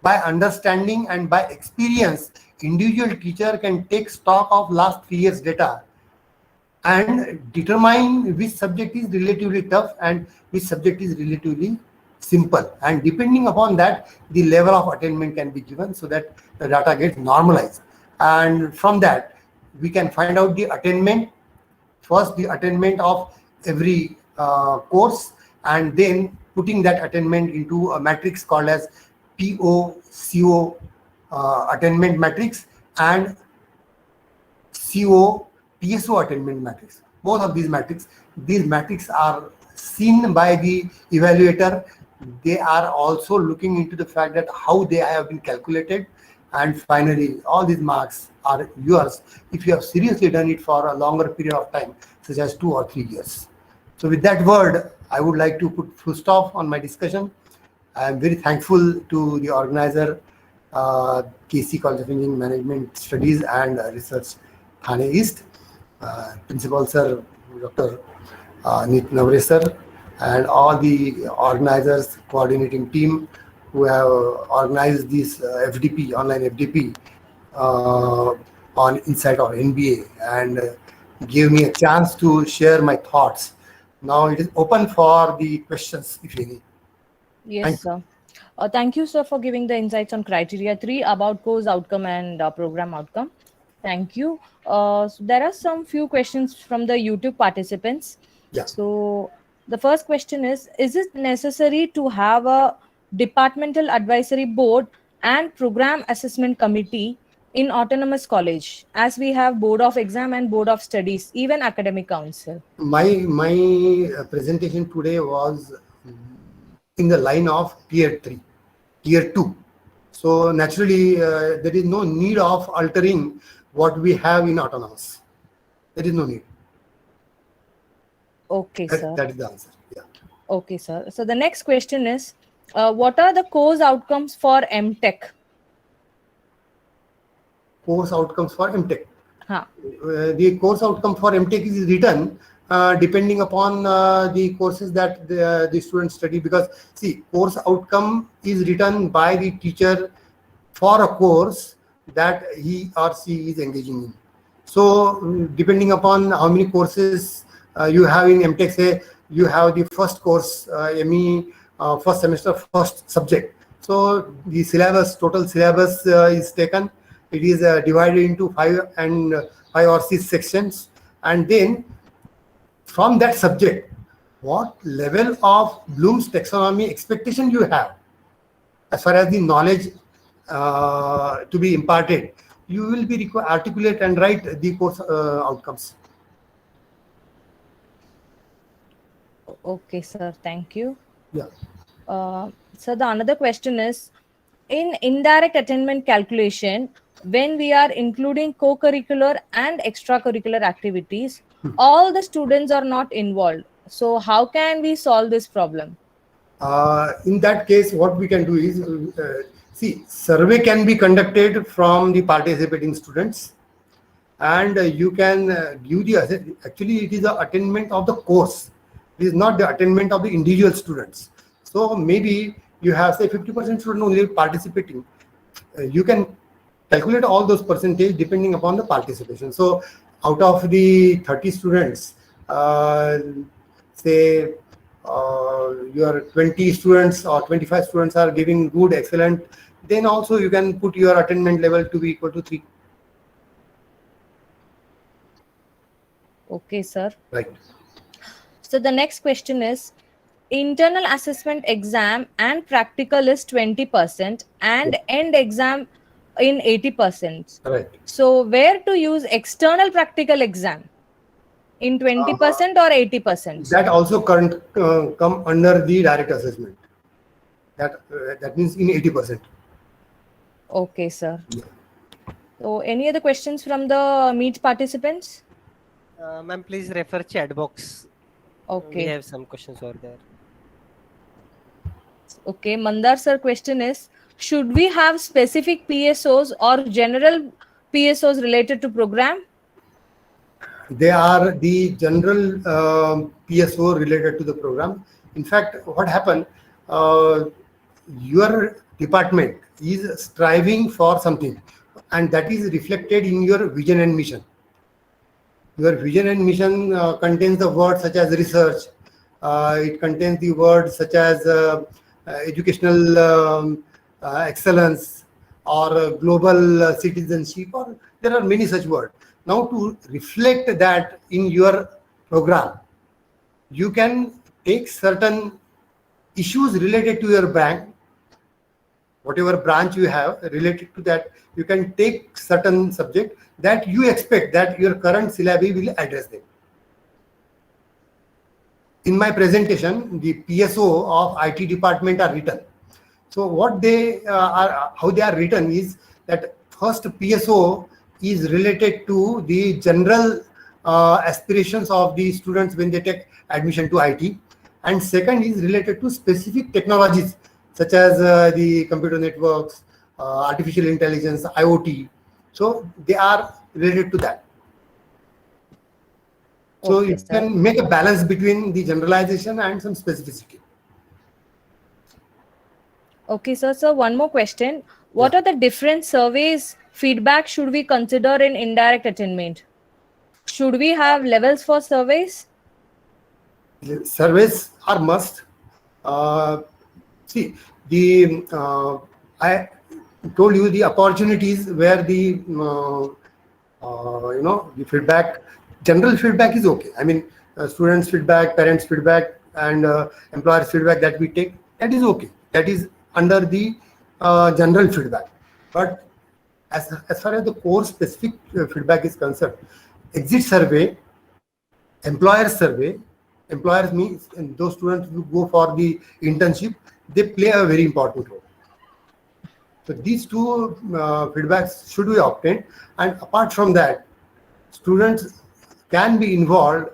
By understanding and by experience, individual teacher can take stock of last 3 years data and determine which subject is relatively tough and which subject is relatively simple, and depending upon that, the level of attainment can be given, so that the data gets normalized, and from that we can find out the attainment, first the attainment of every course, and then putting that attainment into a matrix called as PO-CO attainment matrix and CO-PSO attainment matrix. Both of these matrices are seen by the evaluator. They are also looking into the fact that how they have been calculated, and finally all these marks are yours if you have seriously done it for a longer period of time, such as 2 or 3 years. So with that word, I would like to put full stop on my discussion. I am very thankful to the organizer, KC College of Engineering Management Studies and Research, Thane East, Principal Sir, Dr. Nitin Navre Sir, and all the organizers, coordinating team who have organized this FDP, online FDP on Insight or NBA, and gave me a chance to share my thoughts. Now it is open for the questions, if any. Yes, sir. Thank you, sir, for giving the insights on criteria 3 about course outcome and program outcome. Thank you. So there are some few questions from the YouTube participants. Yeah. So the first question is it necessary to have a departmental advisory board and program assessment committee in autonomous college, as we have board of exam and board of studies, even academic council? My presentation today was in the line of tier 3, tier 2. So naturally, there is no need of altering what we have in autonomous. There is no need. Okay, sir. That is the answer. Yeah. Okay, sir. So the next question is, what are the course outcomes for MTech? Course outcomes for MTech. Huh. The course outcome for MTech is written depending upon the courses that the students study, because see, course outcome is written by the teacher for a course that he or she is engaging in. So depending upon how many courses you have in MTech, say you have the first course, ME, first semester, first subject. So the syllabus, total syllabus is taken. It is divided into 5 or 6 sections, and then from that subject, what level of Bloom's taxonomy expectation you have as far as the knowledge to be imparted, you will be articulate and write the course outcomes. Okay, sir. Thank you. Yeah. So the another question is, in indirect attainment calculation, when we are including co-curricular and extracurricular activities, all the students are not involved. So how can we solve this problem? In that case, what we can do is, see, survey can be conducted from the participating students, and you can give the, actually it is the attainment of the course. It is not the attainment of the individual students. So maybe you have, say, 50% students only participating. You can calculate all those percentage depending upon the participation. So out of the 30 students, say your 20 students or 25 students are giving good, excellent, then also you can put your attainment level to be equal to 3. Okay, sir. Right. So the next question is, internal assessment exam and practical is 20% and end exam in 80%. Right. So where to use external practical exam? In 20% or 80%? That also come under the direct assessment. That means in 80%. Okay, sir. Yeah. So any other questions from the meet participants? Ma'am, please refer chat box. Okay. We have some questions over there. Okay, Mandar sir, question is, should we have specific PSOs or general PSOs related to program? They are the general PSO related to the program. In fact, what happened, your department is striving for something, and that is reflected in your vision and mission. Your vision and mission contains the words such as research. It contains the words such as educational excellence or global citizenship, or there are many such words. Now, to reflect that in your program, you can take certain issues related to your bank, whatever branch you have related to that. You can take certain subject that you expect that your current syllabi will address them. In my presentation, the PSO of IT department are written. So what they are, how they are written is that first PSO is related to the general aspirations of the students when they take admission to IT. and second is related to specific technologies such as the computer networks, artificial intelligence, IoT. So they are related to that. So Okay, you sir. can make a balance between the generalization and some specificity. Okay, sir. So one more question. What are the different surveys feedback should we consider in indirect attainment? Should we have levels for surveys? Surveys are must. See, the I told you the opportunities where the the feedback, general feedback is okay. I mean, students' feedback, parents' feedback, and employers' feedback that we take, that is okay. That is under the general feedback. But as far as the course specific feedback is concerned, exit survey, employer survey, employers means and those students who go for the internship, they play a very important role. So these two feedbacks should be obtained, and apart from that, students can be involved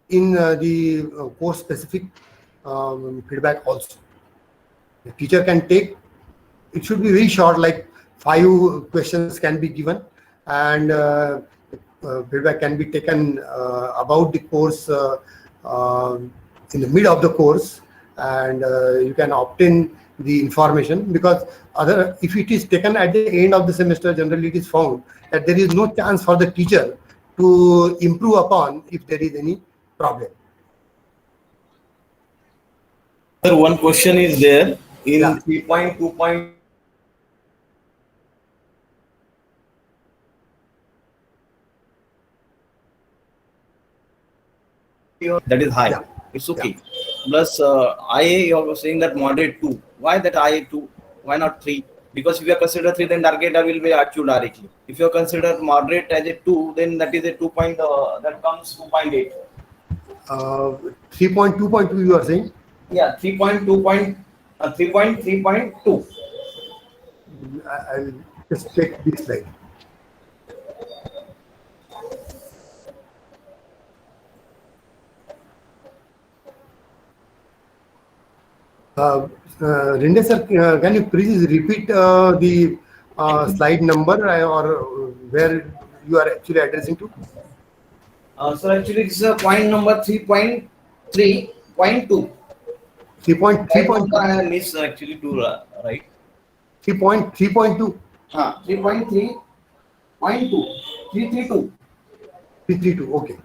in the course specific feedback also. The teacher can take, it should be very short, like 5 questions can be given, and feedback can be taken about the course in the mid of the course, and you can obtain the information, because if it is taken at the end of the semester, generally it is found that there is no chance for the teacher to improve upon if there is any problem. Sir, one question is there in Yeah. 3.2. That is high. Yeah. It's okay. Plus, IA, you are saying that moderate 2. Why that IA 2? Why not 3? Because if you consider 3, then target will be achieved directly. If you consider moderate as a 2, then that is a 2 point, that comes 2.8. 3.2.2 you are saying? Yeah, 3.2. I'll just check this slide. Rinde sir, can you please repeat the slide number or where you are actually addressing to? So actually, it's point number 3.3.2. 3.3.2. I have missed actually to right. 3.3.2. 3.3.2. 332. 332. Okay.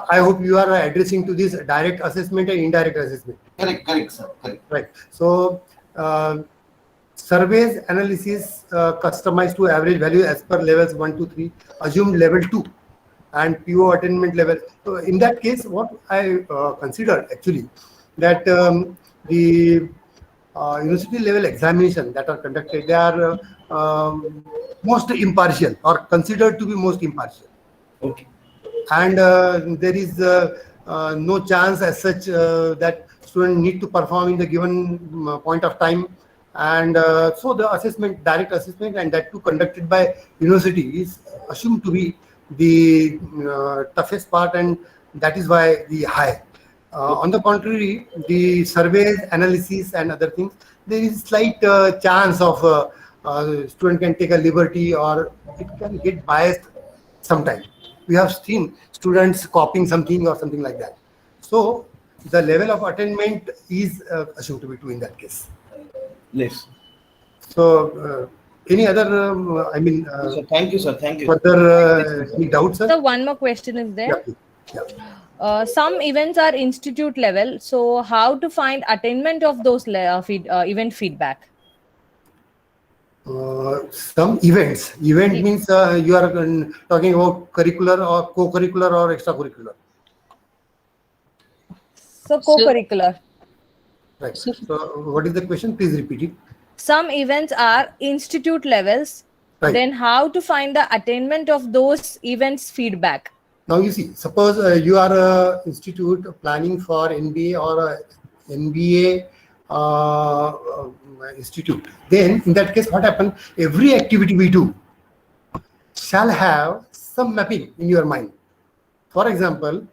I hope you are addressing to this direct assessment and indirect assessment. Correct, sir. Correct. Right. So surveys analysis customized to average value as per levels 1 to 3, assumed level 2, and PO attainment level. So in that case, what I considered actually that the university level examination that are conducted, they are most impartial or considered to be most impartial. Okay. And there is no chance as such that students need to perform in the given point of time, and so the assessment, direct assessment, and that too conducted by university, is assumed to be the toughest part, and that is why the high. On the contrary, the surveys, analysis, and other things, there is slight chance of student can take a liberty, or it can get biased sometimes. We have seen students copying something or something like that. So the level of attainment is assumed to be 2 in that case. Yes. So any other, So thank you, sir. Thank you. Further any doubts, sir? So one more question is there. Yeah. Some events are institute level. So how to find attainment of those event feedback? Some events. Event means you are talking about curricular or co-curricular or extracurricular. So co-curricular. Right. So what is the question? Please repeat it. Some events are institute levels. Right. Then how to find the attainment of those events feedback? Now you see, suppose you are a institute planning for MBA or a MBA institute. Then in that case, what happens? Every activity we do shall have some mapping in your mind. For example,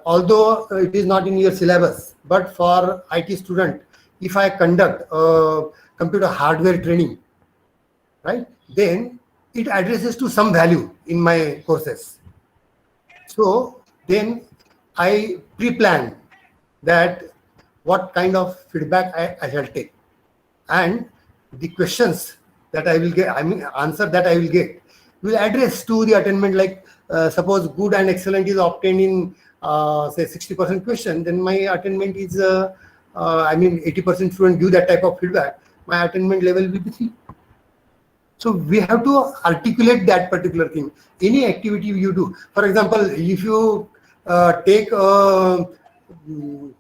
although it is not in your syllabus, but for IT student, if I conduct computer hardware training, right, then it addresses to some value in my courses. So then I pre-plan that what kind of feedback I shall take, and the questions that I will get, I mean answer that I will get, will address to the attainment. Like suppose good and excellent is obtained in say 60% question, then my attainment is I mean 80% student give that type of feedback, my attainment level will be 3. So we have to articulate that particular thing. Any activity you do, for example, if you take a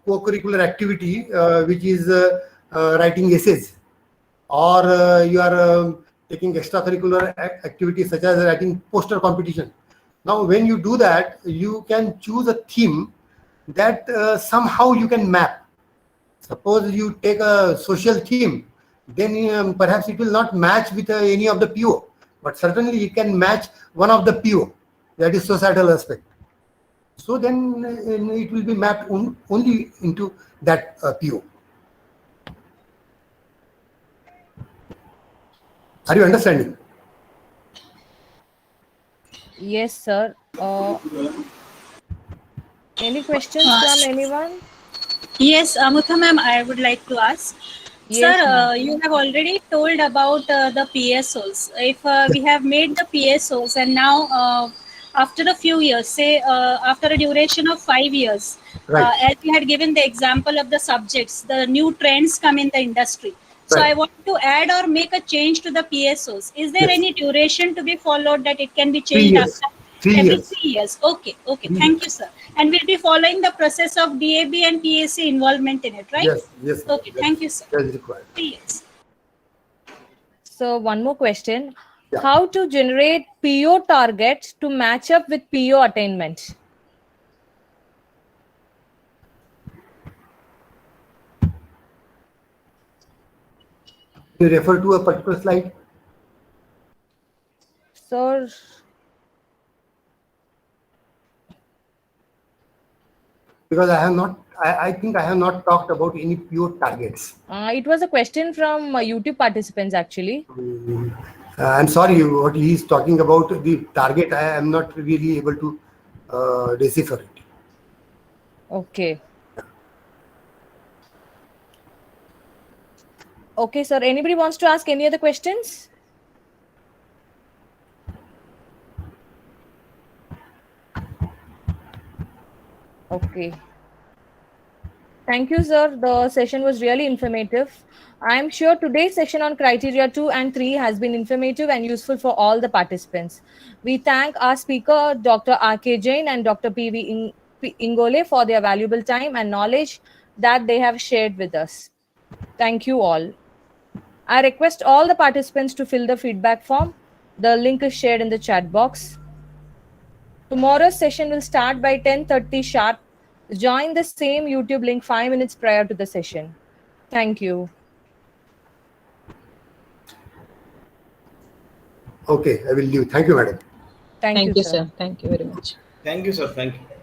co-curricular activity which is writing essays, or you are taking extracurricular activities such as writing poster competition. Now when you do that, you can choose a theme that somehow you can map. Suppose you take a social theme, then perhaps it will not match with any of the PO, but certainly it can match one of the PO, that is societal aspect. So then it will be mapped only into that PO. Are you understanding? Yes, sir. Any questions from anyone? Yes, Amutha ma'am, I would like to ask. Yes, Sir, you have already told about the PSOs. If we have made the PSOs and now after a few years, say after a duration of 5 years, right, as you had given the example of the subjects, the new trends come in the industry. So right, I want to add or make a change to the PSOs. Is there yes, any duration to be followed that it can be 3 changed years. after 3 every years. 3 years? Okay, okay. Thank you, sir. And we'll be following the process of DAB and PAC involvement in it, right? Yes, yes. Okay, thank you, sir. That is required. 3 years. So one more question. Yeah. How to generate PO targets to match up with PO attainment? You refer to a particular slide? So Because I have not, I think I have not talked about any PO targets. it was a question from YouTube participants actually. I'm sorry, what he is talking about, the target, I am not really able to decipher it. Okay. Okay, sir. Anybody wants to ask any other questions? Okay. Thank you, sir. The session was really informative. I'm sure today's session on criteria 2 and 3 has been informative and useful for all the participants. We thank our speaker, Dr. R.K. Jain and Dr. P.V. Ingole for their valuable time and knowledge that they have shared with us. Thank you all. I request all the participants to fill the feedback form. The link is shared in the chat box. Tomorrow's session will start by 10:30 sharp. Join the same YouTube link 5 minutes prior to the session. Thank you. Okay, I will leave. Thank you, madam. Thank you, sir. Thank you very much. Thank you, sir. Thank you.